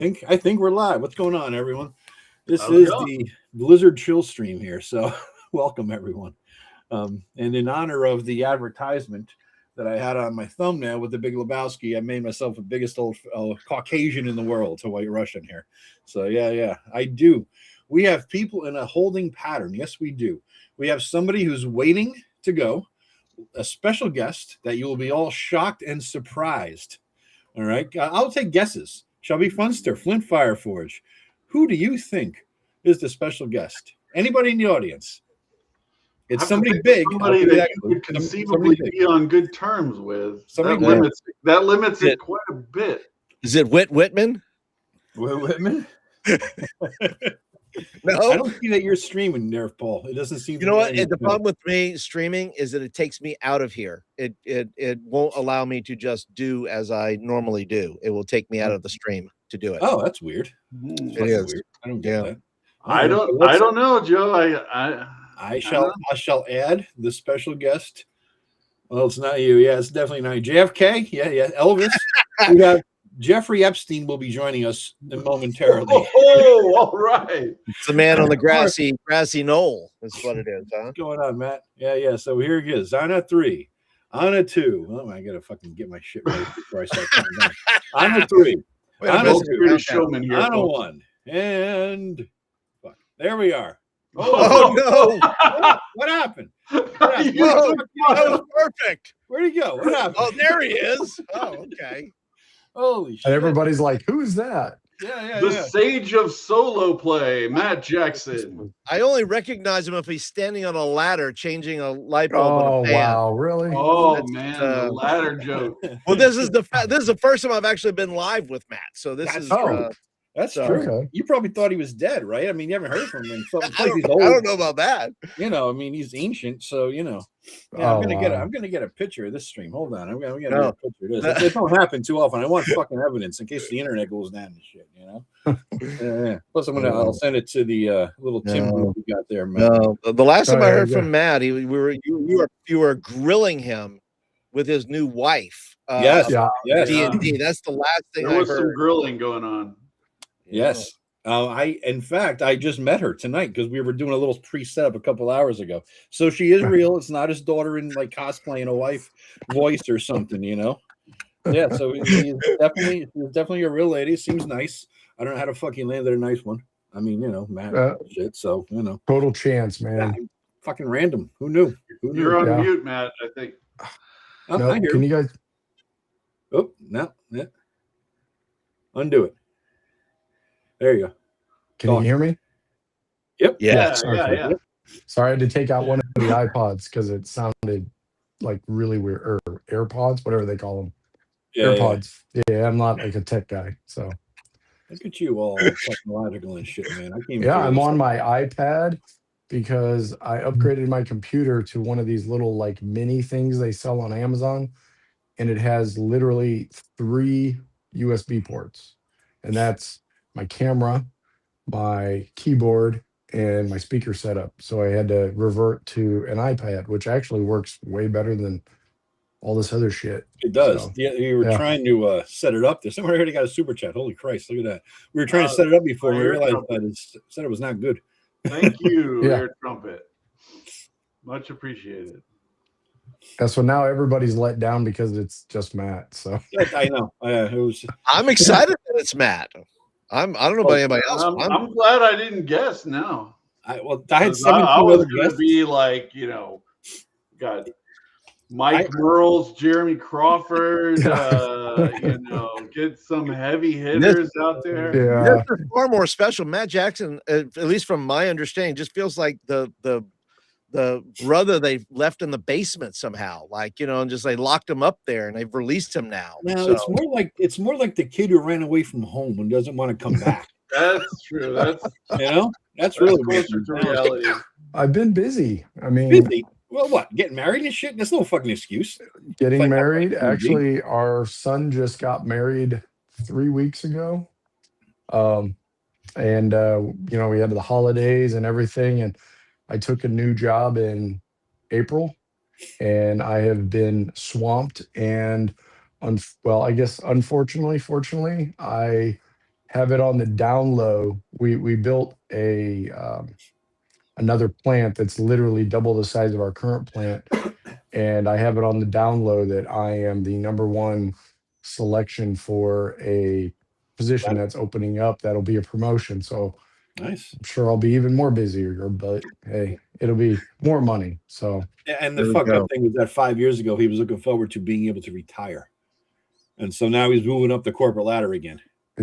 I think we're live. What's going on, everyone? This is the Blizzard Chillstream here. So welcome, everyone. And in honor of the advertisement that I had on my thumbnail with the Big Lebowski, I made myself the biggest old Caucasian in the world to White Russian here. So yeah, I do. We have people in a holding pattern. Yes, we do. We have somebody who's waiting to go, a special guest that you will be all shocked and surprised. All right, I'll take guesses. Shelby Funster, Flint Fireforge. Who do you think is the special guest? Anybody in the audience? It's somebody big. Somebody that you could conceivably be on good terms with. That limits it quite a bit. Is it Whit Whitman? Whit Whitman? No, I don't see that you're streaming there, Paul. It doesn't seem. You know what? The problem with me streaming is that it takes me out of here. It won't allow me to just do as I normally do. It will take me out of the stream to do it. Oh, that's weird. It is weird. I don't get that. I don't know, Joe. I shall add the special guest. Well, it's not you. Yeah, it's definitely not you. JFK. Yeah. Elvis. We have Jeffrey Epstein will be joining us momentarily. Oh, all right. It's the man on the grassy knoll. That's what it is, huh? What's going on, Matt? Yeah. So here he is. On a 3. On a 2. Oh, I gotta fucking get my shit right before I start counting down. On a 3. On a 2. On a 1. And fuck. There we are. Oh no! What happened? That was perfect. Where'd he go? What happened? Oh, there he is. Oh, okay. Holy shit. And everybody's like, who's that? The sage of solo play, Matt Jackson. I only recognize him if he's standing on a ladder changing a light bulb. Oh, wow, really? Oh, man, the ladder joke. Well, this is the first time I've actually been live with Matt. So that's true. Okay. You probably thought he was dead, right? I mean, you haven't heard from him. I don't know about that. I mean, he's ancient, so Yeah, I'm gonna get a picture of this stream. Hold on, I'm gonna get a picture of this. It don't happen too often. I want fucking evidence in case the internet goes down and shit. Yeah. Plus, I'll send it to the little Tim group we got there, man. No, the last time I heard from Matt, you were grilling him with his new wife. Yes. D&D. That's the last thing I heard. There was some grilling going on. Yes. In fact, I just met her tonight because we were doing a little pre-setup a couple hours ago. So she is real. It's not his daughter in like cosplaying a wife voice or something, Yeah, so she's definitely a real lady. Seems nice. I don't know how to fucking land a nice one. I mean, Matt, shit. So total chance, man. Fucking random. Who knew? You're on mute, Matt. I think. No, can you guys? Oh no, yeah. Undo it. There you go. Can you hear me? Yep. Yeah. Sorry, I had to take out one of the iPods because it sounded like really weird. Or AirPods, whatever they call them. AirPods. Yeah, I'm not like a tech guy, so. Look at you all technological and shit, man. I'm on my iPad because I upgraded my computer to one of these little like mini things they sell on Amazon, and it has literally 3 USB ports, and that's my camera, my keyboard, and my speaker setup. So I had to revert to an iPad, which actually works way better than all this other shit. It does. So, you were trying to set it up. There's somebody already got a super chat. Holy Christ, look at that. We were trying to set it up before we realized that it said it was not good. Thank you, Air Trumpet. Much appreciated. Yeah, so now everybody's let down because it's just Matt. So I know. I'm excited that it's Matt. I don't know about anybody else. I'm glad I didn't guess. No, I had 17 I was other going guests. to be like, got Mike Merles, Jeremy Crawford, get some heavy hitters out there. Yeah, this is far more special. Matt Jackson, at least from my understanding, just feels like the brother they left in the basement somehow, and just they locked him up there and they've released him now. No, it's more like the kid who ran away from home and doesn't want to come back. That's true. That's really closer to reality. I've been busy. I mean, busy. Well, what? Getting married and shit? That's no fucking excuse. Getting married. Actually, our son just got married 3 weeks ago. We had the holidays and everything, and I took a new job in April, and I have been swamped. And I guess unfortunately, fortunately, I have it on the down low. We built a another plant that's literally double the size of our current plant, and I have it on the down low that I am the #1 selection for a position that's opening up. That'll be a promotion. So nice. I'm sure I'll be even more busier, but hey, it'll be more money. So and the fucked up thing was that 5 years ago he was looking forward to being able to retire, and so now he's moving up the corporate ladder again.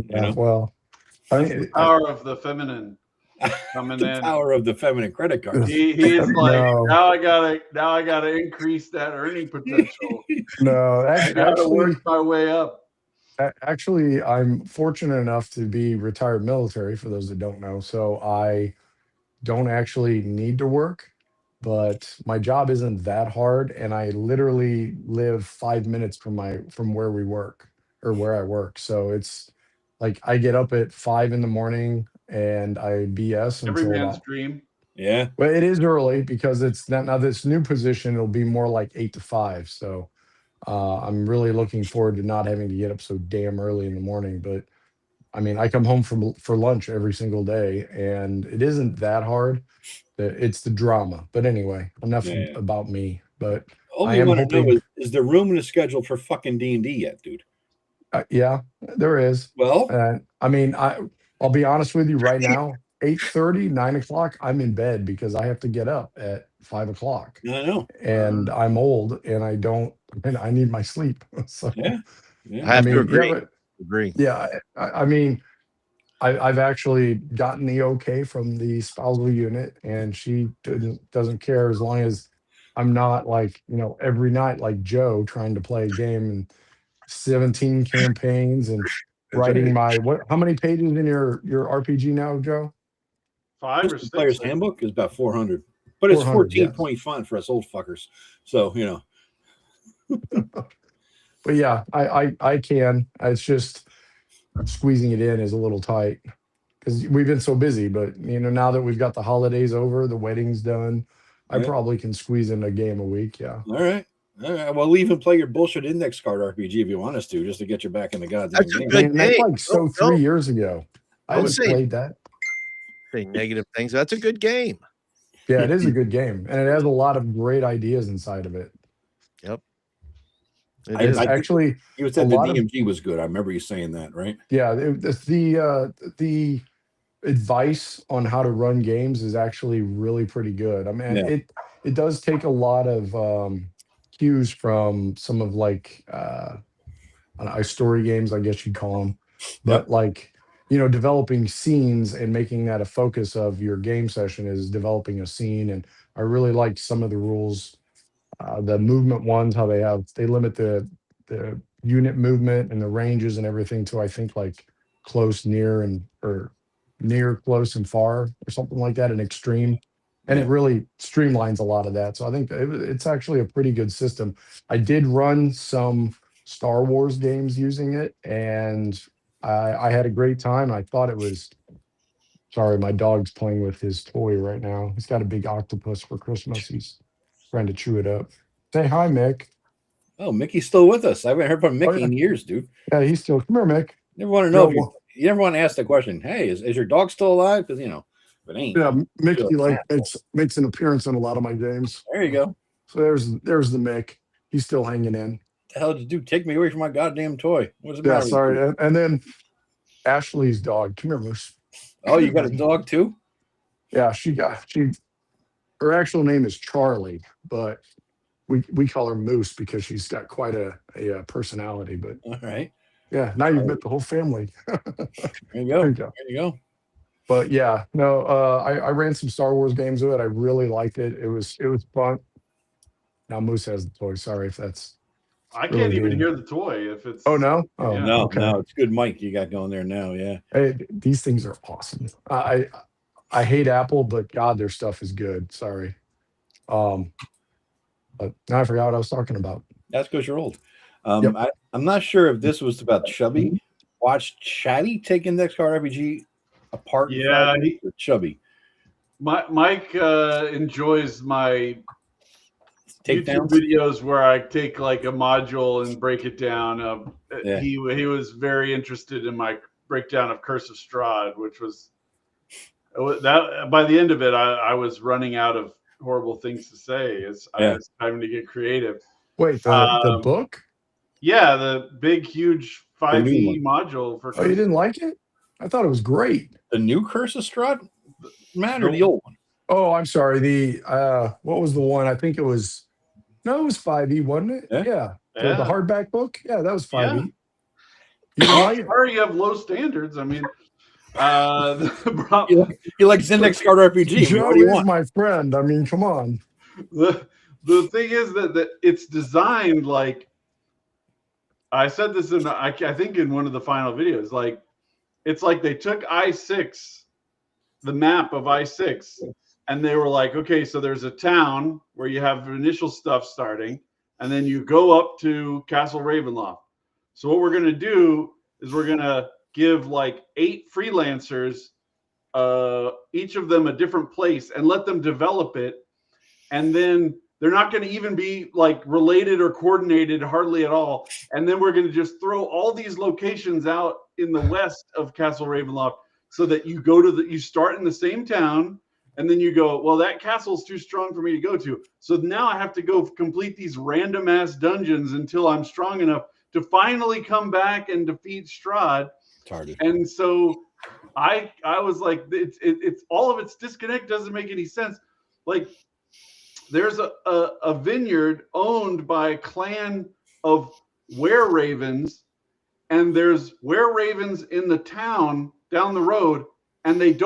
Yeah, well, I mean, the power of the feminine coming the in. Power of the feminine credit card. He is like, now I gotta increase that earning potential. No, I gotta work my way up. Actually, I'm fortunate enough to be retired military, for those that don't know. So I don't actually need to work, but my job isn't that hard, and I literally live 5 minutes from where we work or where I work. So it's like I get up at 5 in the morning and I BS Every until man's dream. Yeah. Well, it is early because it's not now this new position. It'll be more like 8 to 5. So I'm really looking forward to not having to get up so damn early in the morning. But I mean, I come home for lunch every single day, and it isn't that hard. It's the drama. But anyway, enough about me. But all I want to know is there room in the schedule for fucking D&D yet, dude? Yeah, there is. Well, I mean, I'll be honest with you right now. 8:30, 9 o'clock, I'm in bed because I have to get up at 5 o'clock. I know. And I'm old and I need my sleep. So yeah. I have to agree. Yeah. I mean, I've actually gotten the okay from the spousal unit, and she doesn't care as long as I'm not like, every night like Joe trying to play a game and 17 campaigns and writing how many pages in your RPG now, Joe? 5 or 6. Player's Handbook is about 400, but it's 14-point font for us old fuckers. So But yeah, I can. It's just squeezing it in is a little tight because we've been so busy. But now that we've got the holidays over, the wedding's done, I probably can squeeze in a game a week. Yeah. All right. Well, we'll even play your bullshit index card RPG if you want us to, just to get you back in the goddamn game. That's like 3 years ago. I haven't played that. Say negative things. That's a good game. Yeah, it is a good game, and it has a lot of great ideas inside of it. Yep. Actually, you said the DMG was good. I remember you saying that, right? Yeah, the advice on how to run games is actually really pretty good. I mean, it does take a lot of cues from some of like story games, I guess you'd call them, but like developing scenes and making that a focus of your game session is developing a scene. And I really like some of the rules, the movement ones, how they limit the unit movement and the ranges and everything to, I think, like close, near, or near, close, and far, or something like that, an extreme. And it really streamlines a lot of that. So I think it's actually a pretty good system. I did run some Star Wars games using it, and I had a great time. I thought it was, sorry, my dog's playing with his toy right now. He's got a big octopus for Christmas. He's trying to chew it up. Say hi, Mick. Oh, Mickey's still with us. I haven't heard from Mickey in years, dude. Yeah, he's still. Come here, Mick. Never want to know you never want to ask the question. Hey, is your dog still alive? Because if it ain't. Yeah, Mickey makes an appearance in a lot of my games. There you go. So there's the Mick. He's still hanging in. What the hell did you do? Take me away from my goddamn toy. What's the matter? Yeah, sorry. And then Ashley's dog. Come here, Moose. Oh, you got a dog too? Yeah, her actual name is Charlie, but we call her Moose because she's got quite a personality. But all right. Yeah, now you've met the whole family. There you go. There you go. But yeah, no, I ran some Star Wars games with it. I really liked it. It was fun. Now Moose has the toy. Sorry if that's. I can't even hear the toy if it's. Oh no! Oh yeah. No, it's good mic you got going there now. Yeah. Hey, these things are awesome. I hate Apple, but God, their stuff is good. Sorry. But now I forgot what I was talking about. That's because you're old. I'm not sure if this was about Chubby. Watch Chatty take Index Card RPG apart. Yeah, Chubby. Mike enjoys my YouTube videos where I take like a module and break it down. He was very interested in my breakdown of Curse of Strahd, which was that. By the end of it, I was running out of horrible things to say. It's time to get creative. Wait, the book? Yeah, the big, huge 5e module for. Oh, you didn't like it? I thought it was great. The new Curse of Strahd, man, or the old one? Oh, I'm sorry. The what was the one? I think it was. No, it was 5e, wasn't it? Yeah. The hardback book. Yeah, that was 5e. Yeah. You didn't like it? Sorry, you have low standards. I mean, you like Zindex Card RPG. Joe is my friend. I mean, come on. The thing is that it's designed like, I said this in I think in one of the final videos. Like, it's like they took I6, the map of I6, and they were like, okay, so there's a town where you have initial stuff starting, and then you go up to Castle Ravenloft. So what we're going to do is we're going to give like 8 freelancers, each of them a different place, and let them develop it. And then they're not going to even be like related or coordinated hardly at all. And then we're going to just throw all these locations out in the west of Castle Ravenloft so that you go to you start in the same town, and then you go, well, that castle's too strong for me to go to. So now I have to go complete these random ass dungeons until I'm strong enough to finally come back and defeat Strahd. And so I was like, it's all of its disconnect doesn't make any sense. Like, there's a vineyard owned by a clan of were-ravens, and there's were-ravens in the town down the road, and they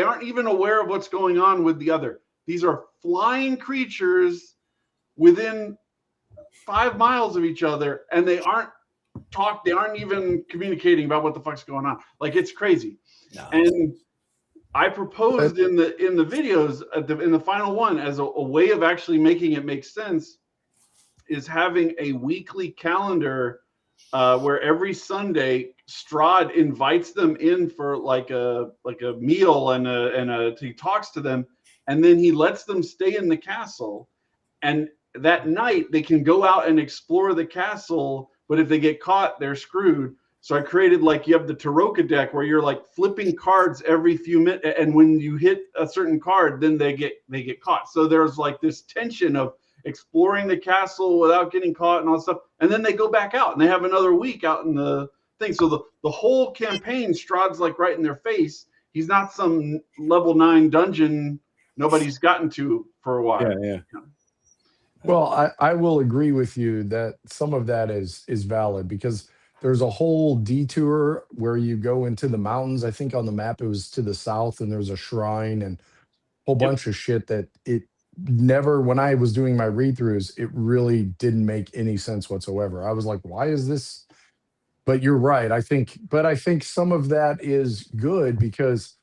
aren't even aware of what's going on with the other. These are flying creatures within 5 miles of each other, and they aren't even communicating about what the fuck's going on. Like, it's crazy. No. And I proposed in the videos in the final one as a way of actually making it make sense is having a weekly calendar where every Sunday Strahd invites them in for like a meal and he talks to them, and then he lets them stay in the castle, and that night they can go out and explore the castle, but if they get caught, they're screwed. So I created, like, you have the Taroka deck where you're like flipping cards every few minutes, and when you hit a certain card, then they get caught. So there's like this tension of exploring the castle without getting caught and all that stuff. And then they go back out and they have another week out in the thing. So the whole campaign, Strahd's like right in their face. He's not some level 9 dungeon nobody's gotten to for a while. Yeah. Well, I will agree with you that some of that is valid, because there's a whole detour where you go into the mountains. I think on the map it was to the south, and there's a shrine and a whole bunch of shit that it never, when I was doing my read-throughs, it really didn't make any sense whatsoever. I was like, why is this? But you're right. I think some of that is good, because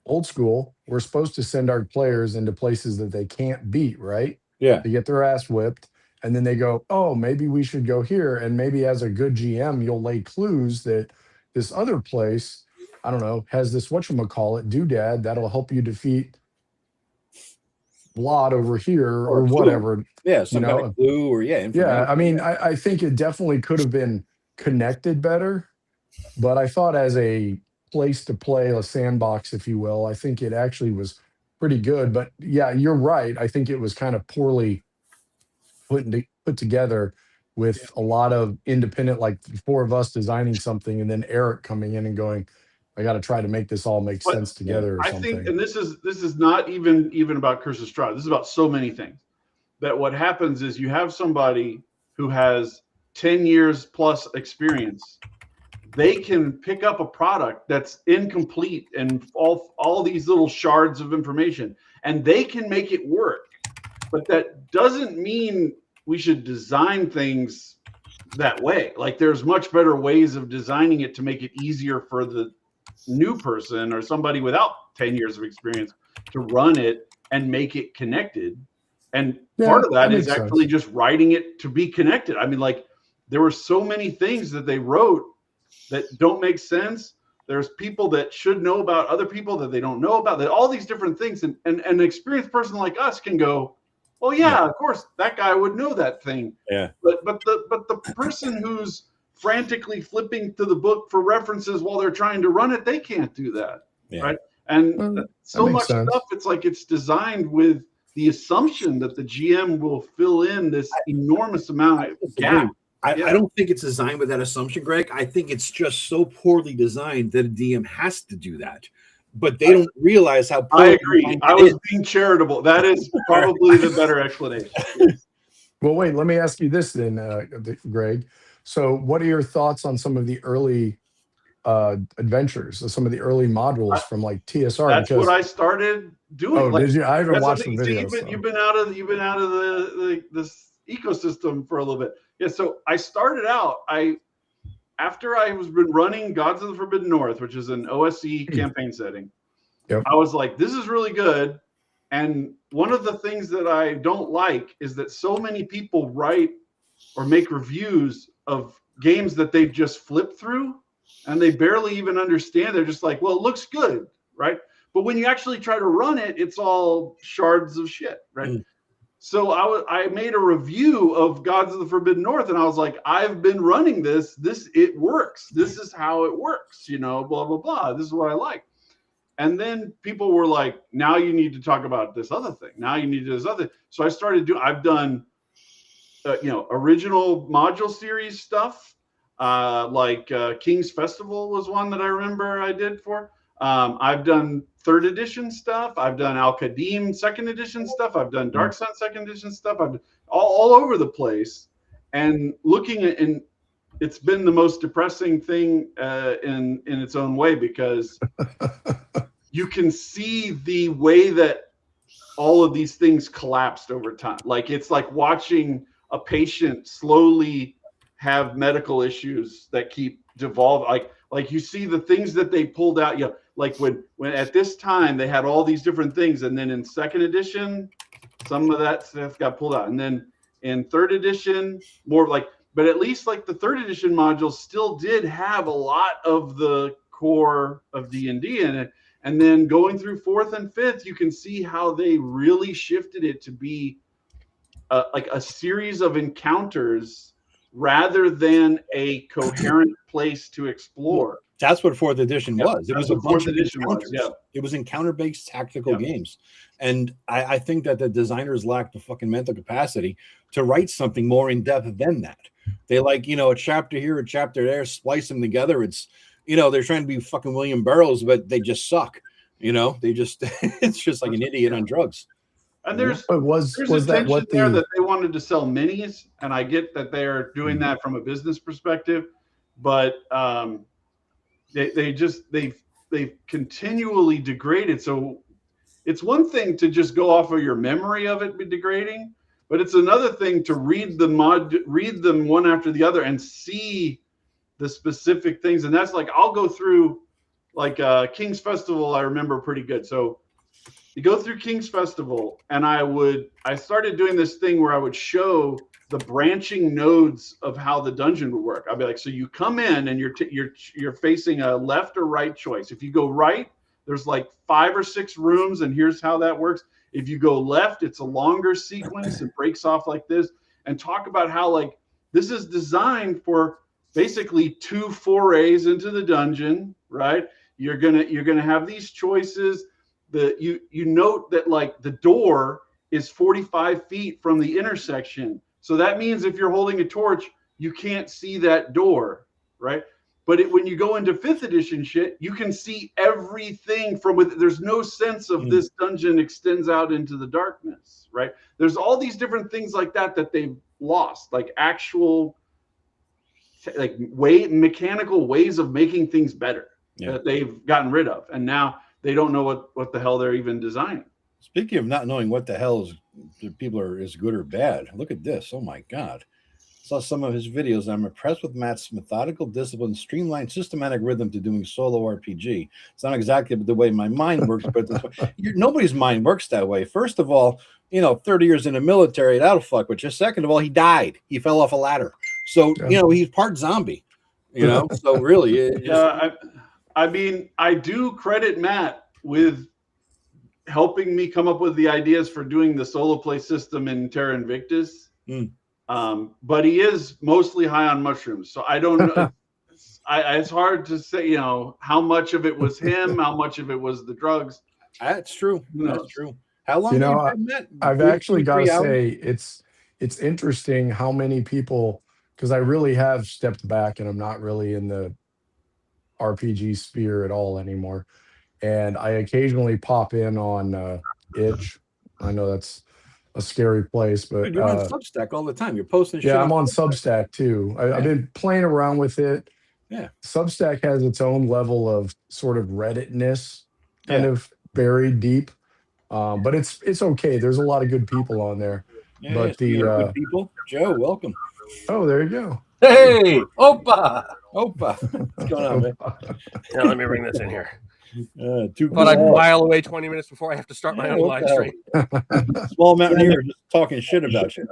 old school, we're supposed to send our players into places that they can't beat, right? Yeah. To get their ass whipped. And then they go, oh, maybe we should go here. And maybe as a good GM, you'll lay clues that this other place, I don't know, has this whatchamacallit doodad that'll help you defeat Blot over here or whatever. Yeah, some kind of clue or yeah. I mean, I think it definitely could have been connected better, but I thought as a place to play, a sandbox, if you will, I think it actually was pretty good. But yeah, you're right. I think it was kind of poorly put together with a lot of independent, like 4 of us designing something and then Eric coming in and going, I got to try to make this all make sense together or something. I think, and this is not even about Curse of Strahd. This is about so many things. That what happens is you have somebody who has 10 years plus experience. They can pick up a product that's incomplete and all these little shards of information, and they can make it work. But that doesn't mean we should design things that way. Like, there's much better ways of designing it to make it easier for the new person or somebody without 10 years of experience to run it and make it connected. And part of that is actually just writing it to be connected. I mean, like, there were so many things that they wrote that don't make sense. There's people that should know about other people that they don't know about, that all these different things. And an experienced person like us can go, well, yeah, of course, that guy would know that thing. Yeah. But the person who's frantically flipping to the book for references while they're trying to run it, they can't do that, right? And so much stuff, it's like it's designed with the assumption that the GM will fill in this enormous amount of gap. I don't think it's designed with that assumption, Greg. I think it's just so poorly designed that a DM has to do that. But they don't realize how poorly I agree. I was being charitable. That is probably the better explanation. Well, wait, let me ask you this then, Greg. So what are your thoughts on some of the early adventures, some of the early modules from like TSR? That's what I started doing. Oh, did you? I haven't watched the videos. So you've been out of this ecosystem for a little bit. Yeah. So I started out. After I was been running Gods of the Forbidden North, which is an OSE campaign setting. Yep. I was like, this is really good. And one of the things that I don't like is that so many people write or make reviews of games that they've just flipped through and they barely even understand. They're just like, well, it looks good, right? But when you actually try to run it, it's all shards of shit, right? So I made a review of Gods of the Forbidden North, and I was like, I've been running this. It works. This is how it works, blah, blah, blah. This is what I like. And then people were like, now you need to talk about this other thing. Now you need to do this other. So I started I've done, original module series stuff. Like King's Festival was one that I remember I did for. I've done 3rd edition stuff. I've done Al-Qadim 2nd edition stuff. I've done Dark Sun 2nd edition stuff. I've all over the place. And looking at, and it's been the most depressing thing in its own way, because you can see the way that all of these things collapsed over time. Like it's like watching a patient slowly have medical issues that keep devolving. Like you see the things that they pulled out, like when at this time they had all these different things, and then in 2nd edition, some of that stuff got pulled out, and then in 3rd edition, more like, but at least like the 3rd edition modules still did have a lot of the core of D&D in it, and then going through 4th and 5th, you can see how they really shifted it to be like a series of encounters rather than a coherent place to explore. That's what 4th edition was. It was a bunch of encounters. Yeah. It was encounter-based tactical games. And I think that the designers lacked the fucking mental capacity to write something more in-depth than that. They a chapter here, a chapter there, splice them together. It's, they're trying to be fucking William Burroughs, but they just suck. They just, it's just like an idiot on drugs. And there's was that what there that they wanted to sell minis, and I get that they're doing that from a business perspective, but they've continually degraded. So it's one thing to just go off of your memory of it degrading, but it's another thing to read them one after the other and see the specific things. And that's like, I'll go through like King's Festival. I remember pretty good. So you go through King's Festival, and I started doing this thing where I would show the branching nodes of how the dungeon would work. I'd be like, so you come in and you're facing a left or right choice. If you go right, there's like 5 or 6 rooms, and here's how that works. If you go left, it's a longer sequence. It breaks off like this, and talk about how like this is designed for basically 2 forays into the dungeon, right? You're gonna have these choices. You note that like the door is 45 feet from the intersection. So that means if you're holding a torch, you can't see that door, right? But when you go into 5th edition shit, you can see everything from within. There's no sense of this dungeon extends out into the darkness, right? There's all these different things like that they've lost, like actual like mechanical ways of making things better that they've gotten rid of. And now they don't know what the hell they're even designing. Speaking of not knowing what the hell is good or bad, look at this. Oh my God. Saw some of his videos. I'm impressed with Matt's methodical discipline, streamlined, systematic rhythm to doing solo RPG. It's not exactly the way my mind works, but nobody's mind works that way. First of all, 30 years in the military, that'll fuck with you. Second of all, he died. He fell off a ladder. So, he's part zombie, so really. I mean, I do credit Matt with helping me come up with the ideas for doing the solo play system in Terra Invictus. But he is mostly high on mushrooms. So I don't know. It's hard to say, you know, how much of it was him, how much of it was the drugs. That's true. That's true. How long You know, have you been met? I've Three- actually got to 3 hours? say it's interesting how many people, because I really have stepped back and I'm not really in the RPG sphere at all anymore. And I occasionally pop in on Itch. I know that's a scary place, but Dude, you're on Substack all the time. You're posting shit. yeah, I'm on Substack too. I've been playing around with it. Yeah. Substack has its own level of sort of Redditness kind Yeah. of buried deep. But it's okay. There's a lot of good people on there. Yeah, But speaking of good people, Joe, welcome. oh, there you go. Hey, Opa! Opa, what's going on, man? Now let me bring this in here. Too Thought I'd cool. while away 20 minutes before I have to start my Yeah, own what live the stream. Small Mountaineer just talking shit about you.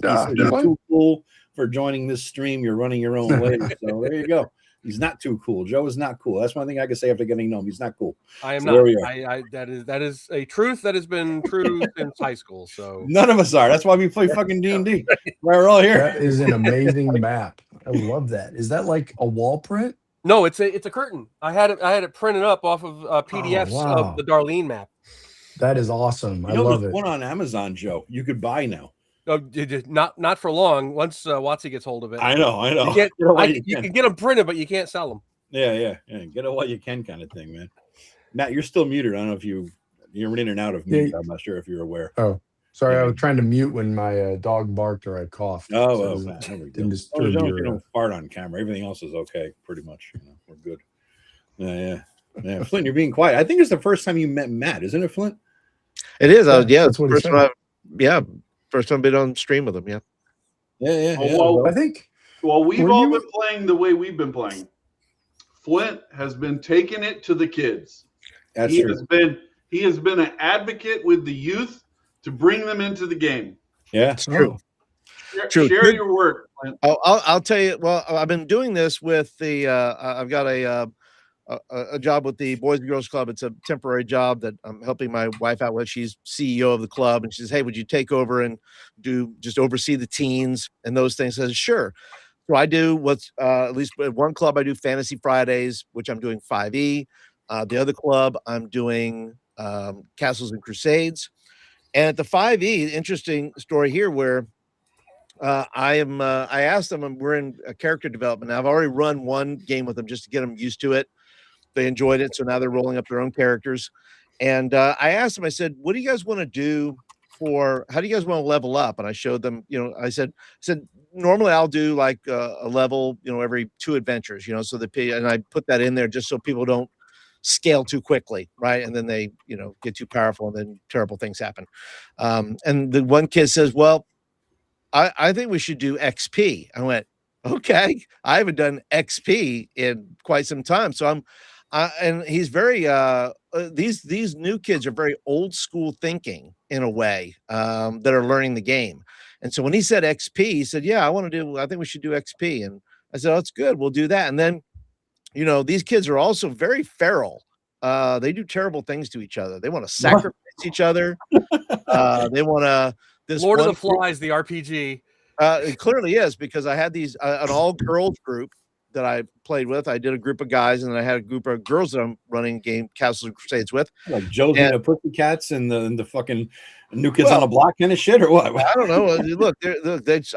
He Ah, said you're what? too cool for joining this stream. You're running your own way. So there you go. He's not too cool. Joe is not cool. That's one thing I can say after getting to know him. He's not cool. I am So there not. we are. I that is a truth that has been true since high school. So None of us are. That's why we play fucking D&D. We're all here. That is an amazing map. I love that. Is that like a wall print? no, it's a curtain. I had it printed up off of PDFs wow. of the Darlene map. That is awesome. You I know, love there's it. one on Amazon, Joe. You could buy now. Oh, not for long. Once Watsy gets hold of it, I know. you, get, Get it while you can get them printed, but you can't sell them. Yeah. Get it while you can, kind of thing, man. Matt, you're still muted. I don't know if you're in and out of mute. Yeah. I'm not sure if you're aware. Oh, sorry. Yeah. I was trying to mute when my dog barked or I coughed. Oh, So Matt, there we go. didn't Oh, disturb don't your, get no fart on camera. Everything else is okay, pretty much. You know, we're good. Yeah. Flint, you're being quiet. I think it's the first time you met Matt, isn't it, Flint? It is. Yeah, It's that's what he first said. time. First time been on stream with him. Yeah. Yeah. Well, I think Well, we've Were all you- been playing the way we've been playing. Flint has been taking it to the kids. That's He true. has been an advocate with the youth to bring them into the game. Yeah. It's true. Share, True. your work, Flint. I'll tell you. Well, I've been doing this with the. I've got a job with the Boys and Girls Club. It's a temporary job that I'm helping my wife out with. She's CEO of the club, and she says, "Hey, would you take over and just oversee the teens and those things?" I said, "Sure." So I do what's at least at one club I do Fantasy Fridays, which I'm doing 5e. The other club I'm doing Castles and Crusades, and at the 5e, interesting story here where. I asked them, we're in a character development now. I've already run one game with them just to get them used to it. They enjoyed it. So now they're rolling up their own characters. And I asked them, I said, what do you guys want to do how do you guys want to level up? And I showed them, I said, normally I'll do like a level, every 2 adventures, so and I put that in there just so people don't scale too quickly. Right. And then they, get too powerful and then terrible things happen. And the one kid says, well, I think we should do XP. I went, okay. I haven't done XP in quite some time. So and he's very, these new kids are very old school thinking in a way, that are learning the game. And so when he said XP, he said, yeah, I think we should do XP. And I said, oh, that's good. We'll do that. And then, these kids are also very feral. They do terrible things to each other. They want to sacrifice each other. They want to, Lord of the Flies, the RPG. It clearly is, because I had these an all girls group that I played with. I did a group of guys, and then I had a group of girls that I'm running game Castles and Crusades with. Like Josie and the Pussycats and the fucking New Kids on the Block kind of shit, or what? I don't know. Look,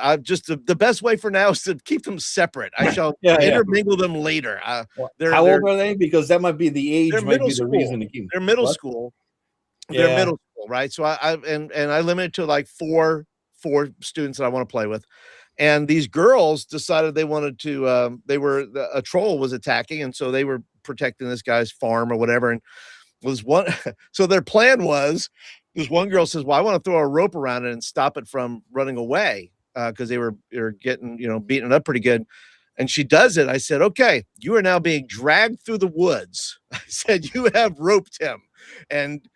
I'm just the best way for now is to keep them separate. I shall intermingle them later. How old are they? Because that might be the age. Might be the reason to keep them. They're middle school. Yeah. They're middle school, right? So I limit it to like four students that I want to play with. And these girls decided they wanted to, a troll was attacking. And so they were protecting this guy's farm or whatever. And so their plan was, this one girl says, well, I want to throw a rope around it and stop it from running away. Cause they were getting, beating it up pretty good. And she does it. I said, okay, you are now being dragged through the woods. I said, you have roped him and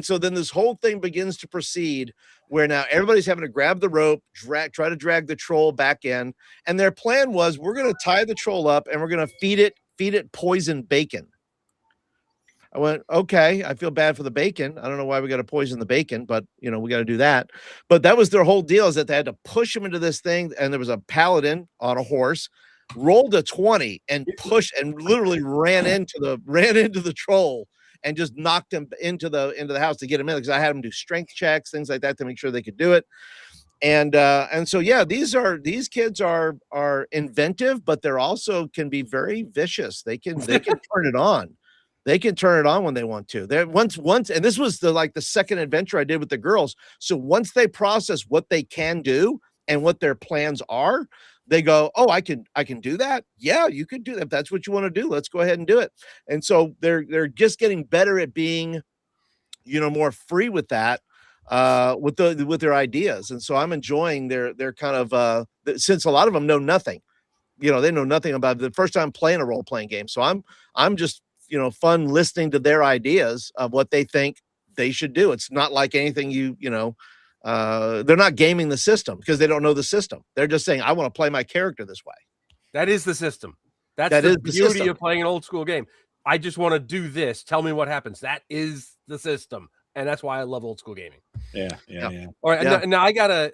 so then this whole thing begins to proceed where now everybody's having to grab the rope, try to drag the troll back in. And their plan was, we're going to tie the troll up and we're going to feed it poison bacon. I went, okay, I feel bad for the bacon. I don't know why we got to poison the bacon, but we got to do that. But that was their whole deal, is that they had to push him into this thing. And there was a paladin on a horse, rolled a 20 and pushed and literally ran into the troll and just knocked him into the house to get him in, because I had him do strength checks, things like that, to make sure they could do it. And so, yeah, these kids are inventive, but they're also can be very vicious. They can turn it on. They can turn it on when they want to. They're once, and this was the second adventure I did with the girls. So once they process what they can do and what their plans are, they go, oh, I can do that. Yeah, you could do that. If that's what you want to do, let's go ahead and do it. And so they're just getting better at being, more free with that, with their ideas. And so I'm enjoying their kind of, since a lot of them know nothing, they know nothing about it. The first time playing a role-playing game. So I'm just, fun listening to their ideas of what they think they should do. It's not like anything they're not gaming the system, because they don't know the system. They're just saying, I want to play my character this way. That is the system. That's the beauty of playing an old school game. I just want to do this. Tell me what happens. That is the system. And that's why I love old school gaming. Yeah. All right. Yeah. Now I gotta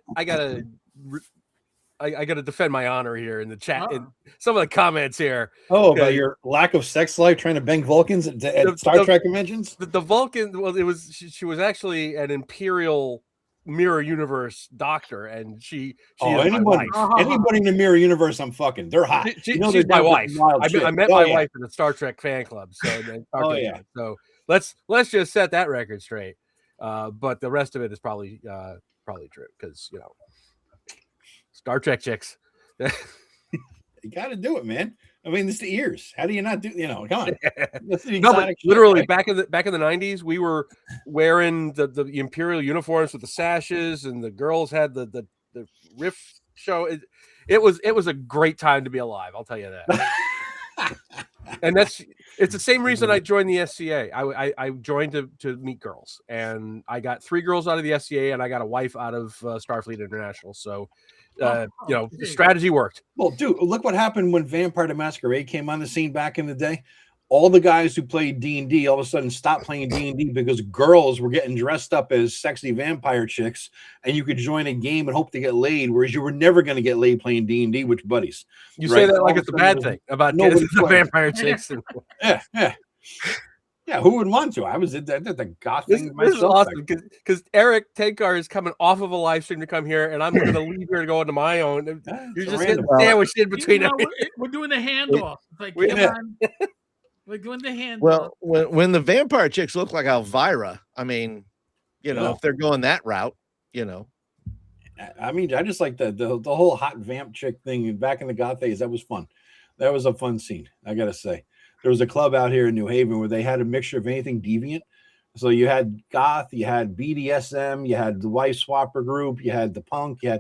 defend my honor here in the chat. In some of the comments here. Oh, about your lack of sex life trying to bang Vulcans at Star Trek conventions? The Vulcan, well, it was she was actually an Imperial mirror universe doctor, and she anybody in the mirror universe I'm fucking, they're hot. She's my wife. I met my wife in the Star Trek fan club. So let's just set that record straight. But the rest of it is probably true, because Star Trek chicks. You got to do it, man. I mean, it's the ears. How do you not do? Come on. No, but literally, back in the 90s, we were wearing the Imperial uniforms with the sashes, and the girls had the riff show. It was a great time to be alive. I'll tell you that. And it's the same reason I joined the SCA. I joined to meet girls, and I got 3 girls out of the SCA, and I got a wife out of Starfleet International. So. The strategy worked. Well, dude, look what happened when Vampire the Masquerade came on the scene back in the day. All the guys who played D&D all of a sudden stopped playing D&D because girls were getting dressed up as sexy vampire chicks, and you could join a game and hope to get laid, whereas you were never going to get laid playing D&D with buddies. You say that like it's a bad thing about getting the vampire chicks. Yeah, who would want to? I did the goth thing myself. This is awesome, because Eric Tenkar is coming off of a live stream to come here, and I'm going to leave here to go into my own. You're just getting sandwiched in between. We're doing the handoff. Like, come on. We're doing the handoff. Well, when the vampire chicks look like Elvira, I mean, if they're going that route, I mean, I just like the whole hot vamp chick thing back in the goth days. That was fun. That was a fun scene, I gotta say. There was a club out here in New Haven where they had a mixture of anything deviant. So you had goth, you had BDSM, you had the wife swapper group, you had the punk, you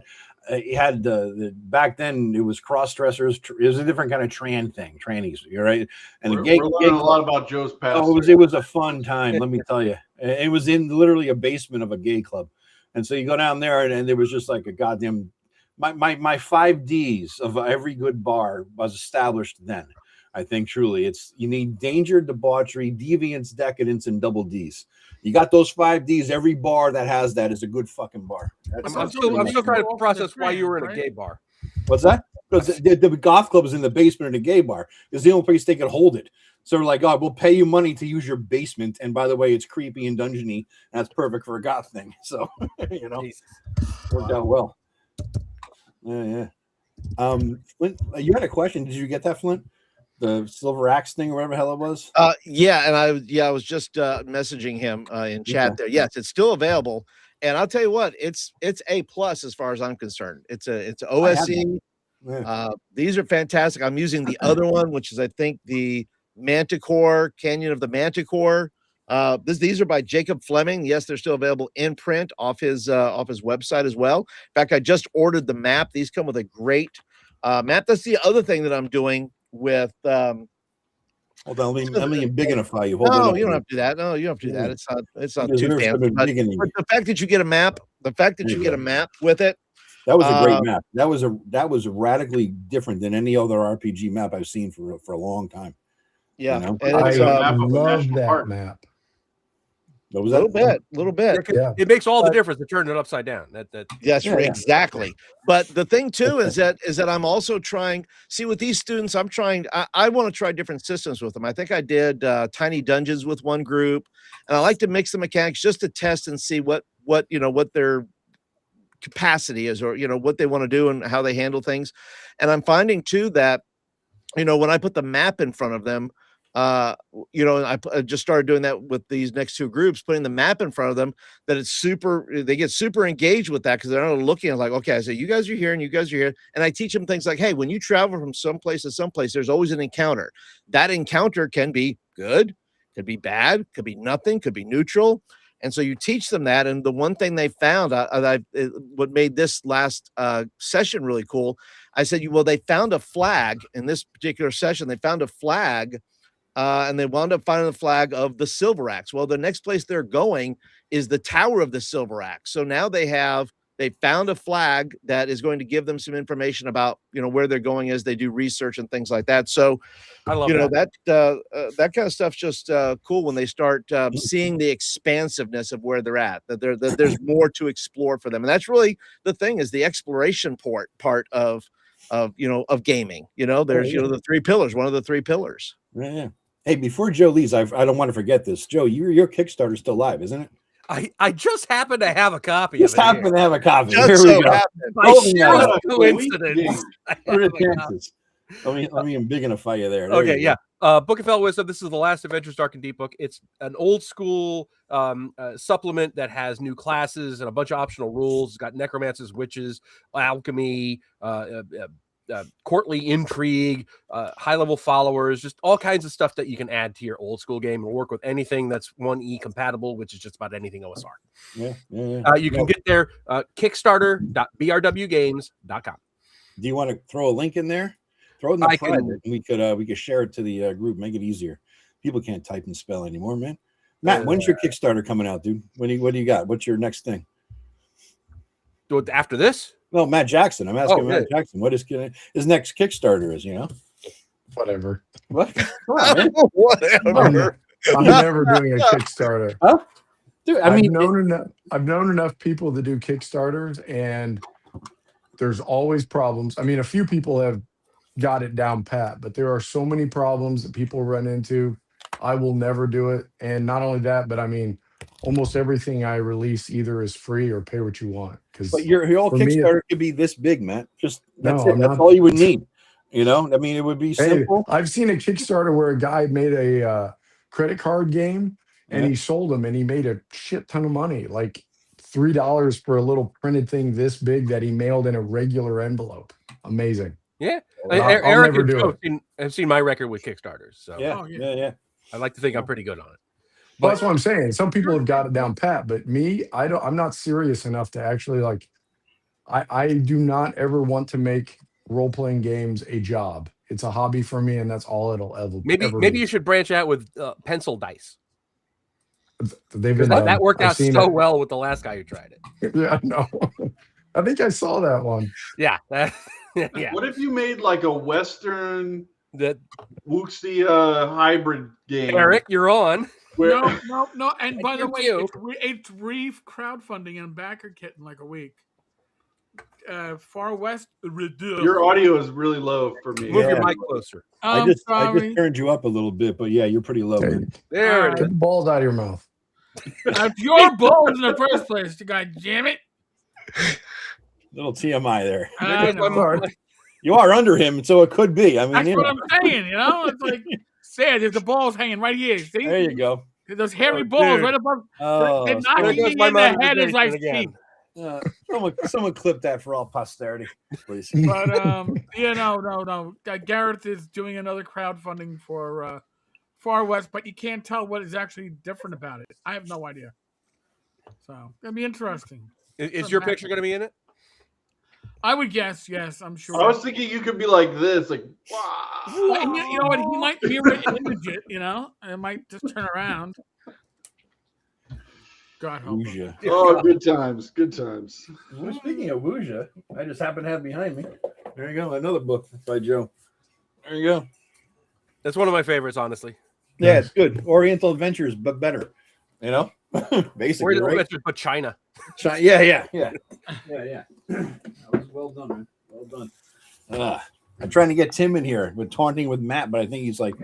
had the back then it was cross dressers. It was a different kind of trannies, you're right. And we're learning a lot about Joe's past. Oh, it was a fun time. Let me tell you, it was in literally a basement of a gay club, and so you go down there and there was just like a goddamn my 5 Ds of every good bar was established then. I think truly you need danger, debauchery, deviance, decadence, and double Ds. You got those 5 Ds. Every bar that has that is a good fucking bar. I'm still trying to process why you were in a gay bar. What's that? Because the golf club is in the basement of the gay bar. It's the only place they could hold it. So they're like, oh, we'll pay you money to use your basement. And by the way, it's creepy and dungeony. That's perfect for a goth thing. So, worked out well. Yeah. Flint, you had a question. Did you get that, Flint? The silver axe thing or whatever the hell it was? Yeah, and I was just messaging him in chat there. Yes, it's still available. And I'll tell you what, it's A+ as far as I'm concerned. It's a OSE. These are fantastic. I'm using the other one, which is I think the Manticore, Canyon of the Manticore. These are by Jacob Fleming. Yes, they're still available in print off his website as well. In fact, I just ordered the map. These come with a great map. That's the other thing that I'm doing with hold on, let me bigify you. No, you don't have to do that. No, you don't have to do that. It's not too fancy. But the fact that you get a map, with it. That was a great map. That was radically different than any other RPG map I've seen for a long time. Yeah, You know? and I it's map of a love national that park. map. What was a that? little bit. Yeah. It makes all the difference to turn it upside down. Yes, Yeah, yeah. exactly. But the thing too is that I'm also trying. See, with these students, I'm trying. I want to try different systems with them. I think I did tiny dungeons with one group, and I like to mix the mechanics just to test and see what their capacity is, or what they want to do and how they handle things. And I'm finding too that when I put the map in front of them, I just started doing that with these next two groups, putting the map in front of them, that they get super engaged with that, because they're not looking at like, okay, I say, you guys are here and you guys are here. And I teach them things like, hey, when you travel from someplace to someplace, there's always an encounter. That encounter can be good, could be bad, could be nothing, could be neutral. And so you teach them that. And the one thing they found, what made this last session really cool, I said, well, they found a flag in this particular session. They found a flag, and they wound up finding the flag of the Silver Axe. Well, the next place they're going is the Tower of the Silver Axe. So now they found a flag that is going to give them some information about, where they're going as they do research and things like that. So, I love that kind of stuff's just cool when they start seeing the expansiveness of where they're at, that there's more to explore for them. And that's really the thing, is the exploration part of gaming. There's, the three pillars, one of the three pillars. Yeah. Hey, before Joe leaves, I don't want to forget this. Joe, your Kickstarter's still live, isn't it? I just happen to have a copy. Just happen to have a copy. Just Here so we go. happened. By sheer Yeah. coincidence. I What are have the a copy. chances? Let me bignify you there. There Okay, you go. yeah. Book of Fell Wisdom. This is the last Adventures Dark and Deep book. It's an old school supplement that has new classes and a bunch of optional rules. It's got necromancers, witches, alchemy, courtly intrigue, high level followers, just all kinds of stuff that you can add to your old school game and work with anything that's 1E compatible, which is just about anything OSR. Yeah. You can get there, kickstarter.brwgames.com. Do you want to throw a link in there? Throw it in the private. We could share it to the group, make it easier. People can't type and spell anymore, man. Matt, when's your Kickstarter coming out, dude? What do you got? What's your next thing? After this? No, Matt Jackson. I'm asking Matt Jackson. What is his next Kickstarter is, Whatever. What? Come on, man. Whatever. I'm never doing a Kickstarter. Huh? Dude, I've known enough people to do Kickstarters, and there's always problems. I mean, a few people have got it down pat, but there are so many problems that people run into. I will never do it. And not only that, but I mean, almost everything I release either is free or pay what you want. But your whole Kickstarter could be this big, Matt. Just that's it. That's all you would need. I mean, it would be simple. I've seen a Kickstarter where a guy made a credit card game, and he sold them, and he made a shit ton of money, like $3 for a little printed thing this big that he mailed in a regular envelope. Amazing. Yeah. I'll never do it. I've seen my record with Kickstarters. So Yeah. I like to think I'm pretty good on it. But that's what I'm saying. Some people have got it down pat, but me, I'm not serious enough to actually I do not ever want to make role-playing games a job. It's a hobby for me, and that's all it'll ever Maybe be. you should branch out with pencil dice. They've been done. That worked out so well with the last guy who tried it. Yeah, no. I think I saw that one. Yeah. What if you made like a Western that Wuxia hybrid game? Eric, you're on. No. And by the way, it's crowdfunding and backer kit in like a week. Far West. Your audio is really low for me. Move your mic closer. I just turned you up a little bit, but yeah, you're pretty low. There it is. Get the balls out of your mouth. It's your balls in the first place. God damn it. Little TMI there. I know. You are under him, so it could be. I mean, That's what I'm saying. It's like sad. There's the balls hanging right here. See? There you go. Those hairy balls right above. They're knocking me in the head as I speak. Someone clip that for all posterity, please. But no. Gareth is doing another crowdfunding for Far West, but you can't tell what is actually different about it. I have no idea. So it'll be interesting. Is your picture going to be in it? I would guess, yes. I'm sure. I was thinking you could be like this, like wow. You know what? He might mirror image it. It might just turn around. God help him. Oh, good times. Well, speaking of Wuxia, I just happen to have behind me. There you go, another book by Joe. There you go. That's one of my favorites, honestly. Yeah, it's good. Oriental Adventures, but better. You know, basically, Oriental right? Adventures, but China. Yeah. That was well done, man. Well done. I'm trying to get Tim in here with taunting with Matt, but I think he's like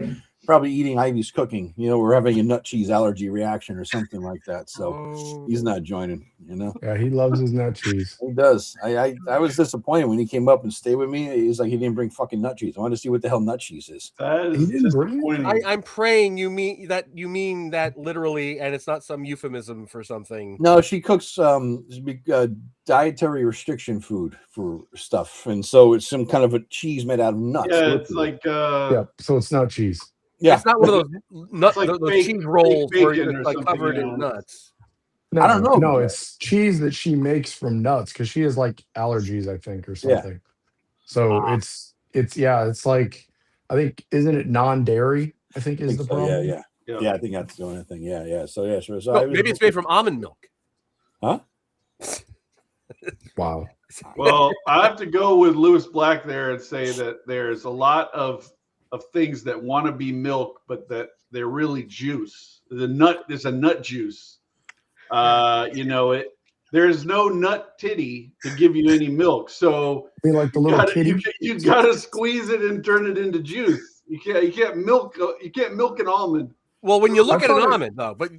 probably eating Ivy's cooking. You know, we're having a nut cheese allergy reaction or something like that. So he's not joining, you know. Yeah, he loves his nut cheese. He does. I was disappointed when he came up and stayed with me. He's like, he didn't bring fucking nut cheese. I wanted to see what the hell nut cheese is. That He is didn't bring it? disappointing. I'm praying you mean that literally, and it's not some euphemism for something. No, she cooks dietary restriction food for stuff, and so it's some kind of a cheese made out of nuts. Yeah, it's like Yeah, so it's not cheese. Yeah, It's not one of those like those fake- cheese rolls fake where bacon it's or like something covered in else. nuts. No, I don't know. No, it's cheese that she makes from nuts because she has like allergies, I think, or something. So it's like, I think, isn't it non-dairy? I think is the so, problem. yeah. I think that's the only thing. Yeah. So sure. So No, maybe it's made from almond milk. Huh? Wow. Well, I have to go with Lewis Black there and say that there's a lot of things that want to be milk, but that they're really juice. There's a nut juice. There's no nut titty to give you any milk. So I mean, like the little kitty. you gotta squeeze it and turn it into juice. You can't milk an almond. Well, when you look I at an thought it- almond, though, but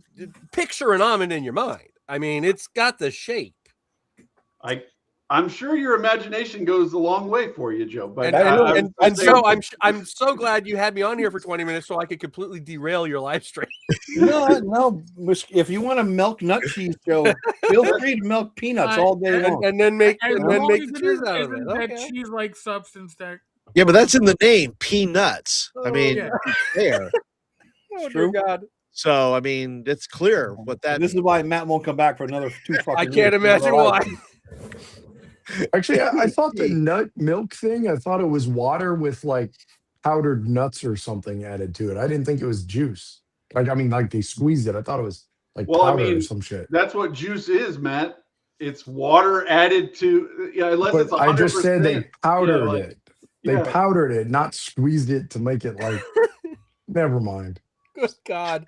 picture an almond in your mind. I mean, it's got the shape. I'm sure your imagination goes a long way for you, Joe. But I'm so glad you had me on here for 20 minutes so I could completely derail your live stream. No. If you want to milk nut cheese, Joe, feel free to milk peanuts all day long. and then make As the long as it cheese out of it. isn't that Okay. cheese-like substance that. Yeah, but that's in the name, peanuts. I mean, yeah. there. Oh, True. dear God. So I mean, it's clear what that. This is why Matt won't come back for another 2 fucking I years. can't imagine why. Actually, I thought the nut milk thing, I thought it was water with like powdered nuts or something added to it. I didn't think it was juice. Like they squeezed it. I thought it was like powder or some shit. That's what juice is, Matt. It's water added to unless But it's 100%. I just said they powdered like- it. They powdered it, not squeezed it to make it like. Never mind. Good God.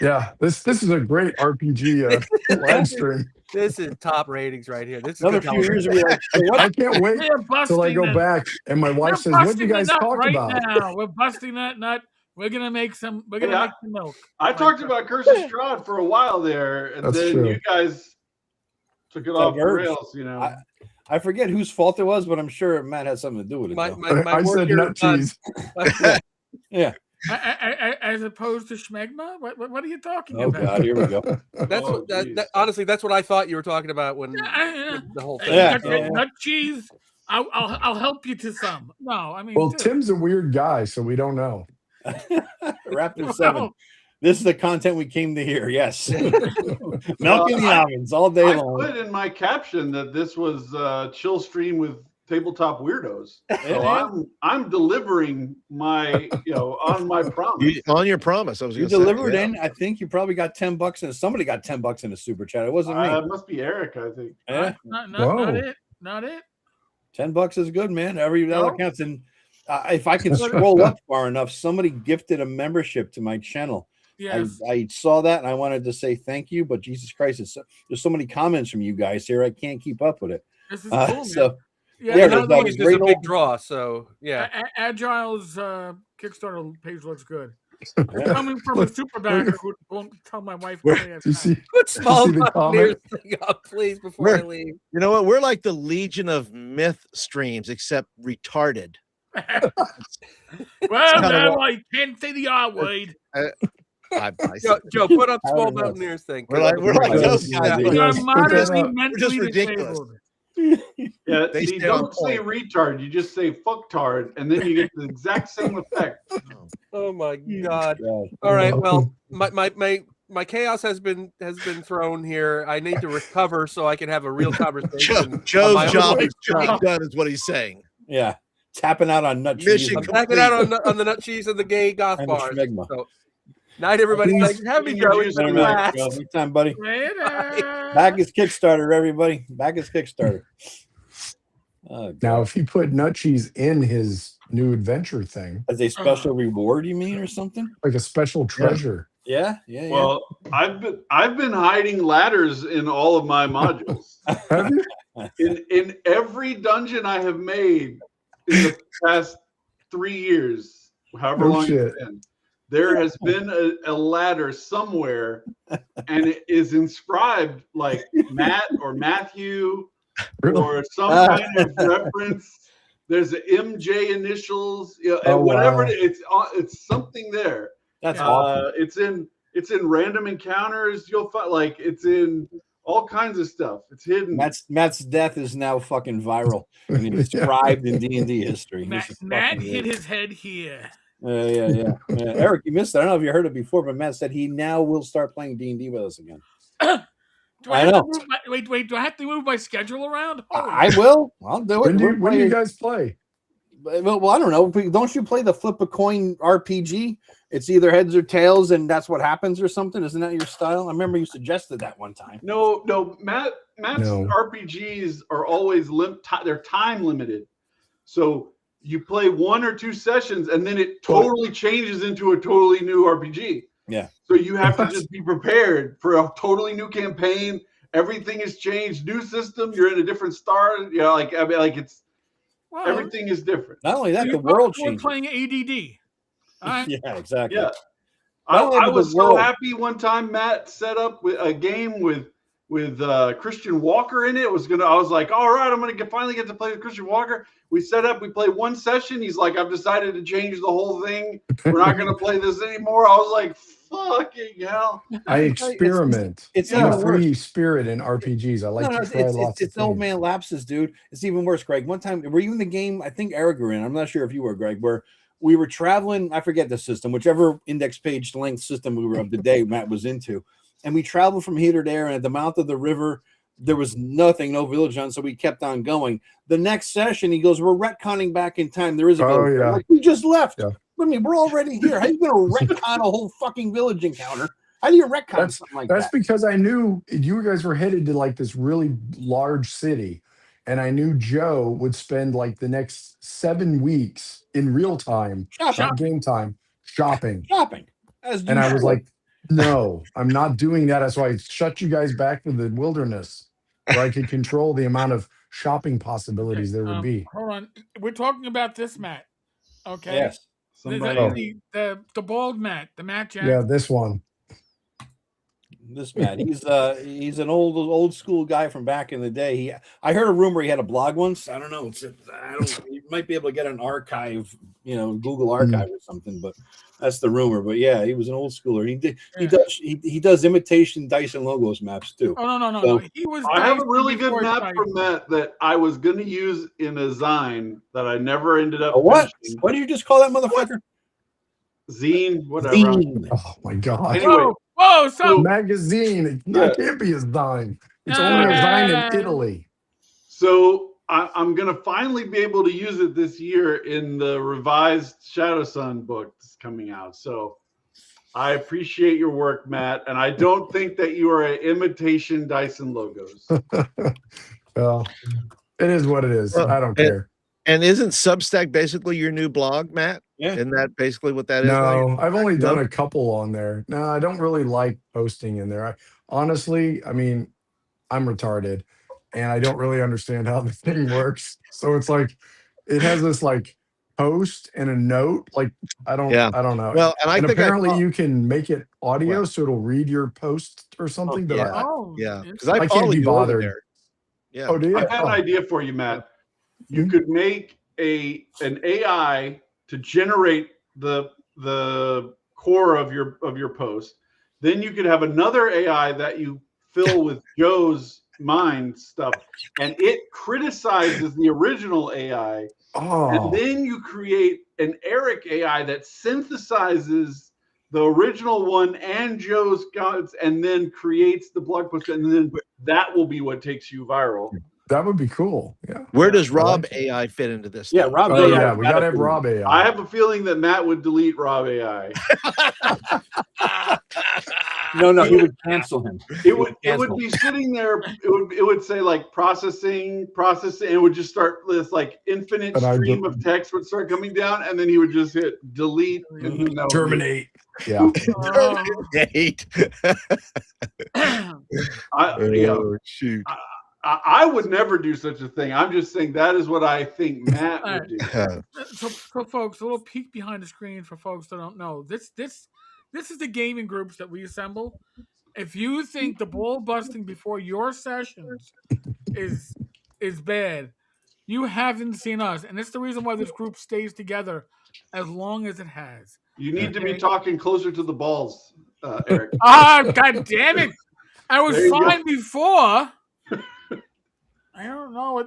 Yeah, this is a great RPG live stream. This is top ratings right here. This is Another good few years, we'll be like, so I what? can't wait We're till I busting go it. back and my wife We're says, "What did busting you guys the nut talk right about?" now. We're busting that nut. We're gonna make some. We're gonna make some milk. I talked about Curse of Strahd for a while there, and That's then true. you guys took it off the rails. I forget whose fault it was, but I'm sure Matt had something to do with it. My though. I work said here nut cheese. Yeah. As opposed to schmegma. What are you talking Oh about? God, here we go. That's Oh, that, honestly, that's what I thought you were talking about when the whole thing. Yeah. Nut cheese. I'll help you to some. No, I mean. Well, dude. Tim's a weird guy, so we don't know. Raptor 7. This is the content we came to hear. Yes. Milking the almonds all day I long. put in my caption that this was Chillstream with tabletop weirdos. So Yeah. I'm delivering my on my promise. On your promise, I was. You gonna say, delivered yeah. in. I think you probably got $10 and somebody got $10 in a super chat. It wasn't me. It must be Eric, I think. Yeah. Not it. $10 is good, man. Every No. dollar counts. And if I can scroll up far enough, somebody gifted a membership to my channel. Yes. I saw that and I wanted to say thank you, but Jesus Christ, there's so many comments from you guys here. I can't keep up with it. This is cool, man. So Yeah, yeah, Not there's always a just a great big old- draw, so yeah. Agile's Kickstarter page looks good. Coming from a super backer who won't tell my wife. You see, Put small see the Mountaineers comment? thing up, please, before I leave. You know what? We're like the Legion of Myth streams, except retarded. Well, kinda now what- I can't say the R word. Joe, put up I small don't know. Mountaineers thing. We're like those guys. We Yeah. are moderately We're mentally ridiculous. disabled. Yeah, They see, stay on don't say retard. You just say fucktard, and then you get the exact same effect. Oh my God! God. All right, well, my chaos has been thrown here. I need to recover so I can have a real conversation. on Joe's my job own. is done, is what he's saying. Yeah. Tapping out on nut cheese. Mission I'm backing out on the nut cheese and the gay goth And the bars. schmegma. So, night, everybody. Please, Thanks for having me, please Joe. use It's been a them, blast. Anytime, buddy. Later. Back is Kickstarter, everybody. Back is Kickstarter. Now, if he put nut cheese in his new adventure thing, as a special reward, you mean, or something? like a special treasure. Yeah. Well, I've been hiding ladders in all of my modules. Have you? In every dungeon I have made in the past 3 years, however No long shit. it's been, there has been a ladder somewhere, and it is inscribed like Matt or Matthew Really? or some kind of reference. There's an MJ initials, you know, Oh, whatever wow. it's something there. That's awesome. It's in random encounters. You'll find like it's in all kinds of stuff. It's hidden. Matt's death is now fucking viral and inscribed in D&D history. Matt hit his head here. Yeah. Eric, you missed it. I don't know if you heard it before, but Matt said he now will start playing D&D with us again. Do I know. Wait, do I have to move my schedule around? I will. I'll do it. When do you guys play? Well, I don't know. Don't you play the flip a coin RPG? It's either heads or tails, and that's what happens or something. Isn't that your style? I remember you suggested that one time. No, Matt's RPGs are always they're time limited. So you play 1 or 2 sessions, and then it totally changes into a totally new RPG. Yeah. So you have to just be prepared for a totally new campaign. Everything has changed. New system. You're in a different star. You know, it's everything is different. Not only that, the world changed. Playing ADD. Right. Yeah, exactly. Yeah. I was so happy one time Matt set up a game with Christian Walker in it. I was like, all right, I'm gonna finally get to play with Christian Walker. We set up, we played 1 session. He's like, I've decided to change the whole thing. We're not gonna play this anymore. I was like, fucking hell. I experiment. It's a free spirit in RPGs. I like to try lots of things. It's old man lapses, dude. It's even worse, Greg. One time, were you in the game? I think Eric were in. I'm not sure if you were, Greg, where we were traveling. I forget the system, whichever index page length system we were of the day Matt was into. And we traveled from here to there, and at the mouth of the river, there was nothing, no village on, so we kept on going. The next session, he goes, we're retconning back in time. There is a village. Yeah. Like, we just left. Yeah. I mean, we're already here. How are you going to retcon a whole fucking village encounter? How do you retcon something like that? That's because I knew you guys were headed to like this really large city, and I knew Joe would spend like the next 7 weeks in real time, not game time, shopping. And I was like, no, I'm not doing that. So I shut you guys back to the wilderness where I could control the amount of shopping possibilities there would be. Hold on. We're talking about this Matt. Okay. Yes. The bald Matt, the Matt Jack. Yeah, this one. This Matt, he's an old school guy from back in the day. I heard a rumor he had a blog once. I don't know. You might be able to get an archive, Google Archive or something, but that's the rumor. But yeah, he was an old schooler. He does imitation dice and logos maps too. Oh no. I have a really good map from Matt that I was going to use in a zine that I never ended up. What? finishing. What did you just call that motherfucker? Zine, whatever. Zine. Oh my god. Anyway. Whoa, so magazine. It can't be a zine. It's only a zine in Italy. So I'm going to finally be able to use it this year in the revised Shadow Sun book that's coming out. So I appreciate your work, Matt. And I don't think that you are an imitation Dyson logos. Well, it is what it is. Well, I don't care. And isn't Substack basically your new blog, Matt? Yeah. Isn't that basically what that is? No, I've only done a couple on there. No, I don't really like posting in there. Honestly, I mean, I'm retarded and I don't really understand how the thing works. So it's like, it has this like post and a note. Like, I don't know. Well, and apparently you can make it audio so it'll read your post or something. But because I can't be bothered. There. Yeah. Oh, do you? I have an idea for you, Matt. You could make an AI to generate the core of your post. Then you could have another AI that you fill with Joe's mind stuff, and it criticizes the original AI. Oh. And then you create an Eric AI that synthesizes the original one and Joe's gods, and then creates the blog post, and then that will be what takes you viral. That would be cool. Yeah. Where does Rob AI fit into this? Yeah, Rob. Oh, yeah, we gotta have Rob AI. I have a feeling that Matt would delete Rob AI. No, he would cancel him. It would be sitting there. It would say like processing. It would just start this like infinite stream of text would start coming down, and then he would just hit delete and then that would Terminate. Yeah. Terminate. Shoot. I would never do such a thing. I'm just saying that is what I think Matt would do. So folks, a little peek behind the screen for folks that don't know. This is the gaming groups that we assemble. If you think the ball busting before your sessions is bad, you haven't seen us, and it's the reason why this group stays together as long as it has. You need to be talking closer to the balls, Eric. God damn it! I was fine before. I don't know.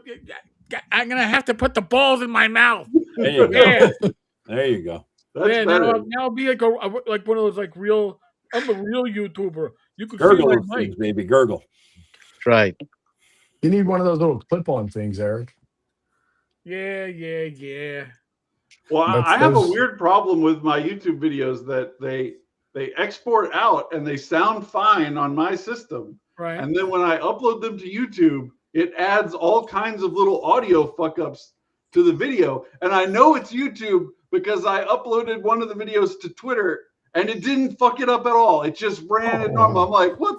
I'm gonna have to put the balls in my mouth. There you go. Yeah. There you go. That's now I'll be like one of those like real. I'm a real YouTuber. You could Gurgle see things, my mic. baby. Gurgle. Right. You need one of those little clip-on things, Eric. Yeah. Well, That's I have a those- weird problem with my YouTube videos that they export out and they sound fine on my system. Right. And then when I upload them to YouTube, it adds all kinds of little audio fuck-ups to the video. And I know it's YouTube because I uploaded one of the videos to Twitter and it didn't fuck it up at all. It just ran it normal. I'm like, what?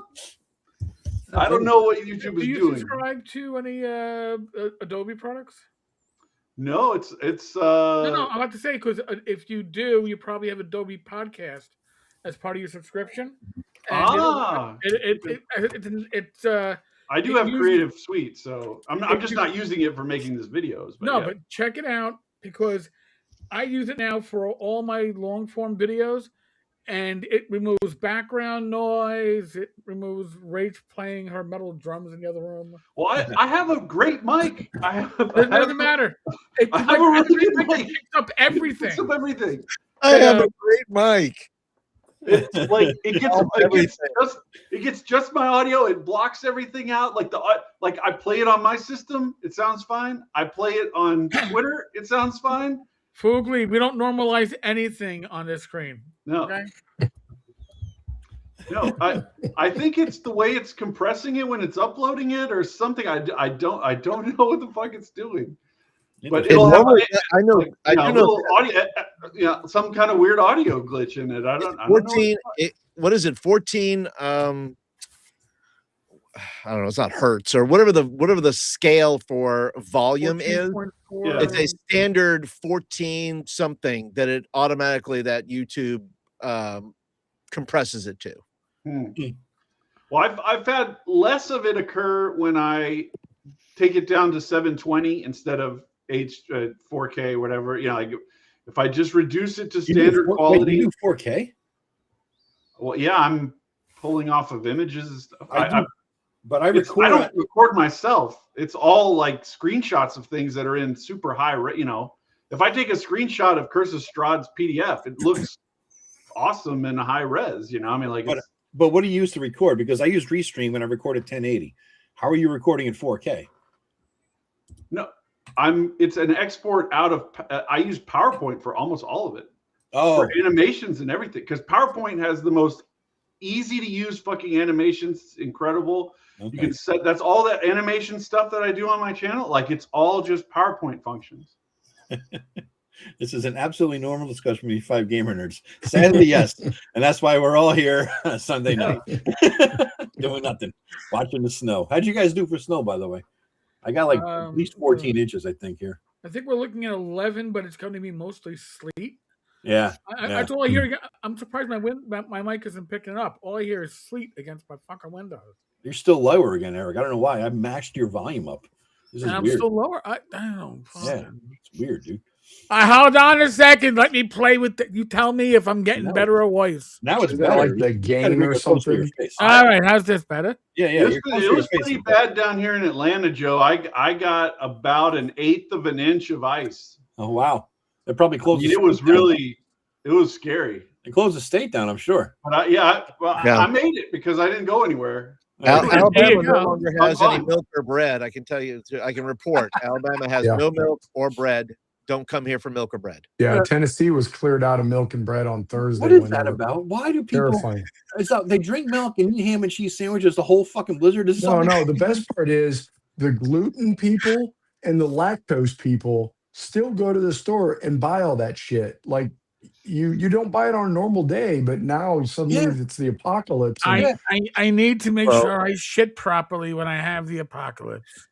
I don't know what YouTube is Do you doing. subscribe to any Adobe products? No, it's No, I'm about to say, because if you do, you probably have Adobe Podcast as part of your subscription. And it's I do it have uses- Creative Suite, so I'm just not using it for making these videos. But no, yeah. but check it out because I use it now for all my long form videos, and it removes background noise. It removes Rach playing her metal drums in the other room. Well, I have a great mic. It doesn't matter. I have a really good mic. It picks up everything. Picks up everything. I have a great mic. It's like it gets just my audio. It blocks everything out. Like I play it on my system, it sounds fine. I play it on Twitter, it sounds fine. Fugly, we don't normalize anything on this screen. No, Okay. no. I think it's the way it's compressing it when it's uploading it or something. I don't know what the fuck it's doing. But It it'll have normally- I know. I do know. little audio, some kind of weird audio glitch in it. I don't know. 14. What is it? 14. I don't know. It's not hertz or whatever the scale for volume is. 14.4. Yeah. It's a standard 14 something that it automatically that YouTube compresses it to. Well, I've had less of it occur when I take it down to 720 instead of 4K, whatever. You know, like if I just reduce it to standard quality. You do 4K? Well, yeah, I'm pulling off of images and stuff. I I don't record myself. It's all like screenshots of things that are in super high. You know, if I take a screenshot of Curse of Strahd's PDF, it looks awesome in a high res. You know, I mean, like. But what do you use to record? Because I use Restream when I record at 1080. How are you recording in 4K? No, it's an export out of. I use PowerPoint for almost all of it. Oh, For animations and everything, because PowerPoint has the most easy to use fucking animations. It's incredible. okay. You can set. That's all that animation stuff that I do on my channel. Like it's all just PowerPoint functions. This is an absolutely normal discussion with 5 gamer nerds. Sadly, yes. And that's why we're all here Sunday night. Doing nothing. Watching the snow. How'd you guys do for snow, by the way? I got like at least 14 inches, I think, here. I think we're looking at 11, but it's going to be mostly sleet. Yeah. That's all I hear. I'm surprised my mic isn't picking it up. All I hear is sleet against my fucking windows. You're still lower again, Eric. I don't know why. I mashed your volume up. This is And I'm weird. still lower. I don't know. Yeah, it's weird, dude. Hold on a second. Let me play with you. Tell me if I'm getting No. better or worse. Now it's Is that better. like the You gotta game make or it close to your something? face. All right. How's this better? Yeah. It was pretty bad down here in Atlanta, Joe. I got about 1/8 of an inch of ice. Oh, wow. They probably closed the It was state down. really, it was scary. They closed the state down, I'm sure. But I made it because I didn't go anywhere. Alabama no go. longer has I'm any fine. milk or bread. I can tell you. I can report. Alabama has Yeah. no milk or bread. don't come here for milk or bread. Yeah, Tennessee was cleared out of milk and bread on Thursday. What is that about? Why do people? Terrifying. They drink milk and eat ham and cheese sandwiches the whole fucking blizzard. Is No. The best part is the gluten people and the lactose people still go to the store and buy all that shit. Like you don't buy it on a normal day, but now suddenly it's the apocalypse. I need to make sure I shit properly when I have the apocalypse.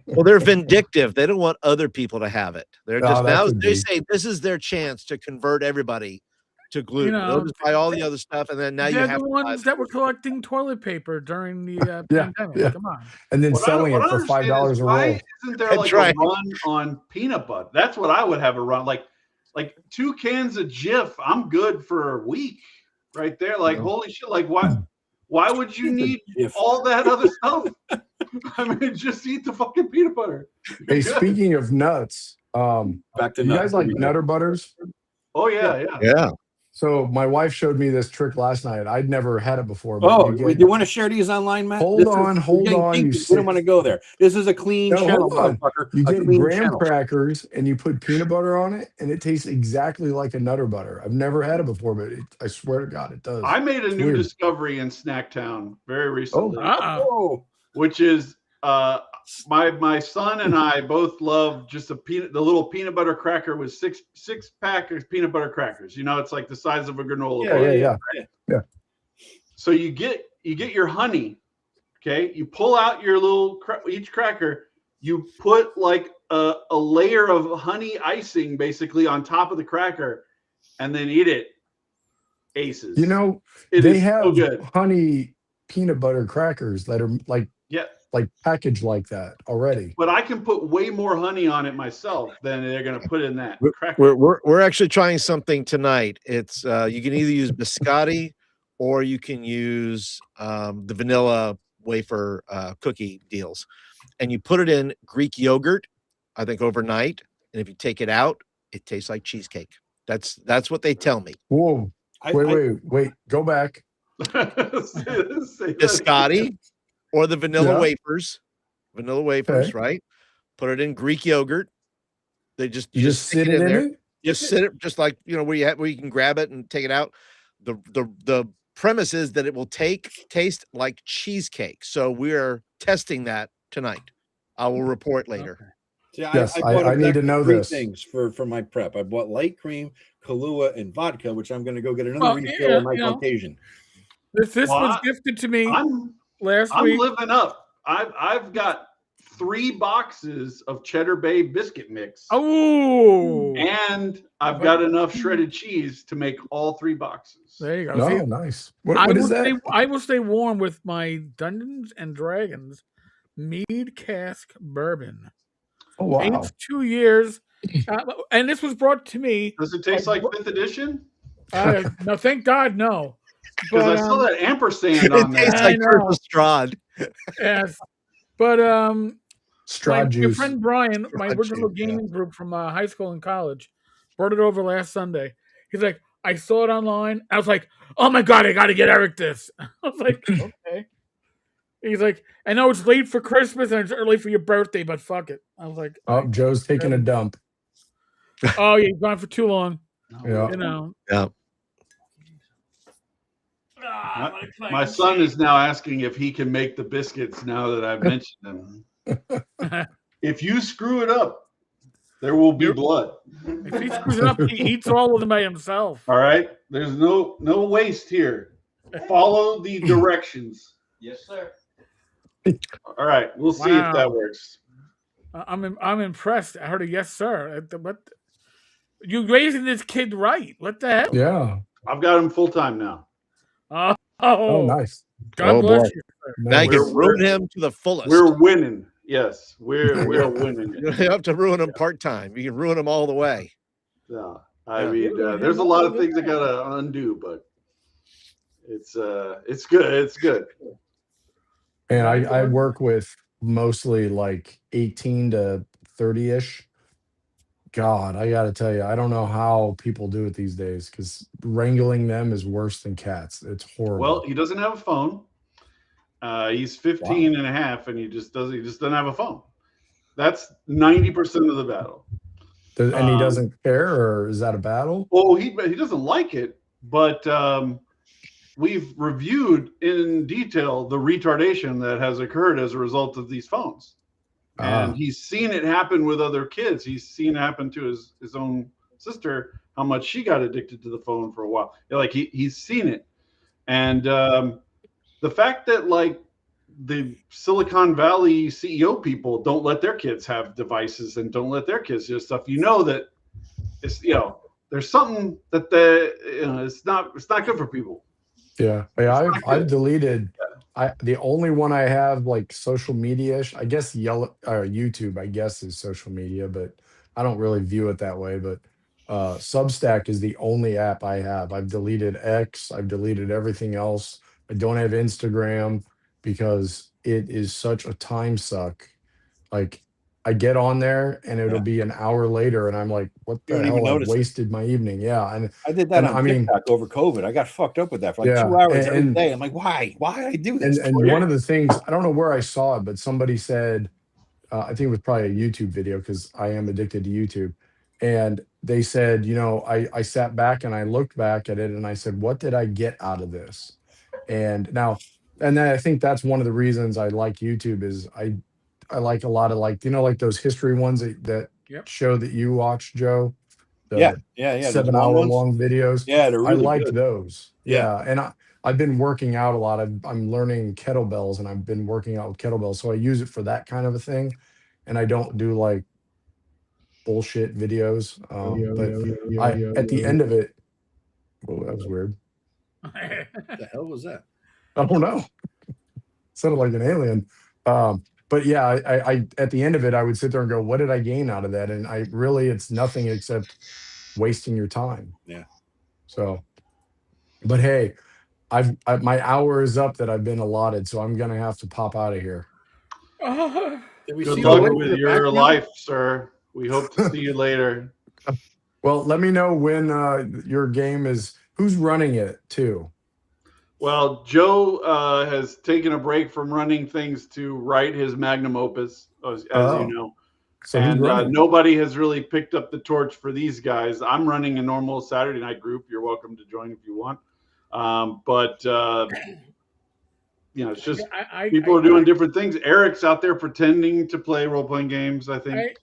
Well, they're vindictive. They don't want other people to have it. They're just now they say this is their chance to convert everybody to gluten. They'll just buy all the other stuff, and then now you have the ones that were collecting toilet paper during the pandemic. Come on, and then selling it for $5 a roll. Why isn't there like a run on peanut butter? That's what I would have a run like 2 cans of Jif. I'm good for a week, right there. Like holy shit! Like why would you need all that other stuff? I mean, just eat the fucking peanut butter. Hey, speaking of nuts, back to you guys like Nutter Butters? Oh yeah. So my wife showed me this trick last night. I'd never had it before. Oh, do you want to share these online, Matt? Hold on. We don't want to go there. This is a clean channel, motherfucker. You get graham crackers and you put peanut butter on it, and it tastes exactly like a Nutter Butter. I've never had it before, but I swear to God, it does. I made a new discovery in Snacktown very recently, which is my son and I both love just the little peanut butter cracker with six pack of peanut butter crackers. You know, it's like the size of a granola bar. Yeah. So you get your honey. Okay, you pull out your little each cracker. You put like a layer of honey icing basically on top of the cracker, and then eat it. Aces. You know, they have honey peanut butter crackers that are like packaged like that already. But I can put way more honey on it myself than they're going to put in that cracker. We're actually trying something tonight. It's you can either use biscotti or you can use the vanilla wafer cookie deals, and you put it in Greek yogurt, I think overnight, and if you take it out, it tastes like cheesecake. That's what they tell me. Whoa! Wait! Go back. Biscotti. Or the vanilla wafers, right? Put it in Greek yogurt. They just sit it in there. Just sit it, just like where you can grab it and take it out. The premise is that it will taste like cheesecake. So we are testing that tonight. I will report later. Okay. Yes, I need to know this. Things for my prep. I bought light cream, Kahlua, and vodka, which I'm going to go get another refill on my occasion. This was gifted to me. Last week. I'm living up. I've got 3 boxes of Cheddar Bay biscuit mix. Oh, and I've got enough shredded cheese to make all 3 boxes. There you go. Oh, nice. What is that? I will stay warm with my Dungeons and Dragons mead cask bourbon. Oh wow! Aged 2 years, and this was brought to me. Does it taste like 5th edition? No, thank God, no. Because I saw that ampersand on there. It tastes like purple Strahd. Yes, but Strahd juice. My friend Brian, my original gaming group from high school and college, brought it over last Sunday. He's like, I saw it online. I was like, oh my God, I got to get Eric this. I was like, okay. He's like, I know it's late for Christmas and it's early for your birthday, but fuck it. I was like, oh, Joe's taking a dump. Oh, yeah, he's gone for too long. Yeah. Yeah. My son is now asking if he can make the biscuits now that I've mentioned them. If you screw it up, there will be blood. If he screws it up, he eats all of them by himself. All right? There's no waste here. Follow the directions. Yes, sir. All right. We'll see if that works. I'm impressed. I heard a yes, sir. What? You raising this kid right? What the hell? Yeah. I've got him full time now. Oh, nice. God bless you. Now you can ruin him to the fullest. We're winning. Yes, we're winning. You don't have to ruin him part-time. You can ruin him all the way. Yeah. I mean, there's a lot of things I gotta undo, but it's good. It's good. And I work with mostly like 18 to 30-ish. God, I got to tell you, I don't know how people do it these days because wrangling them is worse than cats. It's horrible. Well, he doesn't have a phone. He's 15 and a half, and he just doesn't have a phone. That's 90% of the battle. And he doesn't care, or is that a battle? Well, he doesn't like it, but we've reviewed in detail the retardation that has occurred as a result of these phones. And he's seen it happen with other kids. He's seen it happen to his own sister, how much she got addicted to the phone for a while. Like he's seen it. And the fact that like the Silicon Valley CEO people don't let their kids have devices and don't let their kids do stuff, you know that it's, you know, there's something that it's not good for people. Yeah, I've deleted. The only one I have like social media, I guess YouTube, I guess, is social media, but I don't really view it that way. But Substack is the only app I have. I've deleted X. I've deleted everything else. I don't have Instagram because it is such a time suck. Like I get on there and it'll be an hour later and I'm like, what the hell? I've wasted my evening. Yeah. And I did that on TikTok over COVID. I got fucked up with that for like 2 hours every day. I'm like, why? Why did I do this? And one of the things, I don't know where I saw it, but somebody said, I think it was probably a YouTube video because I am addicted to YouTube. And they said, you know, I sat back and I looked back at it and I said, what did I get out of this? And now, and I think that's one of the reasons I like YouTube is I like a lot of like, you know, like those history ones that show that you watch, Joe. Yeah. 7 hour long videos. Yeah, they're really I like good. those. Yeah. And I've been working out a lot. I'm learning kettlebells and I've been working out with kettlebells. So I use it for that kind of a thing. And I don't do like bullshit videos. But at the end of it, oh, that was weird. What the hell was that? I don't know. Sounded like an alien. But yeah, I at the end of it, I would sit there and go, what did I gain out of that? And it's nothing except wasting your time. Yeah. So, but hey, my hour is up that I've been allotted, so I'm gonna have to pop out of here. Good luck with your life, sir. We hope to see you later. Well, let me know when your game is. Who's running it too? Well, Joe has taken a break from running things to write his magnum opus, as you know. So and nobody has really picked up the torch for these guys. I'm running a normal Saturday night group. You're welcome to join if you want. But you know, it's just people are doing different things. Eric's out there pretending to play role-playing games, I think.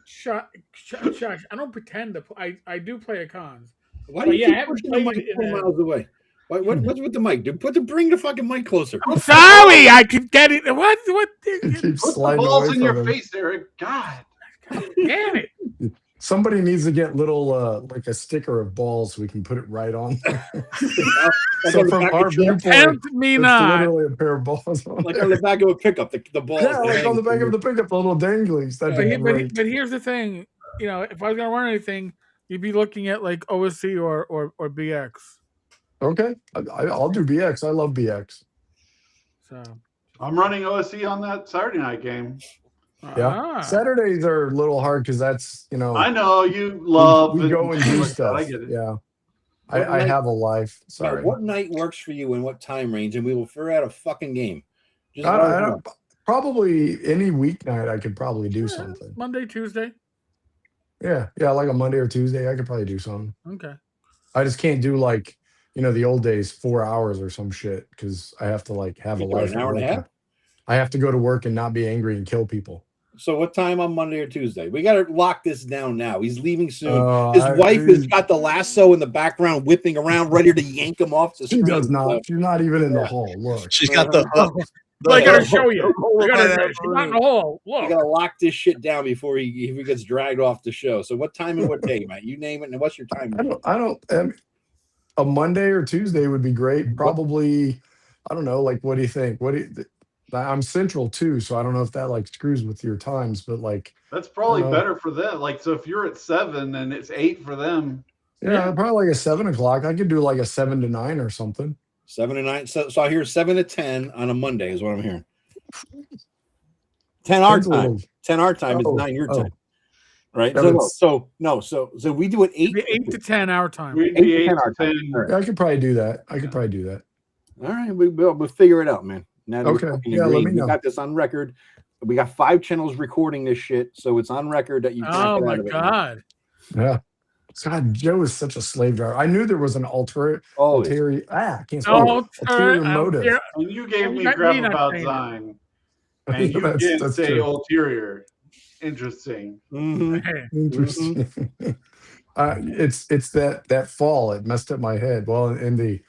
Shush, I don't pretend to play. I do play at cons. Why do you keep pushing the mic 4 miles away? What's with the mic, dude? Bring the fucking mic closer. I'm sorry, I could get it. What? Put the balls in your face, Eric. God damn it. Somebody needs to get little like a sticker of balls so we can put it right on there. So from our viewpoint, it's literally a pair of balls on like on the back of a pickup, the balls. Yeah, like on the back of the pickup, the little danglies. But here's the thing, you know, if I was gonna run anything, you'd be looking at like OSC or BX. Okay, I'll do BX. I love BX. So I'm running OSC on that Saturday night game. Yeah, Saturdays are a little hard because that's, you know. I know you love. We go and do stuff. I get it. Yeah, I have a life. Sorry. What night works for you and what time range, and we will figure out a fucking game. Probably any weeknight I could probably do something. Monday, Tuesday. Yeah, like a Monday or Tuesday, I could probably do something. Okay. I just can't do like, you know, the old days 4 hours or some shit because I have to like have a life. An hour and a half. I have to go to work and not be angry and kill people. So what time on Monday or Tuesday? We got to lock this down now. He's leaving soon. His wife has got the lasso in the background whipping around, ready to yank him off the screen. She does not. She's not even in the hall. Look. She's got the hook. I gotta show you. She's not in the hall. Look. We gotta lock this shit down before he gets dragged off the show. So what time and what day, Matt? You name it, and what's your time? I don't. A Monday or Tuesday would be great. Probably. I don't know. Like, what do you think? I'm Central too, so I don't know if that like screws with your times, but like that's probably better for them. Like, so if you're at 7 and it's 8 for them, yeah, probably like a 7 o'clock. I could do like a 7 to 9 or something. 7 to 9. So I hear 7 to 10 on a Monday is what I'm hearing. 10 our time. 10 our time is 9 your time. Right. So we do it 8 to 10 our time. We do 8 to 10. Yeah, I could probably do that. All right, we'll figure it out, man. Now okay. Yeah, let me know. We got this on record. We got 5 channels recording this shit, so it's on record that you can't Oh get my out of it. god! Yeah. God, Joe is such a slave driver. I knew there was an ulterior I can't speak. Ulterior motive. And you gave me Not crap me not about saying Zine, and you didn't say ulterior. Interesting. Interesting. It's that fall. It messed up my head. Well, in the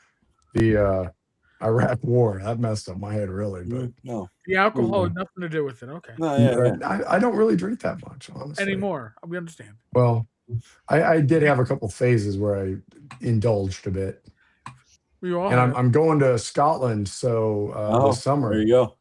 Iraq War, that messed up my head really. But no, the alcohol had nothing to do with it. Okay. no, yeah. I don't really drink that much, honestly. Anymore. We understand. Well, I did have a couple phases where I indulged a bit. We all And have. I'm going to Scotland this summer. There you go.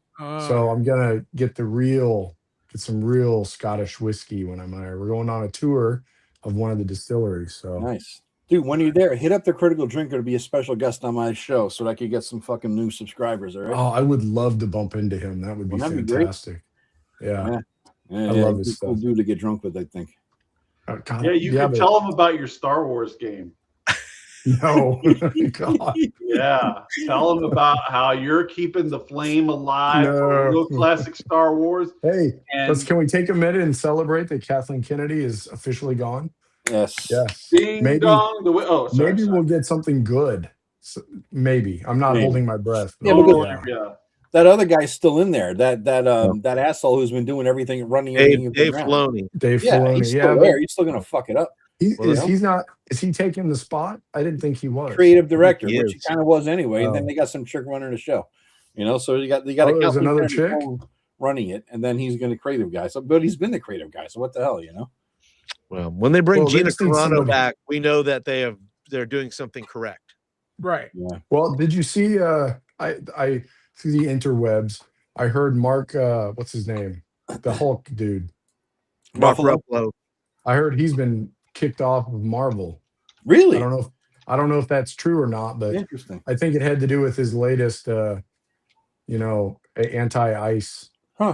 So I'm gonna get some real Scottish whiskey when I'm there. We're going on a tour of one of the distilleries. So nice. Dude, when you're there, hit up the Critical Drinker to be a special guest on my show so that I could get some fucking new subscribers, all right? Oh, I would love to bump into him. That would be fantastic. Yeah. I love his stuff. Cool dude to get drunk with, I think. God, yeah, you could tell him about your Star Wars game. No. God. Yeah. Tell him about how you're keeping the flame alive for real classic Star Wars. Hey, can we take a minute and celebrate that Kathleen Kennedy is officially gone? Yes. Ding dong. Maybe we'll get something good. So, maybe. I'm not holding my breath. Yeah, that other guy's still in there. That asshole who's been doing everything, running Dave Filoni. Dave Filoni. He's still there. He's still gonna fuck it up. Is he taking the spot? I didn't think he was creative director, which he kind of was anyway. And then they got some chick running the show, so you got there's another chick running it, and then he's going to creative guy. So, but he's been the creative guy. So what the hell, Well, when they bring Gina Carano back, we know that they're doing something correct. Right. Yeah. Well, did you see? I through the interwebs, I heard Mark. What's his name? The Hulk dude. Mark Ruffalo. I heard he's been kicked off of Marvel. Really? I don't know if that's true or not, but interesting. I think it had to do with his latest, anti-ice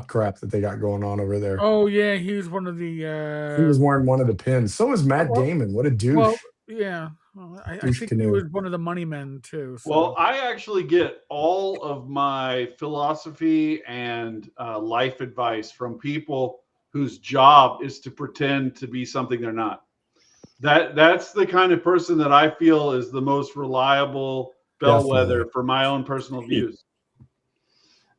crap that they got going on over there. Oh yeah, he was one of the. He was wearing one of the pins. So was Matt Damon. What a douche. Well, yeah. Well, I think he was one of the money men too. So. Well, I actually get all of my philosophy and life advice from people whose job is to pretend to be something they're not. That's the kind of person that I feel is the most reliable bellwether for my own personal views.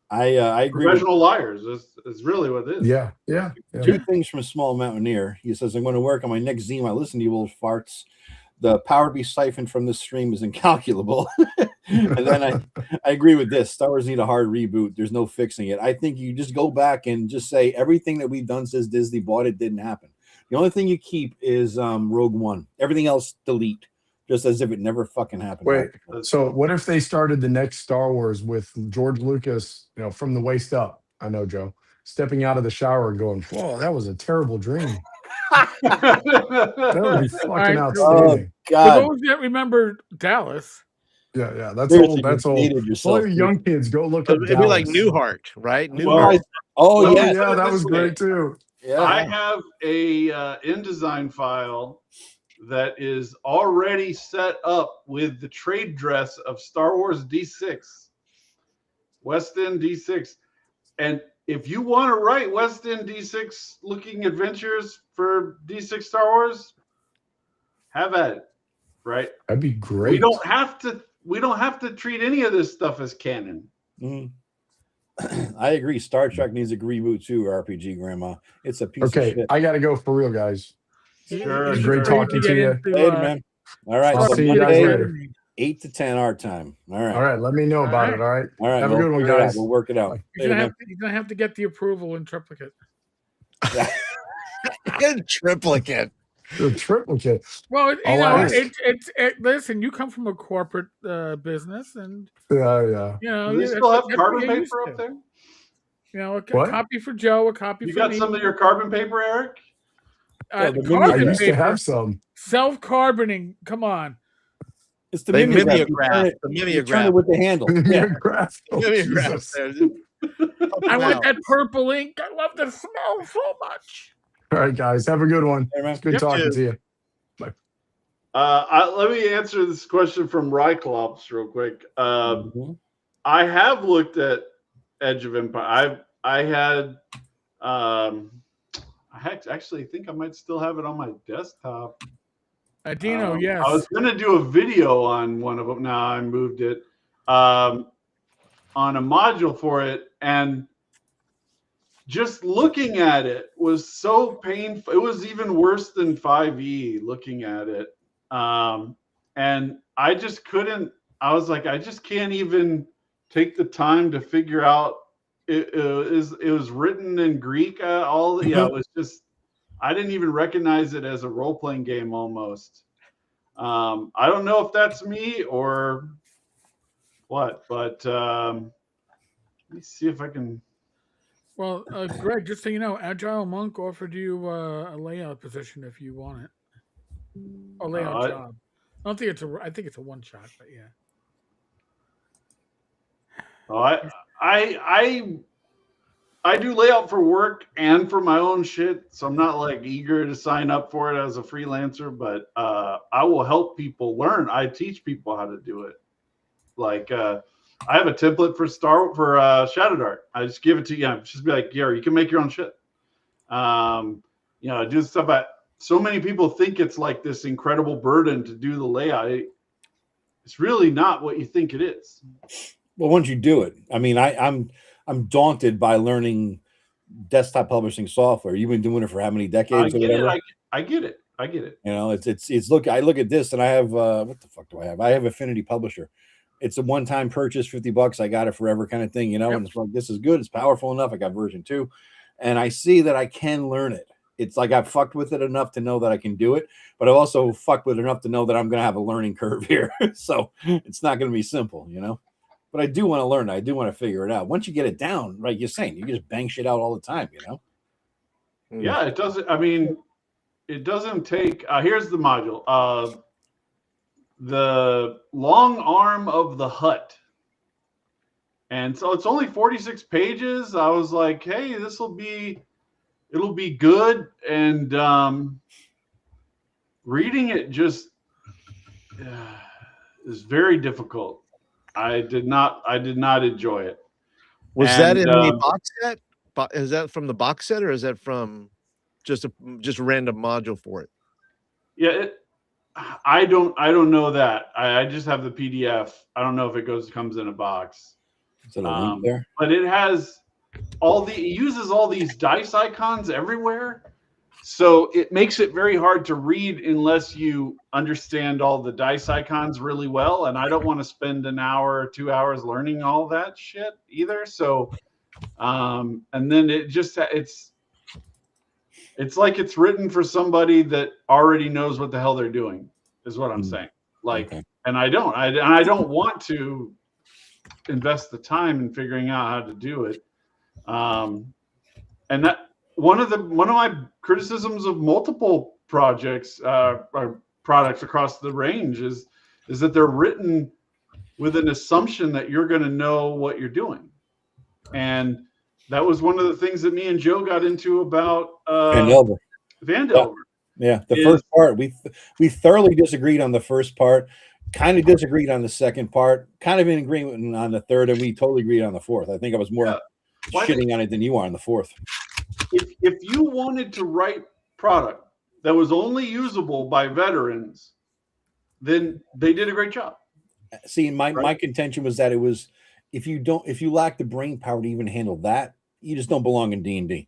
I agree. Professional liars is really what it is. Yeah. 2 things from a small mountaineer. He says, I'm going to work on my next zine. I listen to you old farts. The power to be siphoned from this stream is incalculable. And then I agree with this. Star Wars need a hard reboot. There's no fixing it. I think you just go back and just say everything that we've done since Disney bought it didn't happen. The only thing you keep is Rogue One. Everything else delete, just as if it never fucking happened. Wait, so what if they started the next Star Wars with George Lucas, from the waist up? I know, Joe, stepping out of the shower and going, "Whoa, that was a terrible dream." That would be fucking outstanding. Oh, God. For those that remember Dallas. Yeah, that's old. That's old. All your young kids, go look at. It'd be like Newhart, right? Well, yeah, that was great too. Yeah. I have a InDesign file that is already set up with the trade dress of Star Wars D6, West End D6, and if you want to write West End D6 looking adventures for D6 Star Wars, have at it. Right? That'd be great. We don't have to treat any of this stuff as canon. Mm-hmm. I agree. Star Trek needs a reboot too, RPG Grandma. It's a piece of shit. I gotta go for real, guys. Sure. Great talking to you. Later, man. All right. I'll see you guys later. 8 to 10 our time. All right. All right. Let me know about it. All right. All right. Have a good one, guys. We'll work it out. You're gonna have to get the approval in triplicate. Triplicate. The triplicate. Well, listen. You come from a corporate business, and yeah. Do they still have carbon paper up there? A copy for Joe, a copy for me. You got some of your carbon paper, Eric? I used to have some. Self-carboning. Come on. It's the mimeograph. The mimeograph with the handle. Mimeograph. I want that purple ink. I love the smell so much. All right, guys. Have a good one. It's good talking to you. Bye. Let me answer this question from Ryclops real quick. I have looked at Edge of Empire. I had I actually think I might still have it on my desktop. Dino, yes. I was going to do a video on one of them. Now I moved it on a module for it. And just looking at it was so painful. It was even worse than 5e looking at it. And I just couldn't, I was like, I just can't even take the time to figure out. It was written in Greek. It was just, I didn't even recognize it as a role-playing game almost. I don't know if that's me or what, but let me see if I can. Well, Greg, just so you know, Agile Monk offered you a layout position if you want it. A layout job. I don't think it's I think it's a one shot, but yeah. I do layout for work and for my own shit, so I'm not like eager to sign up for it as a freelancer, but I will help people learn. I teach people how to do it. Like I have a template for Shadow Dart. I just give it to you. Just be like, Gary, you can make your own shit. Do stuff. So many people think it's like this incredible burden to do the layout. It's really not what you think it is. Well, once you do it, I mean, I'm daunted by learning desktop publishing software. You've been doing it for how many decades or whatever? I get it. You know, it's look. I look at this and I have what the fuck do I have? I have Affinity Publisher. It's a one-time purchase, $50. I got it forever kind of thing, you know. Yep. And it's like, this is good. It's powerful enough. I got version 2, and I see that I can learn it. It's like I've fucked with it enough to know that I can do it, but I've also fucked with it enough to know that I'm going to have a learning curve here. So it's not going to be simple, you know. But I do want to learn. I do want to figure it out. Once you get it down, right? You're saying you just bang shit out all the time, you know. Yeah, it doesn't. I mean, it doesn't take. Here's the module. The long arm of the hut. And so it's only 46 pages. I was like, hey, it'll be good. And reading it just is very difficult. I did not enjoy it. Was that in the box set? Is that from the box set, or is that from just a random module for it? Yeah, I don't know that. I just have the PDF. I don't know if it comes in a box. Is that a link there? But it has it uses all these dice icons everywhere. So it makes it very hard to read unless you understand all the dice icons really well. And I don't want to spend an hour or 2 hours learning all that shit either. So, and then it's like it's written for somebody that already knows what the hell they're doing, is what I'm saying. Like, okay. And I don't want to invest the time in figuring out how to do it. And that one of my criticisms of multiple projects or products across the range is that they're written with an assumption that you're going to know what you're doing. And that was one of the things that me and Joe got into about Van Delver. Yeah, first part, we thoroughly disagreed on the first part, kind of disagreed on the second part, kind of in agreement on the third, and we totally agreed on the fourth. I think I was more shitting on it than you are on the fourth. If you wanted to write product that was only usable by veterans, then they did a great job. See, my contention was that it was if you lack the brain power to even handle that, you just don't belong in D&D.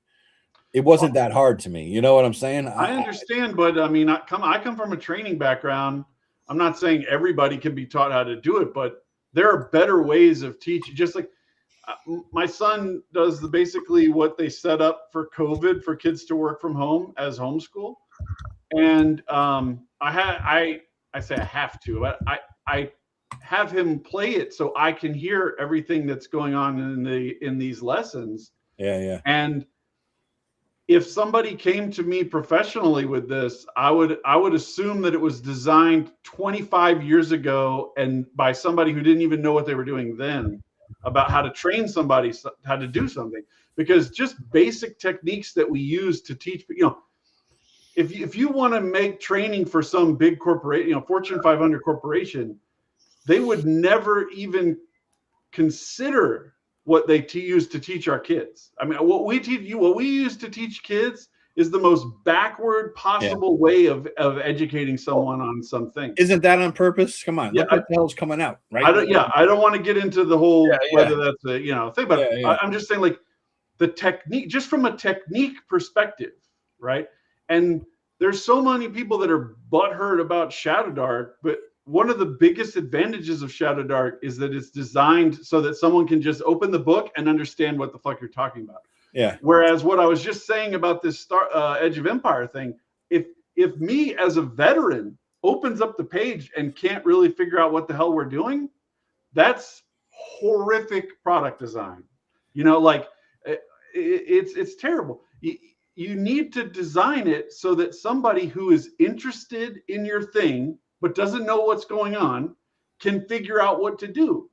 It wasn't that hard to me. You know what I'm saying? I understand, but I mean, I come from a training background. I'm not saying everybody can be taught how to do it, but there are better ways of teaching. Just like my son does basically what they set up for COVID for kids to work from home as homeschool. And I say I have to, but I have him play it so I can hear everything that's going on in these lessons. Yeah. And if somebody came to me professionally with this, I would assume that it was designed 25 years ago and by somebody who didn't even know what they were doing then about how to train somebody how to do something. Because just basic techniques that we use to teach, if you want to make training for some big corporation, Fortune 500 corporation, they would never even consider what they use to teach our kids. I mean, what we use to teach kids is the most backward possible way of educating someone on something. Isn't that on purpose? Come on, look what the hell's coming out, right? I don't want to get into the whole whether that's a thing, but I'm just saying, like, the technique, just from a technique perspective, right? And there's so many people that are butthurt about Shadow Dark, but one of the biggest advantages of Shadow Dark is that it's designed so that someone can just open the book and understand what the fuck you're talking about. Yeah. Whereas what I was just saying about this Edge of Empire thing, if me as a veteran opens up the page and can't really figure out what the hell we're doing, that's horrific product design. Like, it's terrible. You need to design it so that somebody who is interested in your thing but doesn't know what's going on can figure out what to do.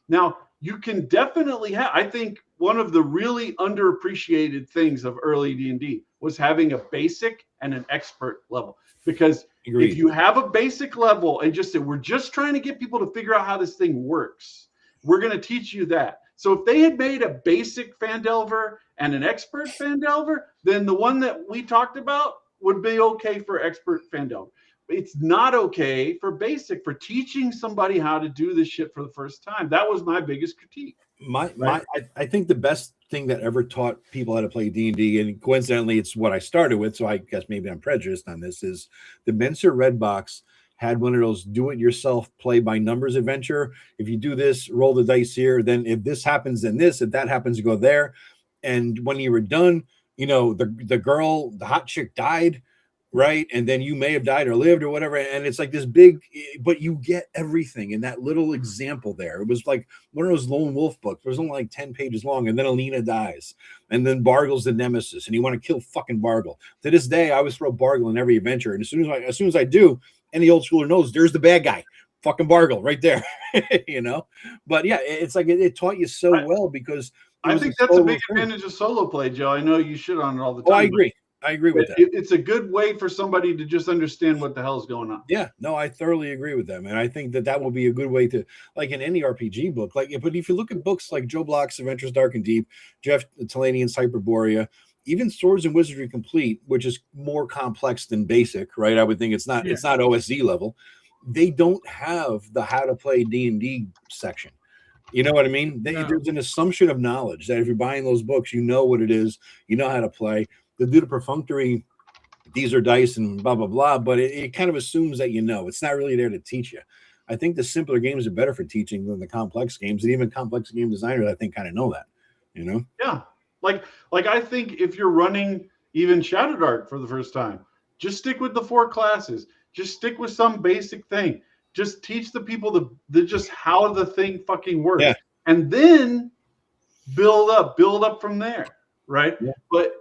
Now, you can definitely have, I think one of the really underappreciated things of early D&D was having a basic and an expert level. Because if you have a basic level and just say, we're just trying to get people to figure out how this thing works, we're going to teach you that. So if they had made a basic Phandelver and an expert Phandelver, then the one that we talked about would be okay for expert Phandelver. It's not okay for basic, for teaching somebody how to do this shit for the first time. That was my biggest critique. I think the best thing that ever taught people how to play D&D, and coincidentally it's what I started with, so I guess maybe I'm prejudiced on this, is the Menser Red Box had one of those do-it-yourself play-by-numbers adventure. If you do this, roll the dice here, then if this happens, then this, if that happens, go there. And when you were done, the girl, the hot chick died, right? And then you may have died or lived or whatever. And it's like this big, but you get everything in that little example there. It was like one of those lone wolf books. It was only like 10 pages long. And then Alina dies. And then Bargle's the nemesis. And you want to kill fucking Bargle. To this day, I always throw Bargle in every adventure. And as soon as I do, any old schooler knows there's the bad guy. Fucking Bargle right there. But yeah, it's like it taught you so well because I think that's a big advantage of solo play, Joe. I know you shit on it all the time. Oh, I agree. I agree with that. It's a good way for somebody to just understand what the hell is going on. Yeah, no, I thoroughly agree with them. And I think that will be a good way to, like in any RPG book, but if you look at books like Joe Block's Adventures Dark and Deep, Jeff Talanian's Hyperborea, even Swords and Wizardry Complete, which is more complex than basic, right? I would think it's not OSZ level. They don't have the how to play D&D section. You know what I mean? There's an assumption of knowledge that if you're buying those books, you know what it is, you know how to play. They do the perfunctory, these are dice and blah, blah, blah, but it kind of assumes that it's not really there to teach you. I think the simpler games are better for teaching than the complex games, and even complex game designers, I think, kind of know that, Yeah. Like I think if you're running even Shadow Dark for the first time, just stick with the 4 classes. Just stick with some basic thing. Just teach the people just how the thing fucking works. Yeah. And then build up from there, right? Yeah. But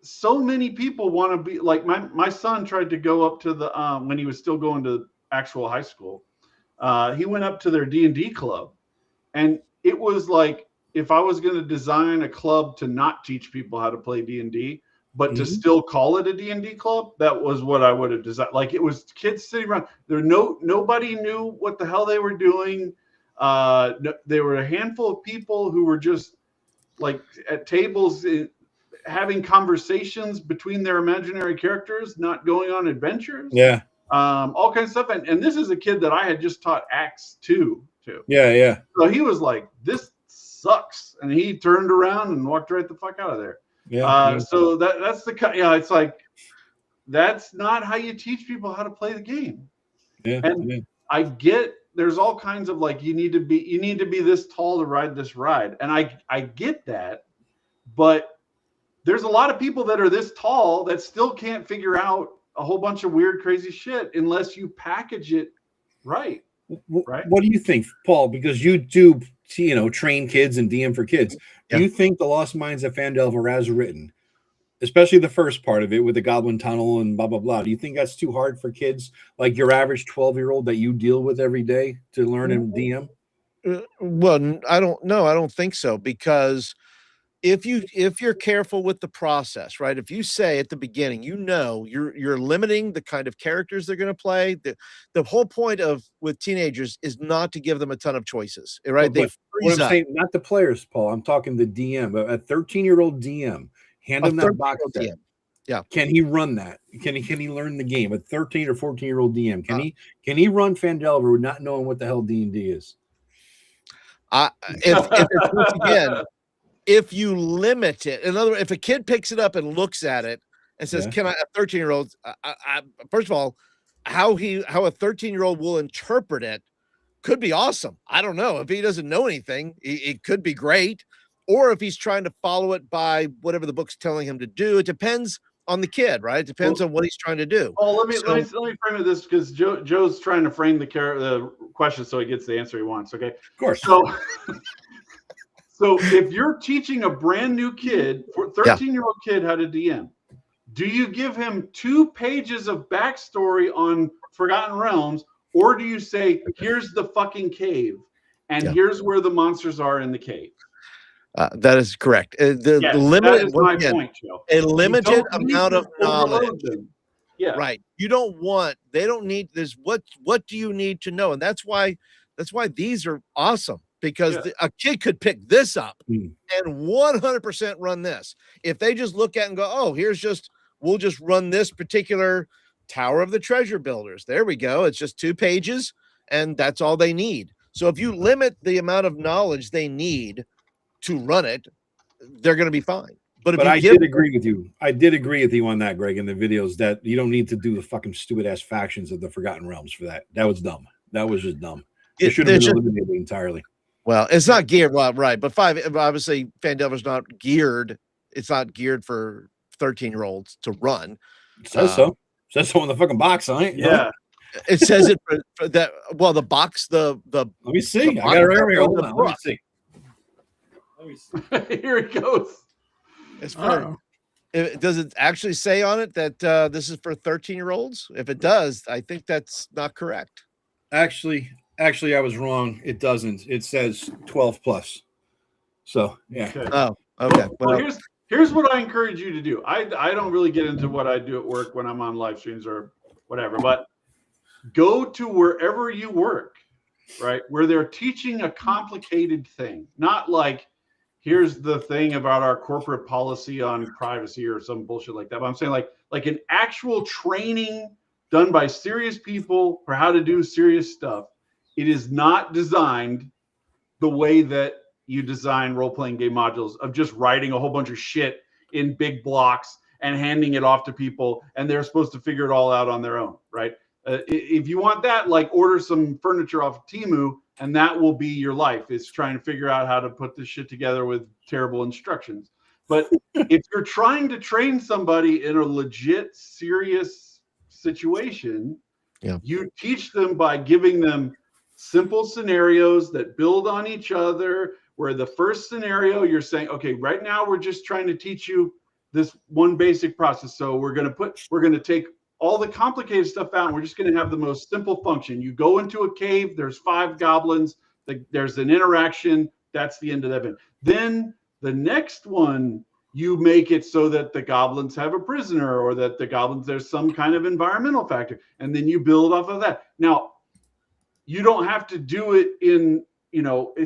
so many people want to be like my son tried to go up to the when he was still going to actual high school. He went up to their D&D club, and it was like, if I was going to design a club to not teach people how to play D&D, but to still call it a D&D club, that was what I would have designed. Like, it was kids sitting around. Nobody knew what the hell they were doing. There were a handful of people who were just like at tables having conversations between their imaginary characters, not going on adventures. Yeah. All kinds of stuff. And this is a kid that I had just taught Acts 2 to. Yeah, yeah. So he was like, this sucks. And he turned around and walked right the fuck out of there. Yeah. So that's the it's like, that's not how you teach people how to play the game. Yeah. And I get there's all kinds of like, you need to be this tall to ride this ride. And I get that, but there's a lot of people that are this tall that still can't figure out a whole bunch of weird, crazy shit unless you package it right. Right. What do you think, Paul? Because you do, train kids and DM for kids. Yeah. Do you think the Lost Mines of Phandelver as written, especially the first part of it with the Goblin Tunnel and blah, blah, blah, do you think that's too hard for kids, like your average 12-year-old that you deal with every day, to learn and DM? Well, I don't know. I don't think so, because if you're careful with the process, right? If you say at the beginning, you're limiting the kind of characters they're going to play. The whole point with teenagers is not to give them a ton of choices, right? But what I'm saying, not the players, Paul. I'm talking the DM, a 13-year-old DM. Hand him that box set. DM. Yeah. Can he run that? Can he learn the game? A 13 or 14-year-old DM. Can he run Phandelver not knowing what the hell D&D is? Once again, if you limit it, in other words, if a kid picks it up and looks at it and says, "Can I?" A 13-year-old, first of all, how a 13-year-old will interpret it could be awesome. I don't know if he doesn't know anything, it could be great, or if he's trying to follow it by whatever the book's telling him to do. It depends on the kid, right? It depends on what he's trying to do. Oh, let me frame it this, because Joe's trying to frame the question so he gets the answer he wants. Okay, of course. So if you're teaching a brand new kid, 13-year-old kid how to DM, do you give him 2 pages of backstory on Forgotten Realms, or do you say, here's the fucking cave, and here's where the monsters are in the cave? That is correct. The limited, that is my point, Joe. A limited amount of knowledge. Yeah. Right. You don't want, they don't need this. What do you need to know? And that's why these are awesome. Because a kid could pick this up and 100% run this. If they just look at it and go, oh, we'll just run this particular Tower of the Treasure Builders. There we go. It's just 2 pages and that's all they need. So if you limit the amount of knowledge they need to run it, they're going to be fine. But I did agree with you. I did agree with you on that, Greg, in the videos, that you don't need to do the fucking stupid ass factions of the Forgotten Realms for that. That was dumb. That was just dumb. It should have been eliminated entirely. Well, it's not geared, right? But obviously, Phandelver's not geared. It's not geared for 13-year-olds to run. It says so. It says so in the fucking box, ain't it? Yeah. It says it for that. Well, the box, the. Let me see. I got it right here. Hold on. Let me see. Here it goes. It's for. Does it actually say on it that this is for 13-year-olds? If it does, I think that's not correct. Actually, I was wrong. It doesn't. It says 12 plus. So yeah. Okay. Oh, okay. Well, here's what I encourage you to do. I don't really get into what I do at work when I'm on live streams or whatever, but go to wherever you work, right? Where they're teaching a complicated thing, not like here's the thing about our corporate policy on privacy or some bullshit like that. But I'm saying like an actual training done by serious people for how to do serious stuff. It is not designed the way that you design role-playing game modules of just writing a whole bunch of shit in big blocks and handing it off to people, and they're supposed to figure it all out on their own, right? If you want that, like, order some furniture off of Temu, and that will be your life. It's trying to figure out how to put this shit together with terrible instructions. But if you're trying to train somebody in a legit, serious situation, you teach them by giving them simple scenarios that build on each other, where the first scenario you're saying, okay, right now we're just trying to teach you this one basic process. So we're going to take all the complicated stuff out, and we're just going to have the most simple function. You go into a cave, there's 5 goblins, there's an interaction, that's the end of that event. Then the next one, you make it so that the goblins have a prisoner, or that the goblins, there's some kind of environmental factor, and then you build off of that. Now, you don't have to do it in,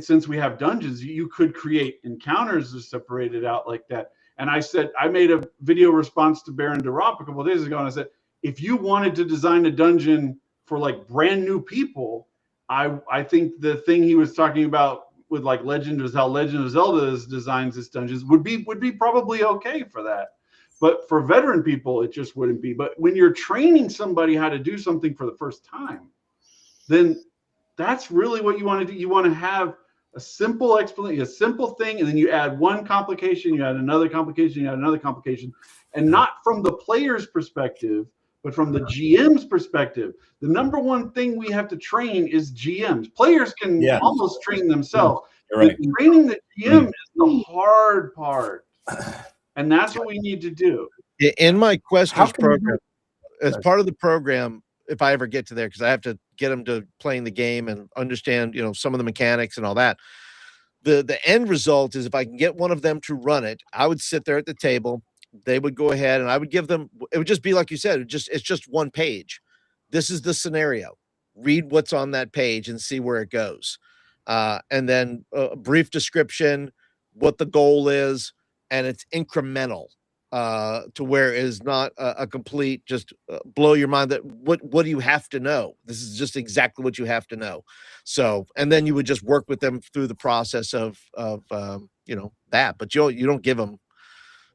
since we have dungeons, you could create encounters to separate it out like that. And I made a video response to Baron DeRop a couple of days ago, and I said, if you wanted to design a dungeon for like brand new people, I think the thing he was talking about with like how Legend of Zelda designs its dungeons would be probably okay for that. But for veteran people, it just wouldn't be. But when you're training somebody how to do something for the first time, then that's really what you want to do. You want to have a simple explanation, a simple thing, and then you add one complication, you add another complication, you add another complication, and not from the player's perspective, but from the GM's perspective. The number one thing we have to train is GMs. Players can almost train themselves. Right. Training the GM is the hard part, and that's what we need to do. In my Questers program, as part of the program, if I ever get to there, because I have to get them to playing the game and understand, some of the mechanics and all that. the end result is if I can get one of them to run it, I would sit there at the table. They would go ahead and I would give them, it would just be like you said, it's just one page. This is the scenario. Read what's on that page and see where it goes. And then a brief description, what the goal is, and it's incremental to where it is not a complete just blow your mind that what do you have to know? This is just exactly what you have to know. So, and then you would just work with them through the process of that, but you don't give them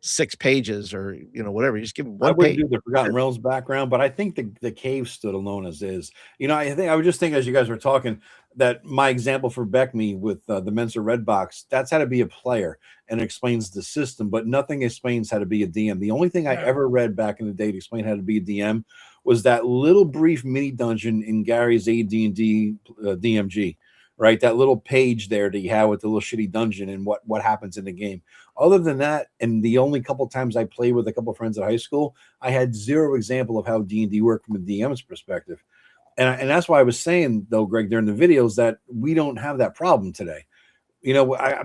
6 pages or whatever. You just give them one I wouldn't page. do the Forgotten Realms background, but I think the cave stood alone as is. I think I was just thinking as you guys were talking that my example for Beckme with the Mensa Red Box, that's how to be a player and it explains the system, but nothing explains how to be a DM. The only thing I ever read back in the day to explain how to be a DM was that little brief mini dungeon in Gary's AD&D DMG. Right, that little page there that you have with the little shitty dungeon and what happens in the game. Other than that, and the only couple times I played with a couple of friends at high school, I had zero example of how D&D worked from a DM's perspective. And that's why I was saying, though, Greg, during the videos that we don't have that problem today.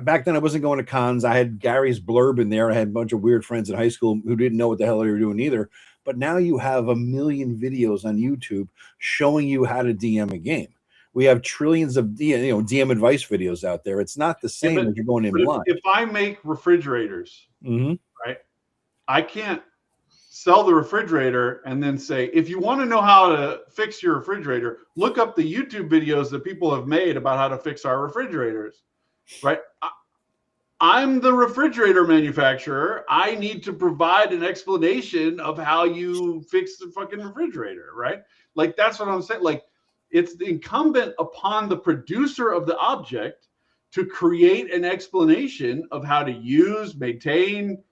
Back then I wasn't going to cons. I had Gary's blurb in there. I had a bunch of weird friends in high school who didn't know what the hell they were doing either. But now you have a million videos on YouTube showing you how to DM a game. We have trillions of DM advice videos out there. It's not the same as you're going in blind. If I make refrigerators, Mm-hmm. right, I can't sell the refrigerator and then say, if you want to know how to fix your refrigerator, look up the YouTube videos that people have made about how to fix our refrigerators, right? I'm the refrigerator manufacturer. I need to provide an explanation of how you fix the fucking refrigerator, right? Like, that's what I'm saying. Like, it's incumbent upon the producer of the object to create an explanation of how to use, maintain,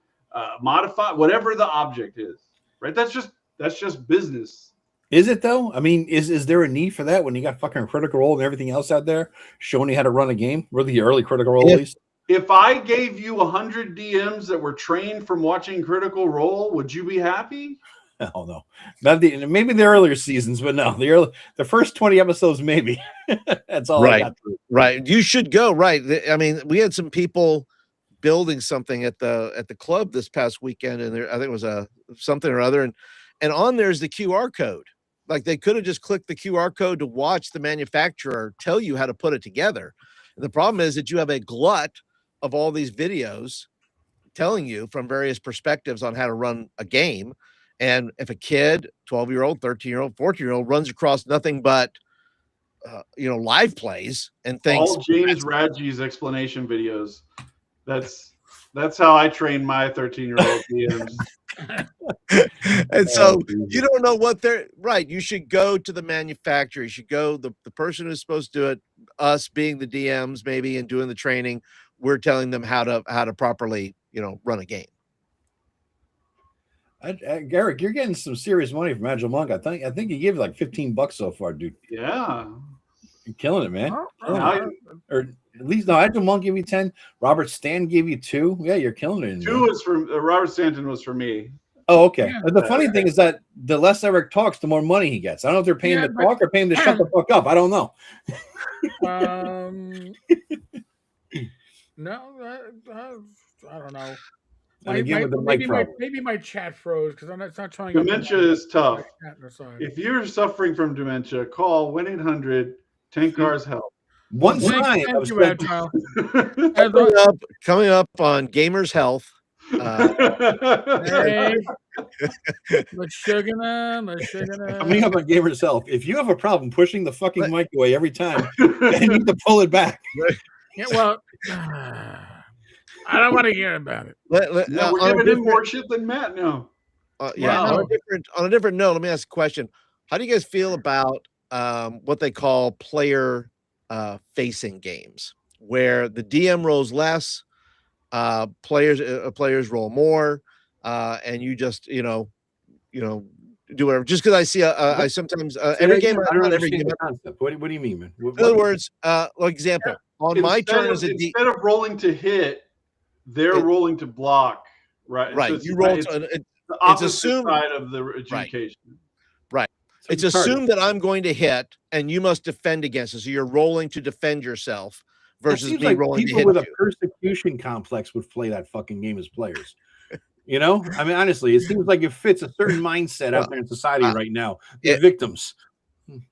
modify, whatever the object is, right? That's just business. Is it though? I mean, is there a need for that when you got fucking Critical Role and everything else out there showing you how to run a game? Really, the early Critical Role, at least. If I gave you 100 DMs that were trained from watching Critical Role, would you be happy? Oh no, maybe the earlier seasons, but no, the first 20 episodes, maybe. That's all. Right, I got through. right. You should go. Right. I mean, we had some people building something at the club this past weekend, and I think it was something or other, and on there's the QR code. Like they could have just clicked the QR code to watch the manufacturer tell you how to put it together. And the problem is that you have a glut of all these videos telling you from various perspectives on how to run a game. And if a kid, 12-year-old, 13-year-old, 14-year-old runs across nothing but, live plays and things. All James Radji's explanation videos. That's how I train my 13-year-old DMs. And so you don't know what they're right. You should go to the manufacturer. You should go the person who's supposed to do it, us being the DMs maybe and doing the training. We're telling them how to properly, run a game. Garrick, you're getting some serious money from Agile Monk. I think you gave like $15 so far, dude. Yeah, you're killing it, man. Or at least no, Agile Monk gave you 10. Robert Stan gave you 2. Yeah, you're killing it. 2 was from Robert Stanton was for me. Oh, okay. Yeah. The funny thing is that the less Eric talks, the more money he gets. I don't know if they're paying to talk or paying to shut the fuck up. I don't know. No, I don't know. Maybe my chat froze because it's not showing. Dementia is tough. If you're suffering from dementia, call 1-800-10-CARS-HELP. One time coming up on Gamers Health. Coming up on Gamers Health. If you have a problem pushing the fucking mic away every time, you need to pull it back. Yeah, well, I don't want to hear about it. We're giving him more shit than Matt now. On a different note, let me ask a question. How do you guys feel about what they call player facing games, where the DM rolls less, players roll more, and you just do whatever. Just because I see I sometimes every game. Not every game. What do you mean, man? In other words, example on my turn as instead of rolling to hit, they're rolling to block. Right. Right. So you roll. It's assumed side of the adjudication. Right. So it's assumed that I'm going to hit, and you must defend against it. So you're rolling to defend yourself, versus seems me like rolling to people hit with a you. persecution complex would play that fucking game as players. You know, I mean, honestly, it seems like it fits a certain mindset out there in society right now. The victims.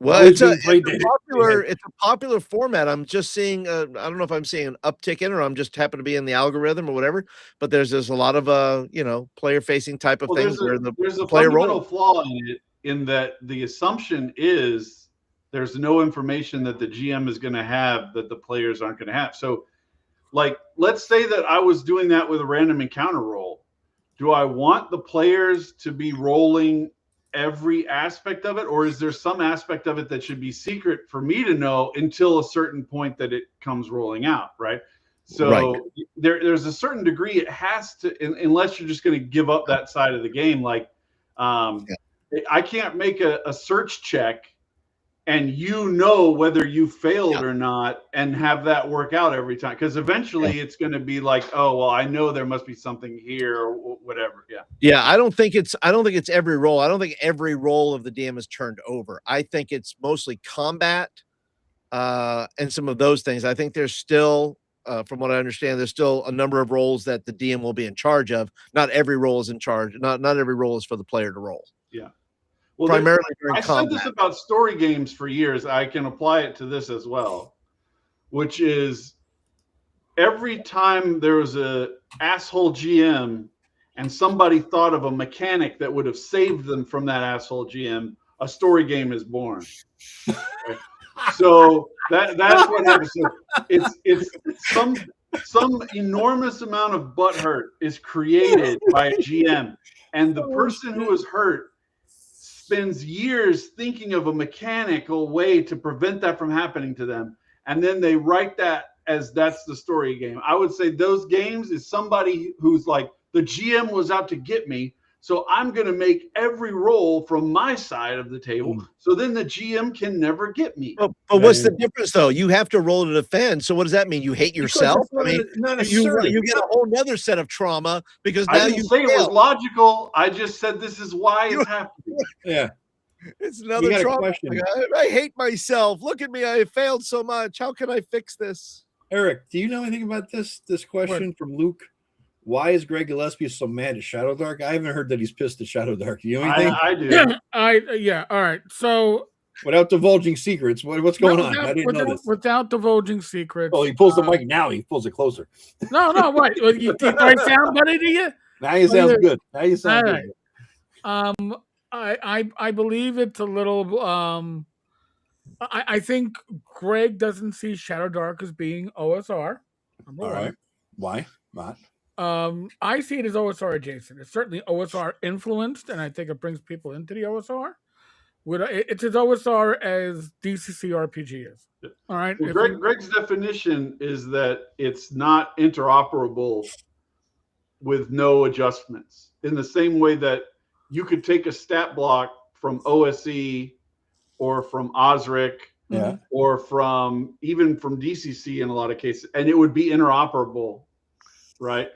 Well, Always it's being a played popular it's a popular format. I'm just seeing I don't know if I'm seeing an uptick in, or I'm just happen to be in the algorithm or whatever. But there's a lot of player facing type of things where there's the a player fundamental rolls. flaw in it, in that the assumption is there's no information that the GM is going to have that the players aren't going to have. So, like, let's say that I was doing that with a random encounter roll. Do I want the players to be rolling every aspect of it, or is there some aspect of it that should be secret for me to know until a certain point that it comes rolling out, right? So there's a certain degree it has to, unless you're just going to give up that side of the game. Like, I can't make a search check and whether you failed or not, and have that work out every time, because eventually it's going to be like, oh well, I know there must be something here or whatever. I don't think it's every roll. I don't think every roll of the DM is turned over. I think it's mostly combat and some of those things. I think there's still from what I understand, there's still a number of roles that the DM will be in charge of. Not every role is in charge. Not every role is for the player to roll. Yeah. Well, primarily during I combat. said this about story games for years. I can apply it to this as well, which is every time there was a asshole GM and somebody thought of a mechanic that would have saved them from that asshole GM, a story game is born. Right? So that's what happens. So it's some enormous amount of butthurt is created by a GM, and the person who is hurt spends years thinking of a mechanical way to prevent that from happening to them, and then they write that as that's the story game. I would say those games is somebody who's like, the GM was out to get me, so I'm going to make every roll from my side of the table, so then the GM can never get me. But what's the difference, though? You have to roll to defend. So what does that mean? You hate yourself? I mean, you get a whole nother set of trauma because now I didn't say it was logical. I just said this is why it's happening. Yeah. It's another trauma. Like, I hate myself. Look at me. I failed so much. How can I fix this? Eric, do you know anything about this question from Luke? Why is Greg Gillespie so mad at Shadow Dark? I haven't heard that he's pissed at Shadow Dark. Do you know anything? I do. Yeah. All right. So without divulging secrets, what's going on? I didn't know this. Without divulging secrets. Oh, he pulls the mic now. He pulls it closer. No. What? Do I sound better to you? Now you sound good. Now you sound good. I believe it's a little. I think Greg doesn't see Shadow Dark as being OSR. All right. Why not? I see it as OSR adjacent. It's certainly OSR influenced, and I think it brings people into the OSR. It's as OSR as DCC RPG is. All right. Well, Greg's definition is that it's not interoperable with no adjustments. In the same way that you could take a stat block from OSE or from OSRIC, or even from DCC in a lot of cases, and it would be interoperable, right?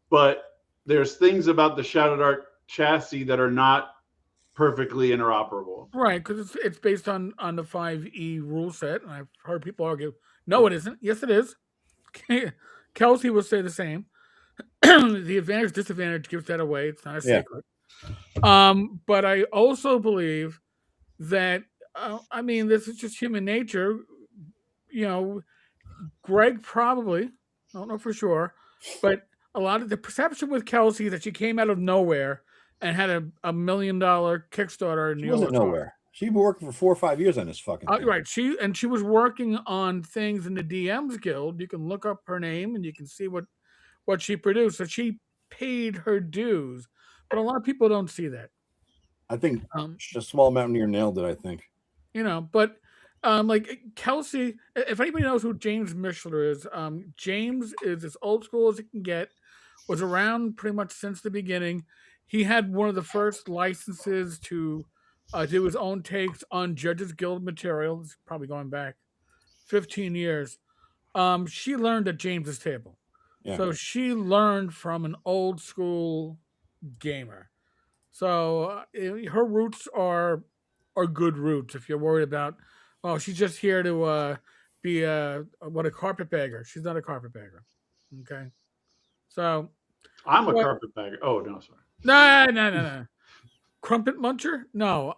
But there's things about the Shadow Dark chassis that are not perfectly interoperable. Right, because it's based on the 5e rule set, and I've heard people argue, no, it isn't. Yes, it is. Kelsey will say the same. The advantage, disadvantage gives that away. It's not a secret. But I also believe that, I mean, this is just human nature. You know, Greg probably, I don't know for sure, but a lot of the perception with Kelsey is that she came out of nowhere and had a $1 million Kickstarter. She wasn't nowhere. She'd been working for 4 or 5 years on this fucking thing. Right. She was working on things in the DMs Guild. You can look up her name and you can see what she produced. So she paid her dues, but a lot of people don't see that. I think a small mountaineer nailed it, I think. You know, but like Kelsey, if anybody knows who James Mishler is, James is as old school as it can get, was around pretty much since the beginning. He had one of the first licenses to do his own takes on Judges Guild material. It's probably going back 15 years. She learned at James's table. Yeah. So she learned from an old school gamer. So her roots are good roots. If you're worried about, oh, she's just here to be a carpetbagger. She's not a carpetbagger. Okay, so I'm a Well- carpetbagger. Oh no, sorry. no. Crumpet muncher? No.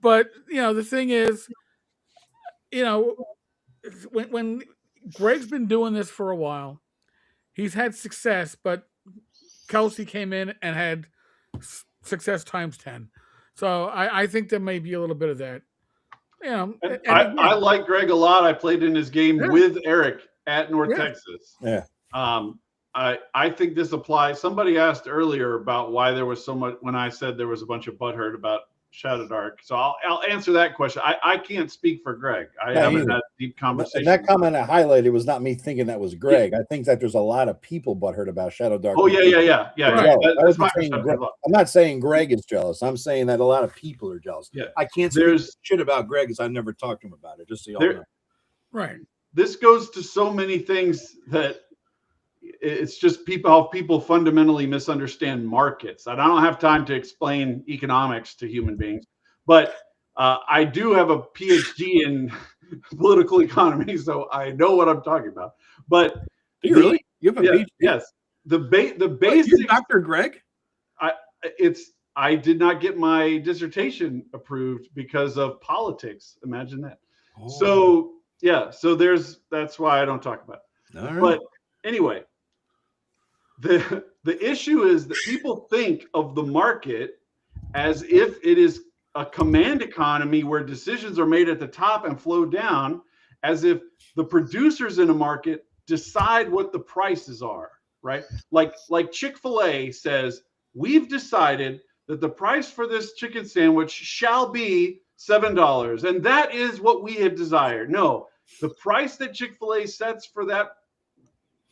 But the thing is, when Greg's been doing this for a while, he's had success, but Kelsey came in and had success times 10. So I think there may be a little bit of that. And I like Greg a lot. I played in his game with Eric at North Texas. Yeah. I think this applies. Somebody asked earlier about why there was so much when I said there was a bunch of butthurt about Shadow Dark. So I'll answer that question. I can't speak for Greg. I haven't had a deep conversation. And that comment I highlighted was not me thinking that was Greg. I think that there's a lot of people butthurt about Shadow Dark. Oh yeah. I'm not saying Greg is jealous. I'm saying that a lot of people are jealous. Yeah. I can't say shit about Greg because I've never talked to him about it. Just so y'all know. Right. This goes to so many things that it's just how people fundamentally misunderstand markets. And I don't have time to explain economics to human beings, but I do have a PhD in political economy, so I know what I'm talking about. But do you really? You have a PhD? Yes. The basic. Dr. Greg? I did not get my dissertation approved because of politics. Imagine that. Oh. So that's why I don't talk about it. All right. But anyway, the issue is that people think of the market as if it is a command economy where decisions are made at the top and flow down, as if the producers in a market decide what the prices are, right? Like Chick-fil-A says, we've decided that the price for this chicken sandwich shall be $7, and that is what we had desired. No, the price that Chick-fil-A sets for that,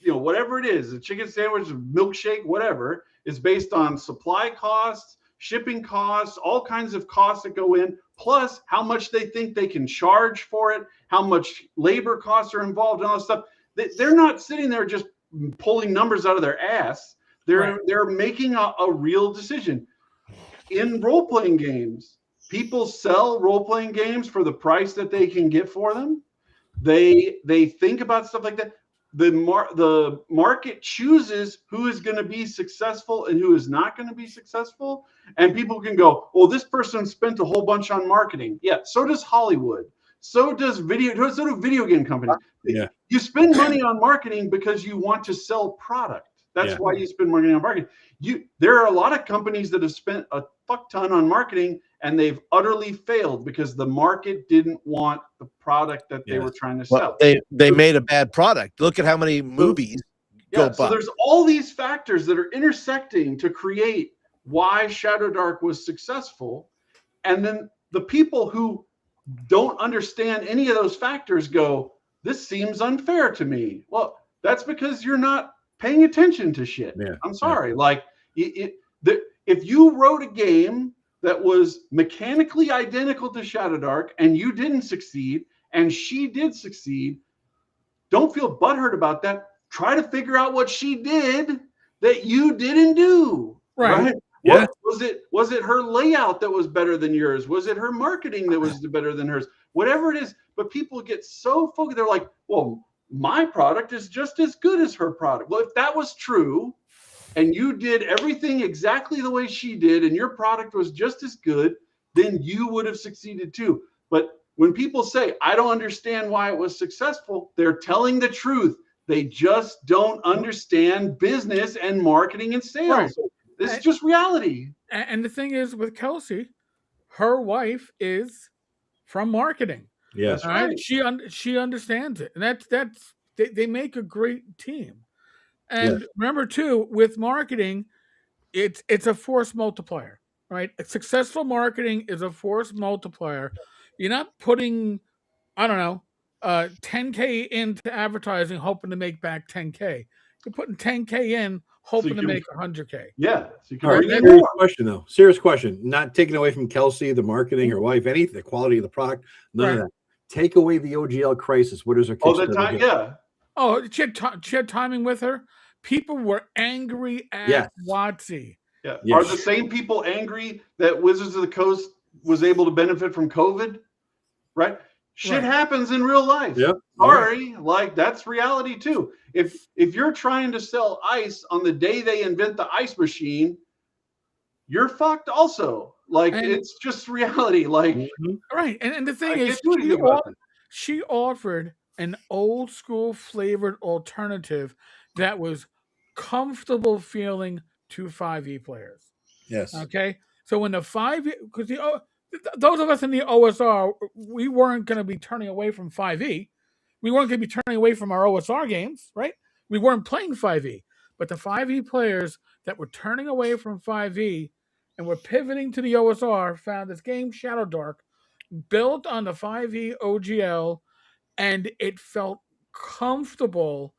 whatever it is, a chicken sandwich, a milkshake, whatever, is based on supply costs, shipping costs, all kinds of costs that go in, plus how much they think they can charge for it, how much labor costs are involved, and all that stuff. They're not sitting there just pulling numbers out of their ass. They're making a real decision. In role-playing games, people sell role-playing games for the price that they can get for them. They think about stuff like that. The market chooses who is going to be successful and who is not going to be successful. And people can go, well, this person spent a whole bunch on marketing. Yeah, so does Hollywood. So do video game companies. Yeah. You spend money on marketing because you want to sell product. That's why you spend money on marketing. There are a lot of companies that have spent a fuck ton on marketing and they've utterly failed because the market didn't want the product that they were trying to sell. They made a bad product. Look at how many movies go by. So there's all these factors that are intersecting to create why Shadow Dark was successful. And then the people who don't understand any of those factors go, this seems unfair to me. Well, that's because you're not paying attention to shit. Yeah. I'm sorry. Like if you wrote a game that was mechanically identical to Shadow Dark and you didn't succeed and she did succeed, don't feel butthurt about that. Try to figure out what she did that you didn't do. Right? Yeah. Was it her layout that was better than yours? Was it her marketing that was better than hers? Whatever it is, but people get so focused. They're like, well, my product is just as good as her product. Well, if that was true and you did everything exactly the way she did and your product was just as good, then you would have succeeded too. But when people say, I don't understand why it was successful, they're telling the truth. They just don't understand business and marketing and sales. Right. This is just reality. And the thing is with Kelsey, her wife is from marketing. Yes. Right. She understands it. And they make a great team. And remember too, with marketing, it's a force multiplier, right? Successful marketing is a force multiplier. You're not putting, I don't know, 10K into advertising hoping to make back 10K. You're putting 10K in hoping to make 100K. Yeah. So you can serious question though. Serious question. Not taking away from Kelsey, the marketing, her wife, anything, the quality of the product, none of that. Take away the OGL crisis. What is her? Oh, the time, yeah. Oh, she had timing with her. People were angry at WotC. Yeah. Yes. Are the same people angry that Wizards of the Coast was able to benefit from COVID? Right? Shit happens in real life. Yep. Sorry, like that's reality too. If you're trying to sell ice on the day they invent the ice machine, you're fucked also. Like it's just reality. Like right. And the thing I is, can't do anything about that. she offered an old school flavored alternative that was comfortable feeling to 5e players. Yes. Okay. So when the 5e, because those of us in the OSR, we weren't going to be turning away from 5e. We weren't going to be turning away from our OSR games, right? We weren't playing 5e. But the 5e players that were turning away from 5e and were pivoting to the OSR found this game, Shadow Dark, built on the 5e OGL, and it felt comfortable.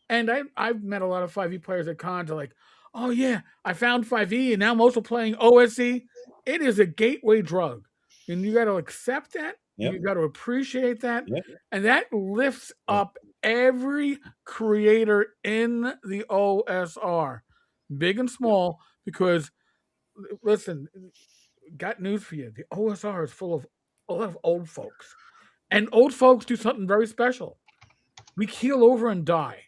And I've met a lot of 5e players at cons are like, oh yeah, I found 5e and now I'm also playing OSE. It is a gateway drug. And you got to accept that. Yep. You got to appreciate that. Yep. And that lifts up every creator in the OSR, big and small, because listen, got news for you. The OSR is full of a lot of old folks. And old folks do something very special. We keel over and die.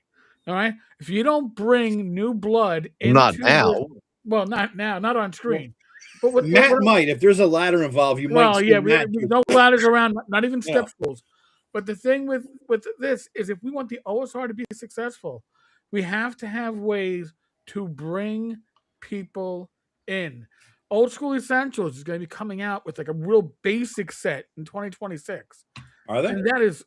All right. If you don't bring new blood into Not now. well, not now, not on screen. But Matt might, if there's a ladder involved, you might. Well, yeah, no ladders around, not even step Yeah. stools. But the thing with this is, if we want the OSR to be successful, we have to have ways to bring people in. Old School Essentials is going to be coming out with like a real basic set in 2026. Are they? And that is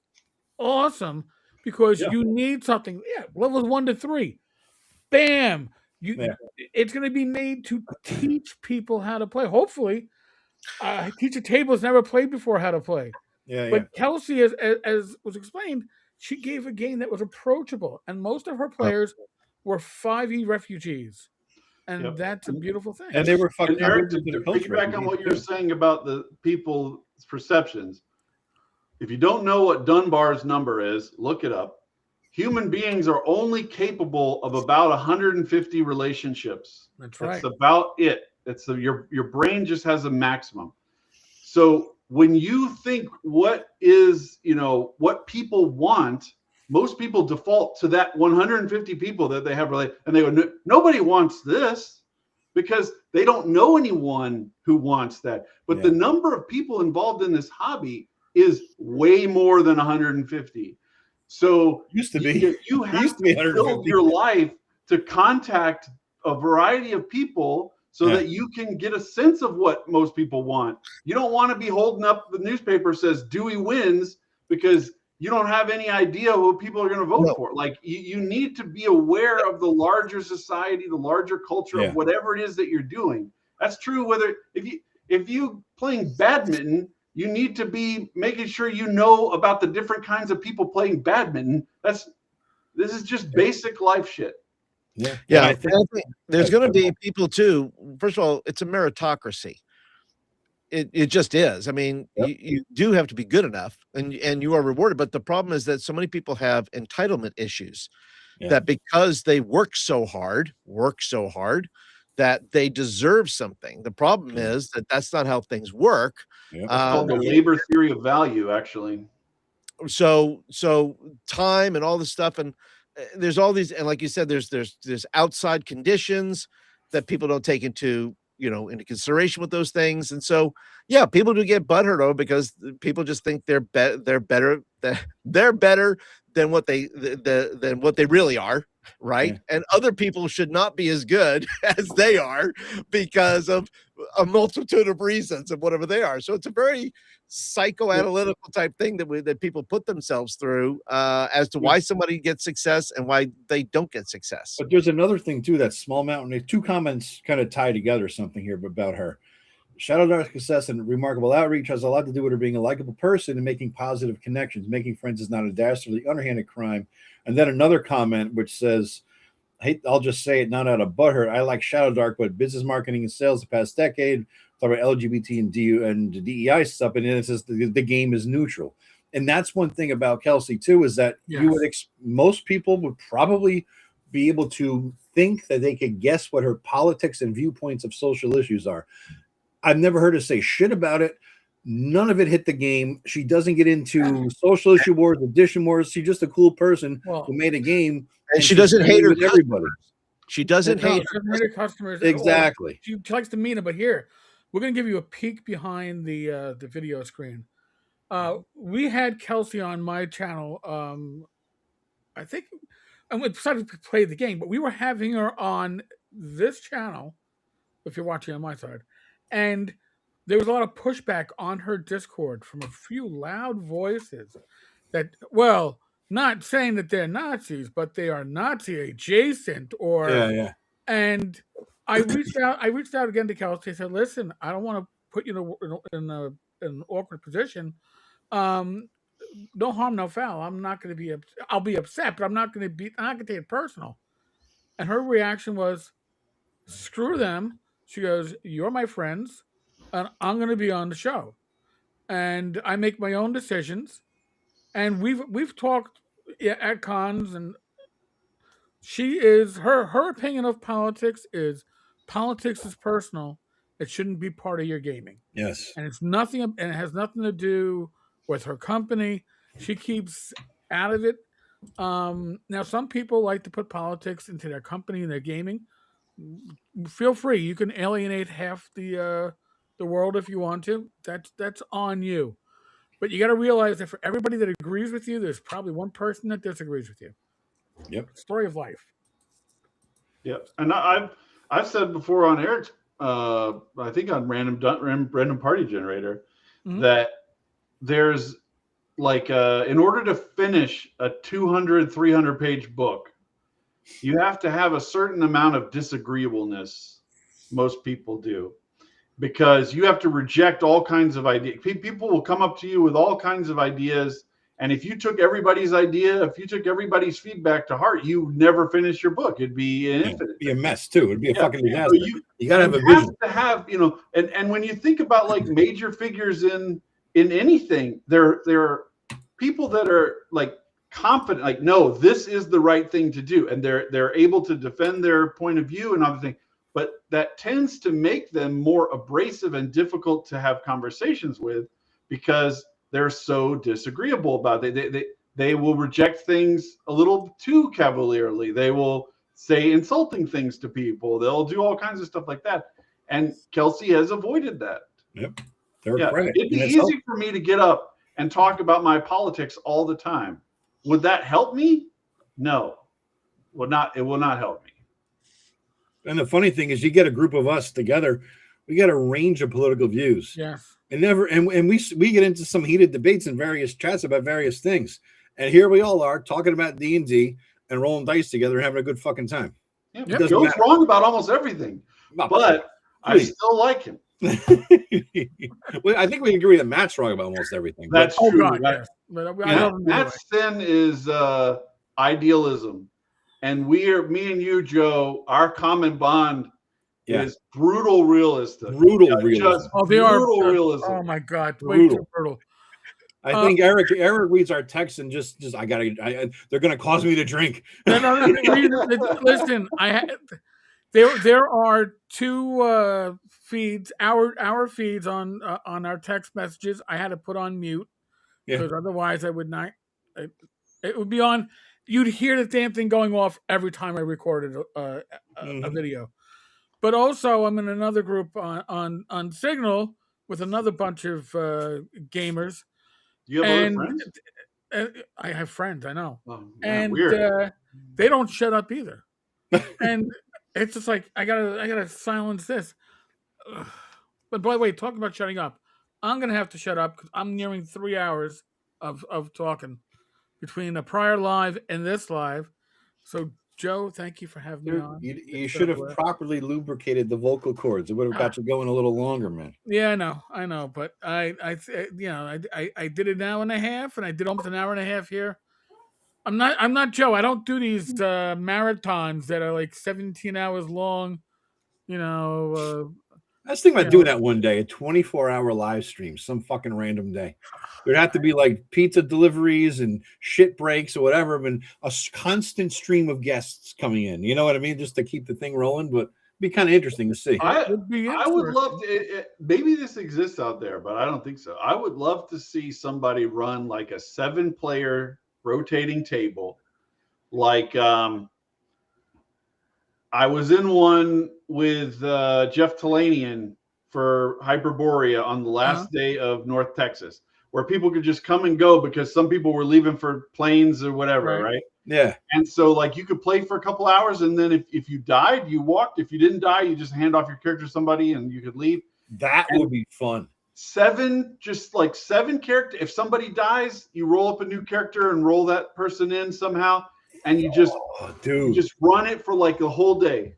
awesome because Yeah. you need something. Yeah, levels 1 to 3. Bam. It's going to be made to teach people how to play. Hopefully, teach a table has never played before how to play. Yeah, But Kelsey, as was explained, she gave a game that was approachable, and most of her players were 5e refugees, and that's a beautiful thing. And they were fucking. And Eric, to piggyback on what you're saying about the people's perceptions, if you don't know what Dunbar's number is, look it up. Human beings are only capable of about 150 relationships. That's right. That's about it. Your brain just has a maximum. So when you think what people want, most people default to that 150 people that they have related, and they go, nobody wants this, because they don't know anyone who wants that. But the number of people involved in this hobby is way more than 150. So used to be. You have to build your life to contact a variety of people so that you can get a sense of what most people want. You don't want to be holding up the newspaper that says Dewey wins because you don't have any idea who people are going to vote for. Like you need to be aware of the larger society, the larger culture of whatever it is that you're doing. That's true whether if you playing badminton, you need to be making sure you know about the different kinds of people playing badminton. This is just basic life shit. Yeah. I think there's going to be people too. First of all, it's a meritocracy. It just is. I mean, you do have to be good enough, and you are rewarded. But the problem is that so many people have entitlement issues. That because they work so hard, that they deserve something. The problem is that that's not how things work. It's called the labor theory of value, actually. So time and all this stuff, and there's all these, and like you said, there's outside conditions that people don't take into consideration with those things, and so people do get butthurt over because people just think they're better than what they really are. Right. And other people should not be as good as they are because of a multitude of reasons of whatever they are. So it's a very psychoanalytical type thing that people put themselves through as to why somebody gets success and why they don't get success. But there's another thing too, that Small Mountain. There's two comments kind of tie together something here about her. Shadow Dark success and remarkable outreach has a lot to do with her being a likable person and making positive connections. Making friends is not a dastardly, underhanded crime. And then another comment which says, I'll just say it, not out of butthurt. I like Shadow Dark, but business marketing and sales the past decade, talk about LGBT and DEI stuff, and then it says the game is neutral. And that's one thing about Kelsey too, is that you would most people would probably be able to think that they could guess what her politics and viewpoints of social issues are. I've never heard her say shit about it. None of it hit the game. She doesn't get into social issue wars, addition wars. She's just a cool person who made a game, and she doesn't hate her with everybody. She doesn't hate her customers. Exactly. She likes to meet them. But here, we're going to give you a peek behind the video screen. We had Kelsey on my channel. I think, and we decided to play the game, but we were having her on this channel, if you're watching on my side, and there was a lot of pushback on her Discord from a few loud voices that, well, not saying that they're Nazis, but they are Nazi adjacent, or And I reached out again to Kelsey. I said, "Listen, I don't want to put you in an awkward position. No harm, no foul. I'm not going to be. I'll be upset, but I'm not going to take it personal." And her reaction was, "Screw them." She goes, "You're my friends, and I'm going to be on the show, and I make my own decisions." And we've talked at cons, and she is her opinion of politics is personal. It shouldn't be part of your gaming. Yes, and it's nothing, and it has nothing to do with her company. She keeps out of it. Now, some people like to put politics into their company and their gaming. Feel free. You can alienate half the world if you want to. That's on you. But you got to realize that for everybody that agrees with you, there's probably one person that disagrees with you. Yep. Story of life. Yep. And I've said before on Eric's, I think on random party generator, that there's like in order to finish a 200-300 page book, you have to have a certain amount of disagreeableness. Most people do. Because you have to reject all kinds of ideas. People will come up to you with all kinds of ideas. And if you took everybody's idea, if you took everybody's feedback to heart, you never finish your book. It'd be infinite. It'd be a mess too. It'd be a fucking disaster. You got to have a vision. To have, and when you think about like major figures in anything, there are people that are like confident, like, no, this is the right thing to do. And they're able to defend their point of view and other things. But that tends to make them more abrasive and difficult to have conversations with because they're so disagreeable about it. They will reject things a little too cavalierly. They will say insulting things to people. They'll do all kinds of stuff like that. And Kelsey has avoided that. Yep. It'd be easy for me to get up and talk about my politics all the time. Would that help me? No. It will not help me. And the funny thing is, you get a group of us together, we got a range of political views. Yes. And we get into some heated debates in various chats about various things. And here we all are talking about D&D and rolling dice together and having a good fucking time. Yeah, Joe's wrong about almost everything, but I still like him. I think we agree that Matt's wrong about almost everything. That's true. God, yes. Matt's sin is idealism. And me and you, Joe, our common bond is brutal realism. Brutal realism. Brutal realism. Oh my God, way too brutal. I think Eric reads our text and just they're gonna cause me to drink. Listen, there are two feeds, our feeds on our text messages. I had to put on mute because otherwise I would not. It would be on. You'd hear the damn thing going off every time I recorded a video. But also, I'm in another group on Signal with another bunch of gamers. You have other friends? I have friends, I know. Oh, and weird. They don't shut up either. And it's just like I gotta silence this. But by the way, talking about shutting up, I'm gonna have to shut up because I'm nearing 3 hours of talking between the prior live and this live. So Joe, thank you for having me on. You should have properly lubricated the vocal cords. It would have got you going a little longer, man. Yeah, I know, but I did an hour and a half, and I did almost an hour and a half here. I'm not Joe. I don't do these marathons that are like 17 hours long. I was thinking about doing that one day, a 24-hour live stream, some fucking random day. There'd have to be like pizza deliveries and shit breaks or whatever, and a constant stream of guests coming in. You know what I mean? Just to keep the thing rolling, but it'd Be kind of interesting to see. I Would be would love interesting. to. Maybe this exists out there, but I don't think so. I would love to see somebody run like a 7-player rotating table. Like I was in one with Jeff Talanian for Hyperborea on the last day of North Texas, where people could just come and go because some people were leaving for planes or whatever, right? Yeah. And so like you could play for a couple hours, and then if you died, you walked. If you didn't die, you just hand off your character to somebody and you could leave. That would be fun. 7 characters. If somebody dies, you roll up a new character and roll that person in somehow, and you just run it for like the whole day.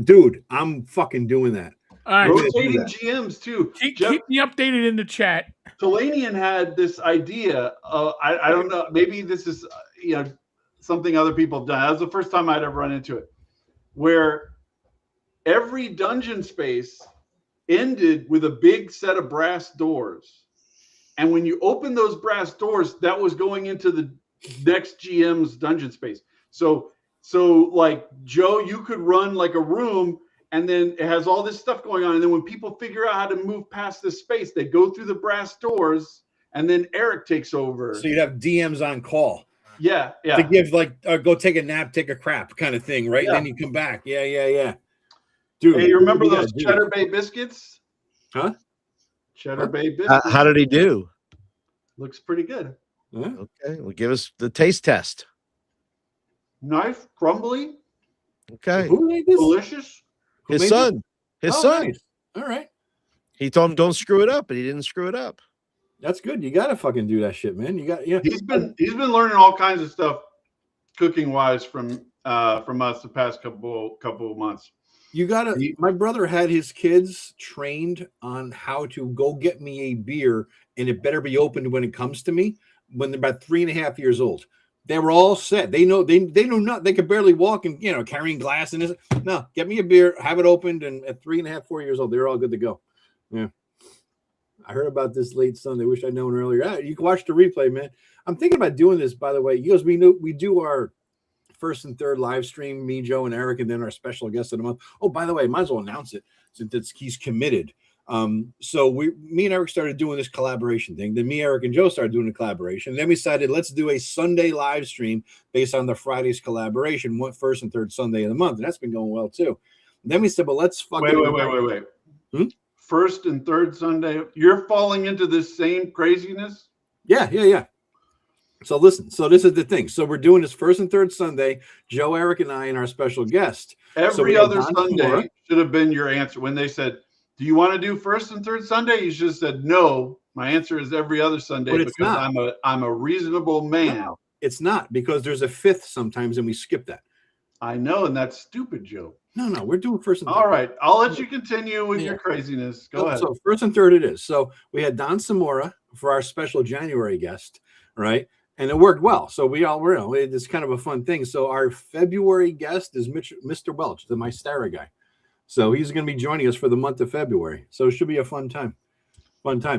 Dude, I'm fucking doing that. All right. Rotating GMs too. Keep me updated in the chat. Talanian had this idea. I don't know. Maybe this is something other people have done. That was the first time I'd ever run into it, where every dungeon space ended with a big set of brass doors, and when you open those brass doors, that was going into the next GM's dungeon space. So like Joe, you could run like a room, and then it has all this stuff going on. And then when people figure out how to move past this space, they go through the brass doors, and then Eric takes over. So you'd have DMs on call. Yeah. To give go take a nap, take a crap kind of thing, right? Yeah. Then you come back. Yeah. Dude, hey, you remember those Cheddar Bay biscuits? Huh? Cheddar Bay biscuits. How did he do? Looks pretty good. Huh? Okay, well, give us the taste test. Nice, crumbly. Okay, Who made this? Delicious. his son. His son. Nice. All right. He told him don't screw it up, but he didn't screw it up. That's good. You gotta fucking do that shit, man. You got He's been learning all kinds of stuff, cooking wise, from us the past couple of months. You gotta. My brother had his kids trained on how to go get me a beer, and it better be opened when it comes to me. When they're about 3.5 years old, they were all set. They know not. They could barely walk and carrying glass and this. No, get me a beer, have it opened, and at 3.5, 4 years old, they're all good to go. Yeah. I heard about this late Sunday. Wish I'd known earlier. You can watch the replay, man. I'm thinking about doing this, by the way. You guys, we do our first and third live stream, me, Joe, and Eric, and then our special guest of the month. Oh, by the way, might as well announce it since he's committed. So me and Eric started doing this collaboration thing. Then me, Eric, and Joe started doing a collaboration. Then we decided let's do a Sunday live stream based on the Friday's collaboration, first and third Sunday of the month, and that's been going well too. And then we said, well, let's wait. First and third Sunday, you're falling into this same craziness? Yeah. So listen, so this is the thing. So we're doing this first and third Sunday, Joe, Eric, and I, and our special guest. Every other Sunday should have been your answer. When they said, do you want to do first and third Sunday? You should have said, no. My answer is every other Sunday because I'm a reasonable man. No, it's not, because there's a fifth sometimes and we skip that. I know, and that's stupid, Joe. No, we're doing first and third. All right, I'll let you continue with your craziness. Go ahead. So first and third it is. So we had Don Samora for our special January guest, right? And it worked well. So we all were, it's kind of a fun thing. So our February guest is Mr. Welch, the Mystera guy. So he's going to be joining us for the month of February. So it should be a fun time.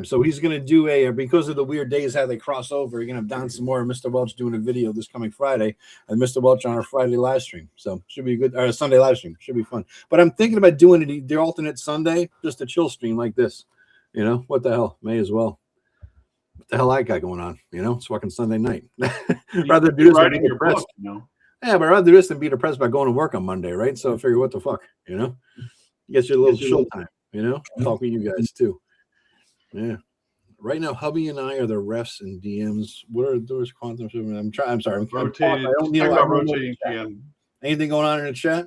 So he's going to do because of the weird days how they cross over, you're going to have Don Samora and Mr. Welch doing a video this coming Friday, and Mr. Welch on our Friday live stream. So should be good. Or Sunday live stream. Should be fun. But I'm thinking about doing it the alternate Sunday, just a chill stream like this. What the hell? May as well. What the hell I got going on? It's fucking Sunday night. Rather do this writing your book, Yeah, but I'd rather do this than be depressed about going to work on Monday, right? So I figure, what the fuck, You get your little chill time, Talk with you guys too. Yeah. Right now, hubby and I are the refs and DMs. What are those quantum? I'm sorry. Rotating GM. Anything going on in the chat?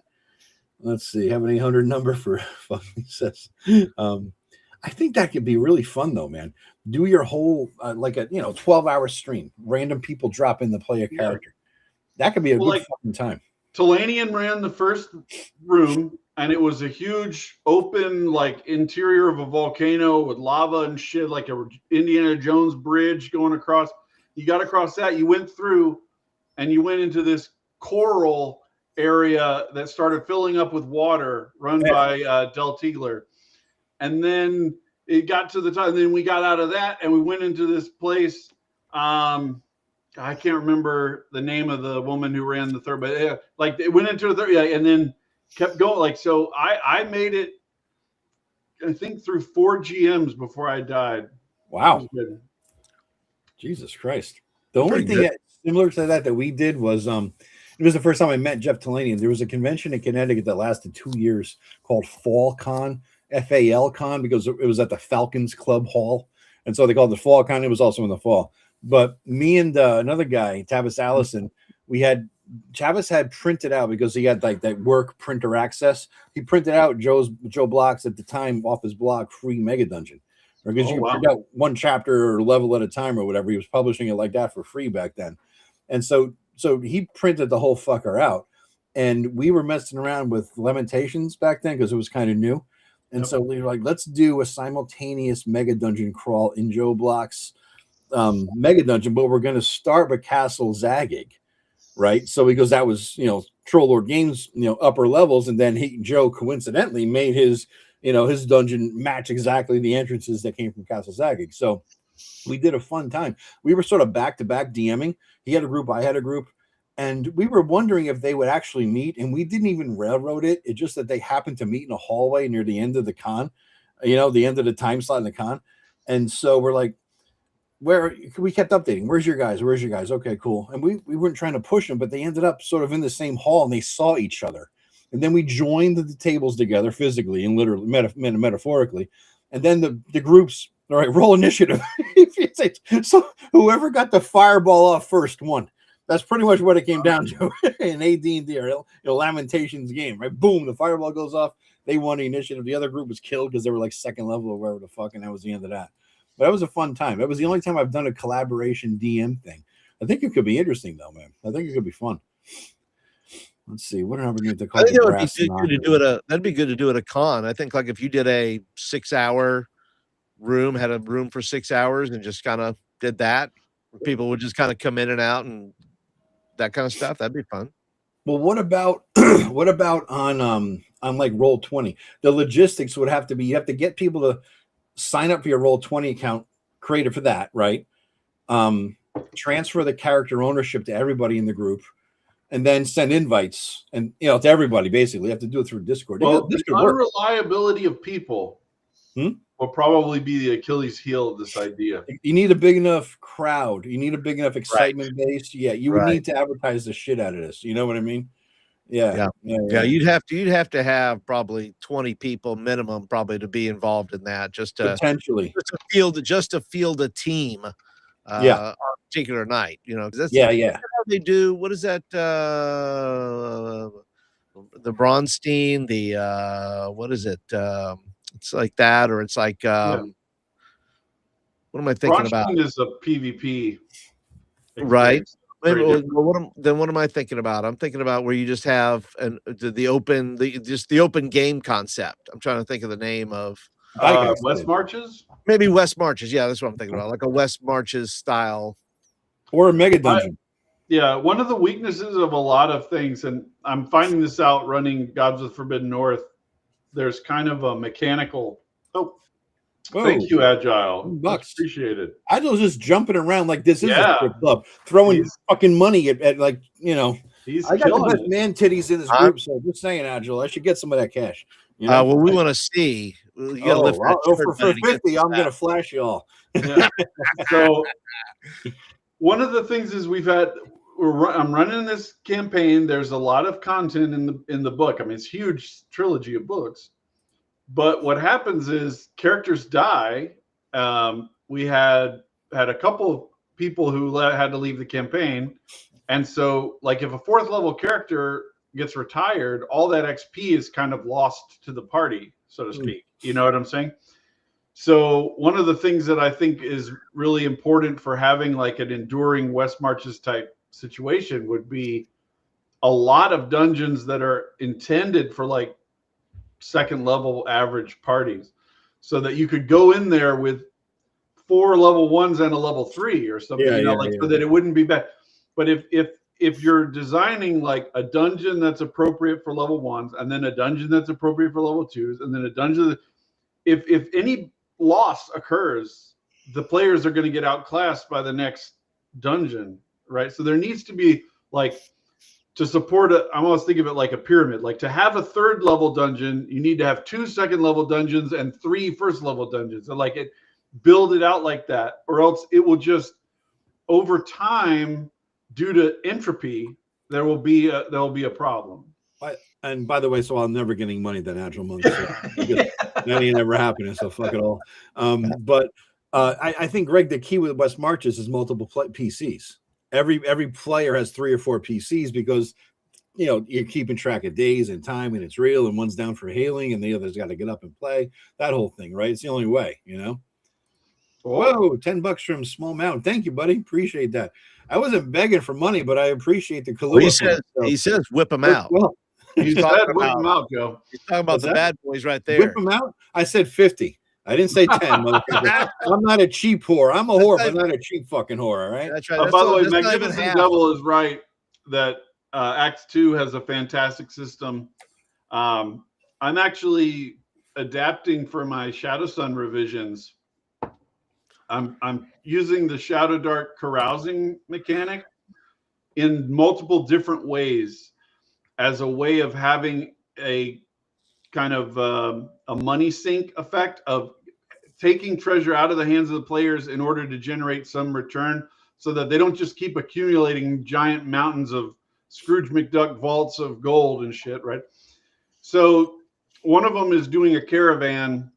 Let's see. Have an 800 number for fucking says. I think that could be really fun though, man. Do your whole 12-hour stream. Random people drop in to play a character. That could be a good fucking time. Talanian ran the first room, and it was a huge open interior of a volcano with lava and shit, like a Indiana Jones bridge going across. You got across that, you went through, and you went into this coral area that started filling up with water run by Del Tigler. And then it got to the time, and then we got out of that, and we went into this place. I can't remember the name of the woman who ran the third, but it went into a third, and then kept going. Like, so I made it, I think, through 4 GMs before I died. Wow. Jesus Christ. The only thing that, similar to that we did was it was the first time I met Jeff Talanian. There was a convention in Connecticut that lasted 2 years called Fall Con, FAL Con, because it was at the Falcons Club Hall. And so they called it the Fall Con. It was also in the fall. But me and another guy, Tavis Allison, Travis had printed out, because he had like that work printer access. He printed out Joe Block's, at the time, off his blog, free Mega Dungeon. Because you could print out one chapter or level at a time or whatever. He was publishing it like that for free back then. And so he printed the whole fucker out. And we were messing around with Lamentations back then because it was kind of new. And so we were like, let's do a simultaneous Mega Dungeon crawl in Joe Block's Mega Dungeon, but we're going to start with Castle Zagig, right? So because that was, Troll Lord Games, upper levels, and then Joe coincidentally made his dungeon match exactly the entrances that came from Castle Zagig. So we did a fun time. We were sort of back-to-back DMing. He had a group, I had a group, and we were wondering if they would actually meet, and we didn't even railroad it. It's just that they happened to meet in a hallway near the end of the con, the end of the time slot in the con. And so we're like, we kept updating. Where's your guys? Okay, cool. And we weren't trying to push them, but they ended up sort of in the same hall, and they saw each other. And then we joined the tables together physically and literally, metaphorically. And then the groups, all right, roll initiative. So whoever got the fireball off first won. That's pretty much what it came down to in AD&D or Lamentations game, right? Boom, the fireball goes off. They won the initiative. The other group was killed because they were like second level or whatever the fuck, and that was the end of that. But that was a fun time. That was the only time I've done a collaboration DM thing. I think it could be interesting, though, man. I think it could be fun. Let's see. What are we going to call it? I think that would be good to do it. That'd be good to do at a con. I think, like, if you did a 6-hour room, had a room for 6 hours, and just kind of did that, people would just kind of come in and out and that kind of stuff. That'd be fun. Well, what about on like Roll20? The logistics would have to be, you have to get people to sign up for your Roll20 account, created for that, right? Transfer the character ownership to everybody in the group, and then send invites and to everybody. Basically, you have to do it through Discord. Well, the unreliability of people will probably be the Achilles heel of this idea. You need a big enough crowd. You need a big enough excitement base. Yeah, you would need to advertise the shit out of this. You know what I mean? Yeah. You'd have to have probably 20 people minimum probably to be involved in that. Just to potentially just to field a team. On a particular night, because that's how they do. What is that? The Bronstein, what is it? It's like that, or it's like what am I thinking about? Bronstein is a PvP, right? What am I thinking about? I'm thinking about where you just have the open game concept. I'm trying to think of the name of West Marches. Maybe West Marches. Yeah, that's what I'm thinking about. Like a West Marches style. Or a Mega Dungeon. One of the weaknesses of a lot of things, and I'm finding this out running Gods of the Forbidden North, there's kind of a mechanical. Thank you, Agile. Much appreciated. Agile's just jumping around like this is a strip club, throwing fucking money at like, He's I got the best man titties in this group, so just saying, Agile, I should get some of that cash. Well, we want to see. For 50, I'm going to flash y'all. So one of the things is I'm running this campaign. There's a lot of content in the book. I mean, it's a huge trilogy of books. But what happens is characters die. We had a couple of people who had to leave the campaign. And so, like, if a 4th level character gets retired, all that XP is kind of lost to the party, so to speak. You know what I'm saying? So one of the things that I think is really important for having like an enduring West Marches type situation would be a lot of dungeons that are intended for like 2nd level average parties, so that you could go in there with 4 level 1s and a level 3 or something, so that it wouldn't be bad. But if you're designing like a dungeon that's appropriate for level 1s, and then a dungeon that's appropriate for level 2s, and then a dungeon if any loss occurs, the players are going to get outclassed by the next dungeon, right? So there needs to be like to support it, I almost think of it like a pyramid. Like to have a 3rd level dungeon, you need to have 2 second level dungeons and 3 first level dungeons. And like it, build it out like that, or else it will just over time, due to entropy, there will be a problem. And by the way, so I'm never getting money that natural month. So that ain't ever happening. So fuck it all. But I think, Greg, the key with West Marches is multiple PCs. Every player has 3 or 4 PCs because you're keeping track of days and time, and it's real. And one's down for hailing, and the other's got to get up and play. That whole thing, right? It's the only way, Whoa, $10 from Small Mountain. Thank you, buddy. Appreciate that. I wasn't begging for money, but I appreciate the Kahlua. He says whip them out. Well, He's said whip them out, Joe. He's talking about the bad boys right there. Whip them out? I said 50. I didn't say 10, motherfucker. I'm not a cheap whore. I'm a whore, but not a cheap fucking whore, all right? That's right. By the way, Magnificent Devil is right that Act 2 has a fantastic system. I'm actually adapting for my Shadow Sun revisions. I'm using the Shadow Dark carousing mechanic in multiple different ways as a way of having a kind of a money sink effect of taking treasure out of the hands of the players in order to generate some return, so that they don't just keep accumulating giant mountains of Scrooge McDuck vaults of gold and shit, right? So one of them is doing a caravan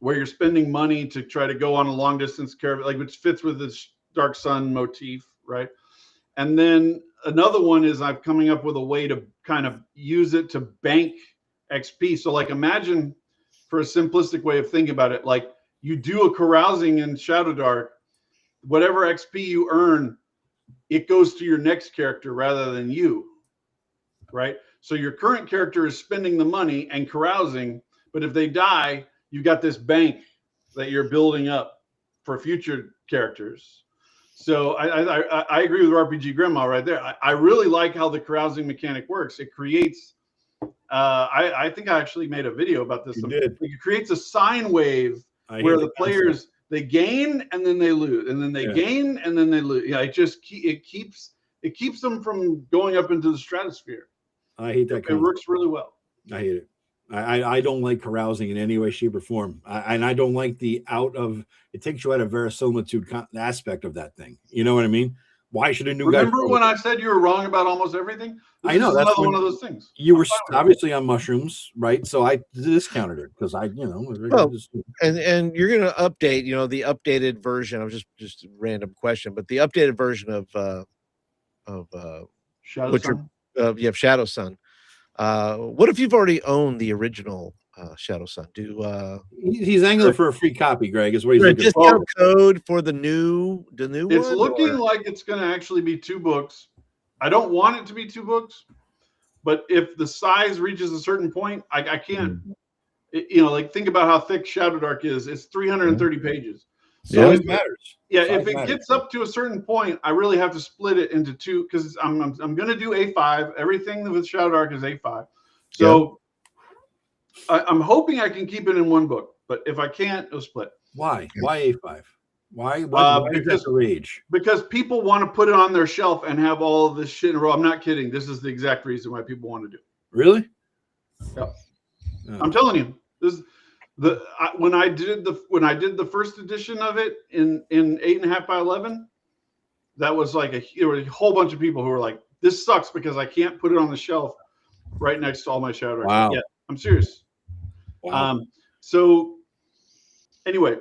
where you're spending money to try to go on a long distance caravan, like which fits with this Dark Sun motif, right? And then another one is I'm coming up with a way to kind of use it to bank XP. So like imagine, for a simplistic way of thinking about it, like you do a carousing in Shadow Dark, whatever XP you earn, it goes to your next character rather than you, right? So your current character is spending the money and carousing, but if they die, you got this bank that you're building up for future characters. So I agree with RPG Grandma right there. I really like how the carousing mechanic works. It creates, I think I actually made a video about this. It creates a sine wave where the players, they gain and then they lose, and then they gain and then they lose. Yeah, it keeps them from going up into the stratosphere. I hate that. It works really well. I hate it. I don't like carousing in any way, shape, or form. And I don't like it takes you out of verisimilitude aspect of that thing. You know what I mean? Why should a new guy? Remember when I said you were wrong about almost everything? I know that's another one of those things. You were obviously on mushrooms, right? So I discounted it because and you're going to update, the updated version. I was just a random question, but the updated version of Shadow Sun. Shadow Sun. What if you've already owned the original Shadow Sun? He's angling for a free copy, Greg, is what he's looking for. Discount code for the new It's looking like it's going to actually be 2 books. I don't want it to be 2 books, but if the size reaches a certain point, I can't. Like think about how thick Shadow Dark is. It's 330 pages. So it matters. Yeah, if it gets up to a certain point, I really have to split it into 2 because I'm going to do A5. Everything with Shadow Dark is A5. So I'm hoping I can keep it in 1 book, but if I can't, it'll split. Why? Why A5? Why because the rage? Because people want to put it on their shelf and have all of this shit in a row. I'm not kidding. This is the exact reason why people want to do it. Really? Yeah. I'm telling you. This when I did the first edition of it in 8.5 by 11, that was like there were a whole bunch of people who were like, "This sucks because I can't put it on the shelf right next to all my Shadow Dark." Wow. Yeah, I'm serious. Wow. So anyway,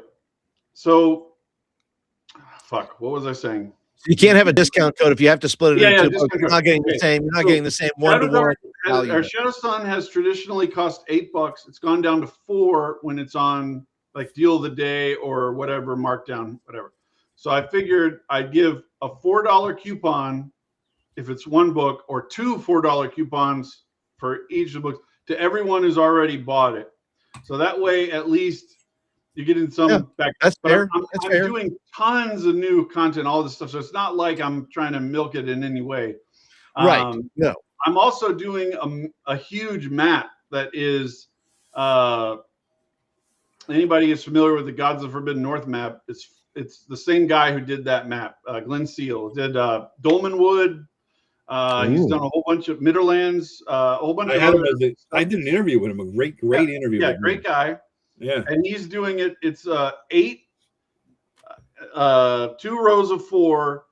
fuck. What was I saying? You can't have a discount code if you have to split it into 2 books. You're not getting the same. You're not getting the same one-to-one value. Our Shadow Sun has traditionally cost $8. It's gone down to $4 when it's on like deal of the day or whatever, markdown, whatever. So I figured I'd give a $4 coupon if it's 1 book, or 2 $4 coupons for each of the books to everyone who's already bought it. So that way, at least you're getting some back. That's fair. I'm doing tons of new content, all this stuff. So it's not like I'm trying to milk it in any way. Right. No. I'm also doing a huge map that is anybody is familiar with the Gods of Forbidden North map. It's the same guy who did that map. Glenn Seal did Dolmenwood, He's done a whole bunch of Midlands, a whole bunch of other stuff. I did an interview with him, a great interview. Yeah, with great him. guy. Yeah. And he's doing it. It's 8, 2 rows of 4,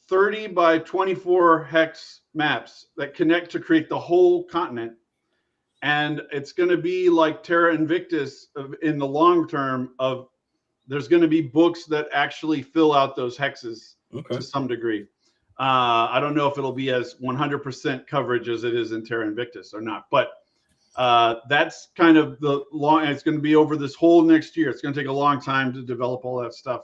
30 by 24 hex maps that connect to create the whole continent. And it's going to be like Terra Invictus in the long term of there's going to be books that actually fill out those hexes to some degree. I don't know if it'll be as 100% coverage as it is in Terra Invictus or not, but that's kind of the long, it's going to be over this whole next year. It's going to take a long time to develop all that stuff.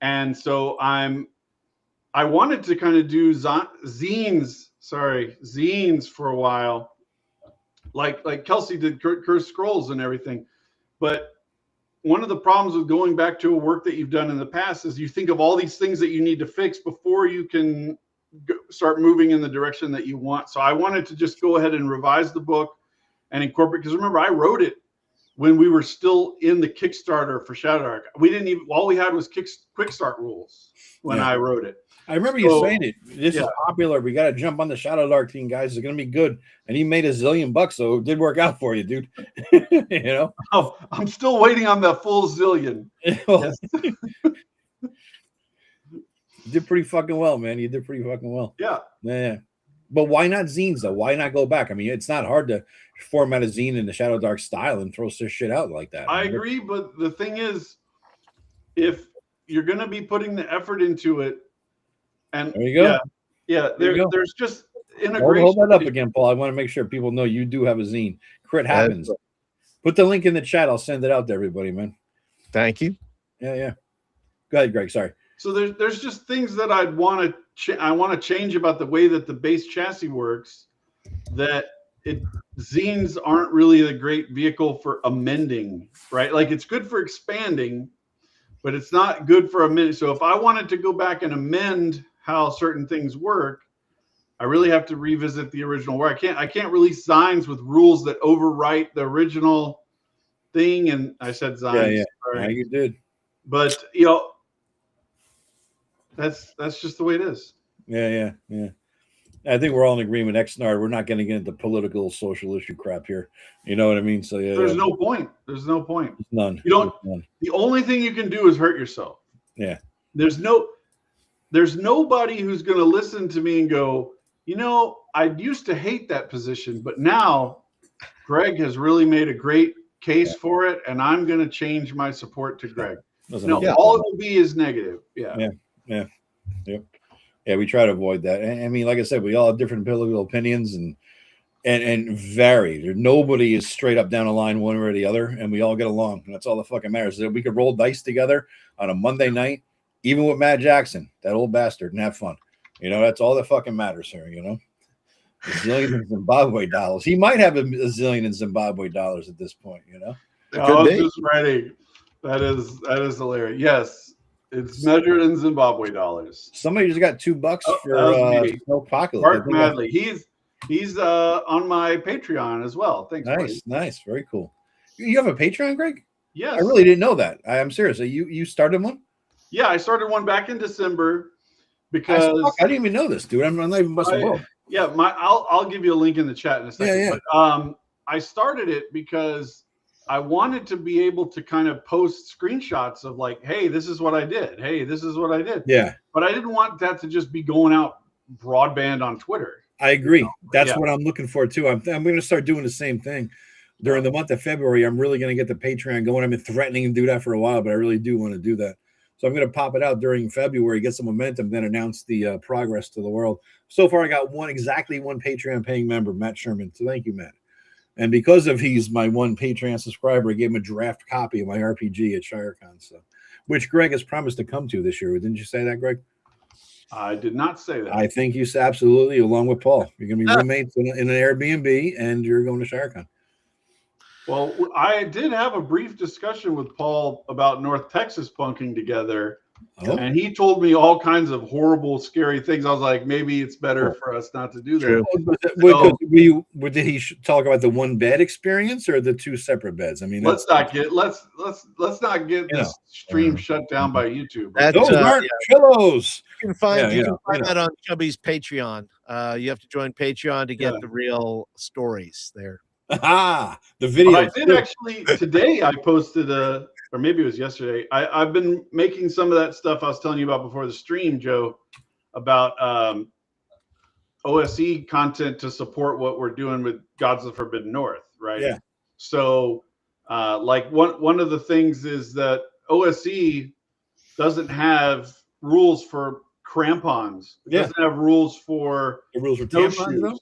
And so I wanted to kind of do zines for a while, like Kelsey did Cursed Scrolls and everything. But one of the problems with going back to a work that you've done in the past is you think of all these things that you need to fix before you can start moving in the direction that you want. So I wanted to just go ahead and revise the book and incorporate, because remember, I wrote it when we were still in the Kickstarter for Shadowdark. We didn't even, all we had was quick start rules when I wrote it. I remember you saying it. This is popular. We got to jump on the Shadowdark team, guys. It's going to be good. And he made $1 zillion, so it did work out for you, dude. You know? Oh, I'm still waiting on that full zillion. Well, you did pretty fucking well, man. You did pretty fucking well. Yeah. Yeah. But why not zines, though? Why not go back? I mean, it's not hard to format a zine in the Shadowdark style and throw this shit out like that. I agree, but the thing is, if you're going to be putting the effort into it, and there you go. There's just integration. Hold that up again, Paul. I want to make sure people know you do have a zine. Crit happens. Put the link in the chat. I'll send it out to everybody, man. Thank you. Yeah. Go ahead, Greg. Sorry. So there's just things that I want to change about the way that the base chassis works. That zines aren't really a great vehicle for amending, right? Like it's good for expanding, but it's not good for amending. So if I wanted to go back and amend how certain things work, I really have to revisit the original work. I can't release zines with rules that overwrite the original thing. And I said zines. Yeah. Sorry. Yeah, you did. But that's just the way it is. Yeah. I think we're all in agreement. Xnard, we're not going to get into political, social issue crap here. You know what I mean? So there's no point. There's no point. None. You don't. None. The only thing you can do is hurt yourself. Yeah. There's nobody who's going to listen to me and go, I used to hate that position, but now Greg has really made a great case for it, and I'm going to change my support to Greg. All it will be is negative. Yeah. Yep. Yeah, we try to avoid that. I mean, like I said, we all have different political opinions and vary. Nobody is straight up down the line one way or the other, and we all get along. And that's all that fucking matters. We could roll dice together on a Monday night, even with Matt Jackson, that old bastard, and have fun. That's all that fucking matters here, A zillion in Zimbabwe dollars. He might have a zillion in Zimbabwe dollars at this point, I was just writing. That is hilarious. Yes. It's measured in Zimbabwe dollars. Somebody just got $2 for Snowpocalypse. Mark Madley. He's on my Patreon as well. Thanks. Nice. Very cool. You have a Patreon, Greg? Yes. I really didn't know that. I'm serious. You started one? Yeah, I started one back in December because I didn't even know this, dude. I'm not even busting world. Yeah, I'll give you a link in the chat in a second. Yeah. But I started it because I wanted to be able to kind of post screenshots of like, hey, this is what I did. Hey, this is what I did. Yeah. But I didn't want that to just be going out broadband on Twitter. I agree. That's what I'm looking for too. I'm going to start doing the same thing during the month of February. I'm really going to get the Patreon going. I've been threatening to do that for a while, but I really do want to do that. So I'm going to pop it out during February, get some momentum, then announce the progress to the world. So far, I got exactly one Patreon paying member, Matt Sherman. So thank you, Matt. And because of he's my one Patreon subscriber, I gave him a draft copy of my RPG at ShireCon, which Greg has promised to come to this year. Didn't you say that, Greg? I did not say that. I think you said absolutely, along with Paul. You're going to be roommates in an Airbnb, and you're going to ShireCon. Well, I did have a brief discussion with Paul about North Texas bunking together. And he told me all kinds of horrible, scary things. I was like, maybe it's better for us not to do that. Did he talk about the one bed experience or the two separate beds? I mean, let's not get this stream shut down by YouTube. Those aren't pillows. can find Yeah, that on Chubby's Patreon. You have to join Patreon to get the real stories there. The But video. I did actually today. I posted or maybe it was yesterday. I've been making some of that stuff I was telling you about before the stream, Joe, about OSE content to support what we're doing with Gods of the Forbidden North, right? Yeah. So, like one of the things is that OSE doesn't have rules for crampons. It doesn't have rules for the rules for no tampons, shoes. though?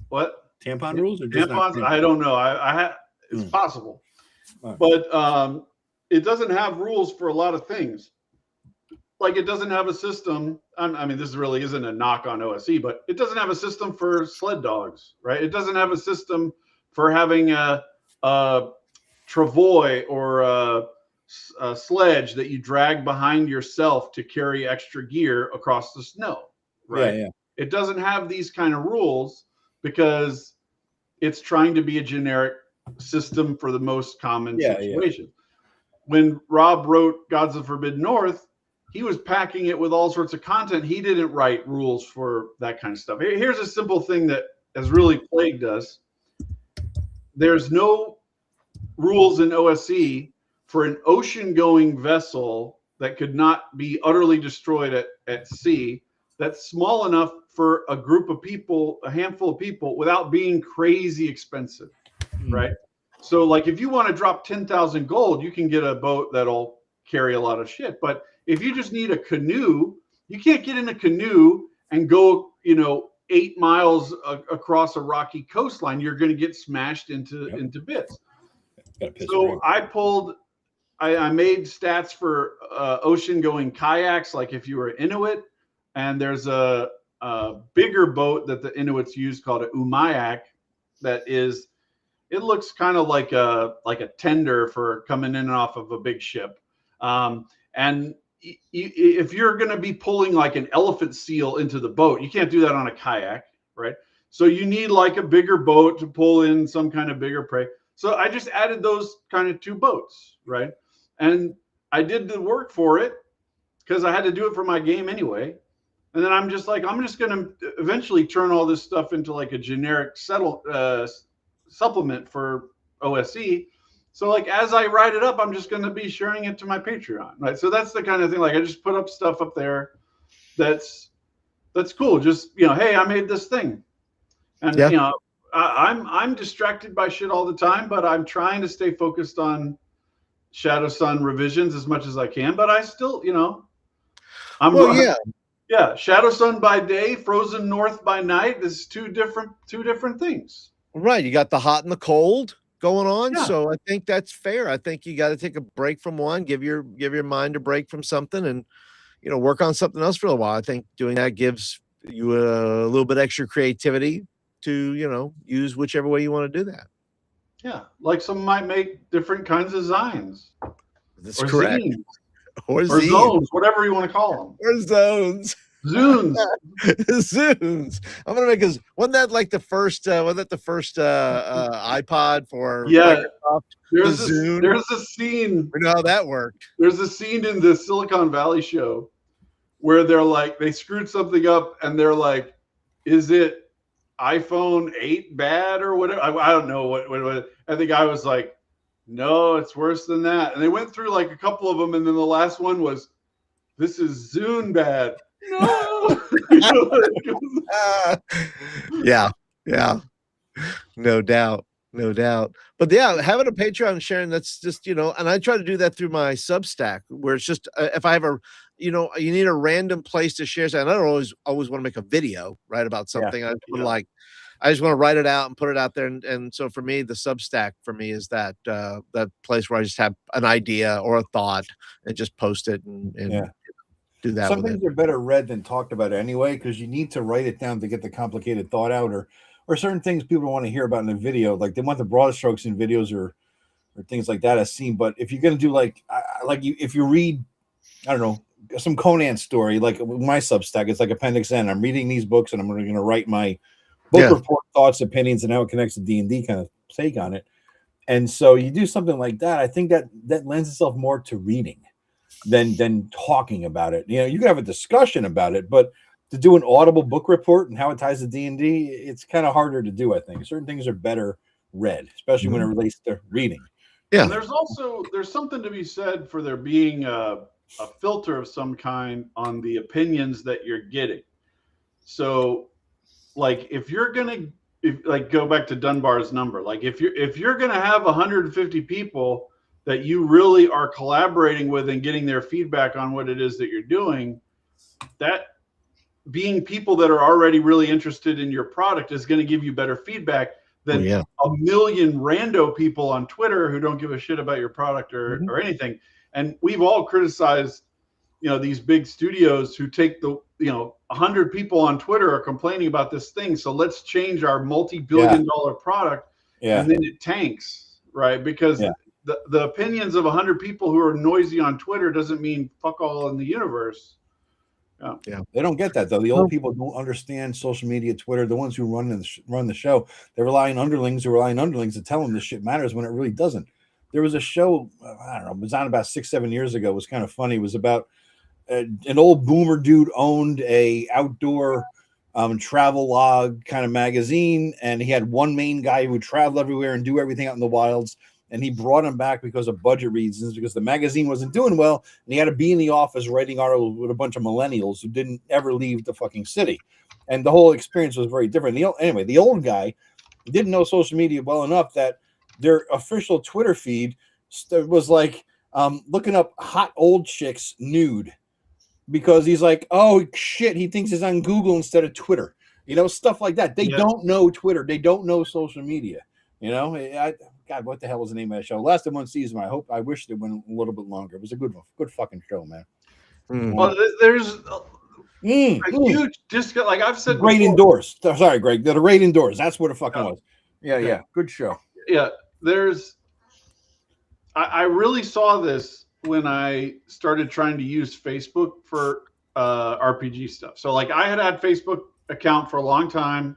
What? Tampon rules or just Tampons? I don't know. It's possible, Right. but it doesn't have rules for a lot of things. Like it doesn't have a system. I mean, this really isn't a knock on OSE, but it doesn't have a system for sled dogs, right? It doesn't have a system for having a travois or a sledge that you drag behind yourself to carry extra gear across the snow, right? Yeah. It doesn't have these kind of rules because it's trying to be a generic system for the most common situation. When Rob wrote Gods of Forbidden North, he was packing it with all sorts of content. He didn't write rules for that kind of stuff. Here's a simple thing that has really plagued us. There's no rules in OSE for an ocean-going vessel that could not be utterly destroyed at sea, that's small enough for a group of people, a handful of people, without being crazy expensive, right? So like if you want to drop 10,000 gold, you can get a boat that'll carry a lot of shit. But if you just need a canoe, you can't get in a canoe and go, 8 miles across a rocky coastline. You're going to get smashed into bits. So I made stats for ocean-going kayaks, like if you were Inuit, and there's a bigger boat that the Inuits use called a umayak it looks kind of like a tender for coming in and off of a big ship. And if you're going to be pulling like an elephant seal into the boat, you can't do that on a kayak, right? So you need like a bigger boat to pull in some kind of bigger prey. So I just added those kind of 2 boats, right? And I did the work for it because I had to do it for my game anyway. And then I'm just going to eventually turn all this stuff into like a generic supplement for OSE. So like as I write it up, I'm just going to be sharing it to my Patreon, right? So that's the kind of thing. Like I just put up stuff up there that's cool. Just hey, I made this thing, and I'm distracted by shit all the time, but I'm trying to stay focused on Shadow Sun revisions as much as I can. But I still, Shadow Sun by day, Frozen North by night. This is two different things. Right. You got the hot and the cold going on. Yeah. So I think that's fair. I think you got to take a break from one, give your mind a break from something, and work on something else for a while. I think doing that gives you a little bit extra creativity to use whichever way you want to do that. Yeah, like some might make different kinds of designs. That's correct. Zines. Or zones, whatever you want to call them. Or zones. Zunes. Zunes. I'm gonna make wasn't that like the first iPod for Microsoft? There's a scene. We know how that worked. There's a scene in the Silicon Valley show where they're like, they screwed something up and they're like, is it iPhone 8 bad or whatever? I don't know what and the guy was like, no, it's worse than that. And they went through like a couple of them, and then the last one was, this is Zune bad. No. Yeah. No doubt. But yeah, having a Patreon and sharing, that's just, and I try to do that through my Substack, where it's just if I have you need a random place to share. And I don't always want to make a video, right, about something. I just want to write it out and put it out there. And so for me, the Substack for me is that place where I just have an idea or a thought and just post it and do that. Some things are better read than talked about anyway, because you need to write it down to get the complicated thought out, or certain things people don't want to hear about in a video. Like they want the broad strokes in videos or things like that as seen. But if you're going to do if you read, I don't know, some Conan story, like my Substack, it's like Appendix N. I'm reading these books and I'm going to write my book report, thoughts, opinions, and how it connects to D&D kind of take on it. And so you do something like that. I think that lends itself more to reading. than talking about it. You know, you can have a discussion about it, but to do an audible book report and how it ties to D&D, it's kind of harder to do. I think certain things are better read, especially when it relates to reading. Yeah. And there's something to be said for there being a filter of some kind on the opinions that you're getting. So, like, if you're gonna go back to Dunbar's number, like if you're gonna have 150 people that you really are collaborating with and getting their feedback on what it is that you're doing, that being people that are already really interested in your product is going to give you better feedback than a million rando people on Twitter who don't give a shit about your product or anything. And we've all criticized, you know, these big studios who take 100 people on Twitter are complaining about this thing. So let's change our multi-billion-dollar product. And then it tanks, right? Because the opinions of 100 people who are noisy on Twitter doesn't mean fuck all in the universe. Yeah, they don't get that though. The old people don't understand social media, Twitter. The ones who run the show, they rely on underlings to tell them this shit matters when it really doesn't. There was a show, I don't know, it was on about 6-7 years ago. It was kind of funny. It was about an old boomer dude owned a outdoor travel log kind of magazine, and he had one main guy who would travel everywhere and do everything out in the wilds. And he brought him back because of budget reasons, because the magazine wasn't doing well, and he had to be in the office writing articles with a bunch of millennials who didn't ever leave the fucking city. And the whole experience was very different. Anyway, the old guy didn't know social media well enough that their official Twitter feed was like looking up hot old chicks nude, because he's like, oh shit, he thinks it's on Google instead of Twitter. You know, stuff like that. They don't know Twitter. They don't know social media. You know, God, what the hell was the name of that show? Lasted one season. I wish it went a little bit longer. It was a good fucking show, man. Well, there's a huge discount. Like I've said, great indoors. Sorry, Greg. The Raid Indoors. That's what it fucking was. Yeah. Good show. Yeah, I really saw this when I started trying to use Facebook for RPG stuff. So like I had Facebook account for a long time,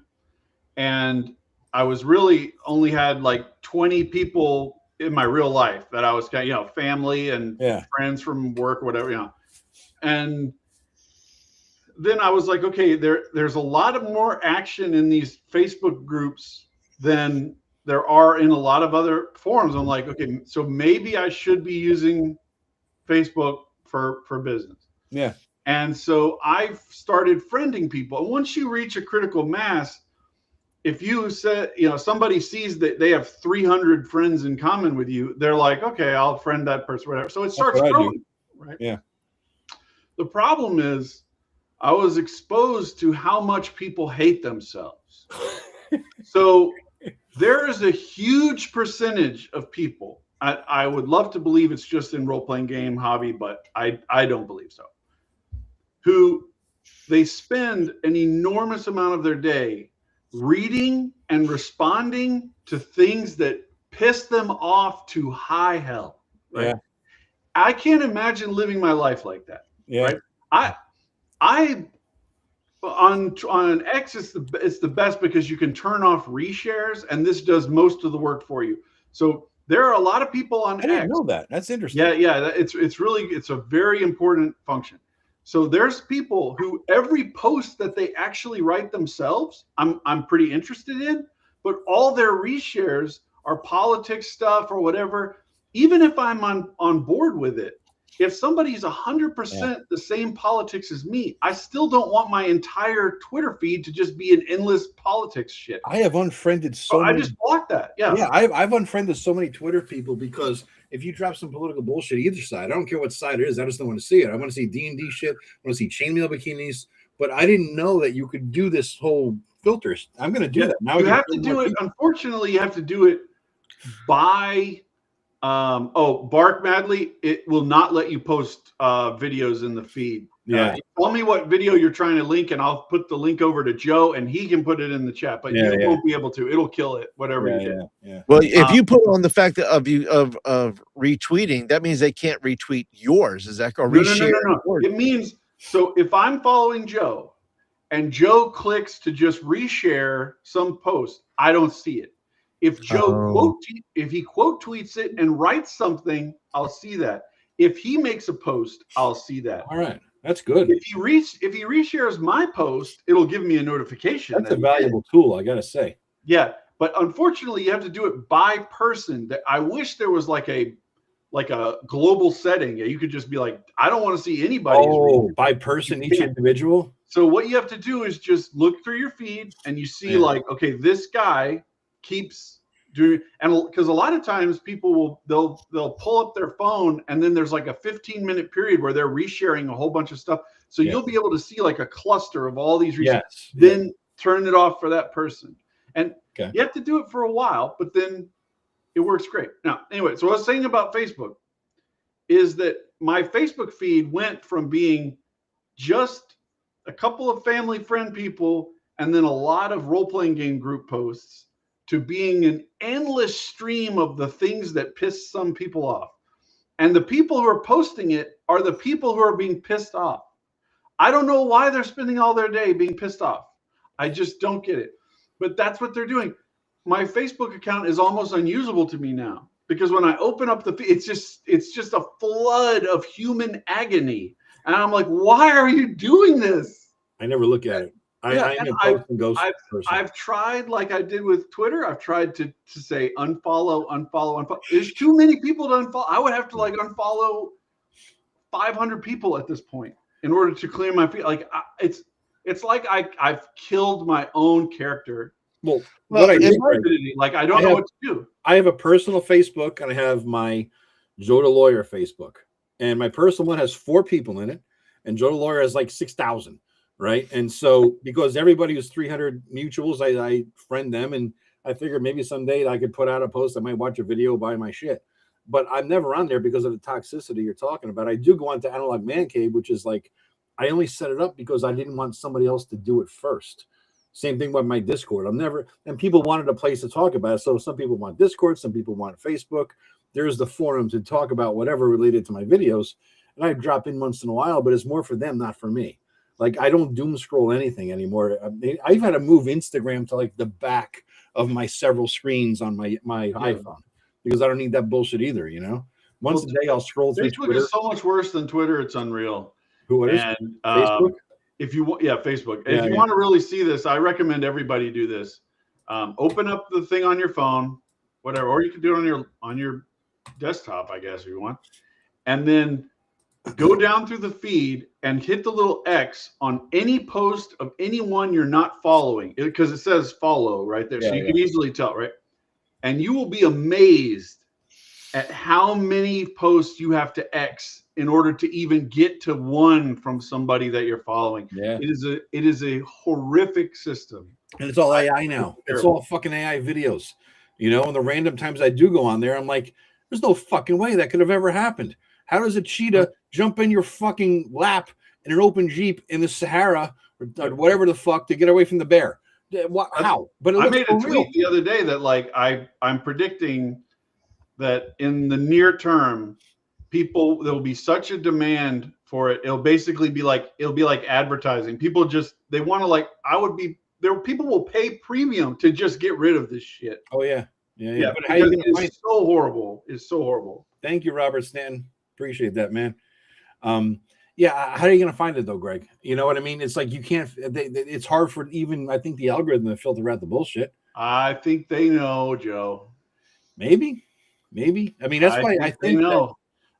and I was really only had like 20 people in my real life that I was, family and friends from work, whatever, And then I was like, okay, there's a lot of more action in these Facebook groups than there are in a lot of other forums. I'm like, okay, so maybe I should be using Facebook for business. Yeah. And so I started friending people. And once you reach a critical mass, if you said, somebody sees that they have 300 friends in common with you, they're like, okay, I'll friend that person, whatever. So it starts growing, right? Yeah. The problem is I was exposed to how much people hate themselves. So there is a huge percentage of people. I would love to believe it's just in role-playing game hobby, but I don't believe so. Who they spend an enormous amount of their day reading and responding to things that piss them off to high hell. Right? Yeah. I can't imagine living my life like that. Yeah. Right? I on X it's the best because you can turn off reshares, and this does most of the work for you. So there are a lot of people on X. I didn't know that. That's interesting. Yeah. It's a very important function. So there's people who every post that they actually write themselves, I'm pretty interested in, but all their reshares are politics stuff or whatever. Even if I'm on board with it, if somebody's 100% the same politics as me, I still don't want my entire Twitter feed to just be an endless politics shit. I have unfriended so many. I just blocked that. Yeah. I've unfriended so many Twitter people because if you drop some political bullshit either side, I don't care what side it is. I just don't want to see it. I want to see D&D shit. I want to see chainmail bikinis. But I didn't know that you could do this whole filters. I'm going to do that now. You have to do it. Unfortunately, you have to do it by. Bark Madly, it will not let you post videos in the feed. Yeah. Tell me what video you're trying to link, and I'll put the link over to Joe, and he can put it in the chat. But you won't be able to. It'll kill it. Whatever you do. Yeah. Well, if you put on the fact that of retweeting, that means they can't retweet yours. Is that or reshare? No. It means so if I'm following Joe, and Joe clicks to just reshare some post, I don't see it. If Joe quote tweets it and writes something, I'll see that. if he makes a post, I'll see that. All right, that's good. If he reshares my post, it'll give me a notification. That's a valuable tool, I gotta say. Yeah, but unfortunately, you have to do it by person. I wish there was like a global setting. You could just be like, I don't want to see anybody. Oh, by person, each individual. So what you have to do is just look through your feed and you see like, okay, this guy keeps doing, and because a lot of times people they'll pull up their phone and then there's like a 15-minute period where they're resharing a whole bunch of stuff. So you'll be able to see like a cluster of all these reshares. Yes. Then turn it off for that person. And you have to do it for a while, but then it works great. Now, anyway, so what I was saying about Facebook is that my Facebook feed went from being just a couple of family friend people and then a lot of role-playing game group posts to being an endless stream of the things that piss some people off. And the people who are posting it are the people who are being pissed off. I don't know why they're spending all their day being pissed off. I just don't get it. But that's what they're doing. My Facebook account is almost unusable to me now because when I open up the feed, it's just a flood of human agony. And I'm like, why are you doing this? I never look at it. I've tried, like I did with Twitter. I've tried to say unfollow. There's too many people to unfollow. I would have to like unfollow 500 people at this point in order to clear my feed. Like it's like I've killed my own character. Well, what I do, like I don't know what to do. I have a personal Facebook and I have my Joe the Lawyer Facebook, and my personal one has 4 people in it, and Joe the Lawyer has like 6,000, right? And so because everybody was 300 mutuals, I friend them, and I figured maybe someday I could put out a post. I might watch a video, buy my shit, but I'm never on there because of the toxicity you're talking about. I do go on to Analog Man Cave, which is like I only set it up because I didn't want somebody else to do it first. Same thing with my Discord. And people wanted a place to talk about it. So some people want Discord, some people want Facebook. There's the forum to talk about whatever related to my videos. And I drop in once in a while, but it's more for them, not for me. Like I don't doom scroll anything anymore. I've had to move Instagram to like the back of my several screens on my iPhone because I don't need that bullshit either, you know? Once a day I'll scroll through Facebook Twitter. is so much worse than Twitter. It's unreal. What is Facebook? If you want, Facebook. If you want to really see this, I recommend everybody do this. Open up the thing on your phone, whatever, or you can do it on your desktop, I guess, if you want, and then go down through the feed and hit the little X on any post of anyone you're not following, because it says follow right there, so you can easily tell, right? And you will be amazed at how many posts you have to X in order to even get to one from somebody that you're following. Yeah. It is a horrific system. And it's all AI now. It's all fucking AI videos. You know, and the random times I do go on there, I'm like, there's no fucking way that could have ever happened. How does a cheetah jump in your fucking lap in an open Jeep in the Sahara or whatever the fuck to get away from the bear? How? But I made a tweet the other day that like I'm predicting that in the near term, there'll be such a demand for it. It'll be like advertising. People they want to like, people will pay premium to just get rid of this shit. Oh yeah. Yeah. But how you gonna find it? So horrible. It's so horrible. Thank you, Robert Stanton. Appreciate that, man. How are you going to find it though, Greg? You know what I mean? It's like you can't. It's hard for even I think the algorithm to filter out the bullshit. I think they know, Joe. Maybe. I mean, that's why I think know.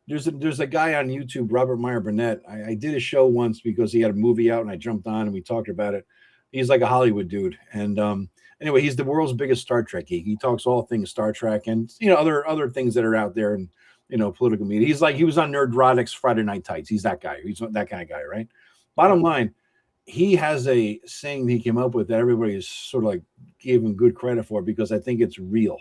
There's a guy on YouTube, Robert Meyer Burnett. I did a show once because he had a movie out and I jumped on and we talked about it. He's like a Hollywood dude. And anyway, he's the world's biggest Star Trek geek. He talks all things Star Trek and, you know, other things that are out there and, you know, political media. He was on Nerdrotic's Friday Night Tights. He's that guy. He's that kind of guy, right? Bottom line, he has a saying he came up with that everybody is sort of like gave him good credit for because I think it's real.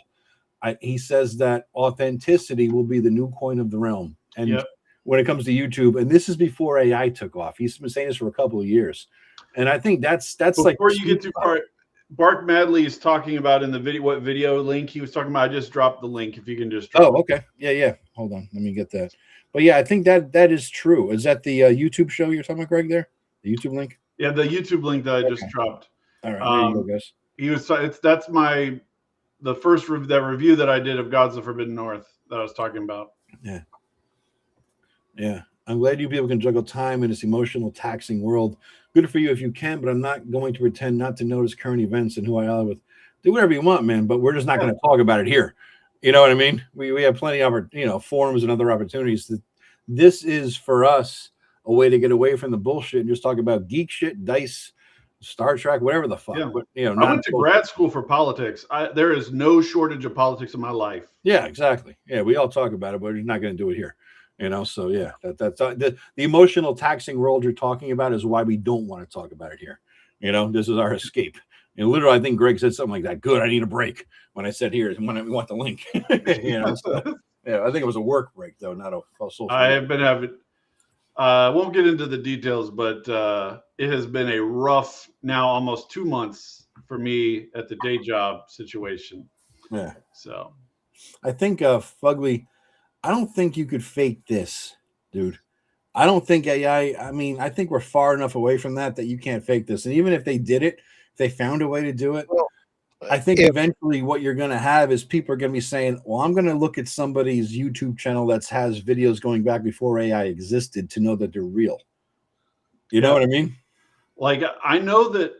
He says that authenticity will be the new coin of the realm. And when it comes to YouTube, and this is before AI took off. He's been saying this for a couple of years. And I think that's before like you get too far. Bark Madley is talking about in the video, what video link he was talking about. I just dropped the link. If you can just drop it. Okay. Yeah. Hold on. Let me get that. But yeah, I think that is true. Is that the YouTube show you're talking about, Greg, there? The YouTube link? Yeah, the YouTube link that I just dropped. All right. There you go, guys. That's the first review that I did of Gods of the Forbidden North that I was talking about. Yeah. Yeah. I'm glad you people can juggle time in this emotional, taxing world. Good for you if you can, but I'm not going to pretend not to notice current events and who I ally with. Do whatever you want, man, but we're just not going to talk about it here. You know what I mean? We have plenty of forums and other opportunities. This is for us a way to get away from the bullshit and just talk about geek shit, dice, Star Trek, whatever the fuck. Yeah. But, I went to grad school for politics. There is no shortage of politics in my life. Yeah, exactly. Yeah, we all talk about it, but we're not going to do it here. So yeah, that's the emotional taxing world you're talking about is why we don't want to talk about it here. This is our escape. Literally, I think Greg said something like that. Good, I need a break. When I said here, when we want the link. So, yeah, I think it was a work break though, not a social. I have been having. Won't get into the details, but it has been a rough now almost 2 months for me at the day job situation. Yeah. So, I think Fugly. I don't think you could fake this, dude. I don't think AI. I mean, I think we're far enough away from that you can't fake this. And even if they did it, if they found a way to do it, I think eventually what you're going to have is people are going to be saying, well, I'm going to look at somebody's YouTube channel that has videos going back before AI existed to know that they're real. You know what I mean? Like, I know that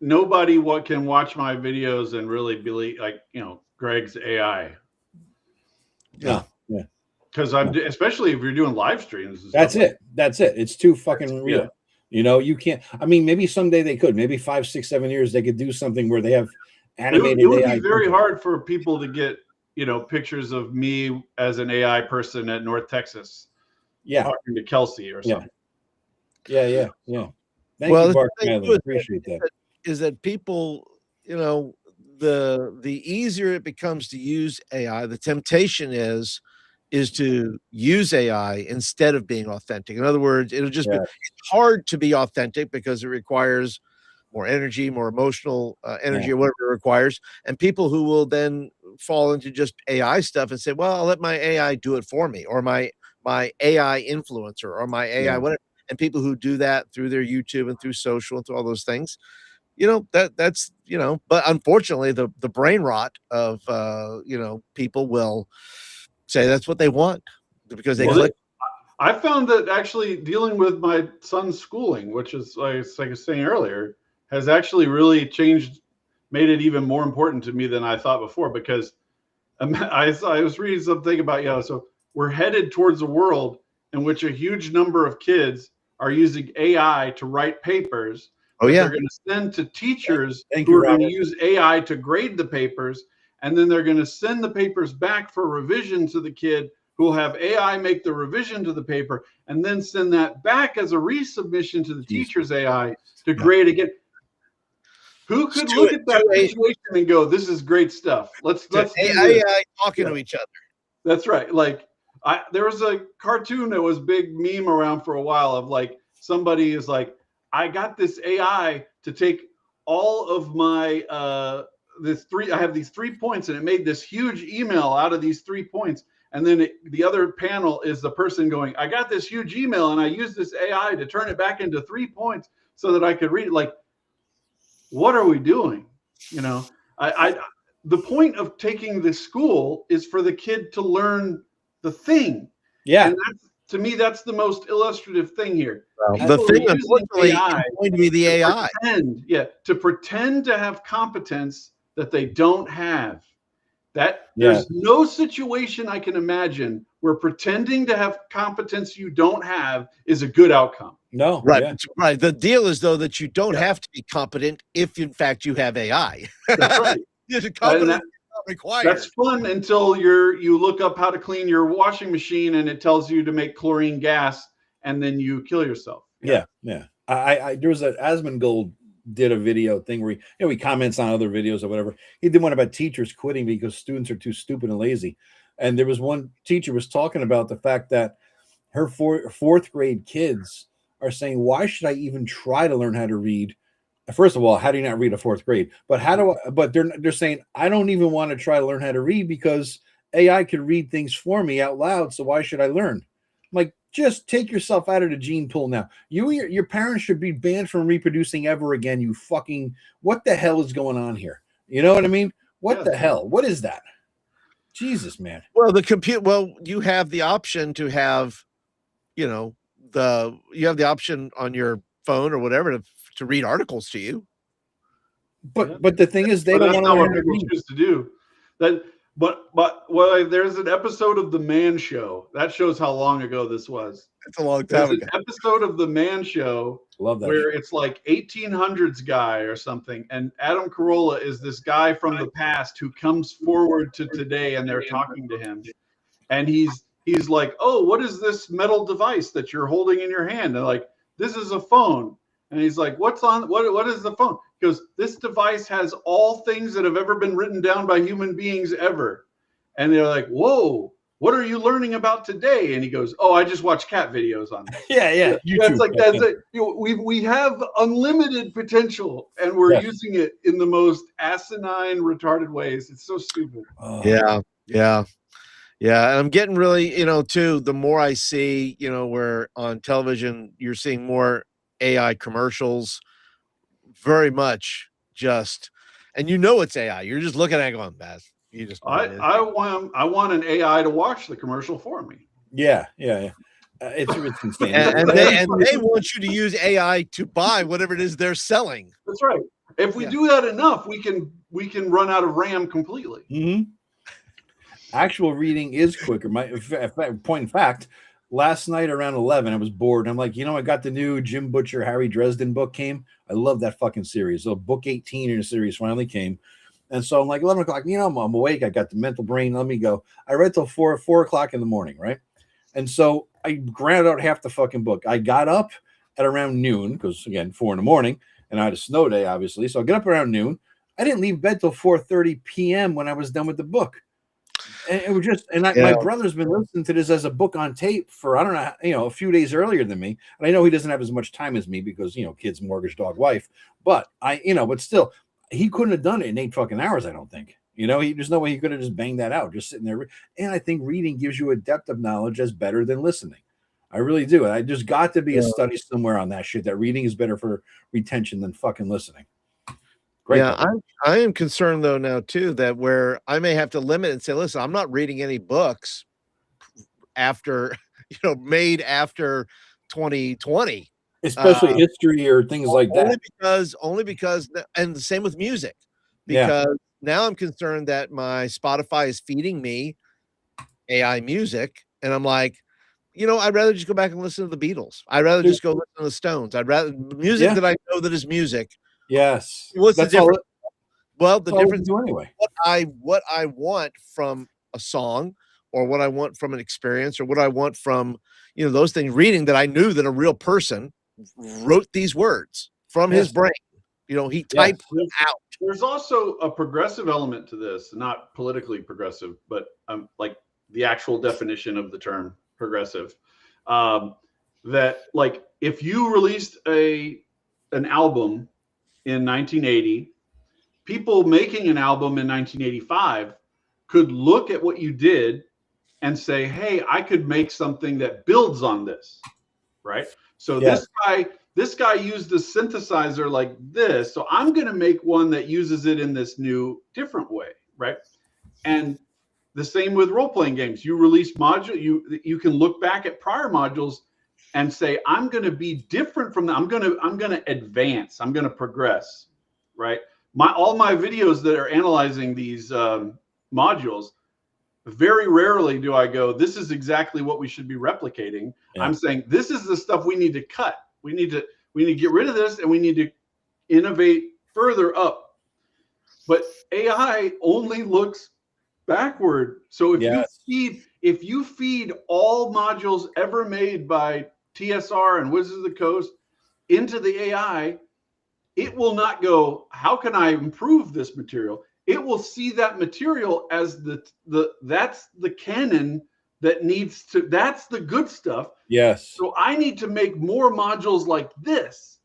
nobody can watch my videos and really believe, Greg's AI. Yeah. Because especially if you're doing live streams. That's it. It's too fucking real. Yeah. You can't. I mean, maybe someday they could. Maybe 5, 6, 7 years they could do something where they have animated it would AI. Be very hard for people to get pictures of me as an AI person at North Texas. Yeah, talking to Kelsey or something. Yeah. Thank you, Bart. Appreciate that. Is that people, the easier it becomes to use AI, the temptation is to use AI instead of being authentic. In other words, it'll just be hard to be authentic because it requires more energy, more emotional energy, or whatever it requires. And people who will then fall into just AI stuff and say, well, I'll let my AI do it for me, or my AI influencer, or my AI whatever. And people who do that through their YouTube and through social and through all those things, that's but unfortunately the brain rot of people will say that's what they want because they click. I found that actually dealing with my son's schooling, which is like I was saying earlier, has actually really made it even more important to me than I thought before, because I was reading something about, so we're headed towards a world in which a huge number of kids are using AI to write papers. They're going to send to teachers who are going to use AI to grade the papers. And then they're going to send the papers back for revision to the kid, who will have AI make the revision to the paper and then send that back as a resubmission to the teacher's AI to grade again. Who could look at that situation and go, this is great stuff. Let's AI talking to each other. That's right. Like, there was a cartoon that was big meme around for a while of like, somebody is like, I got this AI to take all of my I have these 3 points, and it made this huge email out of these 3 points. And then the other panel is the person going, I got this huge email and I used this AI to turn it back into 3 points so that I could read it. Like, what are we doing? The point of taking the school is for the kid to learn the thing. Yeah. And to me, that's the most illustrative thing here. Well, the thing, unfortunately, is going to be the AI. To pretend to have competence that they don't have. There's no situation I can imagine where pretending to have competence you don't have is a good outcome. No, right. The deal is, though, that you don't have to be competent if, in fact, you have AI. That's right. Competence required. That's fun until you look up how to clean your washing machine and it tells you to make chlorine gas, and then you kill yourself. Yeah. There was Asmongold did a video thing where he comments on other videos or whatever. He did one about teachers quitting because students are too stupid and lazy. And there was one teacher was talking about the fact that her fourth grade kids are saying, why should I even try to learn how to read? First of all, how do you not read a fourth grade? But but they're saying, I don't even want to try to learn how to read because AI could read things for me out loud. So why should I learn? I'm like, just take yourself out of the gene pool now. Your parents should be banned from reproducing ever again. You fucking, what the hell is going on here? You know what I mean? What the hell? What is that? Jesus, man. Well, you have the option to have you know, you have the option on your phone or whatever to read articles to you. But the thing is, they don't that's want not to what learn to people read. choose to do. That, well, there's an episode of The Man Show that shows how long ago this was. It's a long There's time an ago. episode of The Man Show Love that where show. it's like 1800s guy or something, and Adam Carolla is this guy from the past who comes forward to today, and they're talking to him, and he's like, oh, what is this metal device that you're holding in your hand? And like, this is a phone. And he's like, what is the phone? He goes, this device has all things that have ever been written down by human beings ever. And they're like, whoa, what are you learning about today? And he goes, oh, I just watch cat videos on this. Yeah. That's like, that's it. We have unlimited potential, and we're using it in the most asinine, retarded ways. It's so stupid. Yeah. And I'm getting really, too, the more I see, where on television, you're seeing more AI commercials, very much just, and it's AI. You're just looking at it going, Baz. You just, I want an AI to watch the commercial for me. Yeah. It's insane. and they want you to use AI to buy whatever it is they're selling. That's right. If we do that enough, we can run out of RAM completely. Mm-hmm. Actual reading is quicker. Point in fact, last night around 11, I was bored. I'm like, I got the new Jim Butcher, Harry Dresden book came. I love that fucking series. So book 18 in the series finally came. And so I'm like, 11 o'clock, I'm awake. I got the mental brain. Let me go. I read till 4 o'clock in the morning, right? And so I grounded out half the fucking book. I got up at around noon because, again, 4 in the morning, and I had a snow day, obviously. So I get up around noon. I didn't leave bed till 4:30 p.m. when I was done with the book. And it was just, my brother's been listening to this as a book on tape for, I don't know, a few days earlier than me. And I know he doesn't have as much time as me because, kids, mortgage, dog, wife. But but still, he couldn't have done it in 8 fucking hours, I don't think. There's no way he could have just banged that out, just sitting there. And I think reading gives you a depth of knowledge that's better than listening. I really do. And I just got to be a study somewhere on that shit, that reading is better for retention than fucking listening. Great. I am concerned though now too that where I may have to limit and say, listen, I'm not reading any books after made after 2020, especially history or things like that. Only because, and the same with music, because now I'm concerned that my Spotify is feeding me AI music, and I'm like, I'd rather just go back and listen to the Beatles. I'd rather just go listen to the Stones. I'd rather music that I know that is music. Yes. What's the difference? The difference anyway. What I want from a song, or what I want from an experience, or what I want from those things. Reading that I knew that a real person wrote these words from his brain. He typed them out. There's also a progressive element to this, not politically progressive, but like the actual definition of the term progressive. That like if you released an album in 1980, people making an album in 1985 could look at what you did and say, hey, I could make something that builds on this, right? So this guy used a synthesizer like this, so I'm going to make one that uses it in this new, different way, right? And the same with role-playing games. You release module, you can look back at prior modules and say, I'm going to be different from that. I'm going to advance. I'm going to progress, right? All my videos that are analyzing these modules, very rarely do I go, this is exactly what we should be replicating. Yeah. I'm saying this is the stuff we need to cut. We need to get rid of this, and we need to innovate further up. But AI only looks backward. So if you feed all modules ever made by TSR and Wizards of the Coast into the AI, it will not go, how can I improve this material? It will see that material as that's the canon that needs to, that's the good stuff. Yes. So I need to make more modules like this.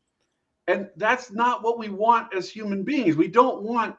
And that's not what we want as human beings. We don't want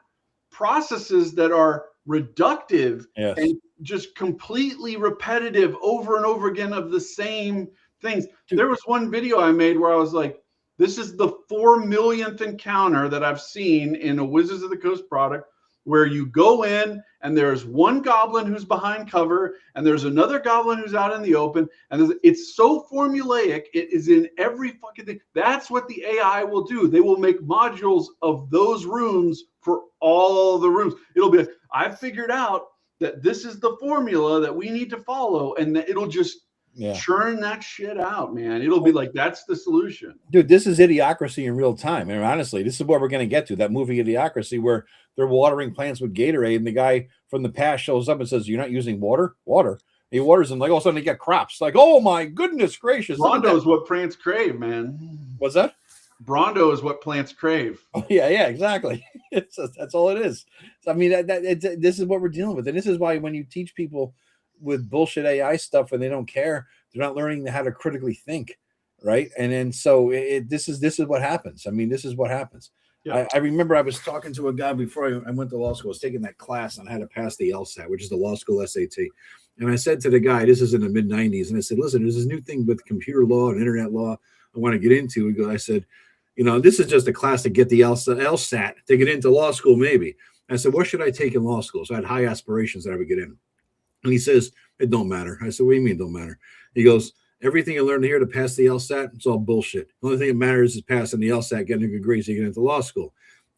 processes that are reductive and just completely repetitive over and over again of the same things. There was one video I made where I was like, this is the 4 millionth encounter that I've seen in a Wizards of the Coast product where you go in and there's one goblin who's behind cover and there's another goblin who's out in the open, and it's so formulaic. It is in every fucking thing. That's what the AI will do. They will make modules of those rooms for all the rooms. It'll be like, I've figured out that this is the formula that we need to follow, and it'll just churn that shit out, man. It'll be like, that's the solution. Dude, this is Idiocracy in real time. And honestly, this is what we're going to get to, that movie Idiocracy, where they're watering plants with Gatorade, and the guy from the past shows up and says, "You're not using water?" He waters them, like all of a sudden they get crops. Like, oh my goodness gracious. Brondo is what plants crave, man. What's that? Brondo is what plants crave. Oh, yeah, exactly. That's all it is. So, I mean, this is what we're dealing with. And this is why when you teach people with bullshit AI stuff and they don't care, they're not learning how to critically think, right? And then so this is what happens. I mean, this is what happens. Yeah. I remember I was talking to a guy before I went to law school. I was taking that class on how to pass the LSAT, which is the law school SAT. And I said to the guy, this is in the mid 90s, and I said, listen, there's this new thing with computer law and internet law I want to get into. I said, this is just a class to get the LSAT to get into law school, maybe. I said, what should I take in law school? So I had high aspirations that I would get in. And he says, it don't matter. I said, what do you mean it don't matter? He goes, everything you learn here to pass the LSAT, it's all bullshit. The only thing that matters is passing the LSAT, getting a good grade so you get into law school.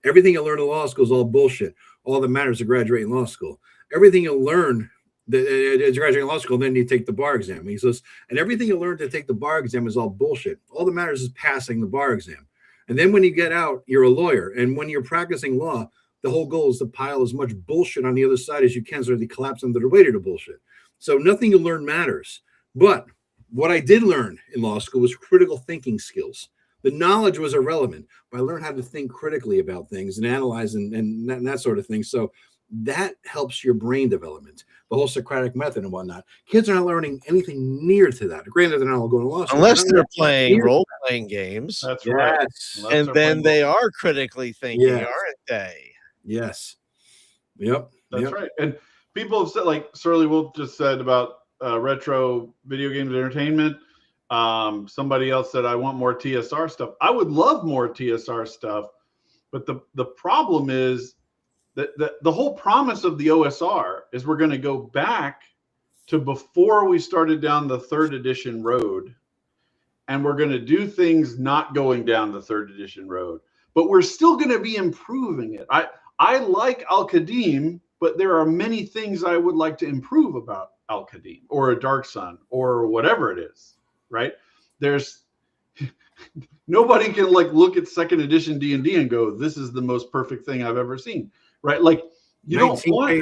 Everything you learn in law school is all bullshit. All that matters is graduating law school. Everything you learn is graduating law school, then you take the bar exam. He says, and everything you learn to take the bar exam is all bullshit. All that matters is passing the bar exam. And then when you get out, you're a lawyer. And when you're practicing law, the whole goal is to pile as much bullshit on the other side as you can so they collapse under the weight of the bullshit. So nothing you learn matters. But what I did learn in law school was critical thinking skills. The knowledge was irrelevant, but I learned how to think critically about things and analyze and that sort of thing. So that helps your brain development, the whole Socratic method and whatnot. Kids are not learning anything near to that. Granted, they're not all going to law school. Unless they're playing role-playing games. That's right. And then they are critically thinking, aren't they? Yes. Yep. That's right. And people have said, like Surly Wolf just said about retro video games entertainment. Somebody else said, I want more TSR stuff. I would love more TSR stuff. But the problem is that the whole promise of the OSR is we're going to go back to before we started down the 3rd edition road. And we're going to do things not going down the 3rd edition road. But we're still going to be improving it. I like Al-Qadim, but there are many things I would like to improve about Al-Qadim or a Dark Sun or whatever it is, right? There's nobody can like look at 2nd edition D&D and go, this is the most perfect thing I've ever seen, right? Like you don't want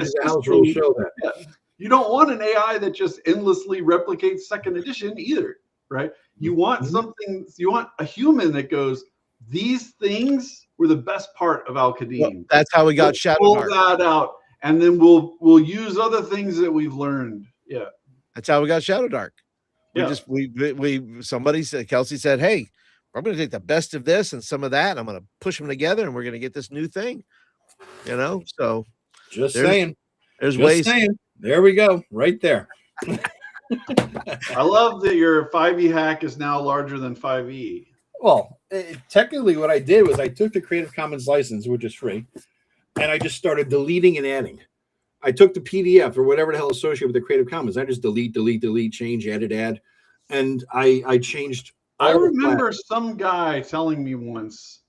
you don't want an AI that just endlessly replicates 2nd edition either, right? You want something, you want a human that goes, these things were the best part of Al-Qadim. Well, that's how we got Shadow Pull Dark. that out, and then we'll use other things that we've learned. Yeah, that's how we got Shadow Dark. Yeah. Somebody said, Kelsey said, hey, I'm going to take the best of this and some of that, and I'm going to push them together, and we're going to get this new thing. So just saying. There's ways. There we go, right there. I love that your 5e hack is now larger than 5e. Well, technically what I did was I took the Creative Commons license, which is free, and I just started deleting and adding. I took the PDF or whatever the hell associated with the Creative Commons. I just delete, change, edit, add. And I changed. I remember some guy telling me once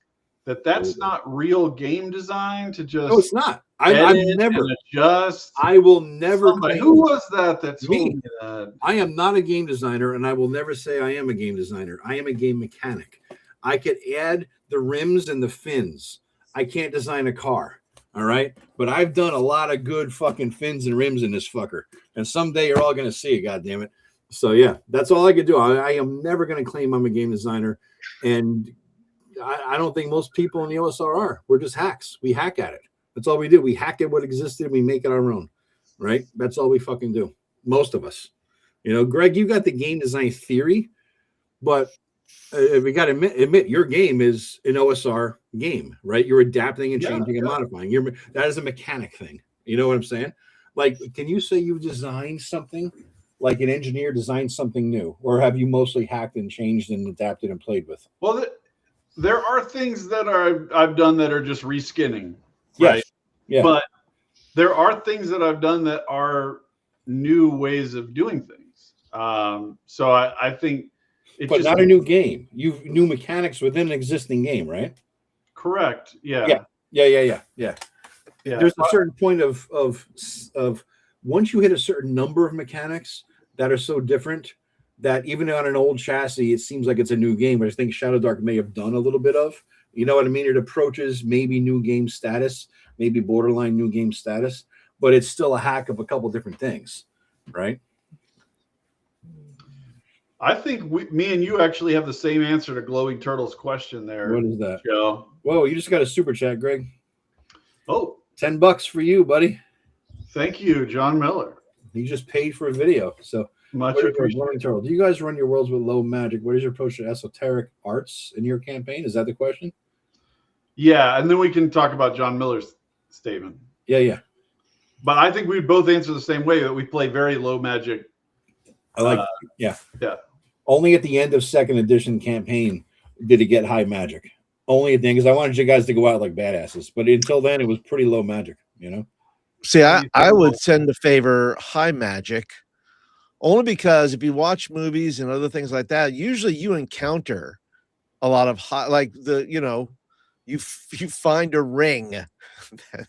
that's not real game design to just. No, it's not. I've never adjust. I will never. Who was that told me that? I am not a game designer, and I will never say I am a game designer. I am a game mechanic. I could add the rims and the fins. I can't design a car. All right. But I've done a lot of good fucking fins and rims in this fucker. And someday you're all going to see it. God damn it. So, yeah, that's all I could do. I am never going to claim I'm a game designer. And I don't think most people in the OSR are. We're just hacks. We hack at it. That's all we do. We hack at what existed and we make it our own. Right. That's all we fucking do. Most of us. Greg, you got the game design theory, but we got to admit your game is an OSR game, right? You're adapting and changing and modifying. That is a mechanic thing. You know what I'm saying? Like, can you say you designed something, like an engineer designed something new, or have you mostly hacked and changed and adapted and played with? Well, there are things that I've done that are just reskinning, right? Yes. Yeah. But there are things that I've done that are new ways of doing things. So I think but just not a new game. You've new mechanics within an existing game, right? Correct. Yeah. Yeah. There's a certain point of once you hit a certain number of mechanics that are so different that even on an old chassis, it seems like it's a new game. I think Shadow Dark may have done a little bit of, you know what I mean? It approaches maybe new game status, maybe borderline new game status, but it's still a hack of a couple different things, right? I think me and you actually have the same answer to Glowing Turtle's question there. What is that? Joe? Whoa, you just got a super chat, Greg. Oh, $10 for you, buddy. Thank you, John Miller. You just paid for a video, so much appreciated. Turtle. Do you guys run your worlds with low magic? What is your approach to esoteric arts in your campaign? Is that the question? Yeah, and then we can talk about John Miller's statement. Yeah. But I think we both answer the same way, that we play very low magic. I like yeah. Only at the end of second edition campaign did it get high magic. Only a thing, because I wanted you guys to go out like badasses. But until then, it was pretty low magic, you know? See, I would tend to favor high magic, only because if you watch movies and other things like that, usually you encounter a lot of high, like you find a ring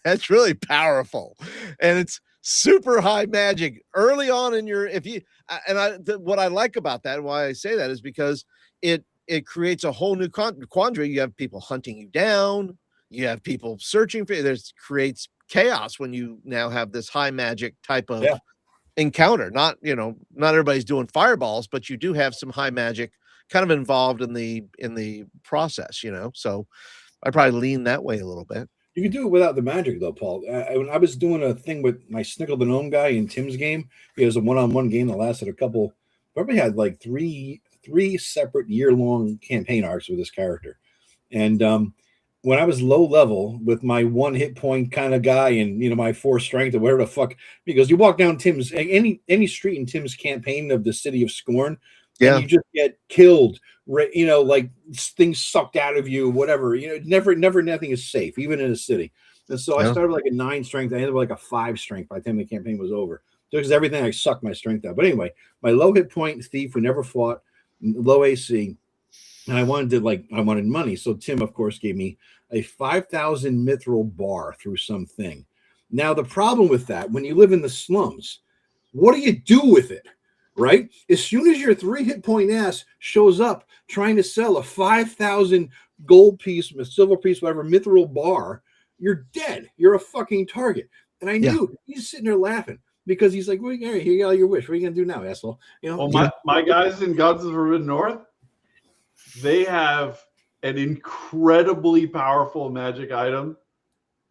that's really powerful, and it's super high magic early on in your, what I like about that, and why I say that, is because it creates a whole new quandary. You have people hunting you down, you have people searching for you. Creates chaos when you now have this high magic type of encounter. Not everybody's doing fireballs, but you do have some high magic kind of involved in the process, so I probably lean that way a little bit. You can do it without the magic, though, Paul. When I was doing a thing with my Snickle the Gnome guy in Tim's game, he was a one-on-one game that lasted probably had like three separate year-long campaign arcs with this character. And when I was low level with my 1 hit point kind of guy and, my 4 strength or whatever the fuck, because you walk down Tim's, any street in Tim's campaign of the City of Scorn, and you just get killed, like things sucked out of you, whatever, never, nothing is safe, even in a city. And so I started with like a 9 strength. I ended with like a 5 strength by the time the campaign was over. Because everything, I sucked my strength out. But anyway, my low hit point thief who never fought, low AC, and I wanted money. So Tim, of course, gave me a 5,000 mithril bar through something. Now, the problem with that, when you live in the slums, what do you do with it? Right? As soon as your 3 hit point ass shows up trying to sell a 5,000 gold piece, a silver piece, whatever, mithril bar, you're dead. You're a fucking target. And I knew he's sitting there laughing because he's like, well, here you got your wish. What are you going to do now, asshole? My guys in Gods of the Forbidden North, they have an incredibly powerful magic item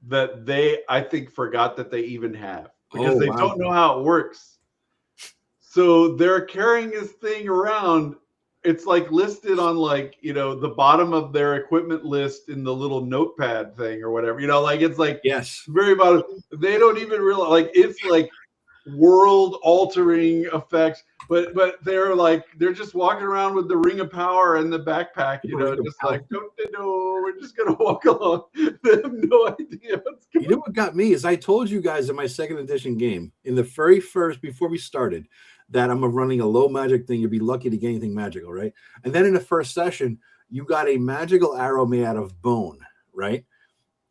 that I think, forgot that they even have because they don't know how it works. So they're carrying this thing around. It's like listed on the bottom of their equipment list in the little notepad thing or whatever, it's like, yes, very bottom. They don't even realize, it's like world altering effects, but they're just walking around with the ring of power and the backpack, just like, don't they know, we're just going to walk along. They have no idea what's going on. What got me is I told you guys in my second edition game, in the very first, before we started, that I'm running a low magic thing. You'd be lucky to get anything magical, right? And then in the first session, you got a magical arrow made out of bone, right?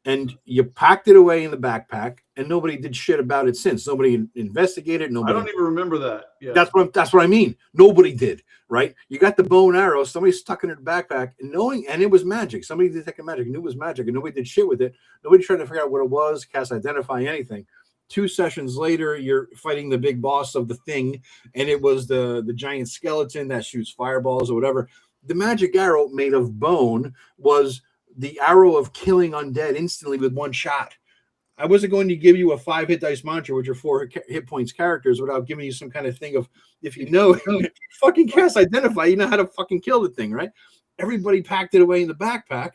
And you packed it away in the backpack, and nobody did shit about it since. Nobody investigated. Nobody. I don't even remember that. Yeah, that's what I mean. Nobody did, right? You got the bone arrow. Somebody stuck it in the backpack, and it was magic. Somebody detected magic, knew it was magic, and nobody did shit with it. Nobody tried to figure out what it was, cast identify anything. 2 sessions later, you're fighting the big boss of the thing, and it was the giant skeleton that shoots fireballs or whatever. The magic arrow made of bone was the arrow of killing undead instantly with 1 shot. I wasn't going to give you a 5 hit dice monster with your 4 hit points characters without giving you some kind of thing of, if fucking cast identify, you know how to fucking kill the thing, right? Everybody packed it away in the backpack.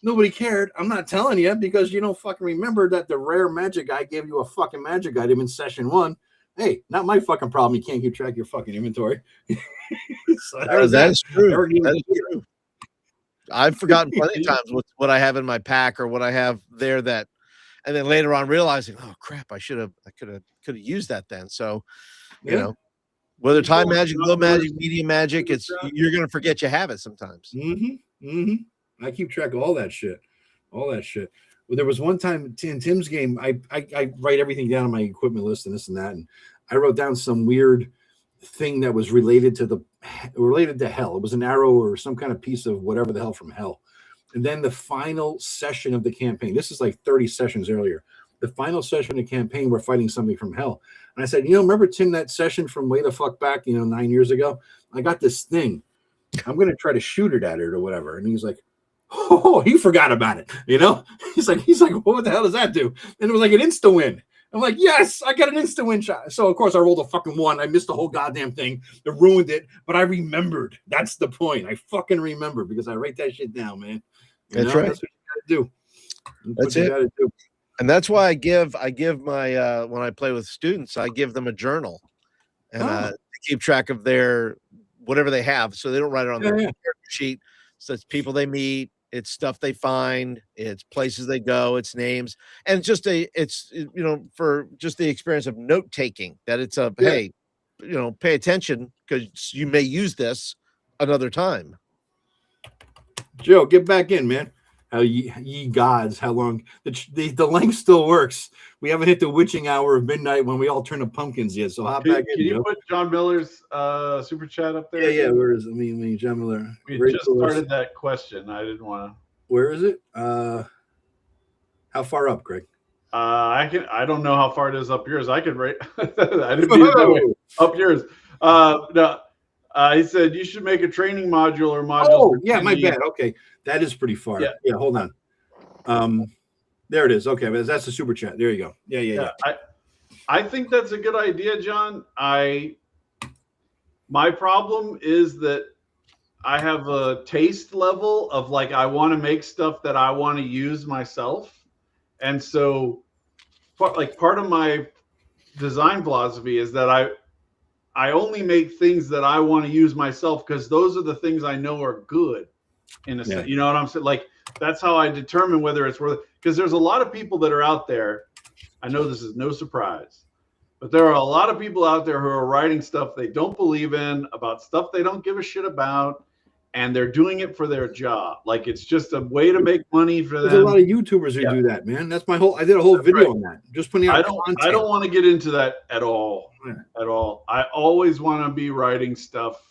Nobody cared. I'm not telling you because you don't fucking remember that the rare magic guy gave you a fucking magic item in session 1. Hey, not my fucking problem. You can't keep track of your fucking inventory. So that is true. That is true. I've forgotten plenty of times what I have in my pack or what I have there that, and then later on realizing, oh crap, I could have used that then. So, you know, whether time magic, low magic, medium magic, you're gonna forget you have it sometimes. I keep track of all that shit. Well, there was one time in Tim's game, I write everything down on my equipment list and this and that, and I wrote down some weird thing that was related to hell. It was an arrow or some kind of piece of whatever the hell from hell. And then the final session of the campaign, this is like 30 sessions earlier, the final session of the campaign, we're fighting something from hell. And I said, remember, Tim, that session from way the fuck back, 9 years ago? I got this thing. I'm going to try to shoot it at it or whatever. And he's like, oh, he forgot about it. He's like, well, what the hell does that do? And it was like an insta win. I'm like, yes, I got an instant win shot. So, of course, I rolled a fucking 1. I missed the whole goddamn thing. It ruined it. But I remembered. That's the point. I fucking remember because I write that shit down, man. That's right. That's what you got to do. That's it. Gotta do. And that's why I give my, when I play with students, I give them a journal. And to keep track of their, whatever they have. So they don't write it on their character sheet. So it's people they meet. It's stuff they find, it's places they go, it's names, and it's for just the experience of note taking, that it's hey, pay attention because you may use this another time. Joe, get back in, man. How ye gods, how long the length still works. We haven't hit the witching hour of midnight when we all turn to pumpkins yet. So hop back in. Can you put John Miller's super chat up there? Yeah. Where is it? Me, John Miller. We just started that question. I didn't want to. Where is it? How far up, Greg? I don't know how far it is up yours. I could rate. I didn't mean it that way. Up yours. No. He said you should make a training module or module. Oh, yeah, my bad. Okay, that is pretty far. Yeah, hold on. There it is. Okay, but that's the super chat. There you go. Yeah. I think that's a good idea, John. My problem is that I have a taste level of like I want to make stuff that I want to use myself, and so part of my design philosophy is that I only make things that I want to use myself because those are the things I know are good. In a sense, you know what I'm saying? Like that's how I determine whether it's worth it. Because there's a lot of people that are out there. I know this is no surprise, but there are a lot of people out there who are writing stuff they don't believe in, about stuff they don't give a shit about, and they're doing it for their job. Like it's just a way to make money for them. There's a lot of YouTubers who do that, man. That's my whole. I did a whole video on that. Just putting out content. I don't want to get into that at all. At all. I always want to be writing stuff.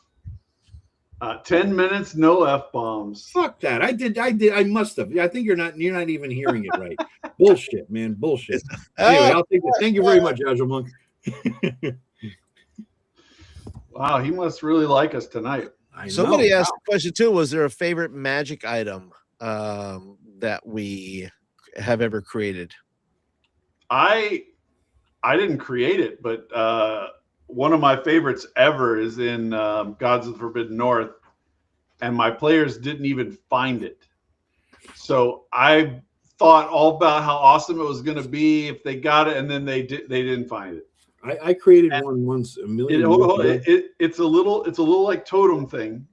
10 minutes, no F-bombs. Fuck that. I did. I must have. I think you're not even hearing it right. Bullshit, man. Bullshit. Anyway, I'll take it. Thank you very much, Agile Monk. Wow, he must really like us tonight. Somebody asked the question too, was there a favorite magic item that we have ever created? I didn't create it, but one of my favorites ever is in Gods of the Forbidden North, and my players didn't even find it. So I thought all about how awesome it was going to be if they got it, and then they didn't find it. I created one once a million. It's a little like totem thing,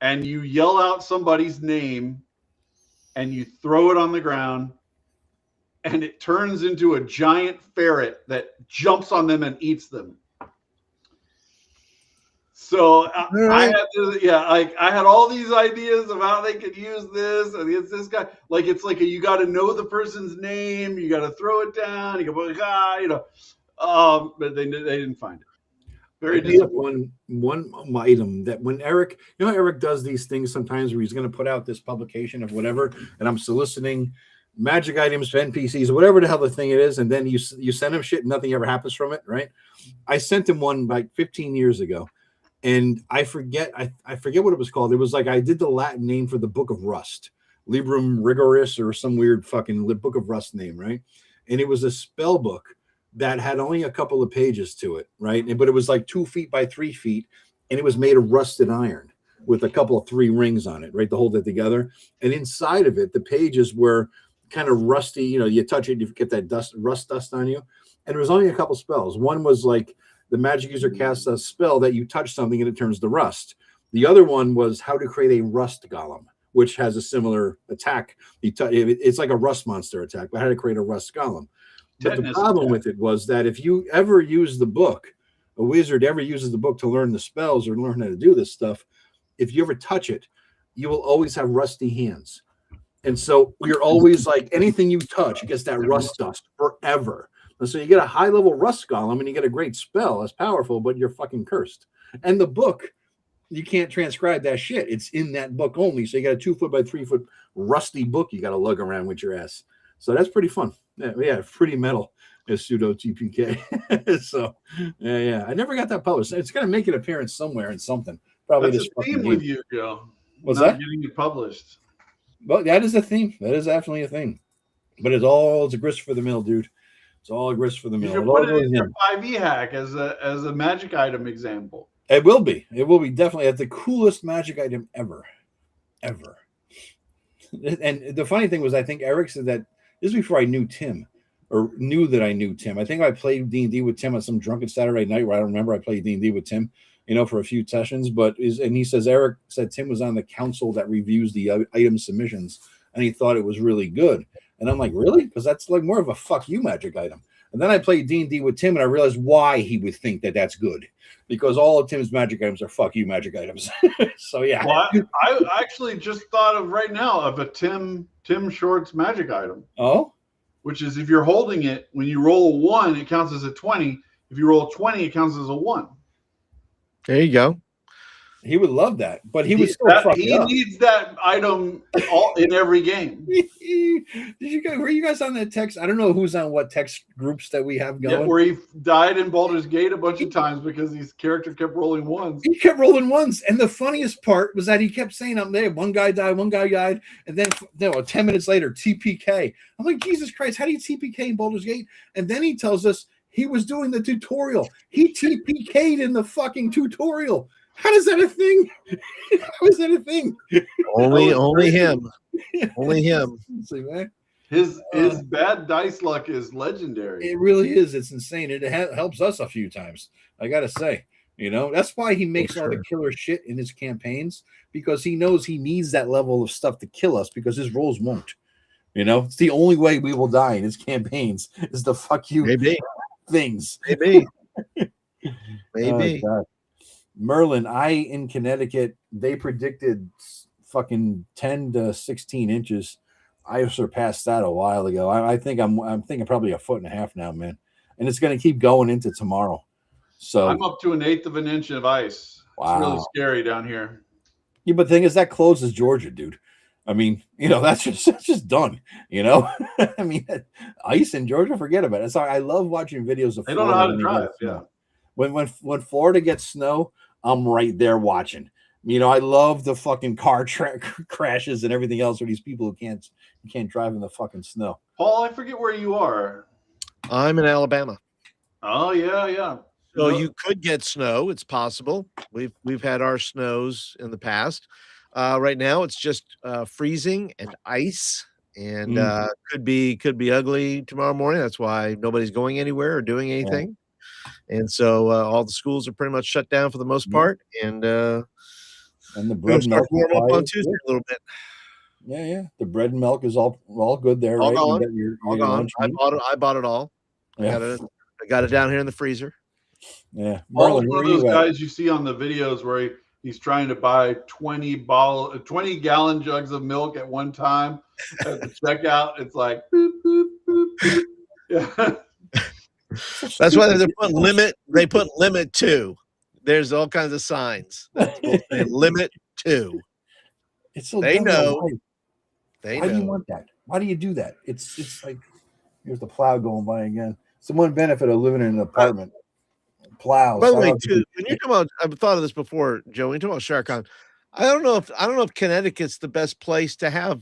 and you yell out somebody's name, and you throw it on the ground, and it turns into a giant ferret that jumps on them and eats them. So I had all these ideas of how they could use this, and it's this guy. Like it's like you got to know the person's name, you got to throw it down, you go, but they didn't find it. Very disappointing. One item that when Eric, Eric does these things sometimes where he's going to put out this publication of whatever, and I'm soliciting magic items for NPCs or whatever the hell the thing it is, and then you send him shit and nothing ever happens from it, right? I sent him one like 15 years ago, and I forget what it was called. It was like I did the Latin name for the Book of Rust, Librum Rigoris or some weird fucking Book of Rust name, right? And it was a spell book that had only a couple of pages to it, right? But it was like 2 feet by 3 feet, and it was made of rusted iron with a couple of 3 rings on it, right, to hold it together. And inside of it, the pages were kind of rusty. You touch it, you get that rust dust on you. And there was only a couple spells. One was like the magic user casts a spell that you touch something and it turns to rust. The other one was how to create a rust golem, which has a similar attack. It's like a rust monster attack, but I had to create a rust golem. But the problem with it was that if you ever use the book, a wizard ever uses the book to learn the spells or learn how to do this stuff, if you ever touch it, you will always have rusty hands. And so you're always like, anything you touch, it gets that rust dust forever. And so you get a high-level rust golem and you get a great spell. It's powerful, but you're fucking cursed. And the book, you can't transcribe that shit. It's in that book only. So you got a 2 foot by 3 foot rusty book you got to lug around with your ass. So that's pretty fun. Yeah, pretty metal is pseudo TPK. So yeah. I never got that published. It's gonna make an appearance somewhere in something. Probably That's this a theme with you, Joe. What's not that? Getting it published. Well, that is a theme. That is definitely a thing. But it's a grist for the mill, dude. It's all a grist for the mill. You should put it in your 5e hack as a magic item example. It will be. It will be definitely the coolest magic item ever. And the funny thing was, I think Eric said that this is before I knew Tim, or knew that I knew Tim. I think I played D&D with Tim on some drunken Saturday night where I don't remember. I played D&D with Tim, for a few sessions. And he says Eric said Tim was on the council that reviews the item submissions, and he thought it was really good. And I'm like, really? Because that's like more of a fuck you magic item. And then I played D&D with Tim, and I realized why he would think that that's good. Because all of Tim's magic items are fuck you magic items. So, yeah. Well, I actually just thought of right now of a Tim Shorts magic item. Oh? Which is if you're holding it, when you roll a 1, it counts as a 20. If you roll a 20, it counts as a 1. There you go. He would love that, but he would still fuck he needs that item in every game. Were you guys on that text? I don't know who's on what text groups that we have going. Yeah, where he died in Baldur's Gate a bunch of times because his character kept rolling ones. He kept rolling ones, and the funniest part was that he kept saying, "I'm there." One guy died, and then 10 minutes later, TPK. I'm like, Jesus Christ, how do you TPK in Baldur's Gate? And then he tells us he was doing the tutorial. He TPK'd in the fucking tutorial. How is that a thing? How is that a thing? Only him. Only him. See, man. His bad dice luck is legendary. It really is. It's insane. It helps us a few times. I gotta say, that's why he makes all the killer shit in his campaigns, because he knows he needs that level of stuff to kill us, because his rolls won't. It's the only way we will die in his campaigns is the fuck you things. Maybe. Oh, Merlin, in Connecticut, they predicted fucking 10 to 16 inches. I surpassed that a while ago. I think I'm thinking probably 1.5 foot now, man. And it's going to keep going into tomorrow. So I'm up to 1/8 of an inch of ice. Wow. It's really scary down here. Yeah, but the thing is, that closes Georgia, dude. I mean, that's just done. I mean, ice in Georgia, forget about it. Sorry, I love watching videos of. They don't know how to drive. Yeah. When Florida gets snow, I'm right there watching. I love the fucking car crashes and everything else for these people who can't drive in the fucking snow. Paul, I forget where you are. I'm in Alabama. Oh yeah. So you could get snow. It's possible. We've had our snows in the past. Right now it's just freezing and ice, and could be ugly tomorrow morning. That's why nobody's going anywhere or doing anything. And so all the schools are pretty much shut down for the most part, and the bread and milk warm up on Tuesday a little bit. Yeah. The bread and milk is all good there, all right? Gone. All gone. I bought it all. Yeah. I got it down here in the freezer. Yeah. Marlon, one of those guys you see on the videos where he's trying to buy 20 gallon jugs of milk at one time at the checkout. It's like boop, boop, boop, boop. Yeah. That's why they put limit. They put limit 2. There's all kinds of signs. Limit 2. It's so they know. Why do you want that? Why do you do that? It's like, here's the plow going by again. It's the one benefit of living in an apartment. Plows. By the way, too, when you're talking about, I've thought of this before, Joe. When you're talking about Shark-Con, I don't know if Connecticut's the best place to have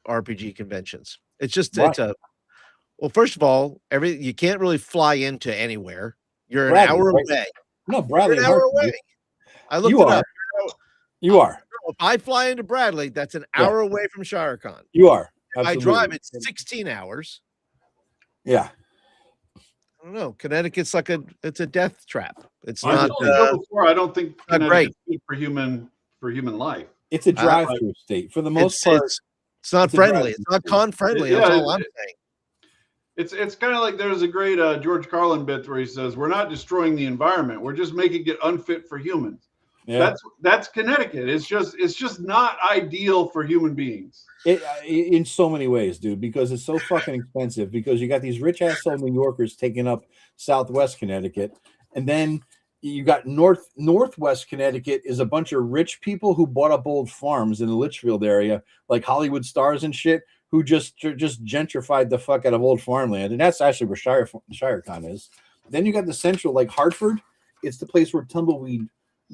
RPG conventions. It's just well, first of all, you can't really fly into anywhere. You're an hour away. No, Bradley. You're an hour away. I looked it up. You are. If I fly into Bradley, that's an hour away from Shark-Con. You are. If I drive, it's 16 hours. Yeah. I don't know. Connecticut's it's a death trap. It's not. I don't think Connecticut's good for human life. It's a drive-through state for the most part. It's not friendly. It's not con friendly. That's all I'm saying. It's kind of like there's a great George Carlin bit where he says, "We're not destroying the environment. We're just making it unfit for humans." Yeah. That's Connecticut. It's just not ideal for human beings. In so many ways, dude, because it's so fucking expensive. Because you got these rich asshole New Yorkers taking up Southwest Connecticut, and then you got Northwest Connecticut is a bunch of rich people who bought up old farms in the Litchfield area, like Hollywood stars and shit, who just gentrified the fuck out of old farmland, and that's actually where ShireCon is. Then you got the central, like Hartford. It's the place where tumbleweed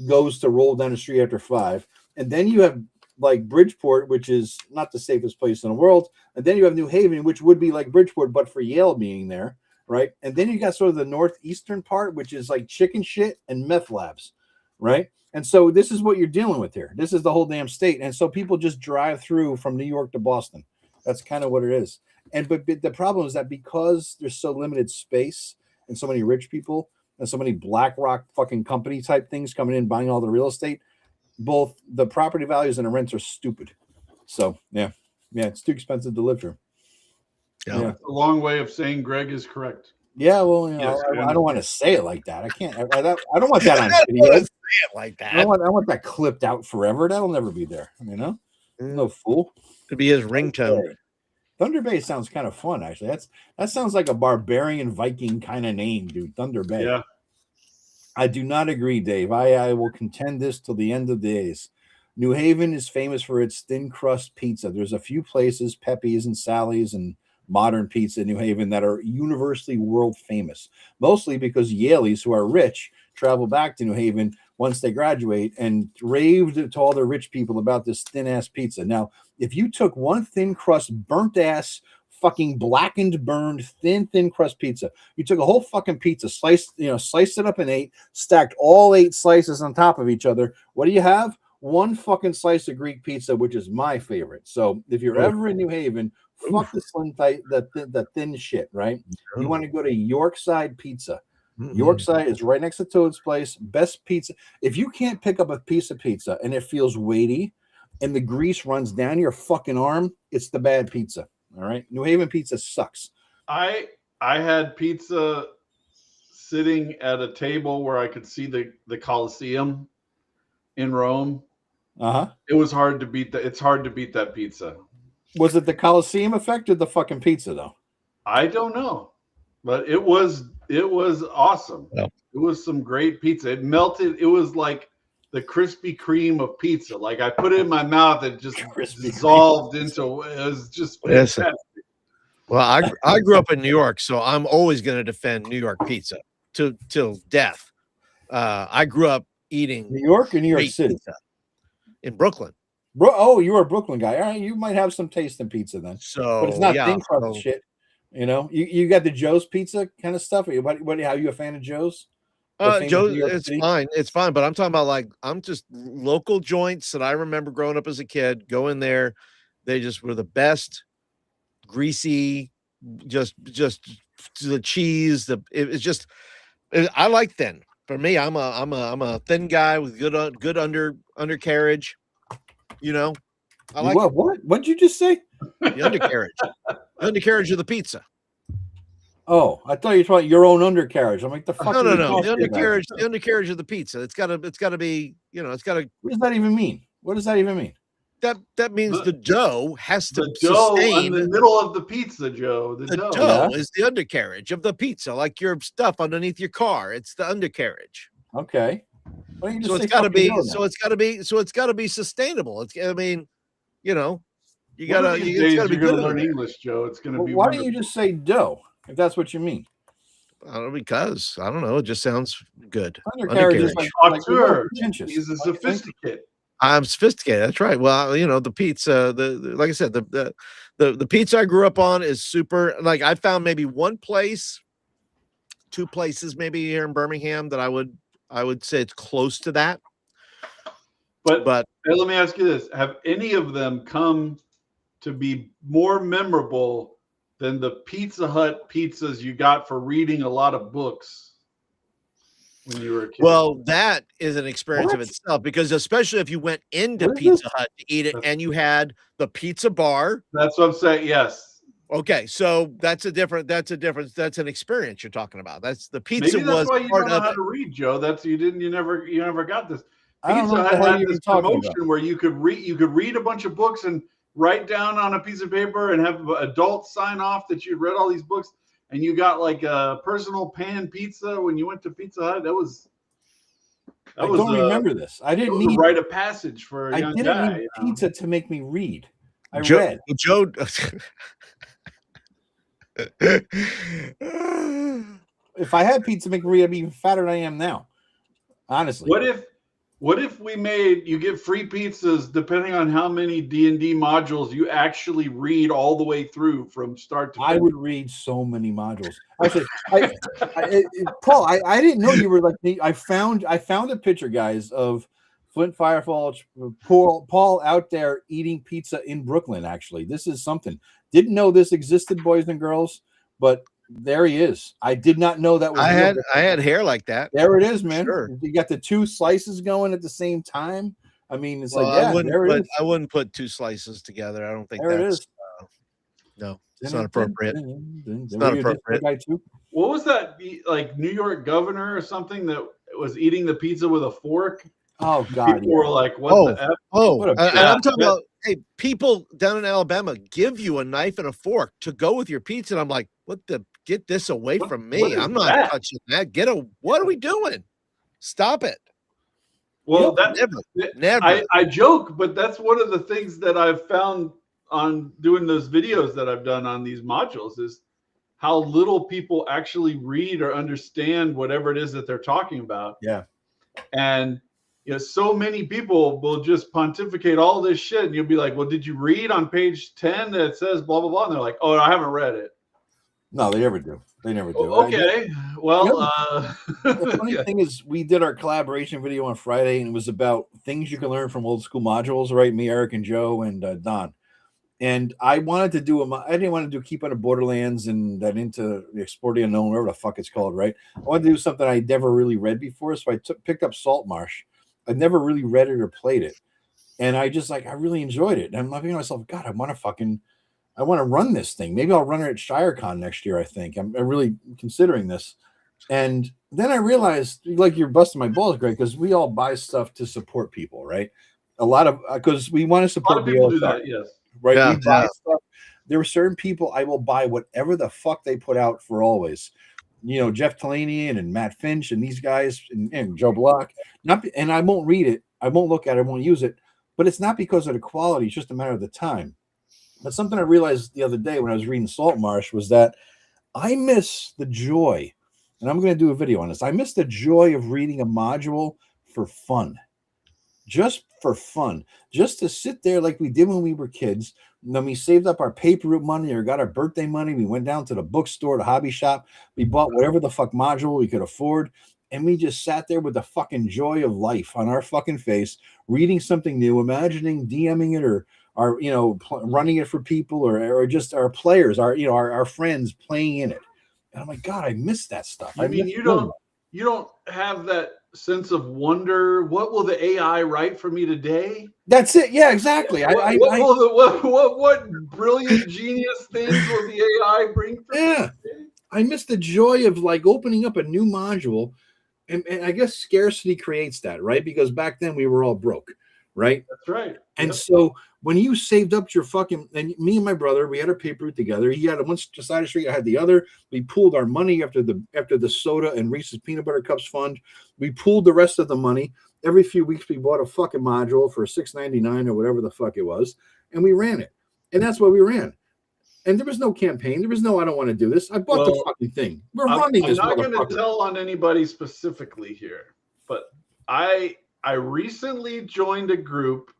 goes to roll down the street after 5, and then you have like Bridgeport, which is not the safest place in the world, and then you have New Haven, which would be like Bridgeport, but for Yale being there, right? And then you got sort of the northeastern part, which is like chicken shit and meth labs, right? And so this is what you're dealing with here. This is the whole damn state, and so people just drive through from New York to Boston. That's kind of what it is. But the problem is that because there's so limited space and so many rich people and so many BlackRock fucking company type things coming in, buying all the real estate, both the property values and the rents are stupid. So yeah, it's too expensive to live here. Yeah. A long way of saying Greg is correct. Yeah, well, yes, I don't want to say it like that. I can't. I don't want that on video. Say it like that. I want that clipped out forever. That'll never be there. You know, no fool. Could be his ringtone. Thunder Bay sounds kind of fun, actually. That sounds like a barbarian Viking kind of name, dude. Thunder Bay. Yeah. I do not agree, Dave. I will contend this till the end of days. New Haven is famous for its thin crust pizza. There's a few places, Pepe's and Sally's and Modern Pizza in New Haven, that are universally world famous, mostly because Yaleys who are rich travel back to New Haven once they graduate and raved to all the rich people about this thin ass pizza. Now, if you took one thin crust, burnt ass, fucking blackened, burned, thin crust pizza, you took a whole fucking pizza, sliced it up in 8, stacked all 8 slices on top of each other, what do you have? One fucking slice of Greek pizza, which is my favorite. So if you're ever in New Haven, fuck the slim tight, the thin shit, right? You want to go to Yorkside Pizza. Yorkside is right next to Toad's Place. Best pizza. If you can't pick up a piece of pizza and it feels weighty and the grease runs down your fucking arm, it's the bad pizza. All right. New Haven pizza sucks. I had pizza sitting at a table where I could see the Colosseum in Rome. It was hard to beat that. It's hard to beat that pizza. Was it the Colosseum effect or the fucking pizza though? I don't know, but it was awesome. Yep. It was some great pizza. It melted. It was like the Krispy Kreme of pizza. Like I put it in my mouth, it just dissolved into. It was just fantastic. Well, I grew up in New York, so I'm always going to defend New York pizza till death. I grew up eating New York or New York City? Pizza in Brooklyn. Oh, you're a Brooklyn guy. All right, you might have some taste in pizza then. So, but it's not thin crust shit. You know, you got the Joe's Pizza kind of stuff. How you a fan of Joe's? Joe's, it's fine. But I'm talking about I'm just local joints that I remember growing up as a kid. Go in there, they just were the best. Greasy, just the cheese. I like thin. For me, I'm a thin guy with good undercarriage. You know, I like what'd you just say? The undercarriage. The undercarriage of the pizza. Oh, I thought you were talking about your own undercarriage. I'm like, the fuck. No. The undercarriage of the pizza. It's gotta be, it's gotta. What does that even mean? What does that even mean? That means the dough has to dough sustain in the middle of the pizza, Joe. The dough is the undercarriage of the pizza, like your stuff underneath your car. It's the undercarriage. Okay. So it's got to be sustainable. You gotta be good. Learn English, Joe. It's gonna be. Why don't you just say dough if that's what you mean? Because I don't know. It just sounds good. Undercarriage is He's a sophisticate. I'm sophisticated. That's right. Well, the pizza, like I said, the pizza I grew up on is super. Like I found maybe one place, 2 places maybe here in Birmingham that I would say it's close to that. But hey, let me ask you this: have any of them come to be more memorable than the Pizza Hut pizzas you got for reading a lot of books? when you were a kid? Well, that is an experience of What? itself, because especially if you went into What is Pizza this? Hut to eat it and you had the pizza bar. That's what I'm saying. Yes. Okay, so that's an experience you're talking about. That's the pizza Maybe that's was why you part don't know of how it. to read, Joe. That's you never got this. I don't know Pizza what the Hut hell had you're this talking promotion about. where you could read a bunch of books and write down on a piece of paper and have adults sign off that you'd read all these books, and you got like a personal pan pizza when you went to Pizza Hut. I don't remember this. I It didn't was a need. rite of passage for a I young didn't guy. need pizza to make me read. I Joe, read. Joe. If I had pizza to make me read, I'd be even fatter than I am now. Honestly. What if we made you get free pizzas depending on how many D&D modules you actually read all the way through from start to finish? I would read so many modules. Actually, Paul, I didn't know you were like me. I found a picture, guys, of Flint Firefall, Paul out there eating pizza in Brooklyn. Actually, this is something. Didn't know this existed, boys and girls, but there he is. I did not know that was. I had hair like that. There it is, man. Sure. You got the two slices going at the same time. I mean, it's Well, like, yeah, there it is. I wouldn't put two slices together. I don't think There it that's is. No, it's not appropriate. It's not Were you a appropriate. guy too? What was that, like New York governor or something that was eating the pizza with a fork? Oh God! People were like, "What the f?" What a and I'm talking Yeah. about, hey, people down in Alabama give you a knife and a fork to go with your pizza, and I'm like, get this away from me. what is I'm not that? touching that. What are we doing? Stop it. Well, Never. I joke, but that's one of the things that I've found on doing those videos that I've done on these modules is how little people actually read or understand whatever it is that they're talking about. Yeah. And so many people will just pontificate all this shit, and you'll be like, "Well, did you read on page 10 that it says blah blah blah?" And they're like, "Oh, I haven't read it." No, they never do. They never do. Okay. Well, the funny thing is, we did our collaboration video on Friday, and it was about things you can learn from old school modules, right? Me, Eric, and Joe, and Don. And I wanted to do I didn't want to do Keep Out of Borderlands and that Into the Explore the Unknown, whatever the fuck it's called, right? I wanted to do something I never really read before, so I picked up Saltmarsh. I'd never really read it or played it, and I really enjoyed it. And I'm thinking to myself, God, I want to run this thing. Maybe I'll run it at ShireCon next year. I think I'm really considering this. And then I realized, like, you're busting my balls, Greg, because we all buy stuff to support people, right? A lot of because we want to support. A lot of people do that, yes. Right? Yeah, we buy stuff. There are certain people I will buy whatever the fuck they put out for always. Jeff Talanian and Matt Finch and these guys and Joe Block. And I won't read it. I won't look at it. I won't use it. But it's not because of the quality. It's just a matter of the time. But something I realized the other day when I was reading Saltmarsh was that I miss the joy, and I'm going to do a video on this. I miss the joy of reading a module for fun. Just for fun. Just to sit there like we did when we were kids. And then we saved up our paper route money or got our birthday money. We went down to the bookstore, the hobby shop. We bought whatever the fuck module we could afford. And we just sat there with the fucking joy of life on our fucking face, reading something new, imagining DMing it or running it for people or just our players, our friends playing in it. And I'm like, God, I miss that stuff. You don't have that sense of wonder. What will the AI write for me today? That's it. Yeah, exactly. What brilliant genius things will the AI bring for me today? I miss the joy of like opening up a new module. And I guess scarcity creates that, right? Because back then we were all broke, right? That's right. And so when you saved up your and me and my brother, we had our paper route together. He had one side of the street, I had the other. We pooled our money after the soda and Reese's peanut butter cups fund. We pooled the rest of the money. Every few weeks we bought a fucking module for $6.99 or whatever the fuck it was, and we ran it. And that's what we ran. And there was no campaign. There was no, I don't want to do this. I bought the fucking thing. We're running this. I'm not going to tell on anybody specifically here, but I recently joined a group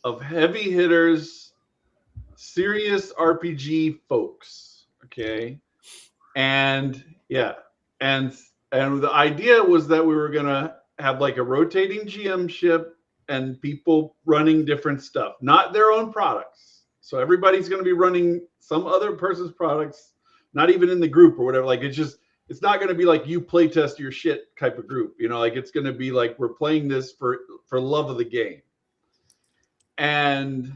of heavy hitters, serious RPG folks. Okay. And and the idea was that we were going to have like a rotating GM ship and people running different stuff, not their own products. So everybody's going to be running some other person's products, not even in the group or whatever. Like, it's just it's not going to be like you play test your shit type of group. You know, like it's going to be like we're playing this for love of the game. And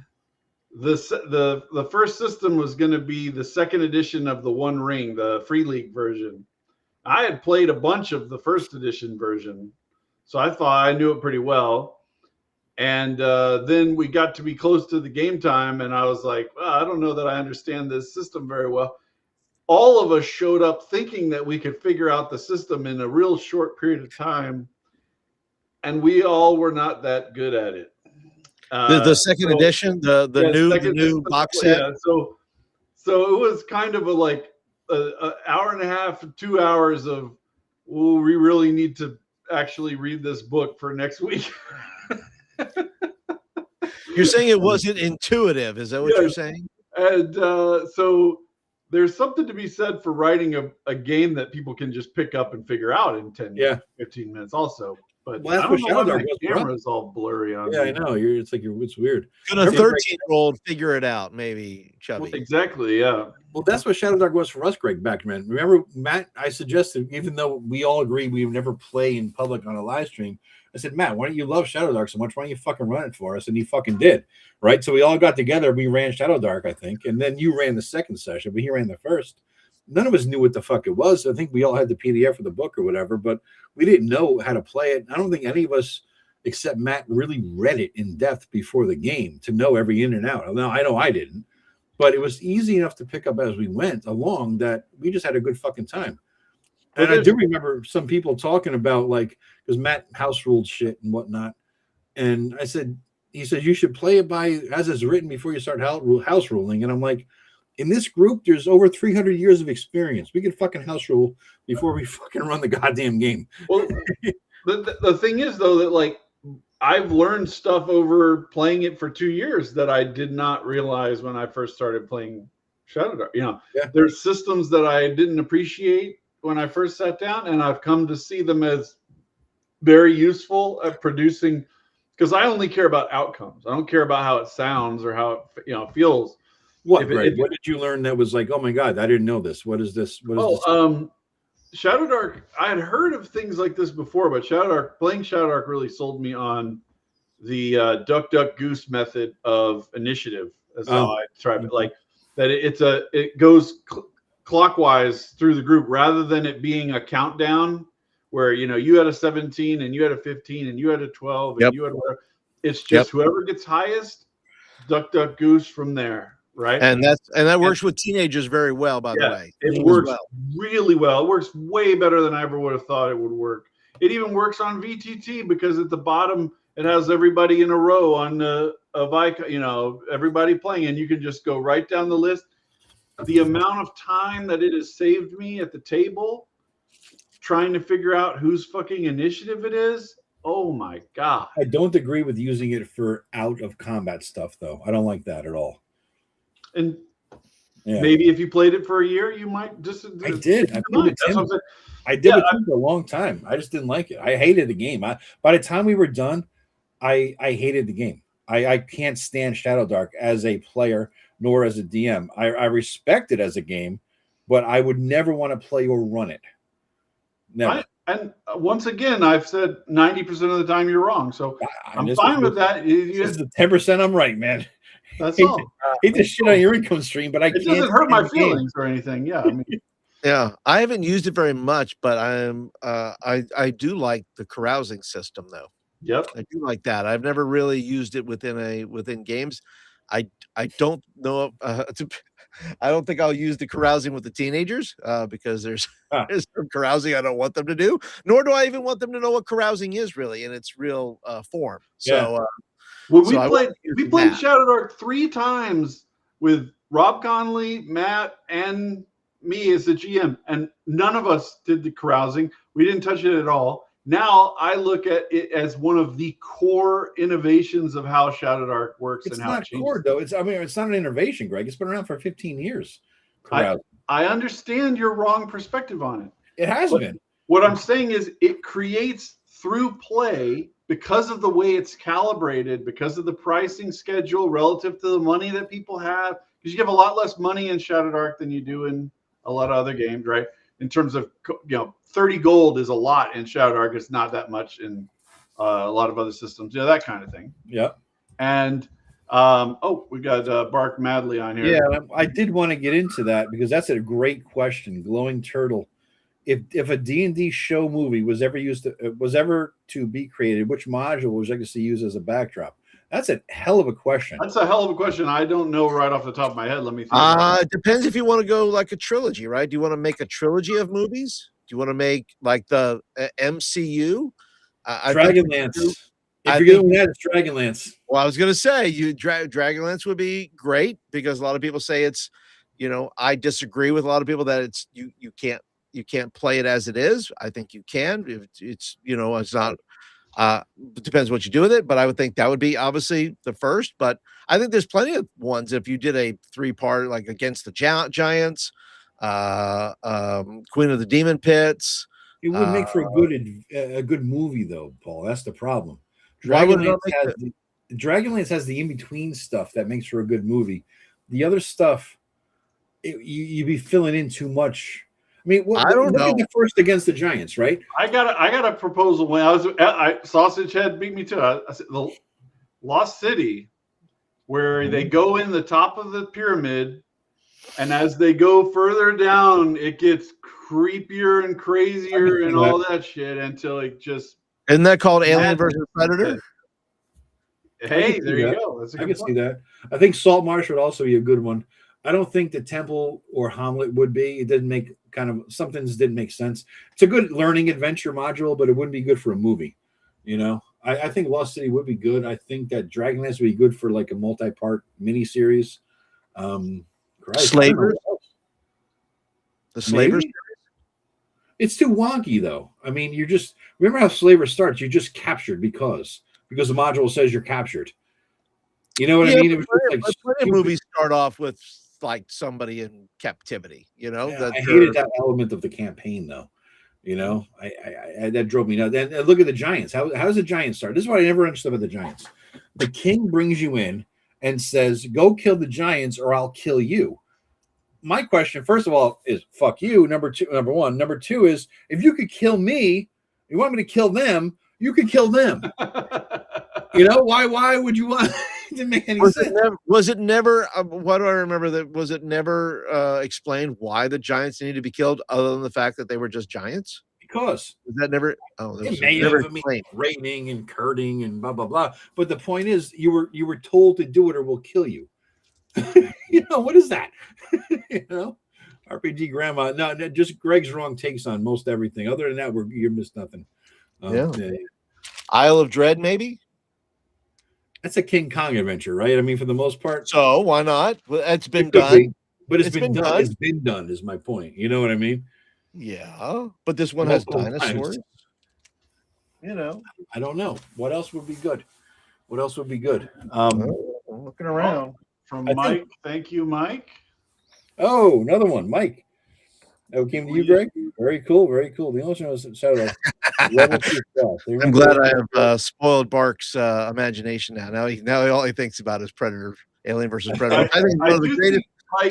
the first system was going to be the second edition of the One Ring, the Free League version. I had played a bunch of the first edition version, so I thought I knew it pretty well. And then we got to be close to the game time, and I was like, well, I don't know that I understand this system very well. All of us showed up thinking that we could figure out the system in a real short period of time, and we all were not that good at it. The second edition, the new box set. Yeah, so it was kind of a hour and a half, 2 hours of, well, we really need to actually read this book for next week. You're saying it wasn't intuitive. Is that what you're saying? And so there's something to be said for writing a game that people can just pick up and figure out in 10, 15 minutes also. But Well, that's I don't what know why Shadow my Dark was, camera's all blurry on Yeah, me. I know. It's weird. Could a 13-year-old figure it out? Maybe, Chubby. Well, exactly, yeah. Well, that's what Shadow Dark was for us, Greg, back then. Remember, Matt, I suggested, even though we all agree we would never play in public on a live stream, I said, Matt, why don't you love Shadow Dark so much? Why don't you fucking run it for us? And he fucking did, right? So we all got together. We ran Shadow Dark, I think. And then you ran the second session, but he ran the first. None of us knew what the fuck it was. I think we all had the PDF of the book or whatever, but we didn't know how to play it. I don't think any of us, except Matt, really read it in depth before the game to know every in and out. Now, I know I didn't, but it was easy enough to pick up as we went along that we just had a good fucking time. And I do remember some people talking about, like, because Matt house ruled shit and whatnot. And he said, you should play it by as it's written before you start house ruling. And I'm like, in this group, there's over 300 years of experience. We could fucking house rule before we fucking run the goddamn game. Well, the thing is, though, that like I've learned stuff over playing it for 2 years that I did not realize when I first started playing Shadow Dark. You know, there's systems that I didn't appreciate when I first sat down, and I've come to see them as very useful at producing, because I only care about outcomes. I don't care about how it sounds or how it feels. What did you learn that was like, oh my God, I didn't know this? What is this? Shadow Dark, I had heard of things like this before, but playing Shadow Dark really sold me on the duck, duck, goose method of initiative. That's how I describe it. Like that it goes clockwise through the group rather than it being a countdown where, you had a 17 and you had a 15 and you had a 12 and you had whatever. It's just whoever gets highest, duck, duck, goose from there. Right. And that works with teenagers very well, by the way. It works really well. It works way better than I ever would have thought it would work. It even works on VTT because at the bottom it has everybody in a row on everybody playing, and you can just go right down the list. The amount of time that it has saved me at the table trying to figure out whose fucking initiative it is. Oh my God. I don't agree with using it for out of combat stuff, though. I don't like that at all. And maybe if you played it for a year, you might just. I did. I did it for a long time. I just didn't like it. I hated the game. By the time we were done, I hated the game. I can't stand Shadow Dark as a player nor as a DM. I respect it as a game, but I would never want to play or run it. Never. And once again, I've said 90% of the time you're wrong. So I'm fine with that. This is the 10% I'm right, man. That's all. Hate to shit on your income stream, but it doesn't hurt my feelings or anything. Yeah, I mean, yeah, I haven't used it very much, but I do like the carousing system though. Yep, I do like that. I've never really used it within games. I don't know. I don't think I'll use the carousing with the teenagers because there's some carousing I don't want them to do. Nor do I even want them to know what carousing is really in its real form. So. Well, we played Shadow Dark 3 times with Rob Conley, Matt, and me as the GM, and none of us did the carousing. We didn't touch it at all. Now I look at it as one of the core innovations of how Shadow Dark works. It's and how not core, though. It's not an innovation, Greg. It's been around for 15 years. I understand your wrong perspective on it. It has been. What I'm saying is it creates through play, because of the way it's calibrated, because of the pricing schedule relative to the money that people have, because you have a lot less money in Shadow Dark than you do in a lot of other games, right? in terms of 30 gold is a lot in Shadow Dark. It's not that much in a lot of other systems. Yeah, that kind of thing. Yeah. And we got Bark Madly on here. Yeah, I did want to get into that because that's a great question. Glowing Turtle. If a D&D show movie was ever to be created, which module was I going to use as a backdrop? That's a hell of a question. That's a hell of a question. I don't know right off the top of my head. Let me think. It depends if you want to go like a trilogy, right? Do you want to make a trilogy of movies? Do you want to make like the MCU? Dragonlance. If you're doing that, it's Dragonlance. Well, I was going to say Dragonlance would be great because a lot of people say it's, I disagree with a lot of people that it's you can't play it as it is. I think you can. It's it's not. It depends what you do with it, but I would think that would be obviously the first. But I think there's plenty of ones if you did a 3-part like Against the Giants, Queen of the Demon Pits. It would make for a good movie, though, Paul. That's the problem. Dragonlance has the in-between stuff that makes for a good movie. The other stuff, you'd be filling in too much. I mean, I don't know. The first Against the Giants, right? I got a proposal when I Sausage Head beat me to it. I said the Lost City, where they go in the top of the pyramid, and as they go further down, it gets creepier and crazier and all that shit until it just. Isn't that called Alien versus Predator? Hey, there you go. I can see that. I think Salt Marsh would also be a good one. I don't think the Temple or Hamlet would be. It didn't make some things didn't make sense. It's a good learning adventure module, but it wouldn't be good for a movie. I think Lost City would be good. I think that Dragonlance would be good for like a multi-part miniseries. Slavers. The Slavers. It's too wonky, though. I mean, you just remember how Slaver starts. You're just captured because the module says you're captured. You know what I mean? It was plenty of movies start off with like somebody in captivity. I hated that element of the campaign, though. I that drove me nuts. And look at the Giants. How does the Giants start? This is what I never understood about the Giants. The king brings you in and says, "Go kill the Giants, or I'll kill you." My question, first of all, is fuck you. Number one. Number two is if you could kill me, you want me to kill them, you could kill them. Why would you want? It didn't make any sense. Was it never? What do I remember? Was it never explained why the Giants needed to be killed, other than the fact that they were just giants? Because was that never? Oh, it never explained. Raining and curting and blah blah blah. But the point is, you were told to do it or we'll kill you. What is that? RPG grandma. No, just Greg's wrong takes on most everything. Other than that, you missed nothing. Isle of Dread, maybe. That's a King Kong adventure, right? I mean, for the most part. So why not? Well, it's been done. But it's been done. It's been done, is my point. You know what I mean? Yeah, but this one has dinosaurs. I don't know. What else would be good? I'm looking around. From Mike. Thank you, Mike. Oh, another one, Mike. That came to you, Greg. Very cool. The only one was Saturday. I'm glad I have spoiled Bark's imagination now. Now all he thinks about is Predator, Alien versus Predator. I think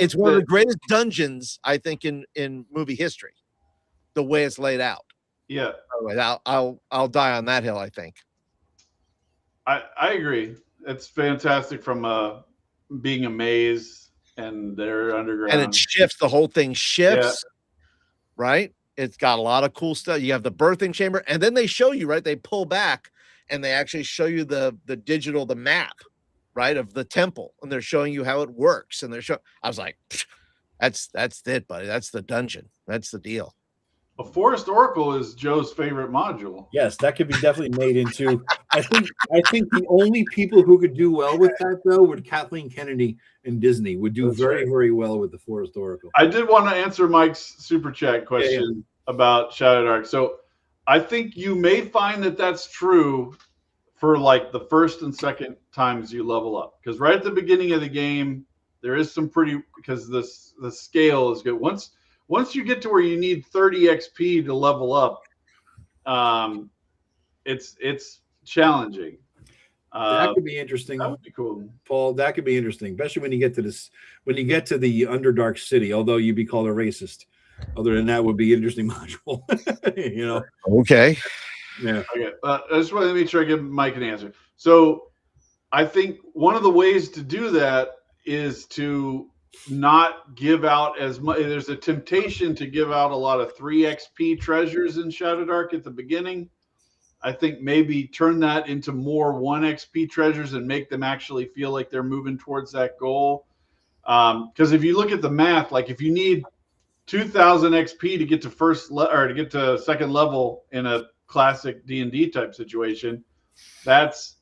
it's one of the greatest dungeons I think in movie history. The way it's laid out. Yeah. I'll die on that hill. I think. I agree. It's fantastic from being a maze and they're underground. And it shifts. The whole thing shifts. Yeah. Right? It's got a lot of cool stuff. You have the birthing chamber, and then they show you, right? They pull back and they actually show you the map, right, of the temple, and they're showing you how it works. And I was like, that's it, buddy. That's the dungeon. That's the deal. A Forest Oracle is Joe's favorite module. Yes, that could be definitely made into. I think the only people who could do well with that though would Kathleen Kennedy and Disney would do very well with the Forest Oracle. I did want to answer Mike's super chat question about Shadow Dark. So I think you may find that that's true for like the first and second times you level up, because right at the beginning of the game there is some because the scale is good. Once you get to where you need 30 XP to level up, it's challenging. That could be interesting. That would be cool, Paul. That could be interesting, especially when you get to this. When you get to the Underdark City, although you'd be called a racist, Other than that, would be an interesting module. You know. Okay. Yeah. Okay. I just want to make sure I give Mike an answer. So I think one of the ways to do that is to not give out as much. There's a temptation to give out a lot of 3 XP treasures in Shadow Dark at the beginning. I think maybe turn that into more 1 XP treasures and make them actually feel like they're moving towards that goal. Because if you look at the math, like if you need 2,000 XP to get to or to get to second level in a classic D&D type situation, that's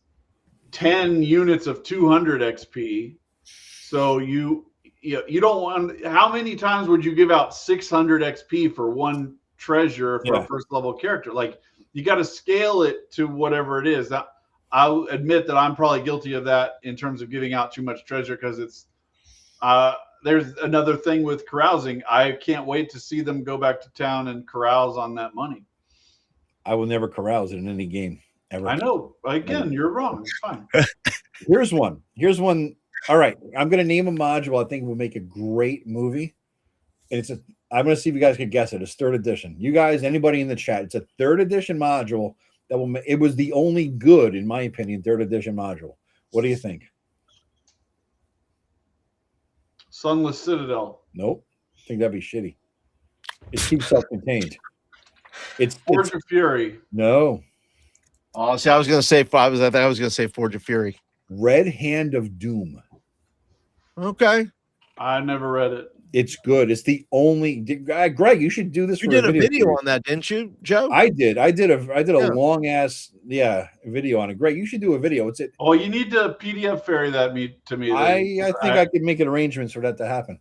10 units of 200 XP. So you don't want. How many times would you give out 600 XP for 1 treasure for a first level character? Like, you got to scale it to whatever it is. Now, I'll admit that I'm probably guilty of that in terms of giving out too much treasure, because it's there's another thing with carousing. I can't wait to see them go back to town and carouse on that money. I will never carouse in any game ever. I know. Again, you're wrong. It's fine. Here's one. All right, I'm going to name a module I think will make a great movie, and I'm going to see if you guys can guess it. It's 3rd edition. You guys, anybody in the chat, it's a 3rd edition module that will. It was the only good, in my opinion, 3rd edition module. What do you think? Sunless Citadel. Nope. I think that'd be shitty. It's too self-contained. It's Forge of Fury. No. Oh, see, I was going to say I was going to say Forge of Fury. Red Hand of Doom. Okay. I never read it. It's good. It's the only. Greg, you should do this. You did a video on that, didn't you, Joe? I did. I did a long ass video on it. Greg, you should do a video. It's it. Oh, you need to PDF ferry that to me. I think I could make arrangements for that to happen.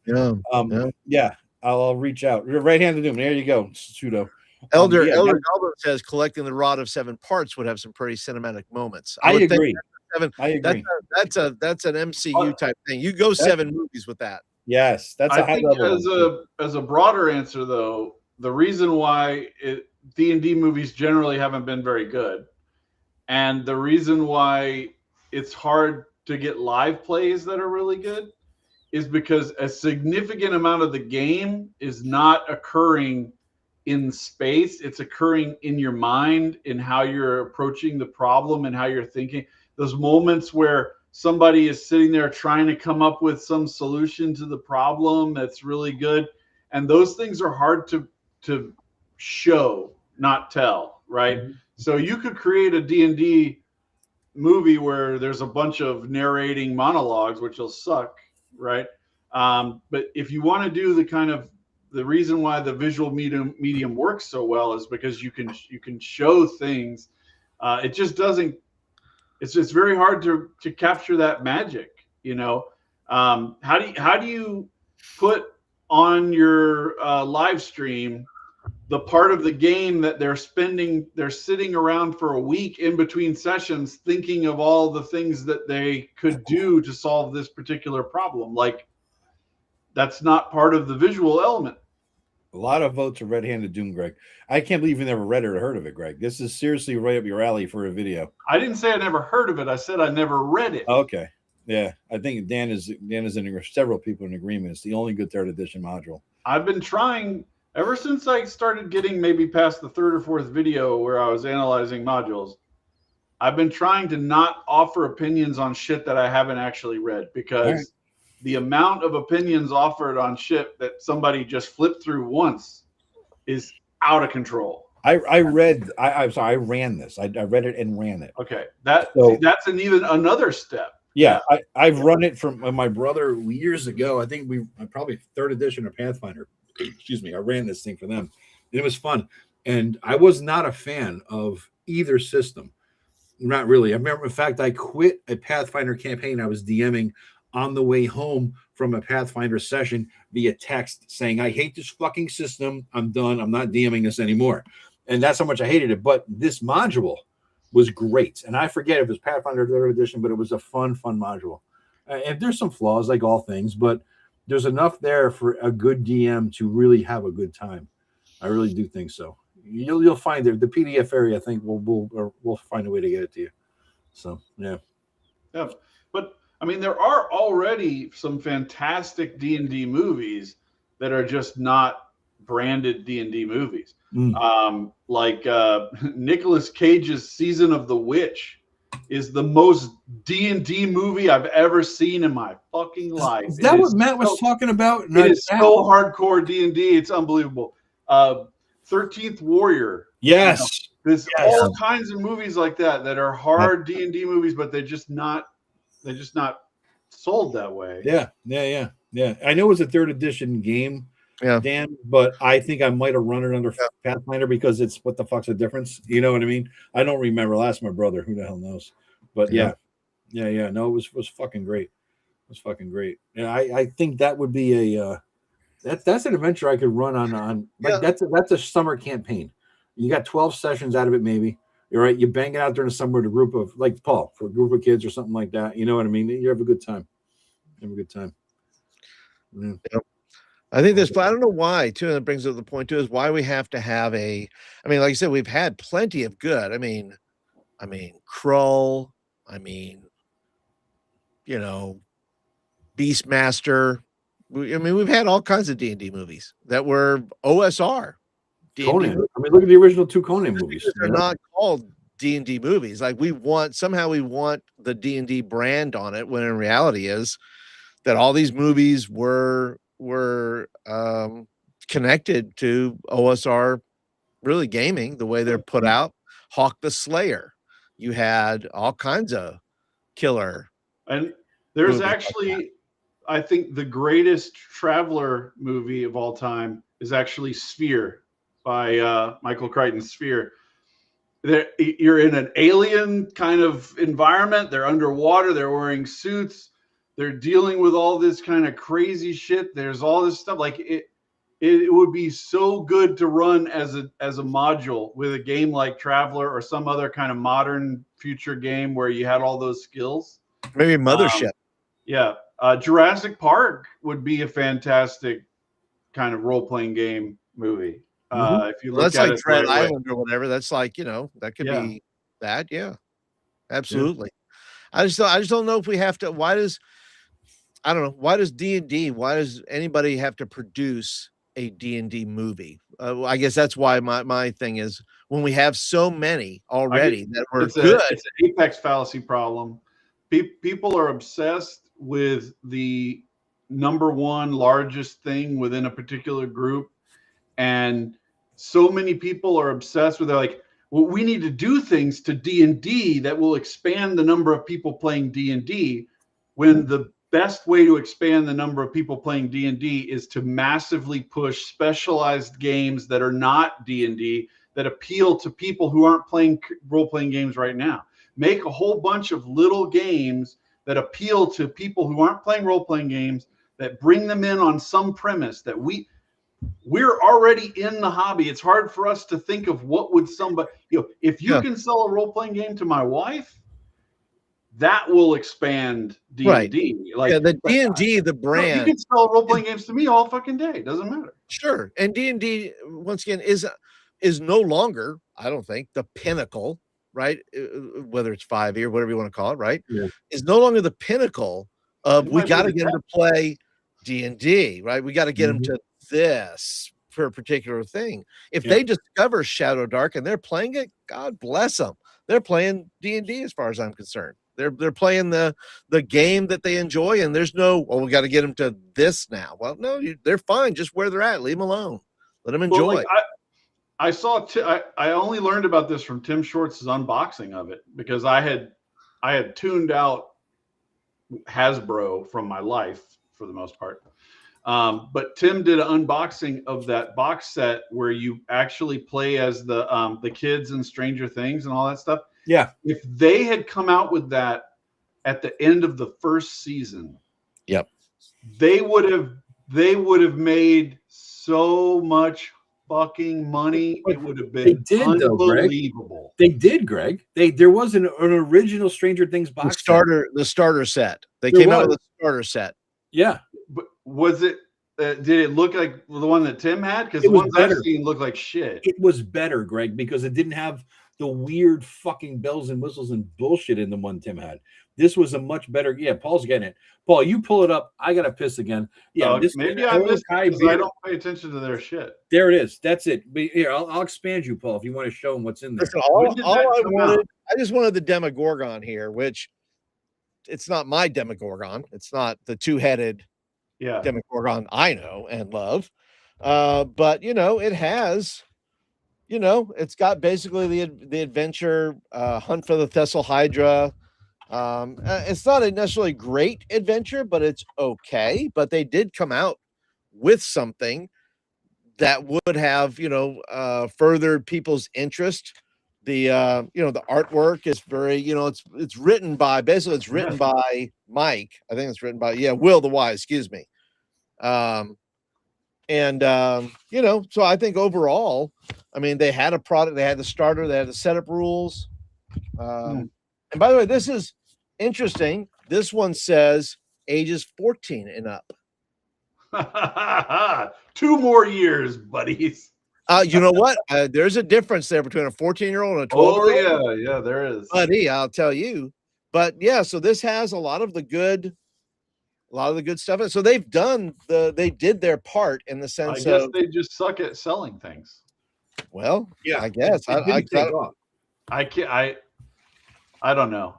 Yeah. I'll reach out. Right Hand of Doom. There you go. Pseudo. Elder Goblin says collecting the Rod of 7 parts would have some pretty cinematic moments. I agree. I agree. That's an MCU type thing. You go 7 movies with that. Yes, that's a high level. As a broader answer, though, the reason why D&D movies generally haven't been very good, and the reason why it's hard to get live plays that are really good, is because a significant amount of the game is not occurring in space. It's occurring in your mind, in how you're approaching the problem and how you're thinking. Those moments where somebody is sitting there trying to come up with some solution to the problem that's really good. And those things are hard to show, not tell, right? Mm-hmm. So you could create a D&D movie where there's a bunch of narrating monologues, which will suck, right? But if you want to do the reason why the visual medium works so well is because you can show things. It just doesn't. It's just very hard to capture that magic, you know. How do you put on your live stream the part of the game that they're sitting around for a week in between sessions thinking of all the things that they could do to solve this particular problem? Like, that's not part of the visual element. A lot of votes are Red Hand of Doom, Greg. I can't believe you never read it or heard of it, Greg. This is seriously right up your alley for a video. I didn't say I never heard of it. I said I never read it. Okay. Yeah. I think Dan is in several people in agreement. It's the only good 3rd edition module. I've been trying ever since I started getting maybe past the 3rd or 4th video where I was analyzing modules. I've been trying to not offer opinions on shit that I haven't actually read, because the amount of opinions offered on shit that somebody just flipped through once is out of control. I ran this. I read it and ran it. Okay. That's even another step. Yeah. I've run it from my brother years ago. I think probably 3rd edition of Pathfinder. Excuse me. I ran this thing for them. And it was fun. And I was not a fan of either system. Not really. I remember, in fact, I quit a Pathfinder campaign I was DMing on the way home from a Pathfinder session via text saying, I hate this fucking system. I'm done. I'm not DMing this anymore. And that's how much I hated it. But this module was great. And I forget if it was Pathfinder 3rd edition, but it was a fun module. And there's some flaws like all things, but there's enough there for a good DM to really have a good time. I really do think so. You'll find it. The PDF area, I think we'll find a way to get it to you. So, yeah. Yeah. But I mean, there are already some fantastic D&D movies that are just not branded D&D movies. Mm. Like Nicolas Cage's Season of the Witch is the most D&D movie I've ever seen in my fucking life. Is that what Matt was talking about? It is so hardcore D&D. It's unbelievable. 13th Warrior. Yes. There's all kinds of movies like that are hard D&D movies, but they're just not sold that way. Yeah. I know it was a 3rd edition game, Dan, but I think I might have run it under Pathfinder because it's what the fuck's the difference? You know what I mean? I don't remember. I'll ask my brother. Who the hell knows? But yeah. No, it was fucking great. It was fucking great. Yeah, I think that would be a that's an adventure I could run on like that's a summer campaign. You got 12 sessions out of it, maybe. You're right. You bang it out during the summer with a group of, like Paul, for a group of kids or something like that. You know what I mean? You have a good time. Yeah. Yep. I think there's, I don't know why, too, and that brings up the point, too, is why we have to have like I said, we've had plenty of good. I mean, Krull, Beastmaster. We've had all kinds of D&D movies that were OSR. D&D Conan. movies. Look at the original 2 Conan movies. They're not called D&D movies. Like we want the D&D brand on it, when in reality is that all these movies were connected to OSR, really gaming, the way they're put out. Hawk the Slayer. You had all kinds of killer. And there's actually, I think the greatest traveler movie of all time is actually Sphere by Michael Crichton's Sphere. You're in an alien kind of environment. They're underwater. They're wearing suits. They're dealing with all this kind of crazy shit. There's all this stuff. Like it would be so good to run as a module with a game like Traveler or some other kind of modern future game where you had all those skills. Maybe Mothership. Jurassic Park would be a fantastic kind of role-playing game movie. If you look that's at like it Dread right Island or whatever. That's like, that could be that. Yeah, absolutely. Yeah. I just don't know if we have to. Why does D&D? Why does anybody have to produce a D&D movie? I guess that's why my thing is, when we have so many already that were good. It's an apex fallacy problem. People are obsessed with the number one largest thing within a particular group. And so many people are obsessed with, they're like, well, we need to do things to D&D that will expand the number of people playing D&D, when the best way to expand the number of people playing D&D is to massively push specialized games that are not D&D, that appeal to people who aren't playing role-playing games right now. Make a whole bunch of little games that appeal to people who aren't playing role-playing games, that bring them in on some premise that we're already in the hobby. It's hard for us to think of what would somebody, if you can sell a role-playing game to my wife, that will expand D&D. Right. Like the D&D, the brand. You can sell role-playing games to me all fucking day. It doesn't matter. Sure. And D&D, once again, is no longer, I don't think, the pinnacle, right? Whether it's 5e or whatever you want to call it, right? Yeah. Is no longer the pinnacle of, we got to get them to play D&D, right? We got to get them to this for a particular thing. If they discover Shadow Dark and they're playing it, God bless them. They're playing D&D as far as I'm concerned. They're playing the game that they enjoy, and there's no, we got to get them to this now. Well, no, they're fine just where they're at. Leave them alone. Let them enjoy. Well, I saw. I only learned about this from Tim Shorts' unboxing of it, because I had tuned out Hasbro from my life for the most part. But Tim did an unboxing of that box set where you actually play as the kids in Stranger Things and all that stuff. Yeah. If they had come out with that at the end of the first season, they would have made so much fucking money. It would have been unbelievable. They did, Greg. There was an original Stranger Things box the starter set. They came out with a starter set. Yeah. But was it? Did it look like the one that Tim had? Because the ones I've seen look like shit. It was better, Greg, because it didn't have the weird fucking bells and whistles and bullshit in the one Tim had. This was a much better. Yeah, Paul's getting it. Paul, you pull it up. I gotta piss again. Yeah, this maybe I missed it because I don't pay attention to their shit. There it is. That's it. But here, I'll expand you, Paul, if you want to show them what's in there. Listen, I just wanted the Demogorgon here, which it's not my Demogorgon. It's not the two-headed Demogorgon I know and love. But it has, it's got basically the adventure, Hunt for the Thessal Hydra. It's not a necessarily great adventure, but it's okay. But they did come out with something that would have, furthered people's interest. The the artwork is very, it's written by Mike. I think it's written by Will the Wise, excuse me. So I think overall, I mean, they had a product, they had the starter, they had the setup rules. And by the way, this is interesting. This one says ages 14 and up. 2 more years, buddies. You know what? There's a difference there between a 14-year-old and a 12-year-old. Oh yeah, there is. Buddy, I'll tell you. But yeah, so this has a lot of the good stuff. So they did their part in the sense I guess they just suck at selling things. Well, yeah, I guess I don't know.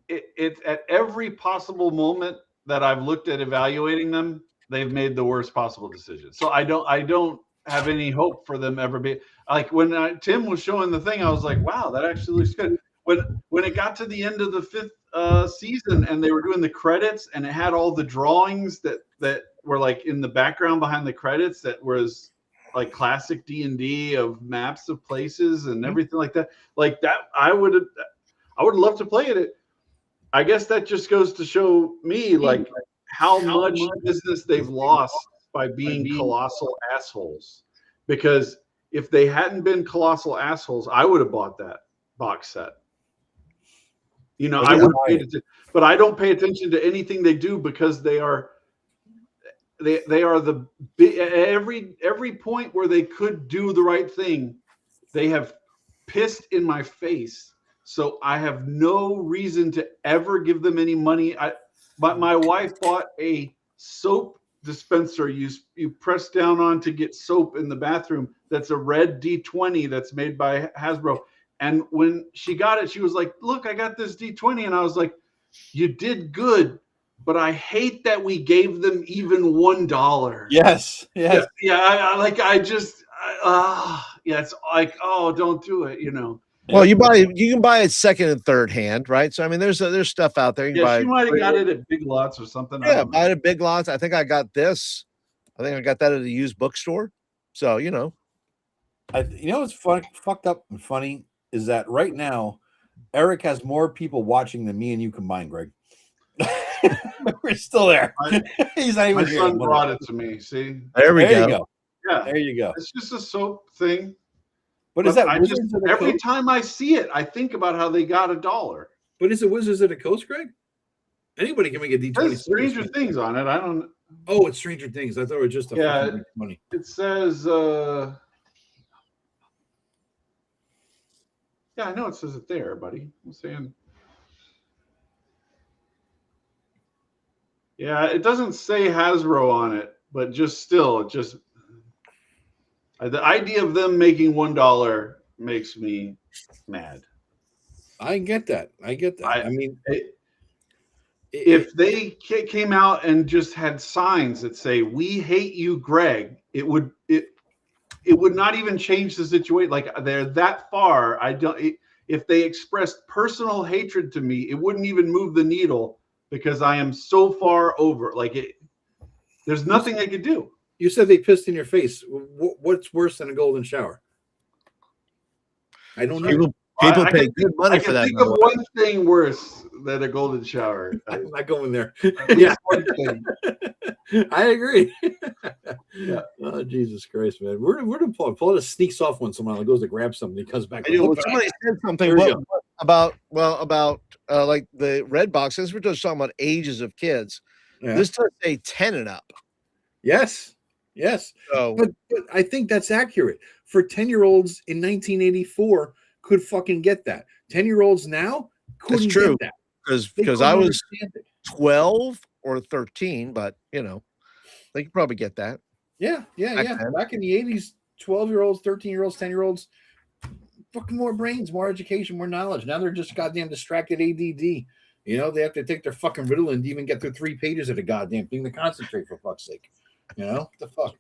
It's at every possible moment that I've looked at evaluating them, they've made the worst possible decision. So I don't have any hope for them ever be like when Tim was showing the thing, I was like, wow, that actually looks good. When it got to the end of the 5th season and they were doing the credits and it had all the drawings that were like in the background behind the credits that was like classic D&D of maps of places and everything like that. Like that, I would love to play it. I guess that just goes to show me like how much business they've lost by being colossal assholes. Because if they hadn't been colossal assholes, I would have bought that box set. I would have paid attention, but I don't pay attention to anything they do because they are the every point where they could do the right thing, they have pissed in my face. So I have no reason to ever give them any money. But my wife bought a soap dispenser you press down on to get soap in the bathroom. That's a red D20 that's made by Hasbro. And when she got it, she was like, look, I got this D20. And I was like, you did good, but I hate that we gave them even $1. Yes. Yeah. It's like, oh, don't do it, Well, you can buy it second and third hand, right? So I mean, there's stuff out there. She might have got it at Big Lots or something. Yeah, buy it at Big Lots. I think I got this. I think I got that at a used bookstore. So what's fucked up and funny is that right now, Eric has more people watching than me and you combined, Greg. We're still there. He's not even my here. son brought it to me. See, there we go. Yeah, there you go. It's just a soap thing. But is that every time I see it, I think about how they got $1. But is it Wizards of the Coast, Greg? Anybody can make a D20. There's Stranger Things on it. I don't. Oh, it's Stranger Things. I thought it was just money. It says. Yeah, I know it says it there, buddy. I'm saying. Yeah, it doesn't say Hasbro on it, but the idea of them making $1 makes me mad. I get that. I mean, if they came out and just had signs that say "We hate you, Greg," it would not even change the situation. Like they're that far. If they expressed personal hatred to me, it wouldn't even move the needle because I am so far over. Like there's nothing they could do. You said they pissed in your face. What's worse than a golden shower? I don't know. People pay good money for that. I can think of one thing worse than a golden shower. I'm not going there. Yeah, I agree. Yeah. Oh, Jesus Christ, man. Where did Paul just sneaks off when someone goes to grab something? He comes back. Somebody said something about like the red boxes. We're just talking about ages of kids. Yeah. This does say 10 and up. Yes. So, but I think that's accurate. for 10-year-olds in 1984 could fucking get that. 10-year-olds now couldn't true. get that. Because I was 12 or 13, but you know, they could probably get that. Yeah. Back in the 80s, 12-year-olds, 13-year-olds, 10-year-olds, fucking more brains, more education, more knowledge. Now they're just goddamn distracted ADD. You know, they have to take their fucking Ritalin to even get through 3 pages of the goddamn thing to concentrate, for fuck's sake. You know, what the fuck?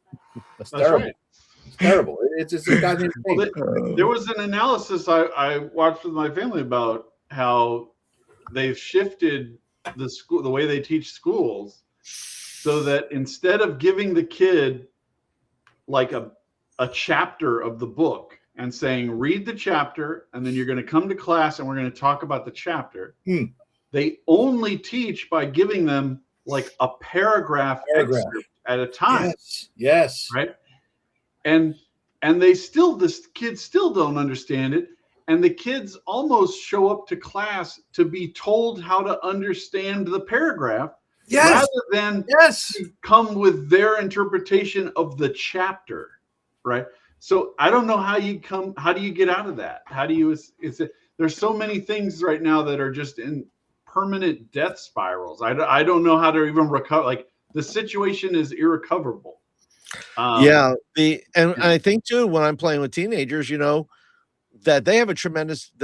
That's terrible. Right. It's terrible. It's a goddamn thing. Well, there was an analysis I watched with my family about how they've shifted the way they teach schools, so that instead of giving the kid like a chapter of the book and saying, read the chapter, and then you're going to come to class and we're going to talk about the chapter. They only teach by giving them like a paragraph. Excerpt at a time. Yes. Right. And the kids still don't understand it. And the kids almost show up to class to be told how to understand the paragraph rather than come with their interpretation of the chapter. Right. So I don't know how do you get out of that? How do you, there's so many things right now that are just in permanent death spirals. I don't know how to even recover. Like, the situation is irrecoverable. And I think too, when I'm playing with teenagers, you know, that they have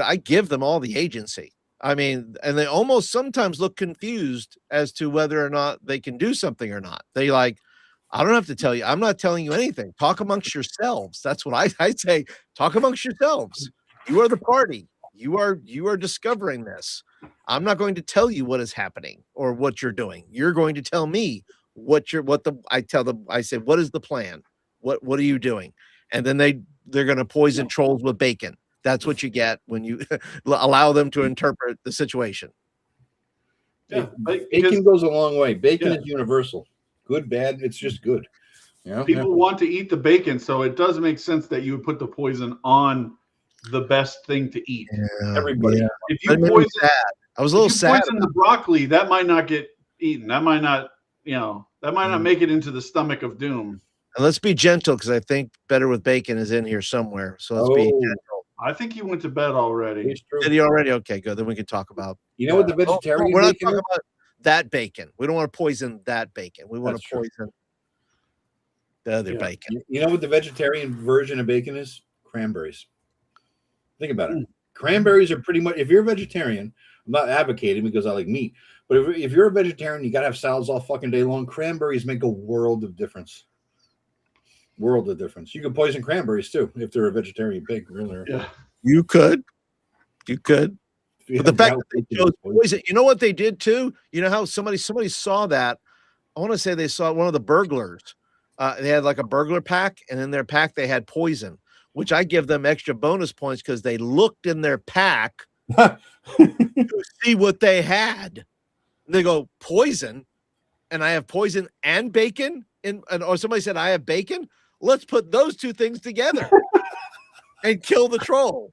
I give them all the agency. I mean, and they almost sometimes look confused as to whether or not they can do something or not. They like, I don't have to tell you. I'm not telling you anything. Talk amongst yourselves. That's what I say. Talk amongst yourselves. You are the party. You are discovering this. I'm not going to tell you what is happening or what you're doing. You're going to tell me I say, what is the plan? What are you doing? And then they're going to poison trolls with bacon. That's what you get when you allow them to interpret the situation. Yeah, bacon goes a long way. Bacon is universal. Good, bad, it's just good. You know? People want to eat the bacon, so it does make sense that you would put the poison on the best thing to eat. Everybody. If you poison, I was a little sad. Poison the broccoli, that might not get eaten. That might not, that might not make it into the stomach of doom. And let's be gentle, because I think Better with Bacon is in here somewhere. So let's be gentle. I think he went to bed already. Did he already? Okay, good. Then we can talk about. You know what the vegetarian? We're not talking about that bacon. We don't want to poison that bacon. We want to poison the other bacon. You know what the vegetarian version of bacon is? Cranberries. Think about it. Cranberries are pretty much, if you're a vegetarian, I'm not advocating because I like meat, but if you're a vegetarian, you got to have salads all fucking day long. Cranberries make a world of difference. World of difference. You can poison cranberries too if they're a vegetarian pig. Yeah. You could. But the fact that they chose poison, you know what they did too? You know how somebody saw that? I want to say they saw one of the burglars. They had like a burglar pack, and in their pack they had poison, which I give them extra bonus points because they looked in their pack to see what they had. And they go, poison, and I have poison and bacon, or somebody said I have bacon. Let's put those two things together and kill the troll.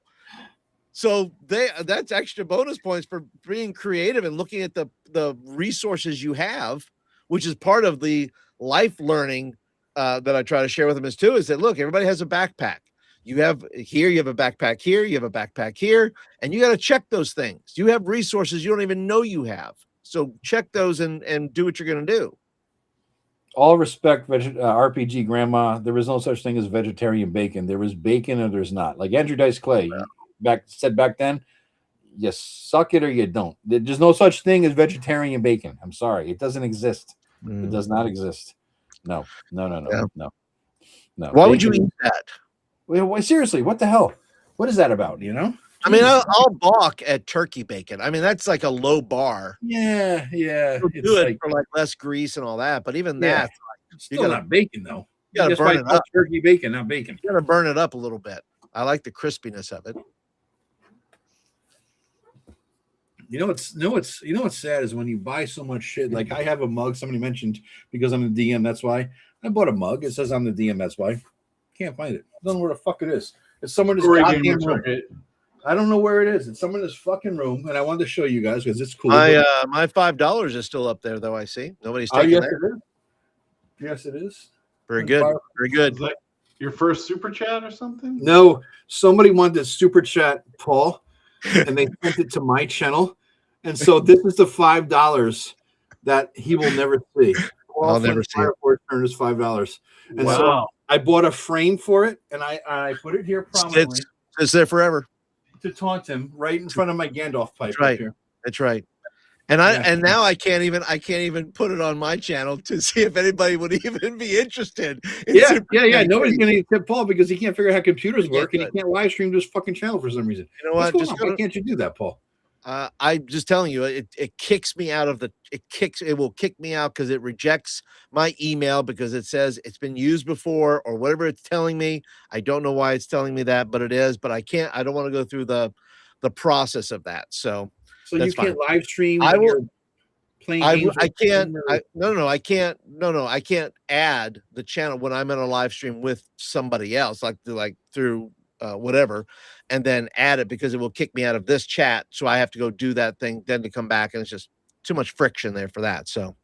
So that's extra bonus points for being creative and looking at the resources you have, which is part of the life learning that I try to share with them is that, look, everybody has a backpack. You have a backpack here, you have a backpack here, and you got to check those things. You have resources you don't even know you have. So check those and do what you're going to do. All respect, RPG grandma. There was no such thing as vegetarian bacon. There was bacon and there's not. Like Andrew Dice Clay said back then, you suck it or you don't. There's no such thing as vegetarian bacon. I'm sorry. It doesn't exist. It does not exist. No. Why would you eat that? Well, seriously, what the hell? What is that about, you know? I mean, I'll balk at turkey bacon. I mean, that's like a low bar. Yeah. You'll do it for like less grease and all that, but even that, still not bacon though. You gotta burn it up. Turkey bacon, not bacon. You gotta burn it up a little bit. I like the crispiness of it. You know what's sad is when you buy so much shit. Like I have a mug. Somebody mentioned because I'm the DM. That's why I bought a mug. It says I'm the DM. That's why. Can't find it. I don't know where the fuck it is. It's somewhere in this goddamn room. I don't know where it is. It's somewhere in this fucking room, and I wanted to show you guys because it's cool. My $5 is still up there, though. I see nobody's taking that. Yes, it is. Very good. Very good. Your first super chat or something? No, somebody wanted to super chat Paul, and they sent it to my channel, and so this is the $5 that he will never see. I'll never see it. Earned is $5, and Wow. so I bought a frame for it, and I put it here prominently It's there forever. to taunt him right in front of my Gandalf pipe. That's right. Up here. That's right. And and now I can't even put it on my channel to see if anybody would even be interested. Yeah. Nobody's gonna tip Paul because he can't figure out how computers work and he can't live stream to his fucking channel for some reason. You know what? Why can't you do that, Paul? I'm just telling you, it kicks me out of it will kick me out because it rejects my email because it says it's been used before or whatever it's telling me. I don't know why it's telling me that, but it is. But I don't want to go through the process of that. So you can't live stream. I will. Playing I can't. I can't. I can't add the channel when I'm in a live stream with somebody else, like through whatever, and then add it because it will kick me out of this chat. So I have to go do that thing, then to come back, and it's just too much friction there for that. So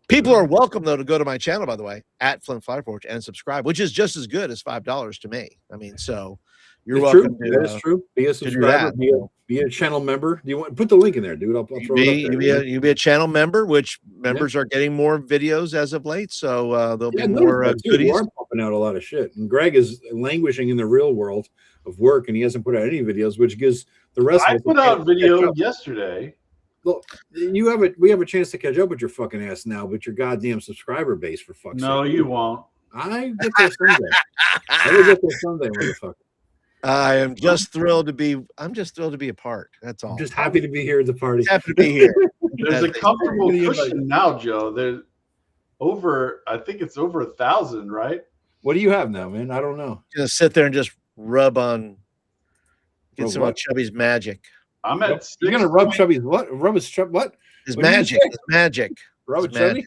people are welcome though to go to my channel, by the way, at Flint Fireforge and subscribe, which is just as good as $5 to me. I mean, so you're welcome. That is true. Be a subscriber. Be a channel member. Do you want put the link in there, dude? I'll throw it up there. You be a channel member, which members are getting more videos as of late. So there'll be more goodies. We're pumping out a lot of shit, and Greg is languishing in the real world of work, and he hasn't put out any videos, which gives the rest. I put out video yesterday. Look, we have a chance to catch up with your fucking ass now, but your goddamn subscriber base for fuck's sake. No, you won't. I get there Sunday. I will get there Sunday, motherfucker. I am just thrilled to be. I'm just thrilled to be a part. That's all. I'm just happy to be here at the party. Happy to be here. There's a comfortable cushion now, Joe. There's over. I think it's over 1,000, right? What do you have now, man? I don't know. Just sit there and just rub on. Get some of Chubby's magic. I'm at. You're gonna rub Chubby's what? Rub his what? His magic. His magic. Rub his Chubby.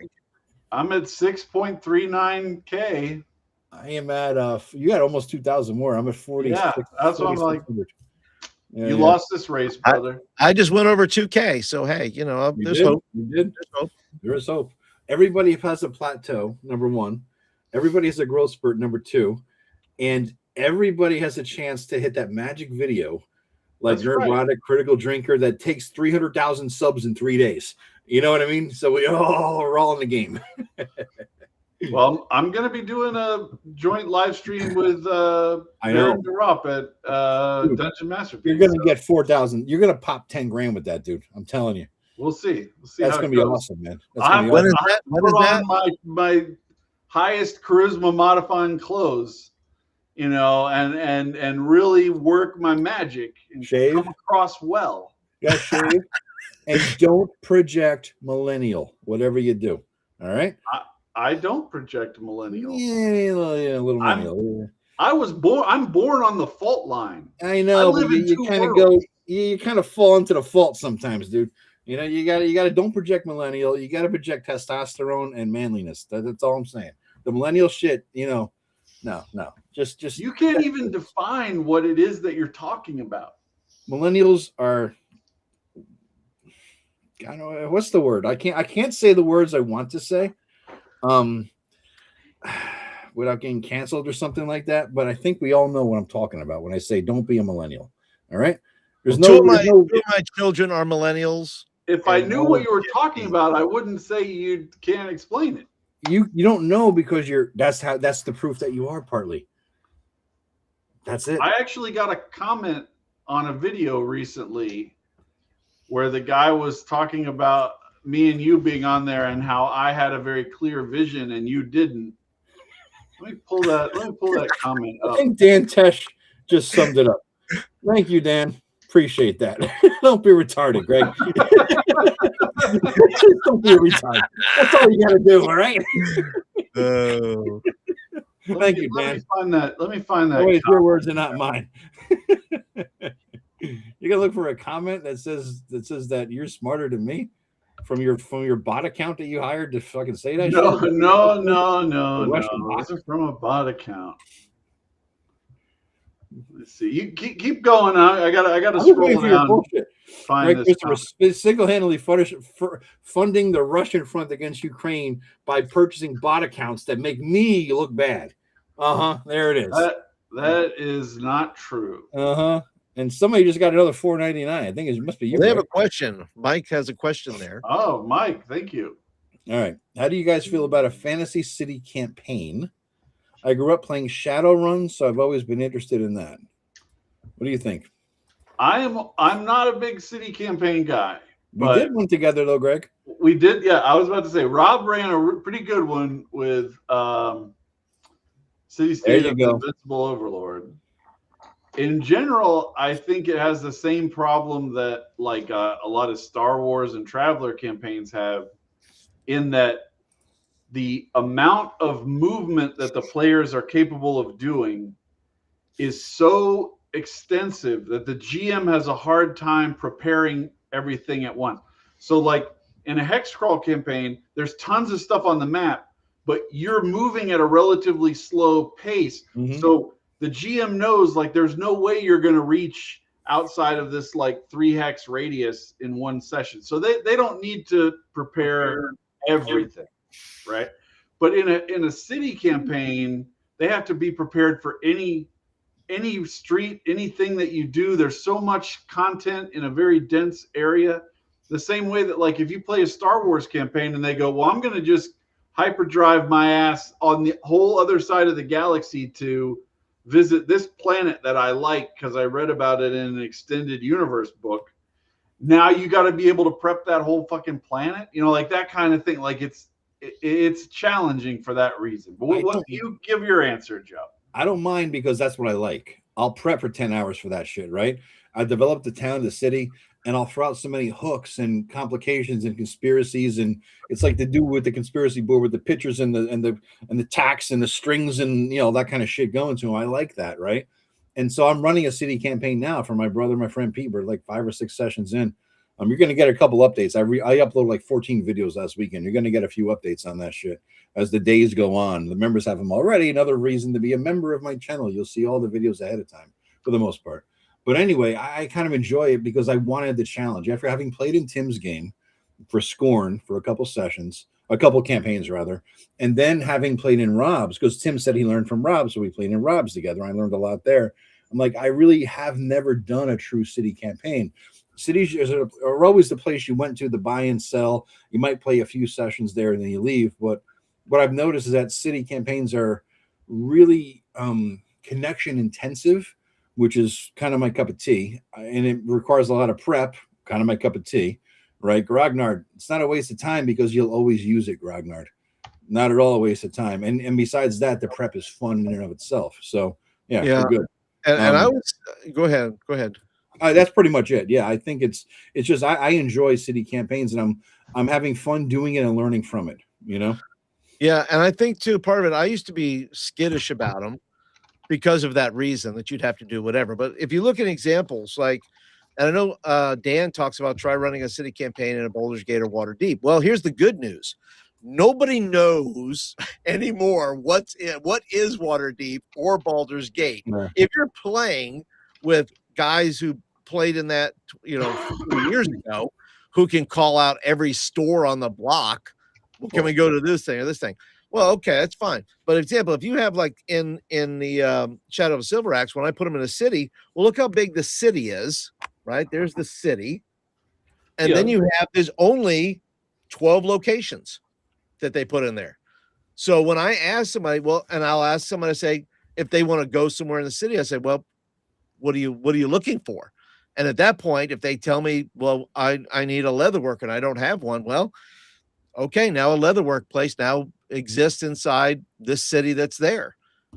I'm at 6.39K. I am at you got almost 2,000 more. I'm at 40. Yeah, that's what I'm like. Yeah, you lost this race, brother. I just went over 2K. So hey, there's hope. You did. There's hope. There is hope. Everybody has a plateau, number one. Everybody has a growth spurt, number two. And everybody has a chance to hit that magic video, like Nerdrotic Critical Drinker, that takes 300,000 subs in 3 days. You know what I mean? So we're all in the game. Well, I'm going to be doing a joint live stream with Aaron DeRopp at Dungeon Masterpiece. You're going to get 4,000. You're going to pop 10 grand with that, dude. I'm telling you. We'll see. That's going to be awesome, man. When is that? My highest charisma modifying clothes, and really work my magic and come across well. Yeah, shave. And don't project millennial, whatever you do. All right? I don't project millennial. Yeah, a little millennial. I'm born on the fault line. I know, but you kind of fall into the fault sometimes, dude. You gotta don't project millennial. You gotta project testosterone and manliness. That's all I'm saying. The millennial shit, no. Just you can't even define what it is that you're talking about. Millennials are, I don't know, what's the word? I can't say the words I want to say. Without getting canceled or something like that, but I think we all know what I'm talking about when I say don't be a millennial. All right, two of my children are millennials. If I knew what you were talking about, I wouldn't say you can't explain it. You don't know because that's the proof that you are partly. That's it. I actually got a comment on a video recently where the guy was talking about me and you being on there and how I had a very clear vision and you didn't. Let me pull that comment up. I think Dan Tesh just summed it up. Thank you, Dan. Appreciate that. Don't be retarded, Greg. Just don't be retarded. That's all you gotta do, all right? Thank you, Dan. Let me find that. Wait, your words are not mine. You gotta look for a comment that says that you're smarter than me from your bot account that you hired to fucking say that. No. This is from a bot account. Let's see. You keep going. I gotta scroll down. Find Greg Christopher single-handedly funding the Russian front against Ukraine by purchasing bot accounts that make me look bad. There it is. That is not true. And somebody just got another $4.99. I think it must be you. They have right? a question. Mike has a question there. Oh, Mike, thank you. All right. How do you guys feel about a fantasy city campaign? I grew up playing Shadowrun, so I've always been interested in that. What do you think? I'm not a big city campaign guy. We did one together though, Greg. We did, yeah. I was about to say Rob ran a pretty good one with City State of the Invincible Overlord. In general, I think it has the same problem that like a lot of Star Wars and Traveler campaigns have, in that the amount of movement that the players are capable of doing is so extensive that the GM has a hard time preparing everything at once. So like in a hex crawl campaign, there's tons of stuff on the map, but you're moving at a relatively slow pace. So the GM knows like there's no way you're going to reach outside of this like 3 hex radius in one session. So they don't need to prepare everything, right? But in a city campaign, they have to be prepared for any street, anything that you do. There's so much content in a very dense area. The same way that like if you play a Star Wars campaign and they go, well, I'm going to just hyperdrive my ass on the whole other side of the galaxy to visit this planet that I like because I read about it in an extended universe book. Now you got to be able to prep that whole fucking planet, you know, like that kind of thing. Like it's challenging for that reason. But what you give your answer, Joe? I don't mind because that's what I like. I'll prep for 10 hours for that shit, right? I developed the town, the city, and I'll throw out so many hooks and complications and conspiracies, and it's like they do with the conspiracy board with the pictures and the tacks and the strings and you know that kind of shit going to them. I like that, right? And so I'm running a city campaign now for my brother, my friend Pete. We're like 5 or 6 sessions in. You're going to get a couple updates. I uploaded like 14 videos last weekend. You're going to get a few updates on that shit as the days go on. The members have them already. Another reason to be a member of my channel. You'll see all the videos ahead of time for the most part. But anyway, I kind of enjoy it because I wanted the challenge. After having played in Tim's game for Scorn for a couple sessions, a couple campaigns rather, and then having played in Rob's, because Tim said he learned from Rob, so we played in Rob's together. I learned a lot there. I'm like, I really have never done a true city campaign. Cities are always the place you went to buy and sell. You might play a few sessions there and then you leave. But what I've noticed is that city campaigns are really connection intensive, which is kind of my cup of tea. And it requires a lot of prep, kind of my cup of tea, right? Grognard, it's not a waste of time because you'll always use it, Grognard. Not at all a waste of time. And besides that, the prep is fun in and of itself. So, yeah. We're good. And I was, go ahead. That's pretty much it. Yeah, I think it's just I enjoy city campaigns and I'm having fun doing it and learning from it, you know? Yeah, and I think too part of it, I used to be skittish about them because of that reason that you'd have to do whatever. But if you look at examples like, and I know Dan talks about try running a city campaign in a Baldur's Gate or Waterdeep. Well, here's the good news. Nobody knows anymore what is Waterdeep or Baldur's Gate. Yeah. If you're playing with guys who played in that, 2 years ago, who can call out every store on the block, well, can we go to this thing or this thing? Well, okay, that's fine. But example, if you have like in the Shadow of Silver Axe, when I put them in a city, well, look how big the city is, right? There's the city. And then you have, there's only 12 locations that they put in there. So when I ask somebody, well, and I'll ask somebody to say, if they want to go somewhere in the city, I say, well, what are you looking for? And at that point, if they tell me, well, I need a leatherwork and I don't have one, well, okay, now a leatherwork place now exists inside this city that's there.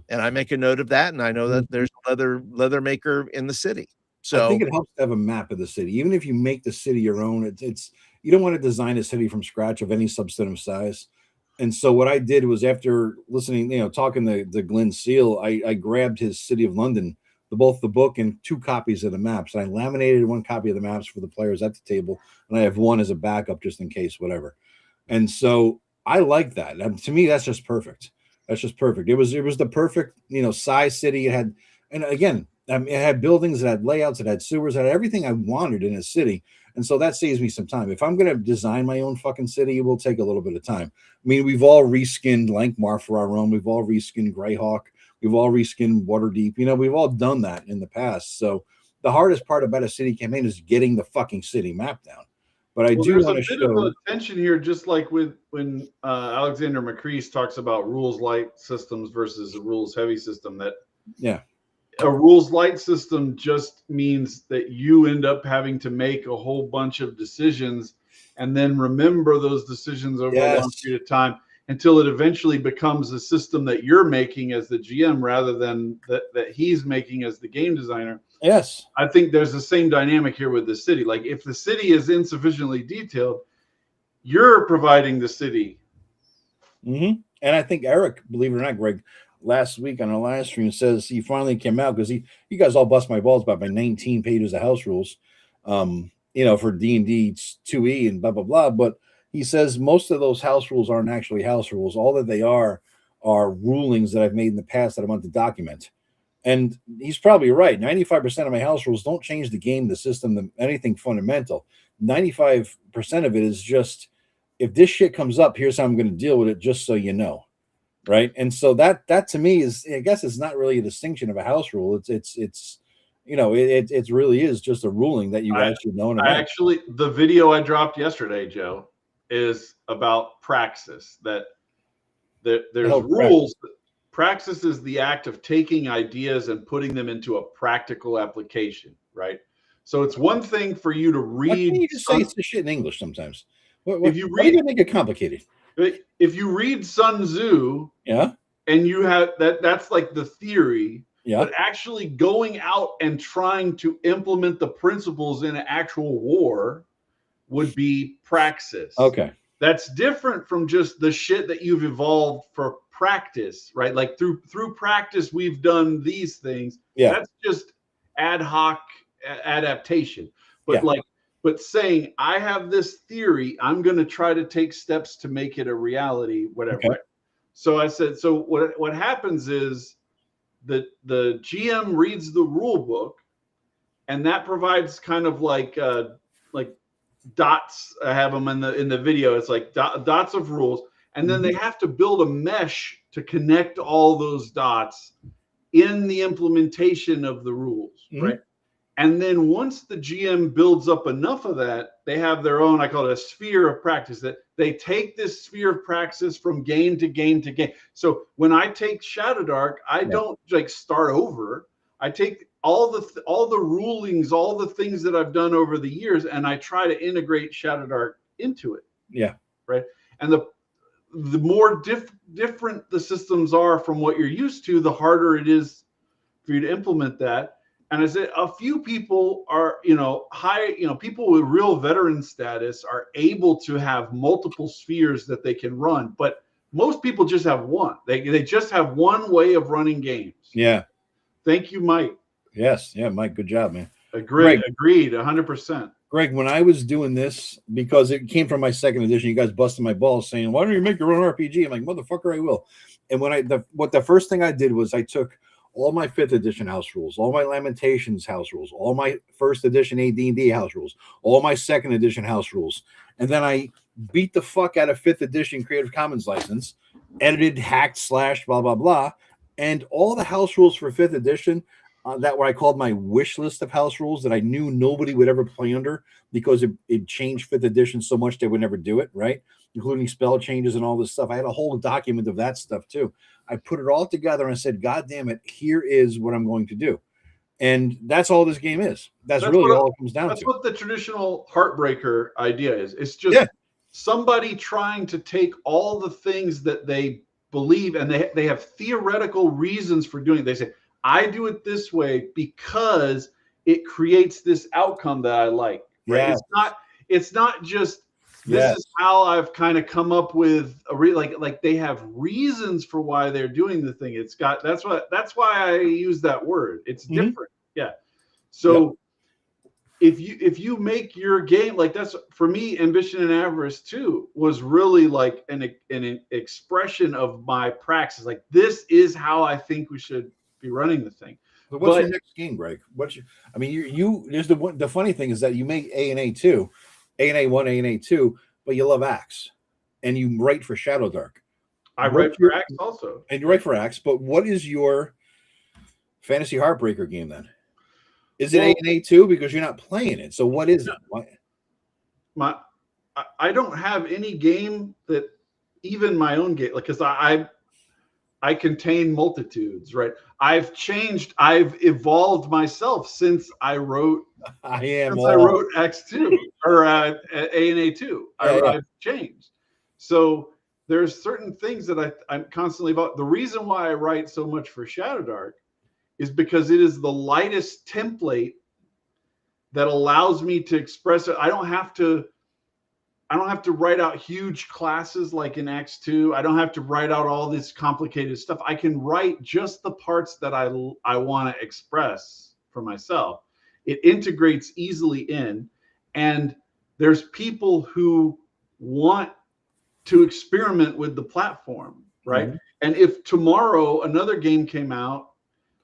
And I make a note of that. And I know that there's a leather maker in the city. So I think it helps to have a map of the city. Even if you make the city your own, it's you don't want to design a city from scratch of any substantive size. And so what I did was after listening, talking to Glenn Seal, I grabbed his City of London, both the book and 2 copies of the maps. And I laminated 1 copy of the maps for the players at the table. And I have 1 as a backup just in case, whatever. And so I like that. To me, that's just perfect. That's just perfect. It was the perfect, size city. It had, and again, it had buildings, it had layouts, it had sewers, it had everything I wanted in a city. And so that saves me some time. If I'm going to design my own fucking city, it will take a little bit of time. I mean, we've all reskinned Lankmar for our own. We've all reskinned Greyhawk. We've all reskinned Waterdeep. You know, we've all done that in the past. So the hardest part about a city campaign is getting the fucking city map down. But I do want to show. There's a bit of a tension here, just like with when Alexander McCrease talks about rules light systems versus a rules heavy system. That a rules light system just means that you end up having to make a whole bunch of decisions and then remember those decisions over a long period of time until it eventually becomes a system that you're making as the GM rather than that he's making as the game designer. Yes. I think there's the same dynamic here with the city. Like if the city is insufficiently detailed, you're providing the city. And I think Eric, believe it or not, Greg, last week on our live stream says he finally came out because you guys all bust my balls about my 19 pages of house rules, you know, for D&D 2E and blah, blah, blah. But he says most of those house rules aren't actually house rules. All that they are rulings that I've made in the past that I want to document. And he's probably right. 95% of my house rules don't change the game, the system, anything fundamental. 95% of it is just, if this shit comes up, here's how I'm going to deal with it, just so you know. Right. And so that to me is, I guess it's not really a distinction of a house rule. It's you know, it really is just a ruling that you guys should know. Actually, the video I dropped yesterday, Joe, is about praxis. That there's rules. Praxis is the act of taking ideas and putting them into a practical application, right? So it's one thing for you to read. Why can't you just say it's the shit in English sometimes? If you read, you make it complicated. If you read Sun Tzu, and you have that's like the theory. But actually going out and trying to implement the principles in an actual war would be praxis. Okay. That's different from just the shit that you've evolved for practice, right? Like through practice, we've done these things. That's just ad hoc adaptation. But but saying, I have this theory, I'm going to try to take steps to make it a reality, whatever. Okay. Right? So I said, so what happens is, the GM reads the rule book, and that provides kind of like dots. I have them in the video. It's like dots of rules, and then they have to build a mesh to connect all those dots in the implementation of the rules, right? And then once the GM builds up enough of that, they have their own, I call it a sphere of practice, that they take this sphere of practice from game to game to game. So when I take Shadowdark, I don't like start over. I take all the rulings, all the things that I've done over the years, and I try to integrate Shadowdark into it. Yeah. Right. And the more different the systems are from what you're used to, the harder it is for you to implement that. And I said, a few people are, people with real veteran status are able to have multiple spheres that they can run, but most people just have one. They just have one way of running games. Yeah. Thank you, Mike. Yes. Yeah, Mike. Good job, man. Agreed. 100%. Greg, when I was doing this, because it came from my second edition, you guys busted my balls saying, why don't you make your own RPG? I'm like, motherfucker, I will. And when the first thing I did was I took all my 5th edition house rules, all my Lamentations house rules, all my 1st edition AD&D house rules, all my 2nd edition house rules, and then I beat the fuck out of 5th edition Creative Commons license, edited, hacked, slashed, blah, blah, blah, and all the house rules for 5th edition, that what I called my wish list of house rules that I knew nobody would ever play under because it changed 5th edition so much they would never do it, right? Including spell changes and all this stuff. I had a whole document of that stuff too. I put it all together and I said, God damn it, here is what I'm going to do. And that's all this game is. That's really all it comes down to. That's what the traditional Heartbreaker idea is. It's just somebody trying to take all the things that they believe and they have theoretical reasons for doing it. They say, I do it this way because it creates this outcome that I like. Right? It's not just this is how I've kind of come up with like they have reasons for why they're doing the thing. That's why I use that word. It's different. Yeah. So if you make your game like that's for me, Ambition and Avarice too was really like an expression of my praxis. Like this is how I think we should be running the thing. But what's your next game, Greg? There's the funny thing is that you make A&A 2, A&A 1, A&A 2, but you love Axe, and you write for Shadowdark. I write for Axe also. And you write for Axe, but what is your fantasy heartbreaker game then? Is it A&A too? Because you're not playing it. So what is it? Why? I don't have any game that, even my own game, like, because I contain multitudes, right? I've evolved myself since I wrote X2 or A&A 2. I've changed. So there's certain things that I'm constantly about. The reason why I write so much for Shadow Dark is because it is the lightest template that allows me to express it. I don't have to write out huge classes like in X2. I don't have to write out all this complicated stuff. I can write just the parts that I want to express for myself. It integrates easily in, and there's people who want to experiment with the platform, right? Mm-hmm. And if tomorrow another game came out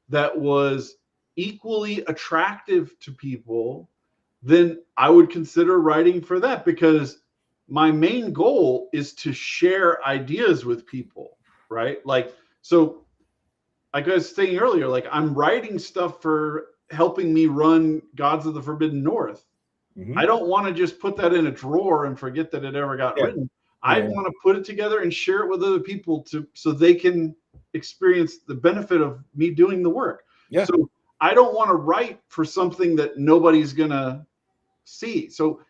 that was equally attractive to people, then I would consider writing for that, because my main goal is to share ideas with people, right? Like, so like I was saying earlier, like I'm writing stuff for helping me run Gods of the Forbidden North. Mm-hmm. I don't want to just put that in a drawer and forget that it ever got written. I want to put it together and share it with other people so they can experience the benefit of me doing the work. Yeah. So I don't want to write for something that nobody's going to see. So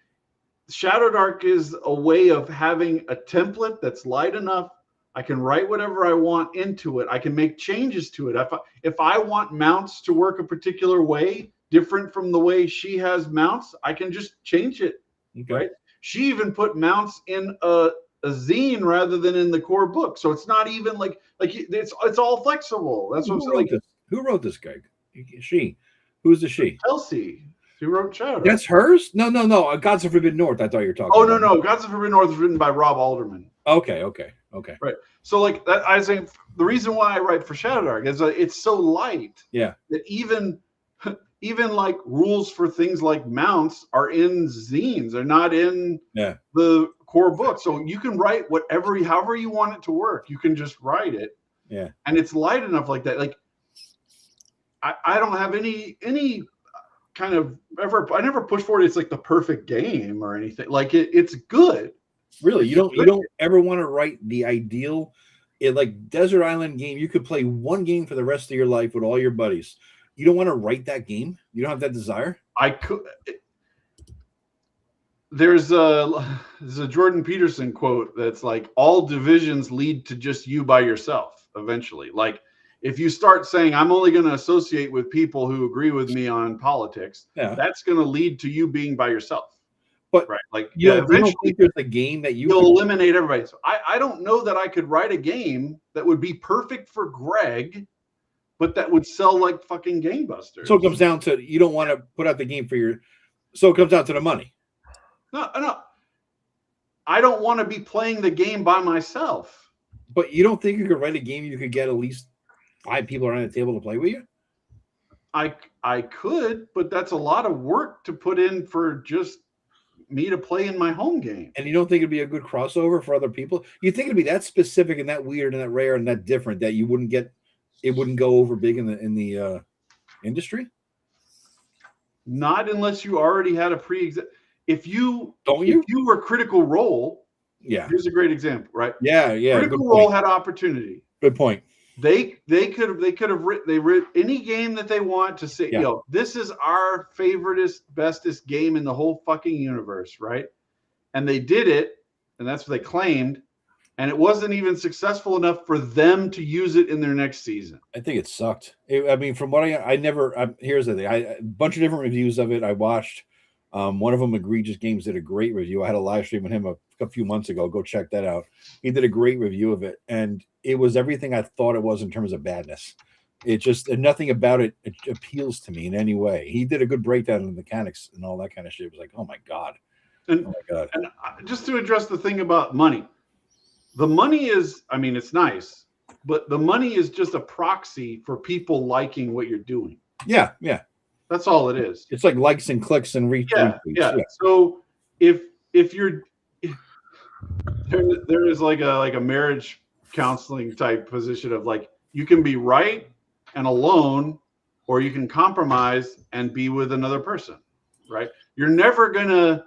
Shadow Dark is a way of having a template that's light enough. I can write whatever I want into it. I can make changes to it. If I want mounts to work a particular way, different from the way she has mounts, I can just change it. Okay. Right? She even put mounts in a zine rather than in the core book. So it's not even like it's all flexible. That's what I'm saying. Who wrote this guy? She. Who's the she? Chelsea. Who wrote Shadow Dark. That's hers? No. Gods of Forbidden North. I thought you were talking. Oh, no. Gods of Forbidden North is written by Rob Alderman. Okay. Right. So like that, I was saying the reason why I write for Shadow Dark is it's so light. Yeah. That even like rules for things like mounts are in zines. They're not in the core book. So you can write however you want it to work. You can just write it. Yeah. And it's light enough like that. Like I don't have any kind of I never push forward. It's like the perfect game or anything. Like it's good. Really, you don't ever want to write the ideal, like Desert Island game. You could play one game for the rest of your life with all your buddies. You don't want to write that game. You don't have that desire. I could. There's a Jordan Peterson quote that's like, all divisions lead to just you by yourself eventually. Like if you start saying I'm only going to associate with people who agree with me on politics, that's going to lead to you being by yourself. But right, like eventually there's a game that you'll eliminate everybody. So I don't know that I could write a game that would be perfect for Greg, but that would sell like fucking gangbusters. So it comes down to you don't want to put out the game for your. So it comes down to the money. No. I don't want to be playing the game by myself. But you don't think you could write a game you could get at least 5 people around the table to play with you? I could, but that's a lot of work to put in for just me to play in my home game. And you don't think it'd be a good crossover for other people? You think it'd be that specific and that weird and that rare and that different that you wouldn't get, it wouldn't go over big in the industry? Not unless you already had a if you were Critical Role, here's a great example, right? Yeah. Critical Role had opportunity. Good point. They could have written any game that they want to say, this is our favoriteest, bestest game in the whole fucking universe, right? And they did it, and that's what they claimed, and it wasn't even successful enough for them to use it in their next season. I think it sucked. From what here's the thing. A bunch of different reviews of it I watched. One of them, Egregious Games, did a great review. I had a live stream with him a few months ago. Go check that out. He did a great review of it, and it was everything I thought it was in terms of badness. It just nothing about it appeals to me in any way. He did a good breakdown of the mechanics and all that kind of shit. It was like, oh my god. And just to address the thing about money, the money is, it's nice, but the money is just a proxy for people liking what you're doing. Yeah. That's all it is. It's like likes and clicks and retweets. Yeah. So if you're there is like a marriage counseling type position of like, you can be right and alone, or you can compromise and be with another person, right? You're never going to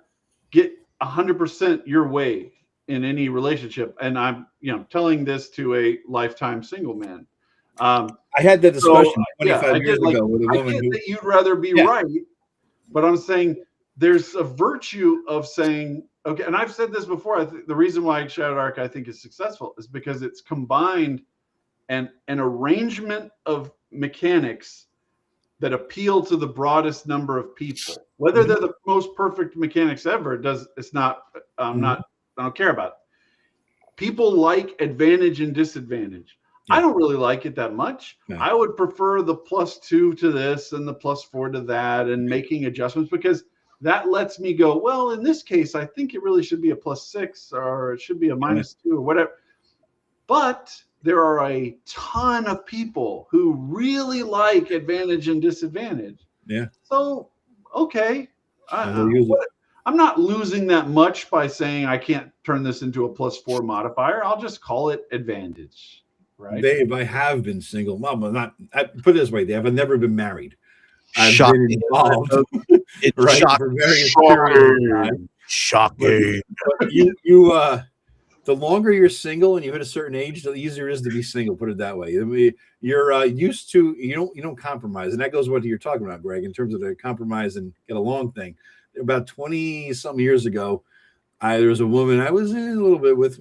get 100% your way in any relationship. And I'm, telling this to a lifetime single man. I had that discussion 25 years like, ago with a I woman get that you'd rather be right, but I'm saying there's a virtue of saying, okay, and I've said this before, the reason why Shadow Arc I think is successful is because it's combined an arrangement of mechanics that appeal to the broadest number of people. Whether they're the most perfect mechanics ever, it's not, I don't care about it. People like advantage and disadvantage. I don't really like it that much. No. I would prefer the +2 to this and the +4 to that, and making adjustments, because that lets me go, well, in this case, I think it really should be a +6, or it should be a -2, or whatever. But there are a ton of people who really like advantage and disadvantage. Yeah. So, okay. I'm not losing that much by saying I can't turn this into a +4 modifier. I'll just call it advantage. Right. Dave, I have been single. Well, I put it this way, Dave, I've never been married. I've been involved. Right, for various periods of time. Shocking. But you the longer you're single and you hit a certain age, the easier it is to be single. Put it that way. I mean, you're used to, you don't compromise, and that goes what you're talking about, Greg, in terms of the compromise and get along thing. About 20 some years ago, there was a woman I was in a little bit with,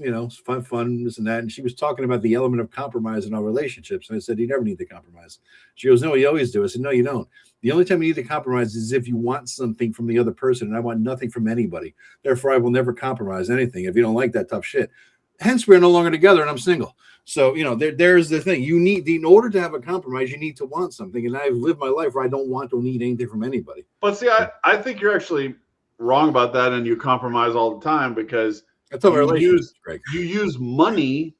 fun, this and that, and she was talking about the element of compromise in our relationships. And I said, you never need to compromise. She goes, no, you always do. I said, no, you don't. The only time you need to compromise is if you want something from the other person, and I want nothing from anybody. Therefore, I will never compromise anything if you don't like that tough shit. Hence, we're no longer together, and I'm single. So, there's the thing. You need, in order to have a compromise, you need to want something. And I've lived my life where I don't want or need anything from anybody. But see, I think you're actually wrong about that, and you compromise all the time, because you use money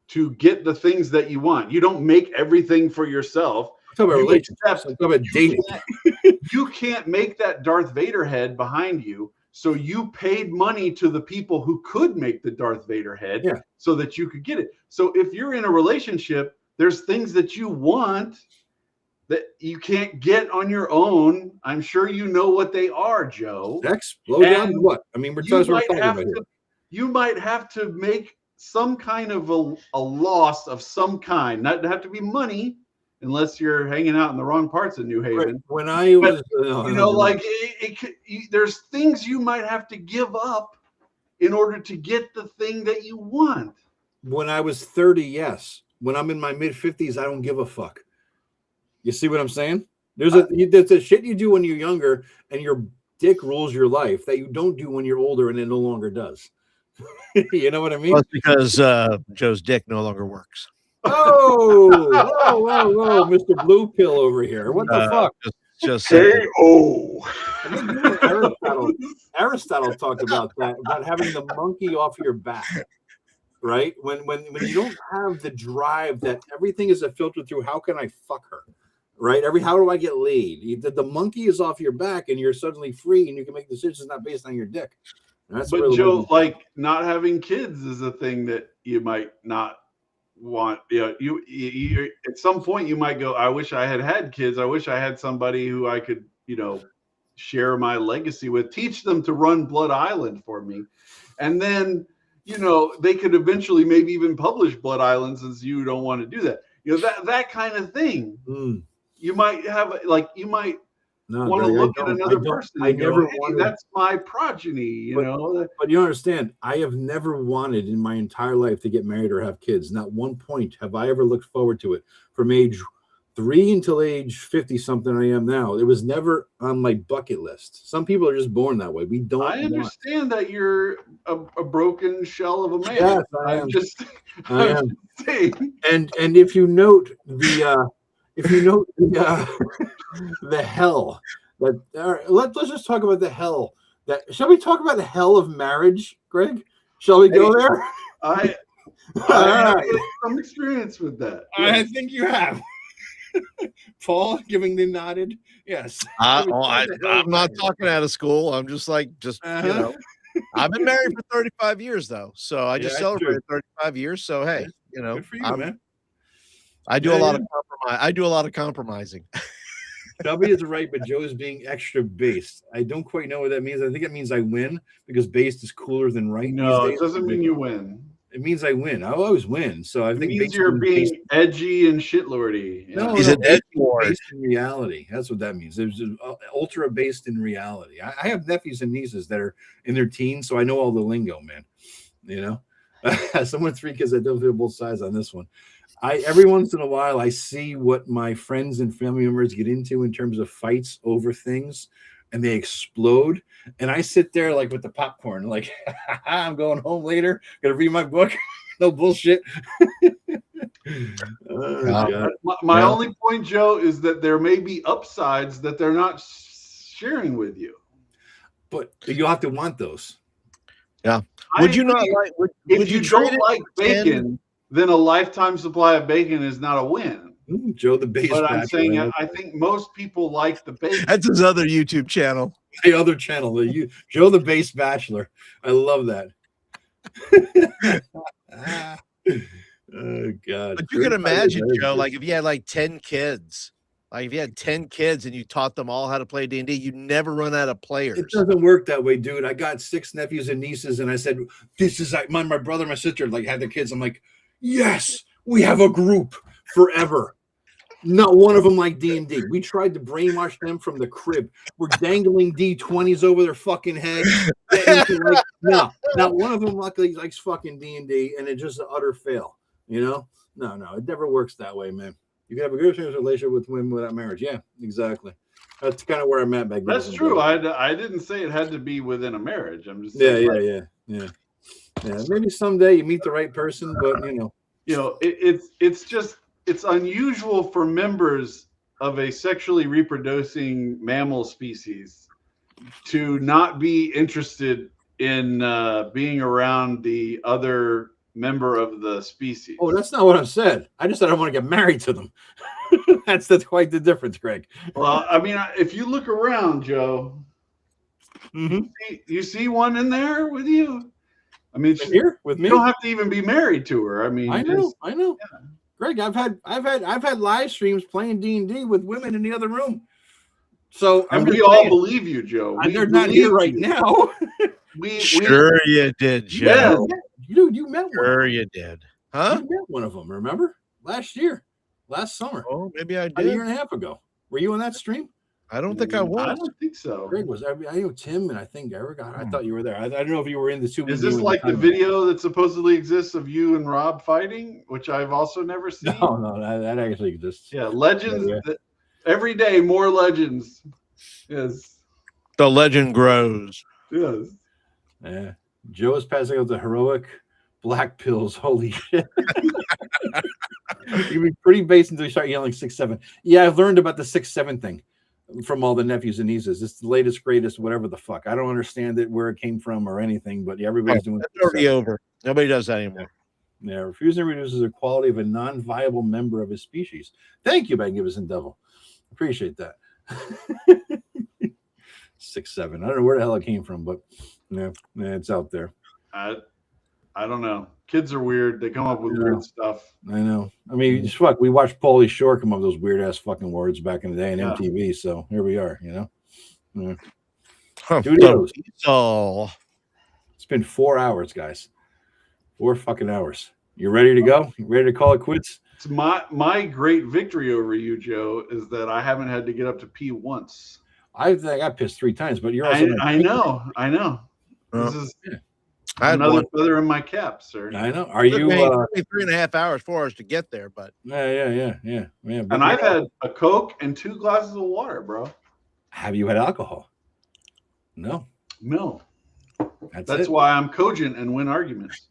to get the things that you want. You don't make everything for yourself. Talk about relationships. Talk about dating. You can't make that Darth Vader head behind you, so you paid money to the people who could make the Darth Vader head, so that you could get it. So if you're in a relationship, there's things that you want that you can't get on your own. I'm sure you know what they are, Joe. Slow down. What? I mean, you might have to make some kind of a loss of some kind. Not have to be money, unless you're hanging out in the wrong parts of New Haven. Right. When I was, there's things you might have to give up in order to get the thing that you want. When I was 30, yes. When I'm in my mid-50s, I don't give a fuck. You see what I'm saying? There's a shit you do when you're younger and your dick rules your life that you don't do when you're older and it no longer does. You know what I mean? Well, it's because Joe's dick no longer works. Whoa, Mr. Blue Pill over here. What the fuck? Just Aristotle talked about that, about having the monkey off your back. Right? When you don't have the drive that everything is a filter through, how can I fuck her? Right? How do I get laid? The monkey is off your back and you're suddenly free and you can make decisions not based on your dick. But Joe, like, not having kids is a thing that you might not want. You at some point you might go, I wish I had kids. I wish I had somebody who I could, share my legacy with, teach them to run Blood Island for me. And then, they could eventually maybe even publish Blood Island, since you don't want to do that. That kind of thing. You might have, want to look at another person and go, hey, that's my progeny, But you understand, I have never wanted in my entire life to get married or have kids. Not one point have I ever looked forward to it. From age 3 until age 50 something I am now, it was never on my bucket list. Some people are just born that way. We don't. I understand that you're a broken shell of a man. Yes, I am. I am. And if you note the hell that let's just talk about the hell that. Shall we talk about the hell of marriage, Greg? Shall we go there? I have some experience with that. I think you have. Paul giving the nodded. Yes. I'm not talking out of school. I'm just I've been married for 35 years though. So I just celebrated 35 years. So hey, You know, Good for you, man. I do Yeah, a lot yeah. of compromise. I do a lot of compromising. Chubby is right, but Joe is being extra based. I don't quite know what that means. I think it means I win because based is cooler than right these No, days. it doesn't mean you win. It means I win. I always win. So I It think means based you're means being based. edgy and shitlordy. Yeah. No, He's no, an edge based lord. in reality. That's what that means. There's ultra based in reality. I have nephews and nieces that are in their teens, so I know all the lingo, man. You know, someone 3 kids. I don't feel both sides on this one. Every once in a while I see what my friends and family members get into in terms of fights over things, and they explode. And I sit there like with the popcorn, like I'm going home later, gonna read my book. No bullshit. Oh, God. My only point, Joe, is that there may be upsides that they're not sharing with you. But you'll have to want those. Yeah. Would you not like? Would you trade don't it like bacon, then a lifetime supply of bacon is not a win. Joe the Base But I'm Bachelor. saying I think most people like the bacon. That's his other YouTube channel. The other channel, Joe the Base Bachelor. I love that. Oh, God. But you can imagine, Joe, like if you had like 10 kids, like if you had 10 kids and you taught them all how to play D&D, you'd never run out of players. It doesn't work that way, dude. I got 6 nephews and nieces, and I said, "This is like my brother, my sister, like had their kids." I'm like, "Yes, we have a group forever." Not one of them like D&D. We tried to brainwash them from the crib. We're dangling D20s over their fucking head. Like, no, not one of them luckily likes fucking D&D, and it's just an utter fail. You know, no, it never works that way, man. You can have a good relationship with women without marriage. Yeah, exactly. That's kind of where I'm at back then. That's true. I didn't say it had to be within a marriage. I'm just saying, yeah. Maybe someday you meet the right person, but it's unusual for members of a sexually reproducing mammal species to not be interested in being around the other member of the species. Oh, that's not what I said. I just said I want to get married to them. That's quite the difference, Greg. Well, I mean, if you look around, Joe, you see one in there with you. I mean, here with me. You don't have to even be married to her. I mean, I know. Yeah. Greg, I've had live streams playing D&D with women in the other room. So we all believe you, Joe. They're not here right now. You did, Joe. Yeah. Dude, you met one. Sure you did. Huh? You met one of them, remember? Last summer. Oh, maybe I did. A year and a half ago. Were you on that stream? I don't think I was. I don't think so. Greg was. I know Tim and I think Eric. I thought you were there. I don't know if you were in the two. Is this like the video that supposedly exists of you and Rob fighting, which I've also never seen? No, that actually exists. Yeah, legends. Yeah. Every day, more legends. Yes. The legend grows. Yes. Yeah. Joe is passing out the heroic black pills. Holy shit. You'd be pretty base until you start yelling 6'7". Yeah, I've learned about the 6'7" thing from all the nephews and nieces. It's the latest, greatest, whatever the fuck. I don't understand it, where it came from or anything, but everybody's doing it. It's already over. Nobody does that anymore. Yeah, refusing reduces the quality of a non-viable member of his species. Thank you, Magnificent Devil. Appreciate that. 6'7". I don't know where the hell it came from, but yeah, it's out there. I don't know. Kids are weird. They come up with weird stuff. I know. I mean, fuck, we watched Pauly Shore come up with those weird ass fucking words back in the day in MTV. So here we are, Yeah. So it's been 4 hours, guys. 4 fucking hours. You ready to go? You ready to call it quits? It's my great victory over you, Joe, is that I haven't had to get up to pee once. I think I got pissed 3 times, but you're also. I know. This is another feather in my cap, sir. I know. Are you 3.5 hours, 4 hours to get there? But yeah. And I've had a Coke and 2 glasses of water, bro. Have you had alcohol? No. That's why I'm cogent and win arguments.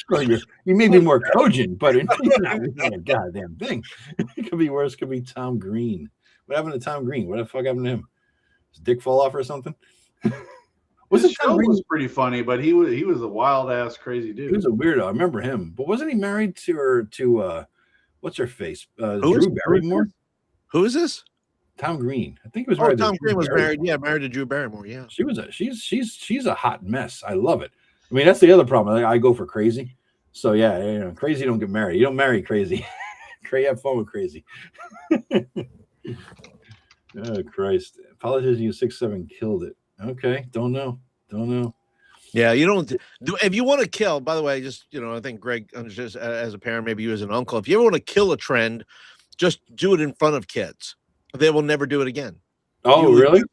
You may be more cogent, but you're not a goddamn thing. It could be worse. Could be Tom Green. What happened to Tom Green? What the fuck happened to him? Does his dick fall off or something? His show was pretty funny, but he was a wild ass crazy dude. He was a weirdo. I remember him, but wasn't he married to what's her face? Drew Barrymore. Who is this? Tom Green. I think he was married. Tom Green was married. Yeah, married to Drew Barrymore. Yeah, she's a hot mess. I love it. I mean, that's the other problem. I go for crazy. So yeah, crazy don't get married. You don't marry crazy. Crazy, have fun with crazy. Oh Christ! Politician 6'7" killed it. Okay, don't know. Yeah, you don't do if you want to kill. By the way, just I think Greg, just as a parent, maybe you as an uncle, if you ever want to kill a trend, just do it in front of kids. They will never do it again. Oh, really?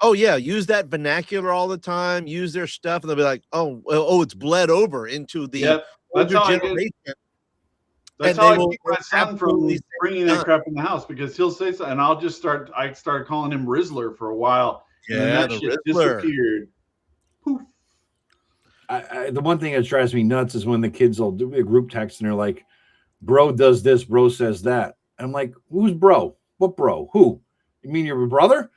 Oh yeah, use that vernacular all the time. Use their stuff, and they'll be like, "Oh, it's bled over into the older generation." That's how I keep my son from bringing that crap in the house, because he'll say something, and I started calling him Rizzler for a while, and then that shit disappeared. Poof. The one thing that drives me nuts is when the kids will do a group text and they're like, "Bro does this, bro says that." I'm like, "Who's bro? What bro? Who? You mean your brother?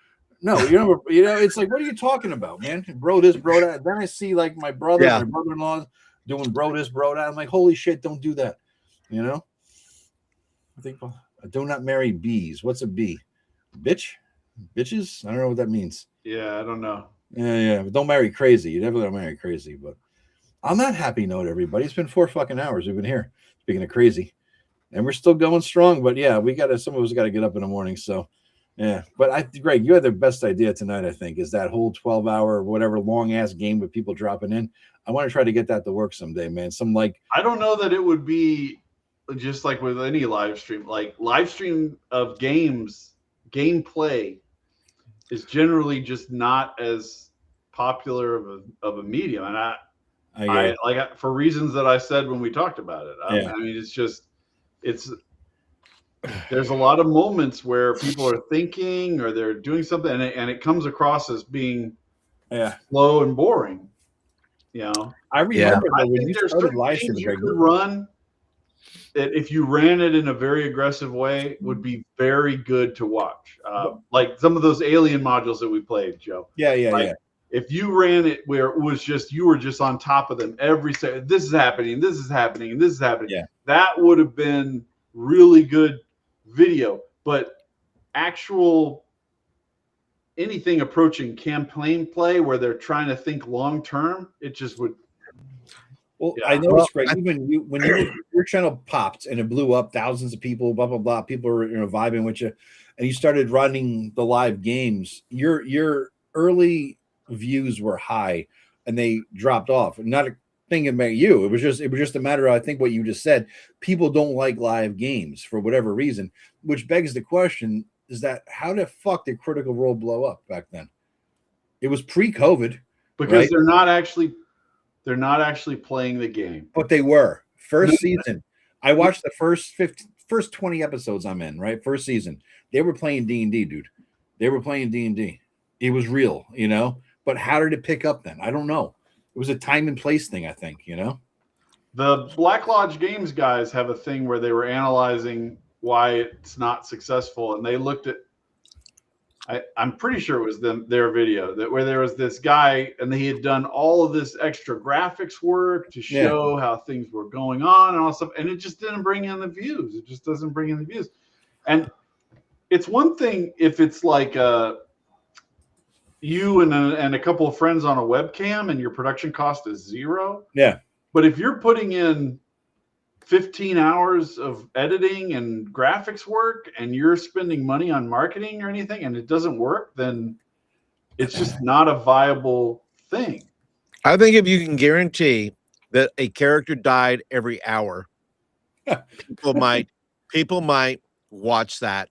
No, it's like, what are you talking about, man? Bro this, bro that." Then I see like my brother, my brother-in-law doing bro this, bro that. I'm like, holy shit, don't do that. I think do not marry bees. What's a bee? Bitches? I don't know what that means. Yeah, I don't know. Yeah. But don't marry crazy. You definitely don't marry crazy. But on that happy note, everybody, it's been 4 fucking hours. We've been here. Speaking of crazy. And we're still going strong. But yeah, some of us got to get up in the morning. So yeah. But Greg, you had the best idea tonight, I think, is that whole 12-hour, whatever long ass game with people dropping in. I want to try to get that to work someday, man. I don't know that it would be just like with any live stream. Like live stream of gameplay is generally just not as popular of a medium, and I like, for reasons that I said when we talked about it. I mean, there's a lot of moments where people are thinking or they're doing something, and it comes across as being slow and boring. I remember when you started live streaming, you could run. If you ran it in a very aggressive way, would be very good to watch. Like some of those alien modules that we played, Joe. Yeah. If you ran it where it was just, you were just on top of them every second, this is happening, this is happening, and this is happening. Yeah. That would have been really good video. But anything approaching campaign play where they're trying to think long term, it just would. Well, I noticed, Greg, when your channel popped and it blew up, thousands of people, blah blah blah, people were vibing with you, and you started running the live games. Your early views were high, and they dropped off. Not a thing about you. It was just a matter of, I think, what you just said. People don't like live games for whatever reason, which begs the question: is that how the fuck did Critical Role blow up back then? It was pre-COVID, because they're not actually playing the game. But they were. First season. I watched the first 20 episodes I'm in, right? First season. They were playing D&D, dude. They were playing D&D. It was real, But how did it pick up then? I don't know. It was a time and place thing, I think, The Black Lodge Games guys have a thing where they were analyzing why it's not successful, and they looked at, I'm pretty sure it was their video where there was this guy and he had done all of this extra graphics work to show how things were going on and all stuff, and it just didn't bring in the views. It just doesn't bring in the views. And it's one thing if it's like you and a couple of friends on a webcam and your production cost is $0. Yeah. But if you're putting in 15 hours of editing and graphics work and you're spending money on marketing or anything and it doesn't work, then it's just not a viable thing. I think if you can guarantee that a character died every hour, people might watch that,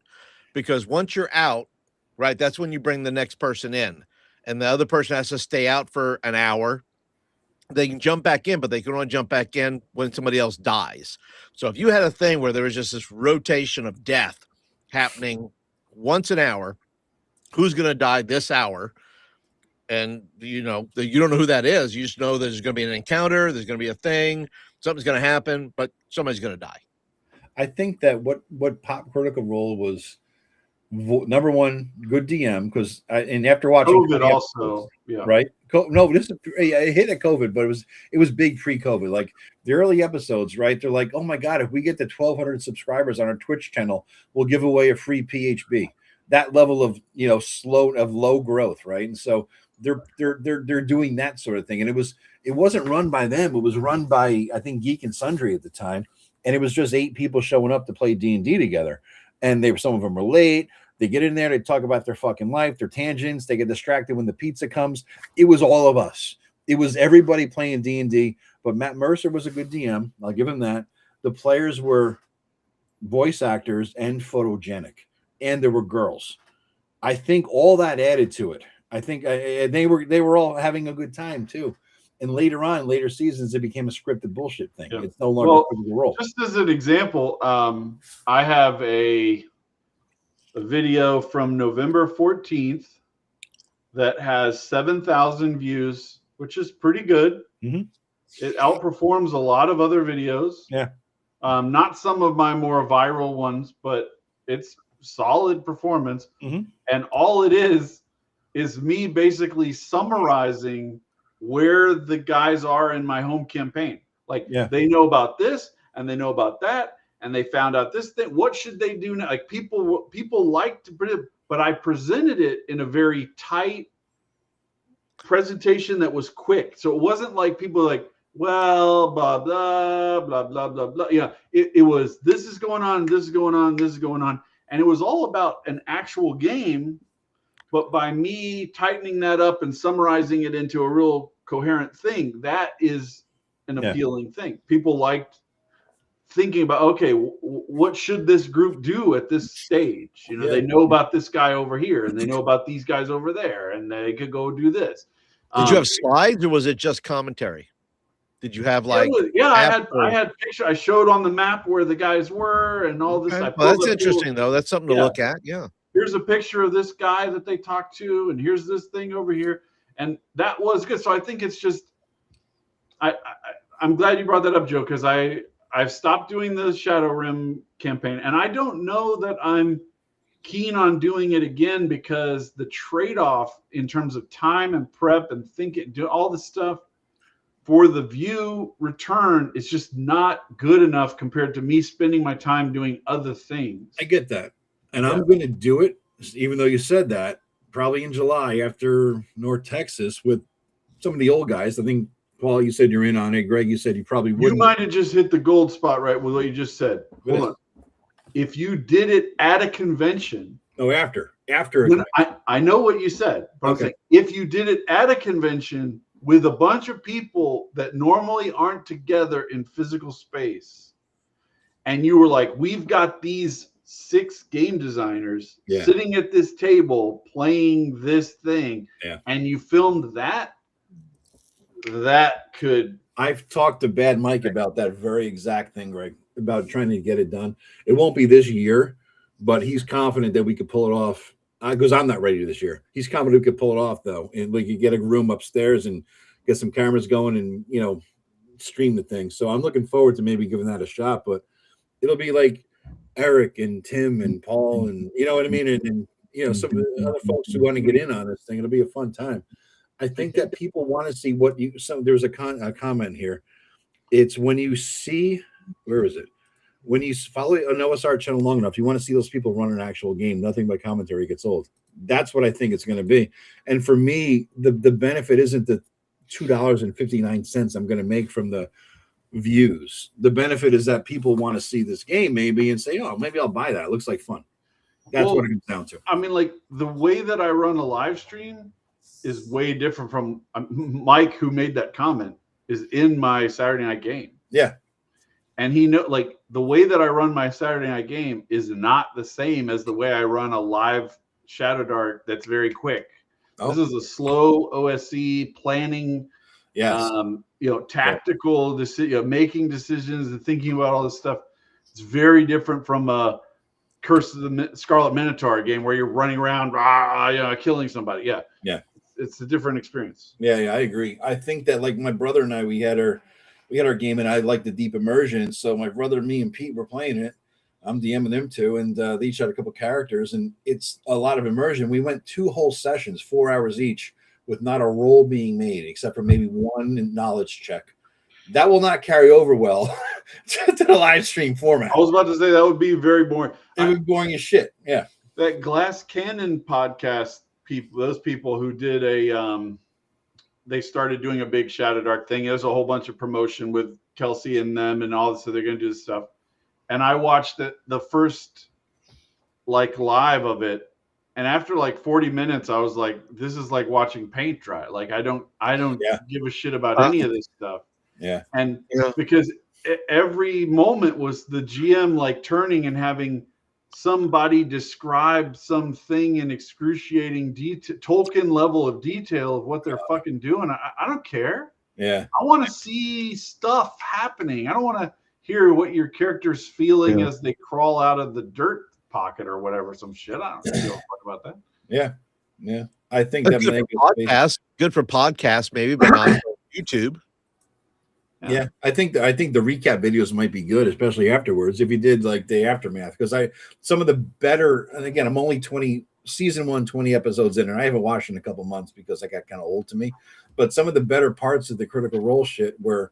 because once you're out, right, that's when you bring the next person in, and the other person has to stay out for an hour. They can jump back in, but they can only jump back in when somebody else dies. So if you had a thing where there was just this rotation of death happening once an hour, who's going to die this hour? And you don't know who that is. You just know there's going to be an encounter. There's going to be a thing. Something's going to happen, but somebody's going to die. I think that what Pop Critical Role was, number one, good DM, because and after watching COVID also, right? No, it hit at COVID, but it was big pre-COVID. Like the early episodes, right? They're like, oh my god, if we get to 1,200 subscribers on our Twitch channel, we'll give away a free PHB. That level of low growth, right? And so they're doing that sort of thing. And it wasn't run by them. It was run by, I think, Geek and Sundry at the time. And it was just 8 people showing up to play D&D together. And some of them were late. They get in there, they talk about their fucking life, their tangents, they get distracted when the pizza comes. It was all of us. It was everybody playing D&D, but Matt Mercer was a good DM. I'll give him that. The players were voice actors and photogenic, and there were girls. I think all that added to it. I think they were all having a good time too. And later seasons, it became a scripted bullshit thing. Yeah. It's no longer a role. Just as an example, I have a video from November 14th that has 7,000 views, which is pretty good. Mm-hmm. It outperforms a lot of other videos. Yeah. Not some of my more viral ones, but it's solid performance. Mm-hmm. And all it is me basically summarizing where the guys are in my home campaign. Like they know about this and they know about that, and they found out this thing. What should they do now? Like people like to put it, but I presented it in a very tight presentation that was quick. So it wasn't like people were like, well, blah, blah, blah, blah, blah, blah. Yeah, it was, this is going on, this is going on, this is going on. And it was all about an actual game, but by me tightening that up and summarizing it into a real coherent thing, that is an appealing thing. People liked thinking about, okay, what should this group do at this stage? You know, they know about this guy over here, and they know about these guys over there, and they could go do this. Did you have slides, or was it just commentary? Did you have like? I had pictures. I showed on the map where the guys were and all this. Okay. Well, that's interesting, though. That's something to look at. Yeah. Here's a picture of this guy that they talked to, and here's this thing over here, and that was good. So I think it's just, I'm glad you brought that up, Joe, because I've stopped doing the Shadow Rim campaign, and I don't know that I'm keen on doing it again, because the trade-off in terms of time and prep and thinking, do all this stuff for the view return is just not good enough compared to me spending my time doing other things. I get that. And I'm going to do it, even though you said that, probably in July after North Texas with some of the old guys. I think, Paul, you said you're in on it. Greg, you said you probably wouldn't. You might have just hit the gold spot right with what you just said. Hold on. If you did it at a convention. Oh, after. I know what you said. But I'm saying, if you did it at a convention with a bunch of people that normally aren't together in physical space, and you were like, we've got these 6 game designers sitting at this table playing this thing, and you filmed that could. I've talked to Bad Mike about that very exact thing, Greg, about trying to get it done. It won't be this year, but he's confident that we could pull it off. Because I'm not ready this year. He's confident we could pull it off, though, and we could get a room upstairs and get some cameras going and, you know, stream the thing. So I'm looking forward to maybe giving that a shot, but it'll be like Eric and Tim and Paul and, you know what I mean? And you know, some of the other folks who want to get in on this thing. It'll be a fun time. I think that people want to see what you, there's a comment here. It's when you see, where is it? When you follow an OSR channel long enough, you want to see those people run an actual game. Nothing but commentary gets old. That's what I think it's going to be. And for me, the benefit isn't the $2.59 I'm going to make from the views. The benefit is that people want to see this game maybe and say, oh, maybe I'll buy that. It looks like fun. That's what it comes down to. I mean, like the way that I run a live stream is way different from Mike, who made that comment, is in my Saturday night game. Yeah. And he know, like, the way that I run my Saturday night game is not the same as the way I run a live Shadow Dark that's very quick. Oh. This is a slow OSC planning, you know, tactical decision, making decisions and thinking about all this stuff. It's very different from a Curse of the Scarlet Minotaur game where you're running around, you know, killing somebody. Yeah. Yeah. It's a different experience. Yeah, I agree. I think that, like, my brother and I, we had our game, and I like the deep immersion. So my brother, me, and Pete were playing it. I'm DMing them too, and they each had a couple characters, and it's a lot of immersion. We went 2 whole sessions, 4 hours each, with not a roll being made, except for maybe one knowledge check. That will not carry over well to the live stream format. I was about to say that would be very boring. It would be boring as shit. Yeah. That Glass Cannon podcast people who did they started doing a big Shadow Dark thing. There's a whole bunch of promotion with Kelsey and them and all this, so they're going to do this stuff. And I watched the first like live of it, and after like 40 minutes, I was like, "This is like watching paint dry." Like I don't give a shit about any of this stuff. Yeah, and because every moment was the GM like turning and having somebody describe something in excruciating detail, Tolkien level of detail of what they're fucking doing. I don't care. Yeah, I want to see stuff happening. I don't want to hear what your character's feeling as they crawl out of the dirt pocket or whatever, some shit. I don't give a fuck about that. Yeah. I think that good for podcasts, maybe, but not for YouTube. Yeah, I think the recap videos might be good, especially afterwards. If you did like the aftermath, because some of the better, and again, I'm only season 1, 20 episodes in, and I haven't watched in a couple months because I got kind of old to me. But some of the better parts of the Critical Role shit were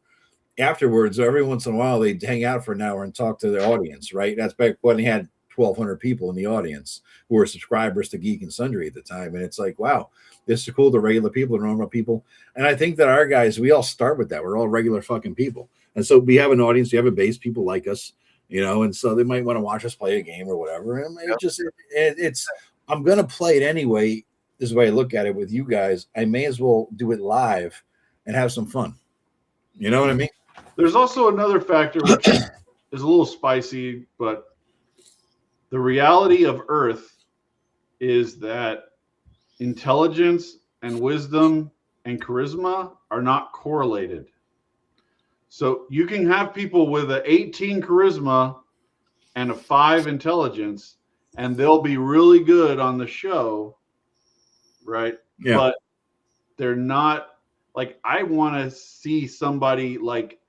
afterwards. Every once in a while, they'd hang out for an hour and talk to their audience. Right, that's back when they had 1,200 people in the audience who were subscribers to Geek and Sundry at the time, and it's like, wow, this is cool. The regular people, the normal people, and I think that our guys, we all start with that. We're all regular fucking people, and so we have an audience. We have a base. People like us, and so they might want to watch us play a game or whatever. And it's I'm gonna play it anyway. This is the way I look at it with you guys. I may as well do it live and have some fun. You know what I mean? There's also another factor which is a little spicy, but the reality of Earth is that intelligence and wisdom and charisma are not correlated. So you can have people with an 18 charisma and a 5 intelligence, and they'll be really good on the show, right? Yeah. But they're not, like, I want to see somebody like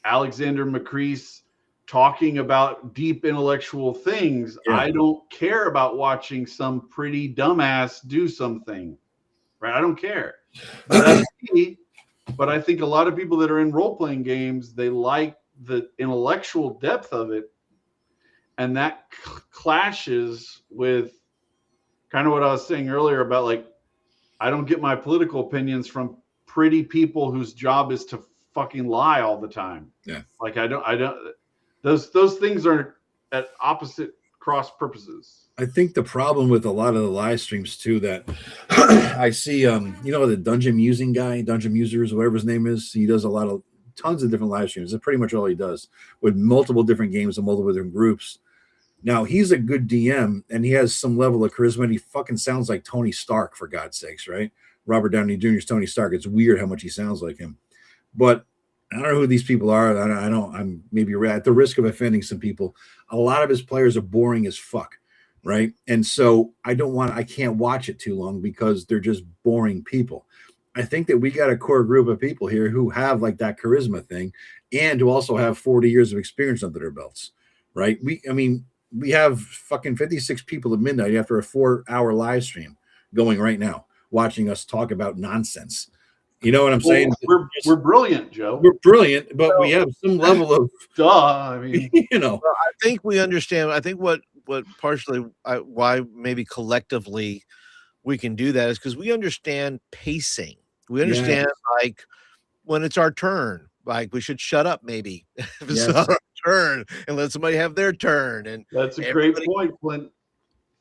Alexander McCrease talking about deep intellectual things. Yeah. I don't care about watching some pretty dumbass do something, right? I don't care. That's me, but I think a lot of people that are in role-playing games, they like the intellectual depth of it, and that clashes with kind of what I was saying earlier about, like, I don't get my political opinions from pretty people whose job is to fucking lie all the time. Yeah. Like, I don't those things are at opposite cross purposes. I think the problem with a lot of the live streams too, that I see, the dungeon musers, whatever his name is, he does tons of different live streams. That's pretty much all he does, with multiple different games and multiple different groups. Now, he's a good DM and he has some level of charisma, and he fucking sounds like Tony Stark, for God's sakes, right? Robert Downey Jr.'s Tony Stark. It's weird how much he sounds like him. But I don't know who these people are. I'm maybe at the risk of offending some people. A lot of his players are boring as fuck, right? And so I can't watch it too long because they're just boring people. I think that we got a core group of people here who have like that charisma thing, and who also have 40 years of experience under their belts, right? We have fucking 56 people at midnight after a 4-hour live stream going right now, watching us talk about nonsense. You know what I'm saying? We're brilliant, Joe. We're brilliant, but we have some level of I mean, I think we understand. I think what partially why maybe collectively we can do that is because we understand pacing. We understand like when it's our turn, like we should shut up maybe if it's not our turn and let somebody have their turn. And that's a great point, Clint.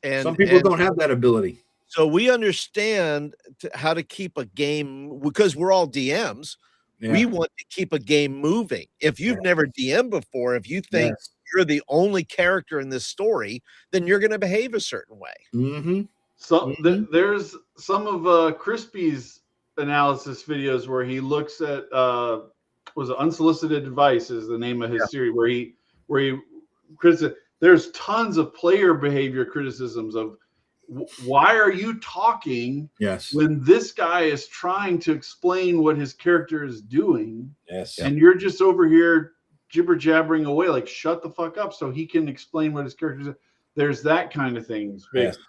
And some people don't have that ability. So we understand how to keep a game, because we're all DMs. Yeah. We want to keep a game moving. If you've never DM'd before, if you think you're the only character in this story, then you're going to behave a certain way. Mm-hmm. So there's some of Crispy's analysis videos where he looks at was Unsolicited Advice is the name of his series, where he there's tons of player behavior criticisms of, why are you talking when this guy is trying to explain what his character is doing? Yes. And you're just over here jibber jabbering away, like, shut the fuck up so he can explain what his character is. There's that kind of thing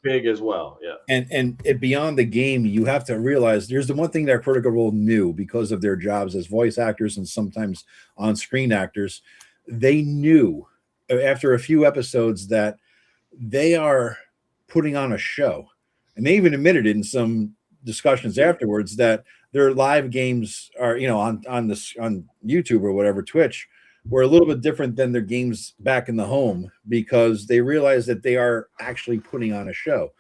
big as well. Yeah. And beyond the game, you have to realize there's the one thing that Critical Role knew, because of their jobs as voice actors and sometimes on-screen actors. They knew after a few episodes that they are putting on a show, and they even admitted it in some discussions afterwards that their live games are, on YouTube or whatever, Twitch, were a little bit different than their games back in the home, because they realize that they are actually putting on a show.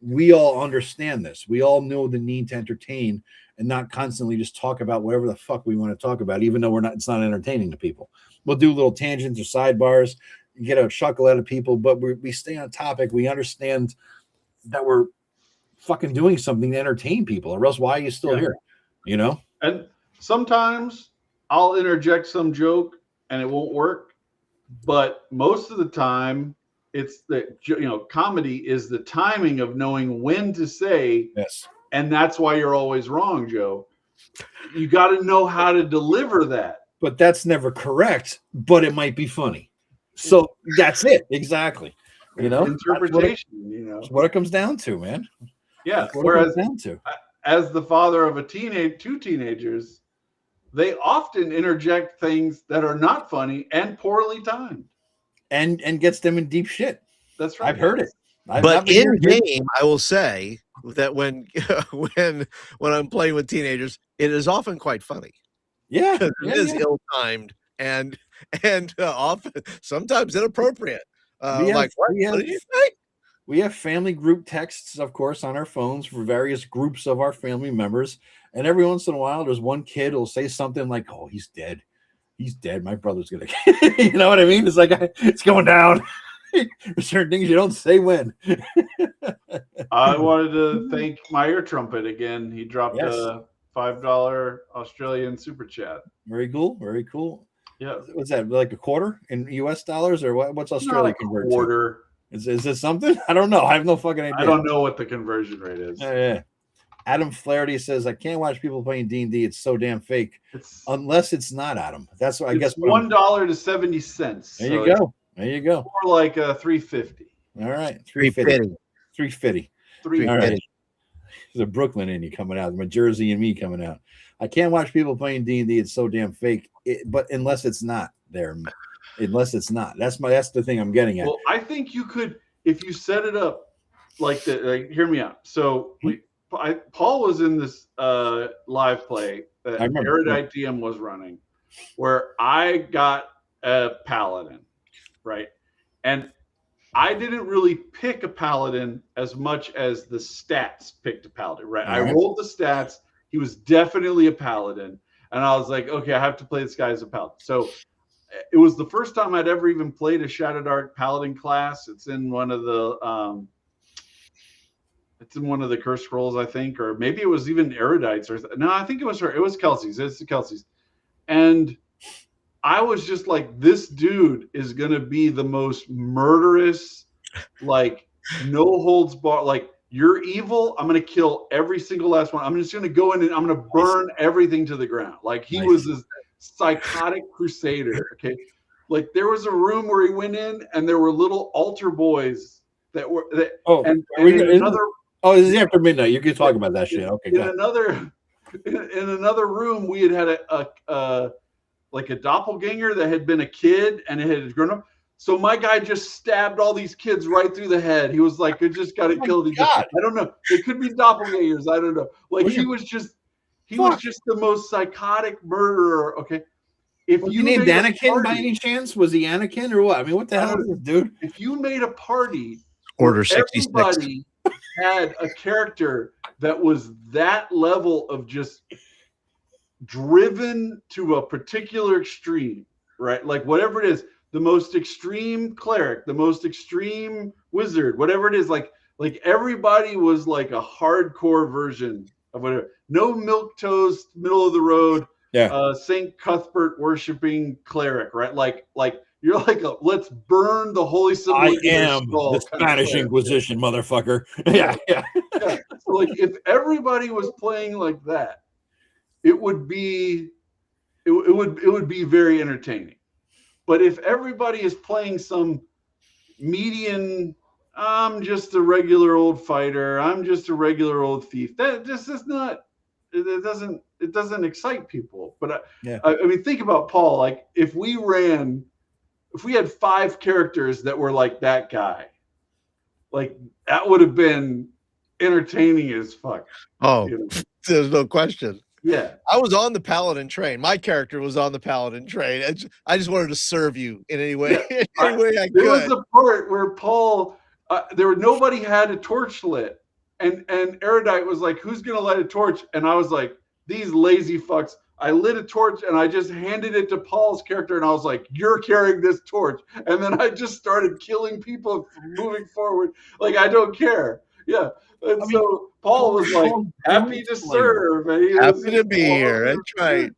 We all understand this. We all know the need to entertain and not constantly just talk about whatever the fuck we want to talk about, even though it's not entertaining to people. We'll do little tangents or sidebars, get a chuckle out of people, but we stay on topic. We understand that we're fucking doing something to entertain people, or else why are you still here? And sometimes I'll interject some joke and it won't work, but most of the time it's that, comedy is the timing of knowing when to say yes. And that's why you're always wrong, Joe. You got to know how to deliver that. But that's never correct, but it might be funny. So that's it. Exactly. Interpretation, That's what it comes down to, man. Yeah. Whereas as the father of two teenagers, they often interject things that are not funny and poorly timed. And gets them in deep shit. That's right. I've heard it. But in game, I will say that when I'm playing with teenagers, it is often quite funny. Yeah, it is ill-timed and often sometimes inappropriate. Like, what did you say? We have family group texts, of course, on our phones for various groups of our family members, and every once in a while, there's one kid who'll say something like, "Oh, he's dead. He's dead. My brother's gonna," you know what I mean? It's like it's going down. There's certain things you don't say when. I wanted to thank my ear trumpet again. He dropped a $5 Australian super chat. Very cool. Very cool. Yeah. What's that? Like a quarter in US dollars, or what's Australia converted to? Is it something? I don't know. I have no fucking idea. I don't know what the conversion rate is. Yeah. Adam Flaherty says, I can't watch people playing D&D. It's so damn fake. Unless it's not, Adam. That's what I guess. $1 to 70 cents. There you go. There you go. More like $3.50. All right. $3.50. $3.50. All right. There's a Brooklyn in you coming out. My Jersey and me coming out. I can't watch people playing D&D. It's so damn fake. But unless it's not there. Unless it's not. That's the thing I'm getting at. Well, I think you could, if you set it up like that. Like, hear me out. So Paul was in this live play that Erudite DM was running, where I got a paladin, right? And I didn't really pick a paladin as much as the stats picked a paladin, right? I rolled the stats. He was definitely a paladin. And I was like, okay, I have to play this guy as a paladin. So it was the first time I'd ever even played a Shadow Dark paladin class. It's in one of the curse scrolls, I think, or maybe it was even Erudites. No, I think it was her. It was Kelsey's. It's Kelsey's. And I was just like, this dude is going to be the most murderous, like, no holds bar. Like, you're evil. I'm going to kill every single last one. I'm just going to go in and I'm going to burn everything to the ground. Like, he was this psychotic crusader. Okay. Like, there was a room where he went in and there were little altar boys that were and another. Oh, this is after midnight. You can talk about that shit. Okay. In another room, we had a doppelganger that had been a kid and it had grown up. So my guy just stabbed all these kids right through the head. He was like, "I just got to kill these." I don't know. It could be doppelgangers. I don't know. Like, he was just the most psychotic murderer. Okay. If you named Anakin by any chance, was he Anakin or what? I mean, what the hell is this, dude? If you made a party, Order 66. Everybody had a character that was that level of just driven to a particular extreme, right? Like, whatever it is, the most extreme cleric, the most extreme wizard, whatever it is, like everybody was like a hardcore version of whatever. No milquetoast, middle of the road, Saint Cuthbert worshiping cleric, right? Like you're like, let's burn the holy symbol. I am the Spanish Inquisition, motherfucker. Yeah. So, like, if everybody was playing like that, it would be very entertaining. But if everybody is playing some median, I'm just a regular old fighter, I'm just a regular old thief, that just is not. It doesn't excite people. But I mean, think about Paul. Like, if we had 5 characters that were like that guy, like, that would have been entertaining as fuck. Oh, You know? there's no question. Yeah. I was on the Paladin train. My character was on the Paladin train. I just wanted to serve you in any way, any way I There was could. a part where Paul, nobody had a torch lit, and Erudite was like, "Who's gonna light a torch?" And I was like, "These lazy fucks." I lit a torch and I just handed it to Paul's character, and I was like, "You're carrying this torch." And then I just started killing people moving forward. Like, I don't care. Yeah. And so Paul was like, happy to serve. And he was Happy to be here. That's right.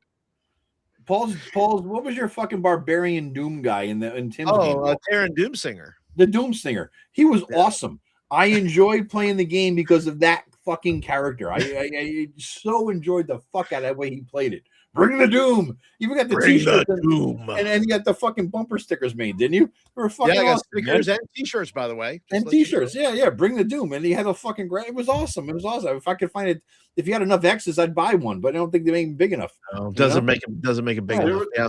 Paul's. What was your fucking barbarian Doom guy in Tim's game? Terran Doomsinger. The Doomsinger. He was awesome. I enjoyed playing the game because of that fucking character. I so enjoyed the fuck out of the way he played it. Bring the Doom. You even got the t-shirt and you got the fucking bumper stickers made, didn't you? They were fucking I got awesome, stickers and t-shirts, by the way. And t-shirts. Yeah. Bring the Doom. And he had a fucking great. It was awesome. If I could find it, if you had enough X's, I'd buy one, but I don't think they make them big enough. No, doesn't make it big enough. Yeah.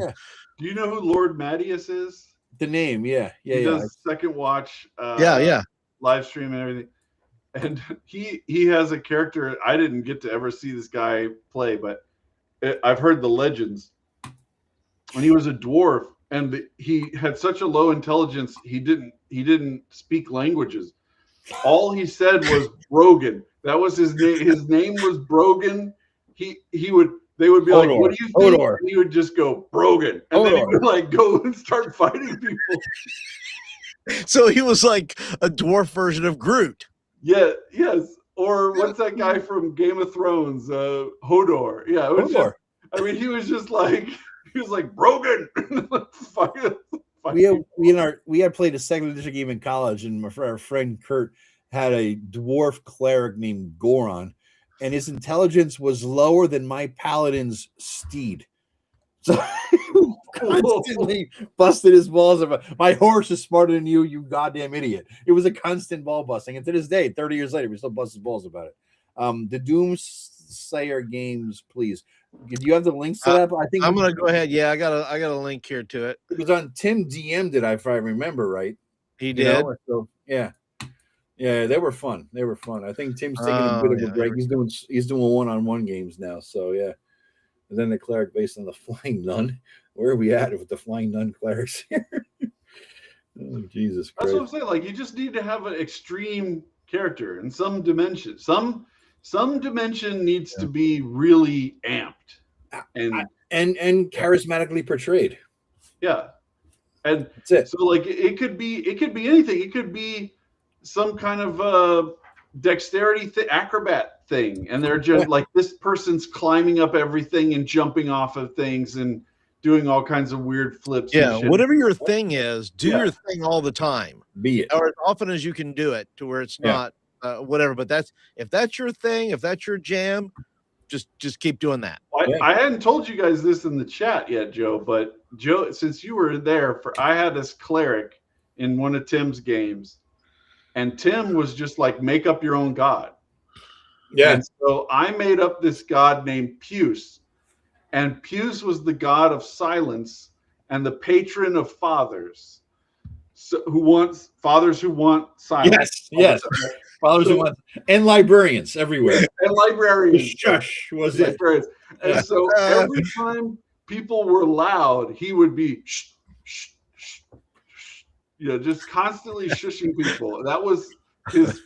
Do you know who Lord Mattius is? The name, yeah. He does Second Watch. Live stream and everything. And he has a character. I didn't get to ever see this guy play, but I've heard the legends. When he was a dwarf, and he had such a low intelligence, he didn't speak languages. All he said was Brogan. That was his name. His name was Brogan. They would be Hodor. like, "What do you think?" And he would just go Brogan, and then he would like go and start fighting people. So he was like a dwarf version of Groot. Yeah. Yes. Or what's that guy from Game of Thrones? Hodor. Yeah. It was Hodor. he was just like Brogan. We had played a second edition game in college, and our friend Kurt had a dwarf cleric named Goron, and his intelligence was lower than my paladin's steed. So constantly busted his balls about my horse is smarter than you, you goddamn idiot. It was a constant ball busting, and to this day, 30 years later, we still bust his balls about it. The Doomsayer games, please. Do you have the links to that? I think I'm gonna go ahead. Yeah, I got a link here to it. It was on Tim DM'd it, if I remember right. He did. So, yeah, they were fun. I think Tim's taking a bit of a break. He's doing one-on-one games now. So yeah. And then the cleric based on the Flying Nun. Where are we at with the Flying Nun clerics here? Oh, Jesus Christ. That's what I'm saying. Like, you just need to have an extreme character in some dimension. Some dimension needs to be really amped and charismatically portrayed. Yeah. And that's it. So like it could be anything. It could be some kind of dexterity acrobat thing, and they're just like, this person's climbing up everything and jumping off of things and doing all kinds of weird flips. Yeah, whatever your thing is, do your thing all the time. Be it, or as often as you can do it, to where it's not whatever. But if that's your thing, if that's your jam, just keep doing that. I hadn't told you guys this in the chat yet, Joe, but Joe, since you were there, I had this cleric in one of Tim's games, and Tim was just like, make up your own god. Yeah. And so I made up this god named Puce, and Puce was the god of silence and the patron of fathers. So fathers who want silence. Yes. Fathers who want, and librarians everywhere. And librarians. Shush was it. And so every time people were loud, he would be shh, shh, shh, shh, just constantly shushing people. That was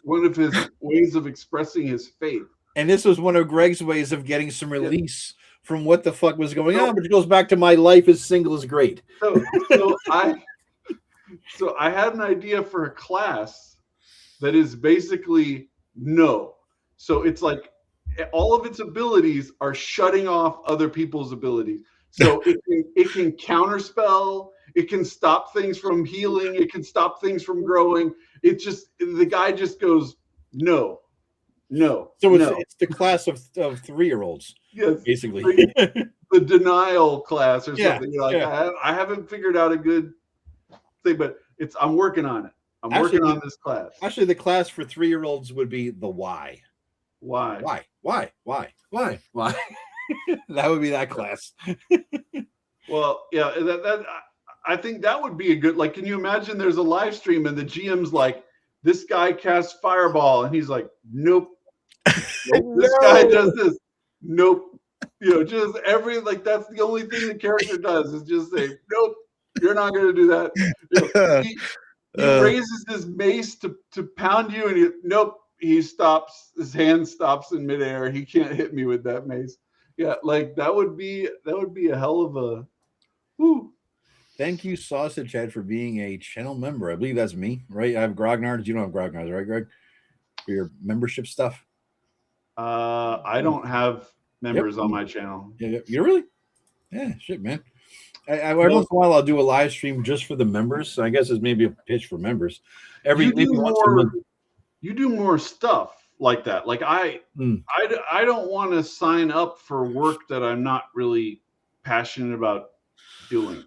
one of his ways of expressing his faith. And this was one of Greg's ways of getting some release from what the fuck was going on, which goes back to my life as single is great. So I had an idea for a class that is basically no. So it's like all of its abilities are shutting off other people's abilities. So it can counterspell, it can stop things from healing, it can stop things from growing. The guy just goes, no. So it's the class of 3-year-olds. Yes, basically. The denial class or something. I haven't figured out a good thing, but I'm working on it. I'm working on this class. Actually, the class for 3-year-olds would be the why. Why? That would be that class. Well, yeah, that I think that would be a good, like, can you imagine there's a live stream and the GM's like, this guy casts fireball, and he's like, nope, Nope, this guy does this. Nope. You know, just that's the only thing the character does is just say, nope, you're not going to do that. You know, he raises his mace to pound you, and nope, he stops. His hand stops in midair. He can't hit me with that mace. Yeah, like that would be a hell of a. Whew. Thank you, Sausage Head, for being a channel member. I believe that's me, right? I have grognards. You don't have grognards, right, Greg? For your membership stuff. I don't have members on my channel. Yeah, you really? Yeah, shit, man. Every once in a while, I'll do a live stream just for the members. So I guess it's maybe a pitch for members. You do more stuff like that. Like I don't want to sign up for work that I'm not really passionate about doing.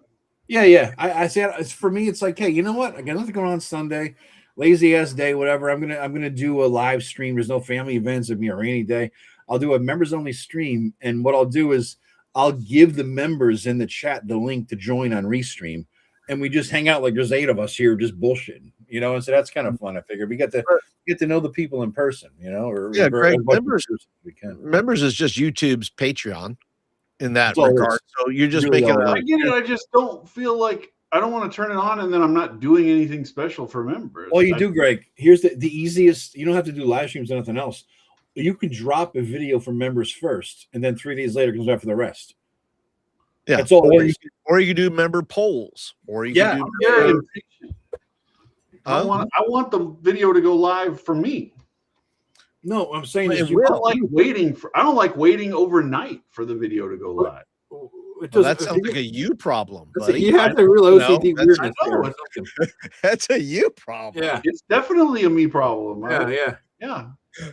Yeah. I say for me, it's like, hey, you know what? I got nothing going on Sunday, lazy ass day, whatever. I'm gonna do a live stream. There's no family events. It'd be a rainy day. I'll do a members only stream, and what I'll do is I'll give the members in the chat the link to join on Restream, and we just hang out like there's 8 of us here just bullshitting, you know. And so that's kind of fun. I figure we get to know the people in person, you know. Greg, members is just YouTube's Patreon in that regard. So you're just really making. I get it. I just don't feel like I don't want to turn it on and then I'm not doing anything special for members. Well, you do, Greg. Here's the easiest. You don't have to do live streams or nothing else. You can drop a video for members first, and then 3 days later comes out for the rest. Yeah, that's all. Or you can do member polls, or you can do. I want the video to go live for me. No, I'm saying is I don't like waiting overnight for the video to go live. That sounds like a you problem, buddy. You have to real OCD weirdness there. That's a you problem. Yeah, it's definitely a me problem. Yeah.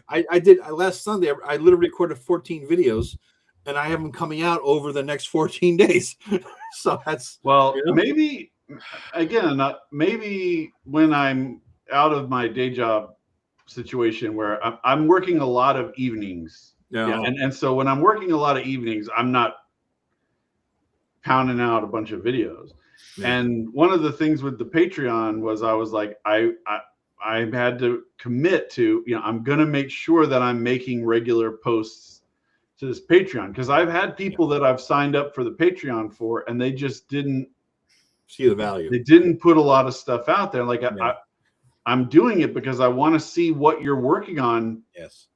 I did last Sunday. I literally recorded 14 videos, and I have them coming out over the next 14 days. So that's maybe when I'm out of my day job situation where I'm working a lot of evenings. And so when I'm working a lot of evenings, I'm not pounding out a bunch of videos. And one of the things with the Patreon was I was like, I had to commit to, I'm going to make sure that I'm making regular posts to this Patreon, because I've had people that I've signed up for the Patreon for, and they just didn't see the value. They didn't put a lot of stuff out there. Like I'm doing it because I want to see what you're working on. Yes.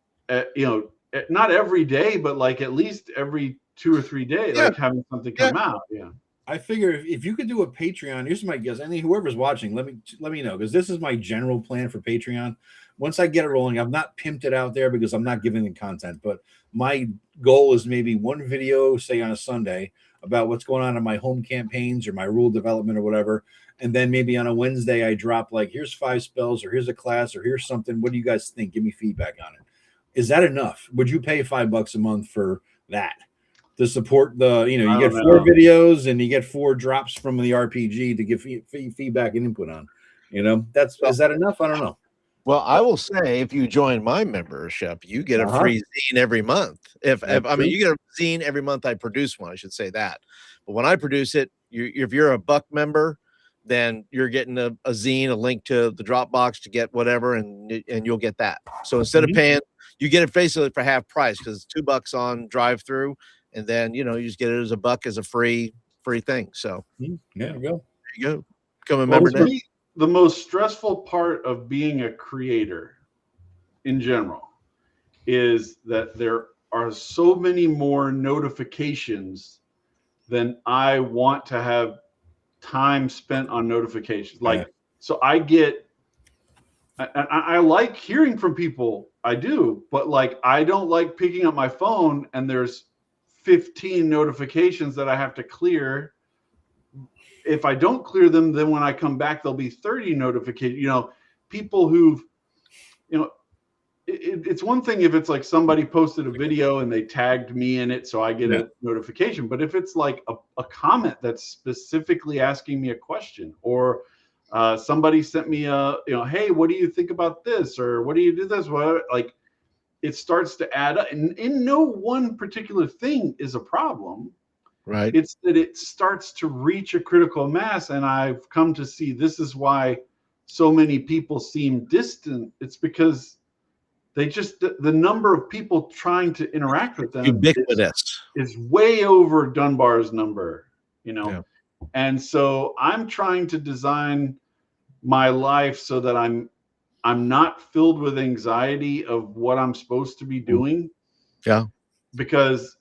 Not every day, but like at least every 2 or 3 days, like having something come out. Yeah. I figure if you could do a Patreon, here's my guess. Whoever's watching, let me know, because this is my general plan for Patreon. Once I get it rolling, I've not pimped it out there because I'm not giving the content, but my goal is maybe one video, say on a Sunday, about what's going on in my home campaigns or my rule development or whatever. And then maybe on a Wednesday, I drop like, here's 5 spells, or here's a class, or here's something. What do you guys think? Give me feedback on it. Is that enough? Would you pay $5 a month for that? To support the, you get 4 videos and you get 4 drops from the RPG to give feedback and input on, is that enough? I don't know. Well, I will say, if you join my membership, you get a free zine every month. You get a zine every month. I produce one. I should say that. But when I produce it, if you're a Buck member, then you're getting a zine, a link to the Dropbox to get whatever, and you'll get that. So instead of paying, you get it basically for half price, because it's $2 on drive-through. And then, you just get it as $1 as a free thing. So there you go. Become a member now. The most stressful part of being a creator in general is that there are so many more notifications than I want to have time spent on notifications. So I get, I like hearing from people. I do, but I don't like picking up my phone and there's 15 notifications that I have to clear. If I don't clear them, then when I come back, there'll be 30 notifications. People who've, it's one thing if it's like somebody posted a video and they tagged me in it, so I get a notification. But if it's like a comment that's specifically asking me a question, or somebody sent me hey, what do you think about this? Or what do you do this? It starts to add up, and in no one particular thing is a problem. Right. It's that it starts to reach a critical mass, and I've come to see this is why so many people seem distant. It's because they just the number of people trying to interact with them Ubiquitous. is way over Dunbar's number, you know. Yeah. And so I'm trying to design my life so that I'm not filled with anxiety of what I'm supposed to be doing. Yeah. Because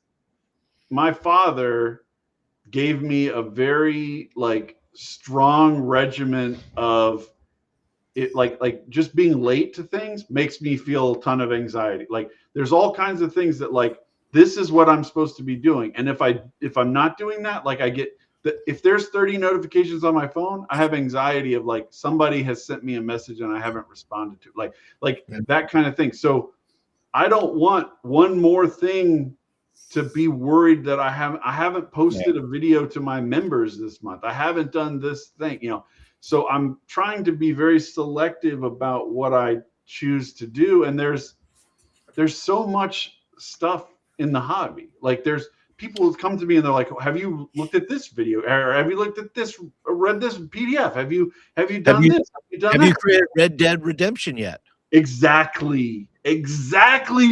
my father gave me a very like strong regiment of it, like just being late to things makes me feel a ton of anxiety. Like there's all kinds of things that like this is what I'm supposed to be doing, and if I'm not doing that, like I get if there's 30 notifications on my phone, I have anxiety of like somebody has sent me a message and I haven't responded to, like that kind of thing. So I don't want one more thing to be worried that I haven't posted a video to my members this month. I haven't done this thing, you know. So I'm trying to be very selective about what I choose to do. And there's so much stuff in the hobby. Like there's people who come to me and they're like, have you looked at this video? Or have you looked at this, read this PDF? Have you done this? Have you created Red Dead Redemption yet? Exactly,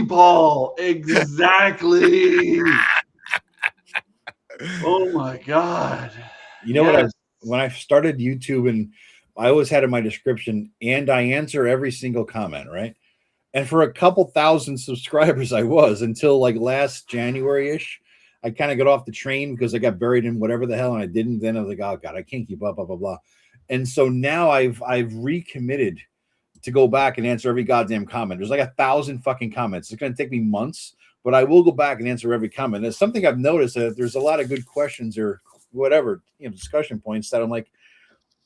Paul. Exactly. Oh my God. You know what? When I started YouTube, and I always had in my description, and I answer every single comment, right? And for a couple thousand subscribers, I was until like last January-ish. I kind of got off the train because I got buried in whatever the hell, and I didn't. Then I was like, oh God, I can't keep up, blah, blah, blah. And so now I've recommitted to go back and answer every goddamn comment. There's like 1,000 fucking comments. It's going to take me months, but I will go back and answer every comment. It's something I've noticed that there's a lot of good questions or whatever, you know, discussion points that I'm like,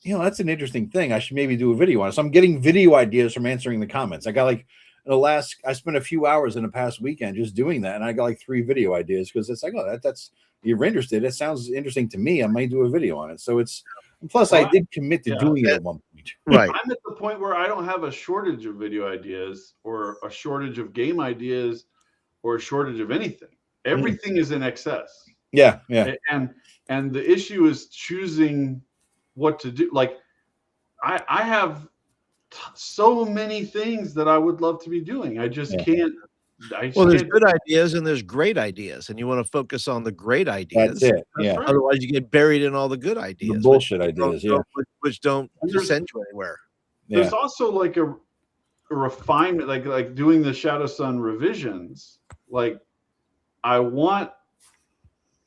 you know, that's an interesting thing. I should maybe do a video on it. So I'm getting video ideas from answering the comments. I got like I spent a few hours in the past weekend just doing that, and I got like 3 video ideas because it's like, oh, that's you're interested. It sounds interesting to me. I might do a video on it. So it's plus I did commit to doing it at one point. Right. I'm at the point where I don't have a shortage of video ideas or a shortage of game ideas or a shortage of anything. Everything is in excess. Yeah. And the issue is choosing what to do. Like I have so many things that I would love to be doing. I just can't. There's good ideas and there's great ideas, and you want to focus on the great ideas. That's it. Yeah. Right. Otherwise, you get buried in all the good ideas, The bullshit ideas. which don't send you anywhere. There's also like a refinement, like doing the Shadow Sun revisions. Like I want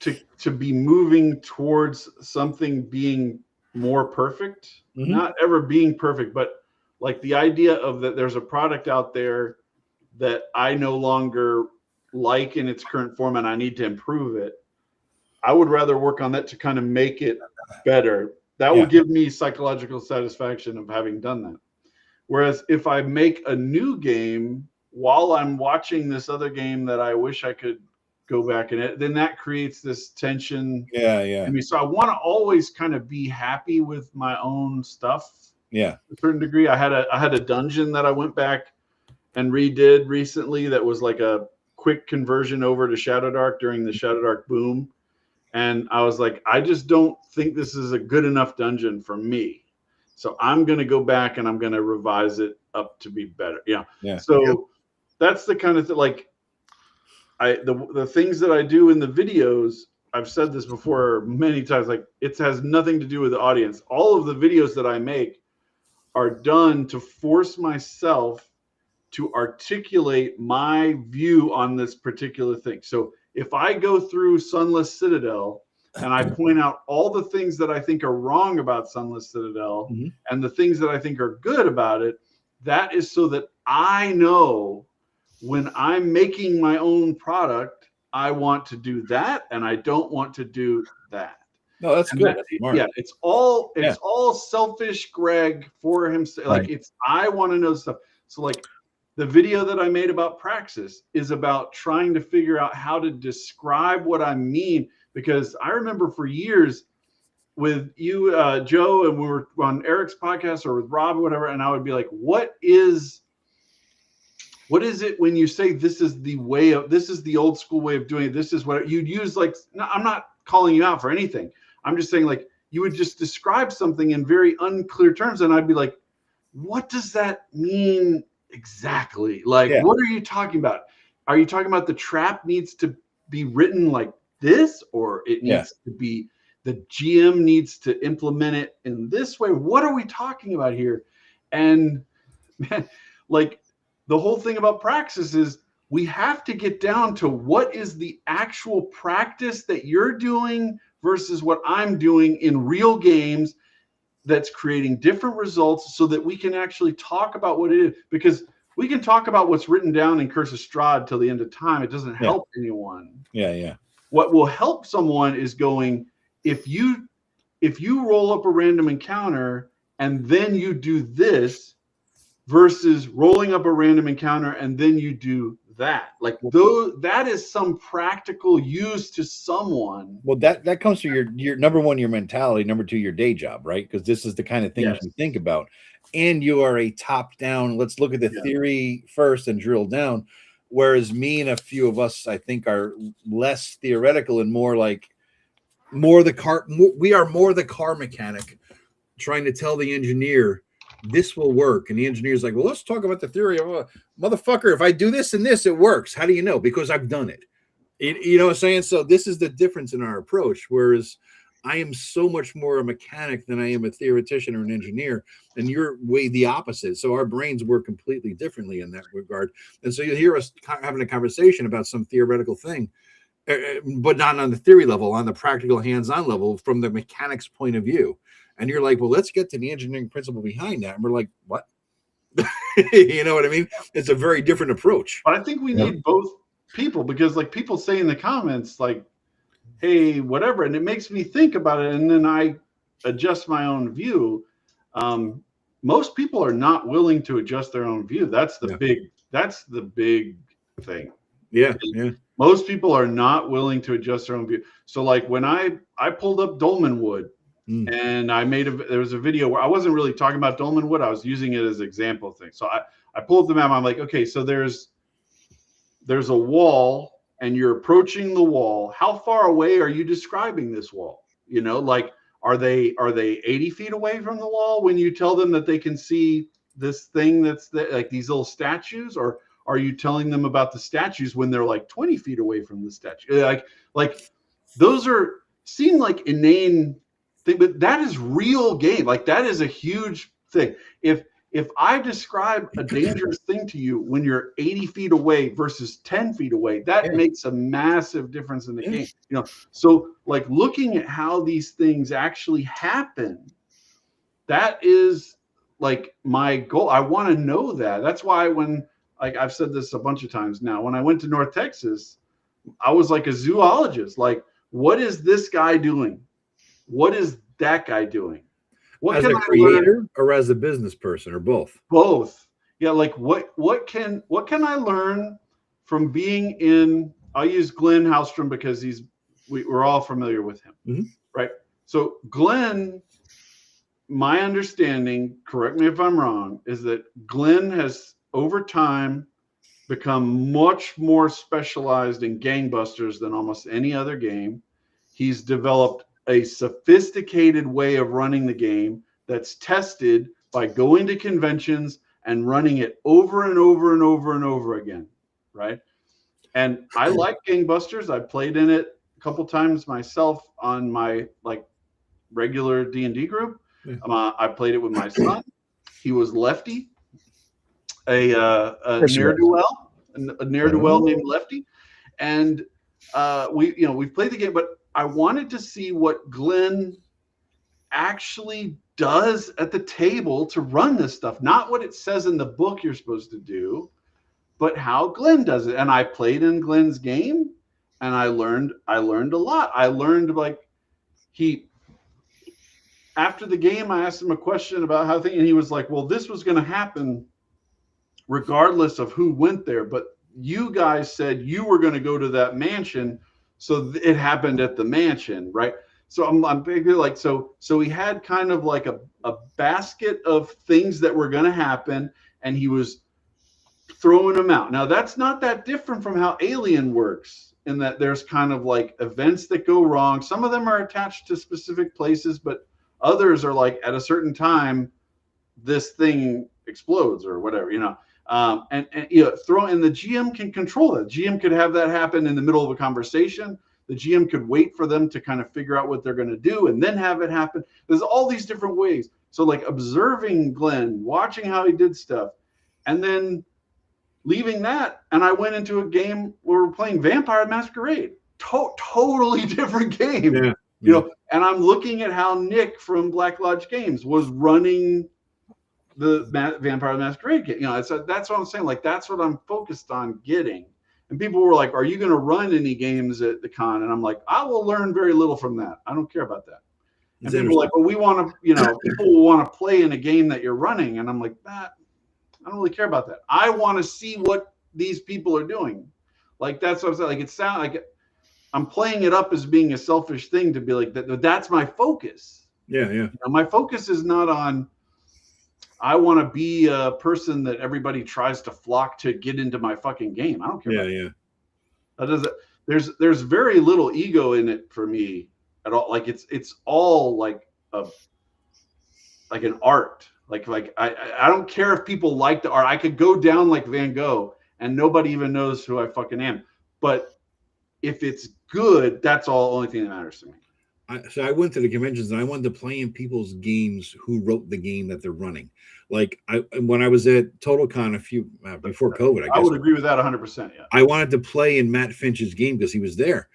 to be moving towards something being more perfect, not ever being perfect, but like the idea of that there's a product out there that I no longer like in its current form and I need to improve it. I would rather work on that to kind of make it better. That would give me psychological satisfaction of having done that. Whereas if I make a new game while I'm watching this other game that I wish I could go back in it, then that creates this tension. I mean, so I want to always kind of be happy with my own stuff. Yeah. To a certain degree. I had a dungeon that I went back and redid recently that was like a quick conversion over to Shadowdark during the Shadowdark boom. And I was like, I just don't think this is a good enough dungeon for me. So I'm going to go back and I'm going to revise it up to be better. Yeah. So that's the kind of thing, like the things that I do in the videos, I've said this before many times, like it has nothing to do with the audience. All of the videos that I make are done to force myself to articulate my view on this particular thing. So if I go through Sunless Citadel and I point out all the things that I think are wrong about Sunless Citadel and the things that I think are good about it, that is so that I know when I'm making my own product, I want to do that and I don't want to do that. No, that's good. That's smart. Yeah, it's all selfish Greg for himself. Like I want to know stuff. So like the video that I made about Praxis is about trying to figure out how to describe what I mean, because I remember for years with you, Joe, and we were on Eric's podcast or with Rob or whatever, and I would be like, what is it when you say this is the old school way of doing it? This is what you'd use. Like, no, I'm not calling you out for anything. I'm just saying, like, you would just describe something in very unclear terms, and I'd be like, what does that mean exactly. Like, Yeah. what are you talking about? Are you talking about the trap needs to be written like this, or it needs to be the GM needs to implement it in this way? What are we talking about here? And man, like the whole thing about praxis is we have to get down to what is the actual practice that you're doing versus what I'm doing in real games that's creating different results so that we can actually talk about what it is. Because we can talk about what's written down in Curse of Strahd till the end of time. It doesn't help anyone. Yeah. What will help someone is going, if you roll up a random encounter and then you do this versus rolling up a random encounter and then you do that. Like that is some practical use to someone. Well, that comes to your number one, your mentality, number two, your day job, right? Because this is the kind of things you think about. And you are a top down, let's look at the theory first and drill down. Whereas me and a few of us, I think, are less theoretical and more like we are more the car mechanic trying to tell the engineer this will work. And the engineer's like, well, let's talk about the theory of motherfucker. If I do this and this, it works. How do you know? Because I've done it. You know what I'm saying? So this is the difference in our approach. Whereas I am so much more a mechanic than I am a theoretician or an engineer. And you're way the opposite. So our brains work completely differently in that regard. And so you hear us having a conversation about some theoretical thing, but not on the theory level, on the practical hands-on level from the mechanics point of view. And you're like, well, let's get to the engineering principle behind that. And we're like, what? You know what I mean? It's a very different approach. But I think we need both people, because like people say in the comments, like, hey, whatever. And it makes me think about it. And then I adjust my own view. Most people are not willing to adjust their own view. That's the big thing. Yeah. Most people are not willing to adjust their own view. So like when I pulled up Dolmen Wood, and I there was a video where I wasn't really talking about Dolmen Wood. I was using it as an example thing. So I pulled up the map. I'm like, okay, so there's a wall and you're approaching the wall. How far away are you describing this wall? You know, like, are they 80 feet away from the wall when you tell them that they can see this thing that's like these little statues? Or are you telling them about the statues when they're like 20 feet away from the statue? Like those seem like inane thing, but that is real game. Like that is a huge thing. If I describe a dangerous thing to you when you're 80 feet away versus 10 feet away, that makes a massive difference in the game. You know, so like looking at how these things actually happen, that is like my goal. I want to know that. That's why when, like I've said this a bunch of times now, when I went to North Texas, I was like a zoologist. Like, what is this guy doing? What is that guy doing? What as can a creator or as a business person or both? Both. Yeah, like what can I learn from being in? I'll use Glenn Hallstrom because we're all familiar with him, right? So Glenn, my understanding, correct me if I'm wrong, is that Glenn has over time become much more specialized in gangbusters than almost any other game. He's developed a sophisticated way of running the game that's tested by going to conventions and running it over and over and over and over again, right? And I like gangbusters. I played in it a couple times myself on my like regular D&D group. I played it with my son. He was lefty, a ne'er-do-well, named Lefty, and we've played the game, but I wanted to see what Glenn actually does at the table to run this stuff. Not what it says in the book you're supposed to do, but how Glenn does it. And I played in Glenn's game and I learned a lot. I learned like after the game, I asked him a question about how and he was like, well, this was going to happen regardless of who went there. But you guys said you were going to go to that mansion. So it happened at the mansion, right? So I'm thinking like, so he had kind of like a basket of things that were going to happen, and he was throwing them out. Now that's not that different from how Alien works, in that there's kind of like events that go wrong. Some of them are attached to specific places, but others are like at a certain time, this thing explodes or whatever, you know. And you know, and the GM can control that. GM could have that happen in the middle of a conversation. The GM could wait for them to kind of figure out what they're going to do and then have it happen. There's all these different ways. So like observing Glenn, watching how he did stuff, and then leaving that, and I went into a game where we're playing Vampire Masquerade. Totally different game. Yeah. You know, and I'm looking at how Nick from Black Lodge Games was running the Vampire Masquerade game. You know, that's what I'm saying. Like, that's what I'm focused on getting. And people were like, "Are you going to run any games at the con?" And I'm like, "I will learn very little from that. I don't care about that." And people were like, "Well, we want to, you know, people will want to play in a game that you're running." And I'm like, I don't really care about that. I want to see what these people are doing. Like, that's what I'm saying. Like, it sounds like I'm playing it up as being a selfish thing to be like, that's my focus. Yeah. You know, my focus is not on, I want to be a person that everybody tries to flock to get into my fucking game. I don't care. Yeah. That doesn't. There's very little ego in it for me at all. Like, it's all like an art. Like I don't care if people like the art. I could go down like Van Gogh and nobody even knows who I fucking am. But if it's good, that's all only thing that matters to me. So I went to the conventions and I wanted to play in people's games who wrote the game that they're running. Like when I was at TotalCon before COVID, I guess. I would agree with that 100%. Yeah. I wanted to play in Matt Finch's game because he was there,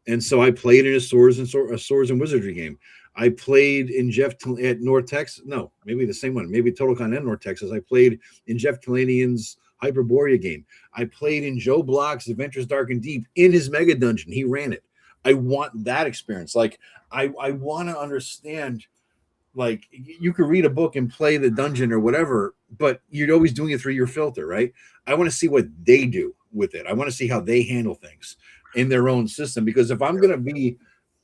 and so I played in a Swords and Wizardry game. I played in at North Texas. No, maybe the same one. Maybe TotalCon and North Texas. I played in Jeff Kalanian's Hyperborea game. I played in Joe Block's Adventures Dark and Deep in his Mega Dungeon. He ran it. I want that experience. Like, I want to understand, like, you could read a book and play the dungeon or whatever, but you're always doing it through your filter, right? I want to see what they do with it. I want to see how they handle things in their own system, because if I'm going to be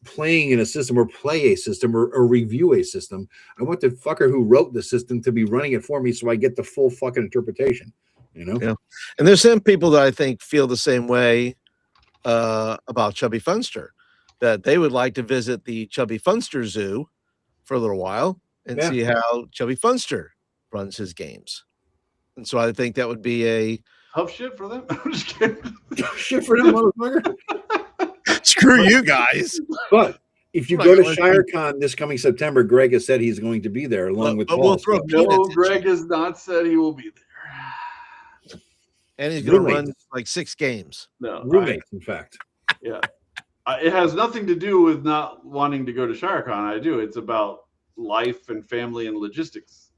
playing in a system or play a system or review a system, I want the fucker who wrote the system to be running it for me so I get the full fucking interpretation, you know? Yeah. And there's some people that I think feel the same way about Chubby Funster, that they would like to visit the Chubby Funster Zoo for a little while and see how Chubby Funster runs his games. And so I think that would be a tough shit for them. I'm just kidding. Shit for them, motherfucker. Screw you guys. But if you go to ShireCon this coming September, Greg has said he's going to be there along with Paul. No, Greg has not said he will be there. And he's going to run like 6 games. No, roommates, in fact. Yeah. It has nothing to do with not wanting to go to ShireCon. I do. It's about life and family and logistics.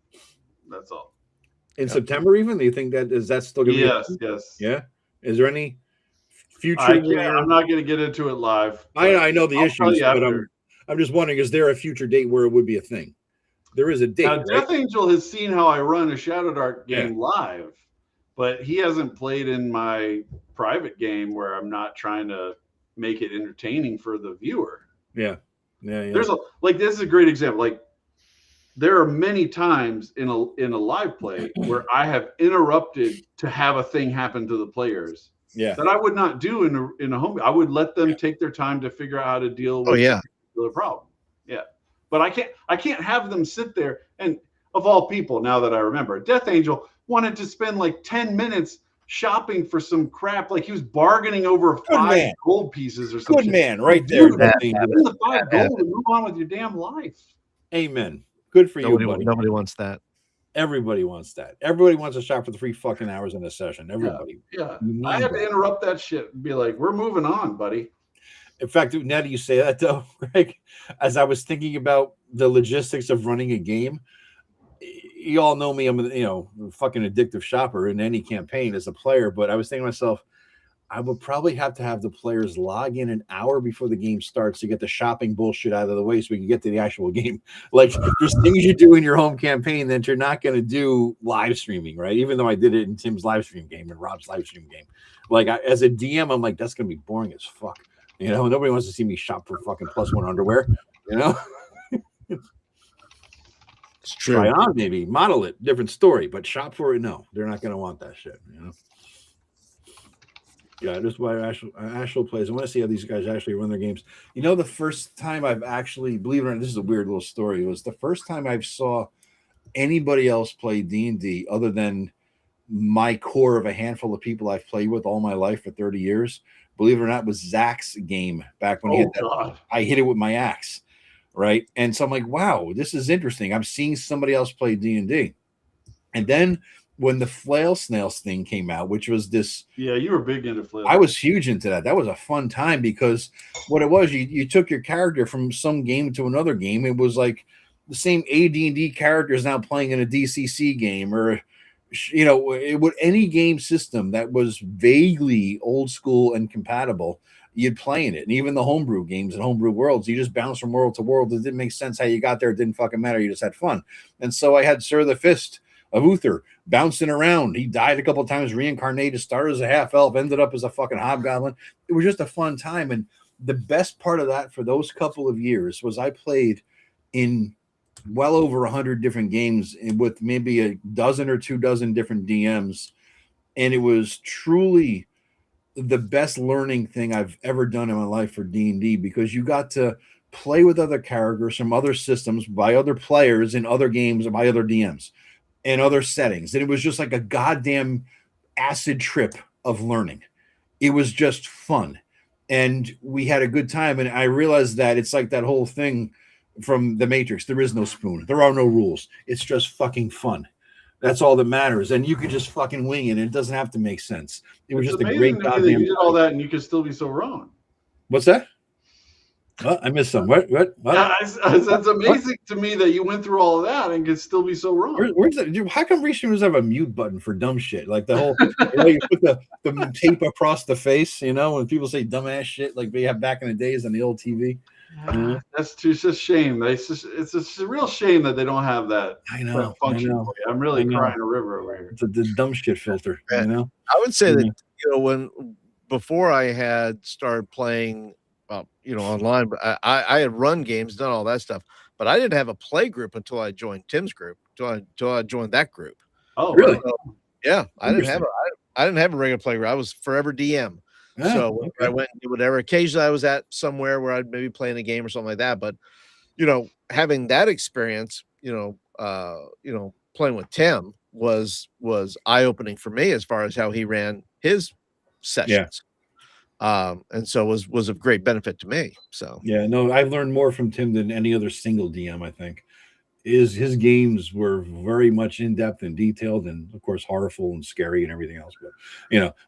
That's all. In September, even? Do you think that's still going to be? Yes. Yeah. Is there any future? I'm not going to get into it live. I know the issues, but I'm just wondering, is there a future date where it would be a thing? There is a date. Now, Death Angel has seen how I run a Shadow Dark game live, but he hasn't played in my private game where I'm not trying to make it entertaining for the viewer. Yeah. There's this is a great example. Like, there are many times in a live play where I have interrupted to have a thing happen to the players. Yeah. That I would not do in a home. I would let them take their time to figure out how to deal with the problem. Yeah. But I can't have them sit there, and of all people, now that I remember, Death Angel wanted to spend like 10 minutes shopping for some crap. Like, he was bargaining over 5 gold pieces or something. Good man, right there. Dude, the 5 gold and move on with your damn life. Amen. Good for you, buddy. Nobody wants that. Everybody wants that. Everybody wants to shop for the 3 fucking hours in a session. Everybody. Yeah. I had to interrupt that shit and be like, we're moving on, buddy. In fact, now that you say that, though, Greg, as I was thinking about the logistics of running a game, you all know me. I'm a fucking addictive shopper in any campaign as a player. But I was thinking to myself, I would probably have to have the players log in an hour before the game starts to get the shopping bullshit out of the way so we can get to the actual game. Like, there's things you do in your home campaign that you're not going to do live streaming, right? Even though I did it in Tim's live stream game and Rob's live stream game. Like, as a DM, I'm like, that's going to be boring as fuck. You know, nobody wants to see me shop for fucking +1 underwear, you know? It's true. Try it on, maybe. Model it. Different story. But shop for it, no. They're not going to want that shit, you know? Yeah, just why Asheville plays. I want to see how these guys actually run their games. You know, the first time I've actually, believe it or not, this is a weird little story. It was the first time I saw anybody else play D&D other than my core of a handful of people I've played with all my life for 30 years, believe it or not, was Zach's game back when he had that. God. I hit it with my axe, right? And so I'm like, wow, this is interesting. I'm seeing somebody else play D&D. And then when the flail snails thing came out, which was this, Yeah, you were big into flail. I was huge into that. That was a fun time because what it was, you took your character from some game to another game. It was like the same AD&D characters now playing in a DCC game, or it would any game system that was vaguely old school and compatible, you'd play in it. And even the homebrew games and homebrew worlds, you just bounce from world to world. It didn't make sense how you got there. It didn't fucking matter. You just had fun. And so I had Sir the Fist of Uther bouncing around. He died a couple of times, reincarnated, started as a half elf, ended up as a fucking hobgoblin. It was just a fun time. And the best part of that for those couple of years was I played in well over 100 different games with maybe a dozen or 24 different DMs. And it was truly the best learning thing I've ever done in my life for D&D, because you got to play with other characters from other systems by other players in other games or by other DMs and other settings. And it was just like a goddamn acid trip of learning. It was just fun. And we had a good time. And I realized that it's like that whole thing from The Matrix. There is no spoon. There are no rules. It's just fucking fun. That's all that matters. And you could just fucking wing it. And it doesn't have to make sense. It was just a great goddamn. You did all that and you could still be so wrong. What's that? Oh, I missed some. What? Yeah, it's amazing to me that you went through all of that and could still be so wrong. Where's that? Dude, how come streamers have a mute button for dumb shit? Like the whole, you put the tape across the face, when people say dumbass shit like we have back in the days on the old TV. That's just a shame. It's a real shame that they don't have that. I know. Function. I'm really crying a river over here. It's the dumb shit filter. I would say that before I had started playing, online, but I had run games, done all that stuff, but I didn't have a play group until I joined Tim's group. Until I joined that group. Oh, really? Yeah, I didn't have a regular play group. I was forever DM. So I went and did whatever. Occasionally I was at somewhere where I'd maybe play in a game or something like that. But having that experience, playing with Tim was eye-opening for me as far as how he ran his sessions. And so was of great benefit to me. So I've learned more from Tim than any other single DM. I think his games were very much in depth and detailed, and of course horrorful and scary and everything else.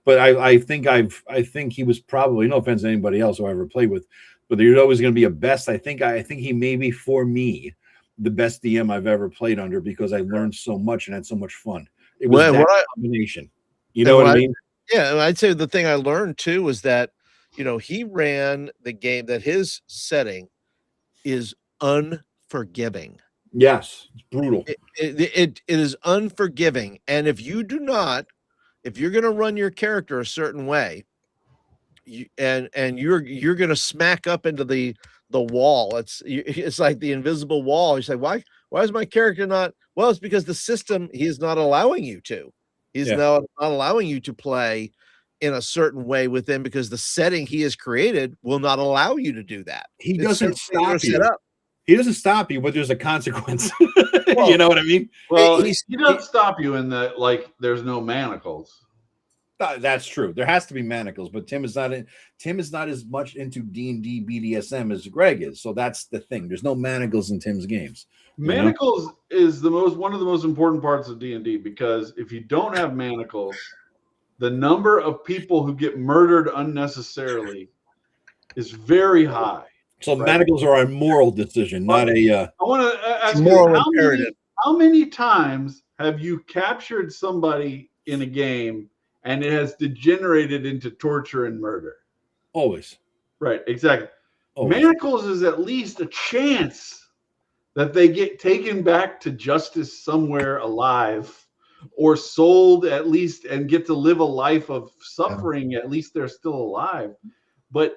But I think he was probably, no offense to anybody else who I ever played with, but there's always going to be a best. I think he may be, for me, the best DM I've ever played under, because I learned so much and had so much fun. It was that combination. You know what I mean? Yeah, I'd say the thing I learned too was that, he ran the game, that his setting is unforgiving. Yes, it's brutal. It is unforgiving. And if you're going to run your character a certain way, and you're going to smack up into the wall, it's like the invisible wall. You say, why is my character not? Well, it's because the system, he's not allowing you to. He's not allowing you to play in a certain way within, because the setting he has created will not allow you to do that. He doesn't stop you. He doesn't stop you, but there's a consequence. Well, you know what I mean? Well, he doesn't stop you in that, like, there's no manacles. That's true. There has to be manacles, but Tim is not as much into D&D BDSM as Greg is. So that's the thing. There's no manacles in Tim's games. Manacles is one of the most important parts of D&D, because if you don't have manacles, the number of people who get murdered unnecessarily is very high. So manacles are a moral decision, not a. I want to ask you, how many times have you captured somebody in a game and it has degenerated into torture and murder? Always. Right, exactly. Always. Manacles is at least a chance that they get taken back to justice somewhere alive, or sold at least and get to live a life of suffering. At least they're still alive. But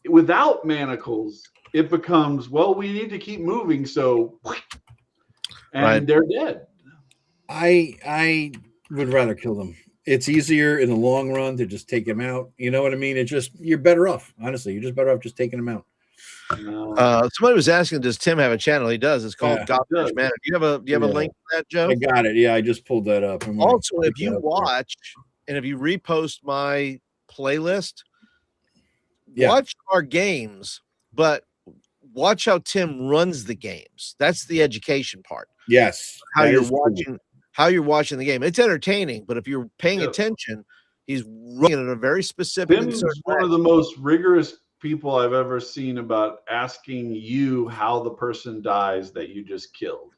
without manacles, it becomes, well, we need to keep moving, so they're dead. I would rather kill them. It's easier in the long run to just take them out. You know what I mean? It's just, you're better off. Honestly, you're just better off just taking them out. No. Somebody was asking, does Tim have a channel? He does. It's called Yeah, Godfish Manor. Do you have a link to that, Joe? I got it. Yeah, I just pulled that up. Also, if you watch and if you repost my playlist, watch our games, but watch how Tim runs the games. That's the education part. Yes, How you're watching the game. It's entertaining, but if you're paying Yeah. attention, he's running it in a very specific and Tim's certain one way. of the most rigorous people I've ever seen about asking you how the person dies that you just killed.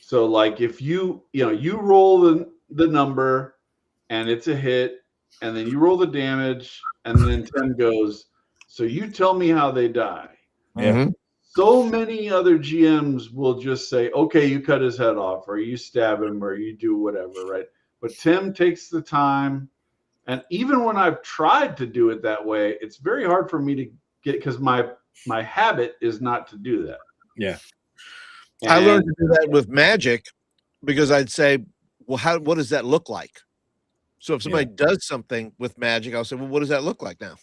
So like if you roll the number and it's a hit, and then you roll the damage, and then Tim goes, so you tell me how they die. Mhm. So many other GMs will just say, okay, you cut his head off, or you stab him, or you do whatever, right? But Tim takes the time. And even when I've tried to do it that way, it's very hard for me to get, because my habit is not to do that. Yeah. I learned to do that with Magic because I'd say, well, what does that look like? So if somebody does something with Magic, I'll say, well, what does that look like now?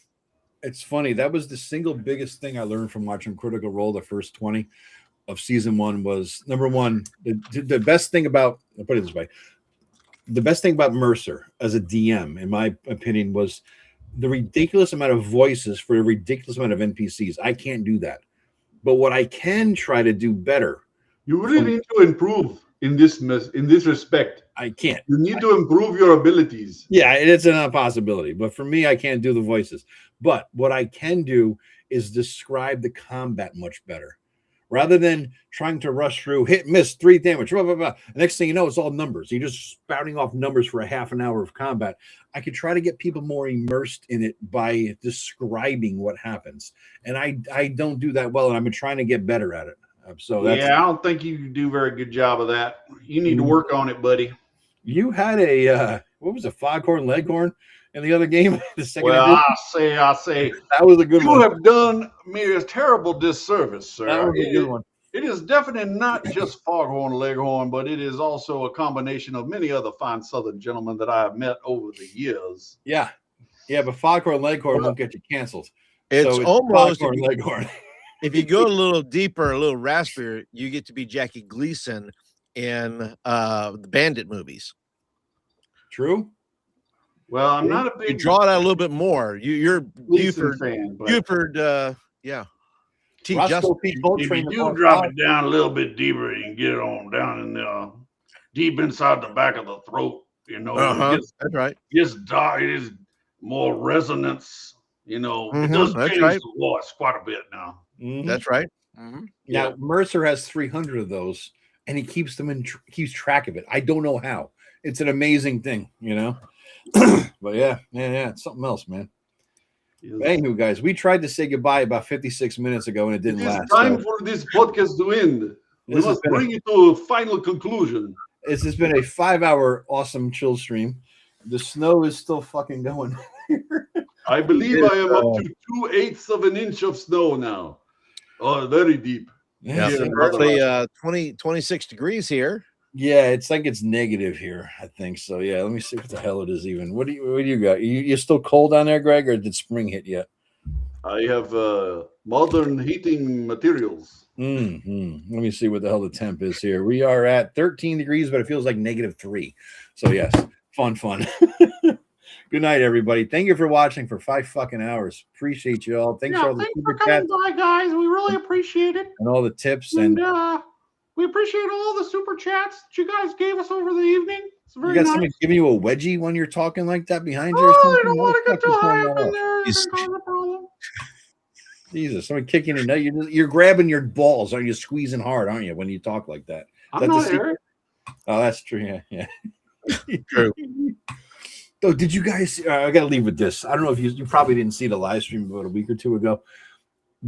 It's funny. That was the single biggest thing I learned from watching Critical Role. The first 20 of season 1 was, number one, the best thing about, I'll put it this way, the best thing about Mercer as a DM, in my opinion, was the ridiculous amount of voices for a ridiculous amount of NPCs. I can't do that. But what I can try to do better. You really need to improve in this respect. I can't. You need to improve your abilities. Yeah, it's an impossibility. But for me, I can't do the voices. But what I can do is describe the combat much better. Rather than trying to rush through, hit, miss, 3 damage, blah, blah, blah. The next thing you know, it's all numbers. You're just spouting off numbers for a half an hour of combat. I could try to get people more immersed in it by describing what happens. And I don't do that well, and I've been trying to get better at it. So that's, I don't think you do a very good job of that. You need to work on it, buddy. You had a, what was it, Foghorn Leghorn in the other game? The second Well, edition? I say, that was a good one. You have done me a terrible disservice, sir. That was a good one. It is definitely not just Foghorn Leghorn, but it is also a combination of many other fine Southern gentlemen that I have met over the years. Yeah, but Foghorn Leghorn won't get you canceled. It's almost Foghorn Leghorn. If you go a little deeper, a little raspier, you get to be Jackie Gleason in the Bandit movies. True. Well, I'm not a big. You draw it out a little bit more. You're Buford fan, but Buford. Yeah. T. Roscoe Justin. P. if Coltrane. you do drop it down a little bit deeper, you can get it on down in the deep inside the back of the throat. You know, That's right. It's dark. It is more resonance. You know, it does that's change right. the voice quite a bit now. That's right. Now Mercer has 300 of those, and he keeps them in. Keeps track of it. I don't know how. It's an amazing thing, you know. But yeah, it's something else, man. Anyway, guys, we tried to say goodbye about 56 minutes ago, and it didn't last. It's time for this podcast to end. We must bring it to a final conclusion. This has been a 5-hour awesome chill stream. The snow is still fucking going. I believe I am up to 2/8 of an inch of snow now. Oh, very deep. Yeah, Yeah, currently 26 degrees here. Yeah, it's like it's negative here, I think. So yeah, let me see what the hell it is even. What do you got? You're still cold down there, Greg, or did spring hit yet? I have modern heating materials. Let me see what the hell the temp is here. We are at 13 degrees, but it feels like -3. So yes, fun. Good night, everybody. Thank you for watching for 5 fucking hours. Appreciate you all. Thanks for all the super chats by, guys. We really appreciate it. and all the tips. And We appreciate all the super chats that you guys gave us over the evening. It's you very got nice. somebody giving you a wedgie when you're talking like that behind you or Oh, something? I don't want to get too high up in there. He's- It's not a problem. Jesus, somebody kicking your nut. You're grabbing your balls. Aren't you squeezing hard, aren't you, when you talk like that? I'm That's not the secret. Eric. Oh, that's true. Yeah. True. So did you guys, I got to leave with this. I don't know if you probably didn't see the live stream about a week or two ago.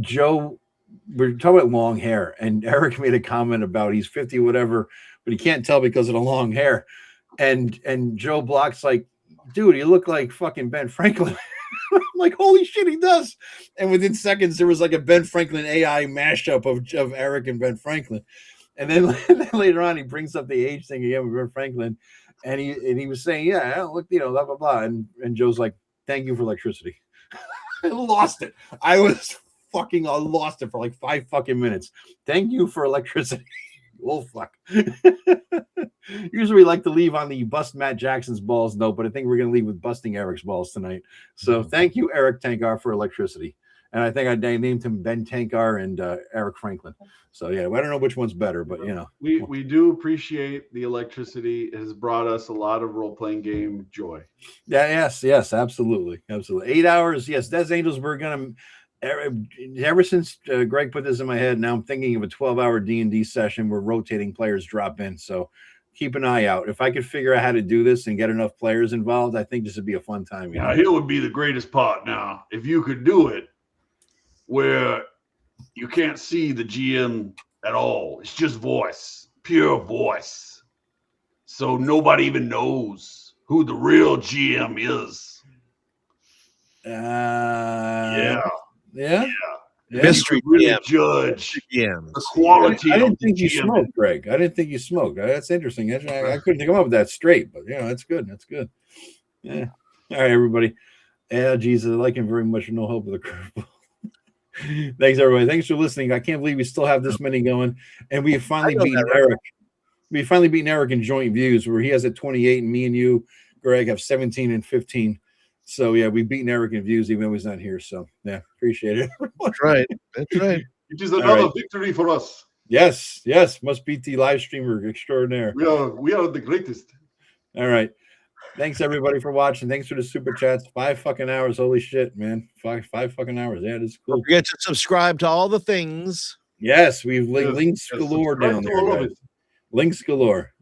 Joe, we're talking about long hair, and Eric made a comment about he's 50 whatever, but he can't tell because of the long hair. And Joe Block's like, dude, you look like fucking Ben Franklin. I'm like, holy shit, he does. And within seconds, there was like a Ben Franklin AI mashup of Eric and Ben Franklin. And then later on, he brings up the age thing again with Ben Franklin. And he was saying, yeah, I don't look, blah, blah, blah. And Joe's like, thank you for electricity. I lost it. I was fucking lost it for like 5 fucking minutes. Thank you for electricity. Oh fuck. Usually we like to leave on the bust Matt Jackson's balls, no, but I think we're gonna leave with busting Eric's balls tonight. So thank you, Eric Tankar, for electricity. And I think I named him Ben Tankar and Eric Franklin. So yeah, I don't know which one's better, but you know. We do appreciate the electricity. It has brought us a lot of role-playing game joy. Yeah, yes, absolutely. 8 hours, yes. Des Angels, we're gonna ever since Greg put this in my head, now I'm thinking of a 12-hour D&D session where rotating players drop in. So keep an eye out. If I could figure out how to do this and get enough players involved, I think this would be a fun time. Yeah, it would be the greatest part now. If you could do it where you can't see the GM at all. It's just voice, pure voice. So nobody even knows who the real GM is. Yeah. Mystery really GM. Judge GMs. the quality. I didn't of the think you GM. smoked, Greg. I didn't think you smoked. That's interesting. I couldn't come up with that straight, but that's good. That's good. Yeah. All right, everybody. Yeah, Jesus, I like him very much. No hope of the curveball. Thanks, everybody. Thanks for listening. I can't believe we still have this many going, and we have finally beaten Eric. We finally beaten Eric in joint views, where he has a 28, and me and you, Greg, have 17 and 15. So yeah, we've beaten Eric in views, even though he's not here. So yeah, appreciate it. That's right. That's right. It is another victory for us. Yes, must beat the live streamer extraordinaire. We are the greatest. All right. Thanks everybody for watching. Thanks for the super chats. 5 fucking hours. Holy shit, man. Five fucking hours. Yeah, this is cool. Don't forget to subscribe to all the things. Yes, we've links galore down there. Guys. Links galore.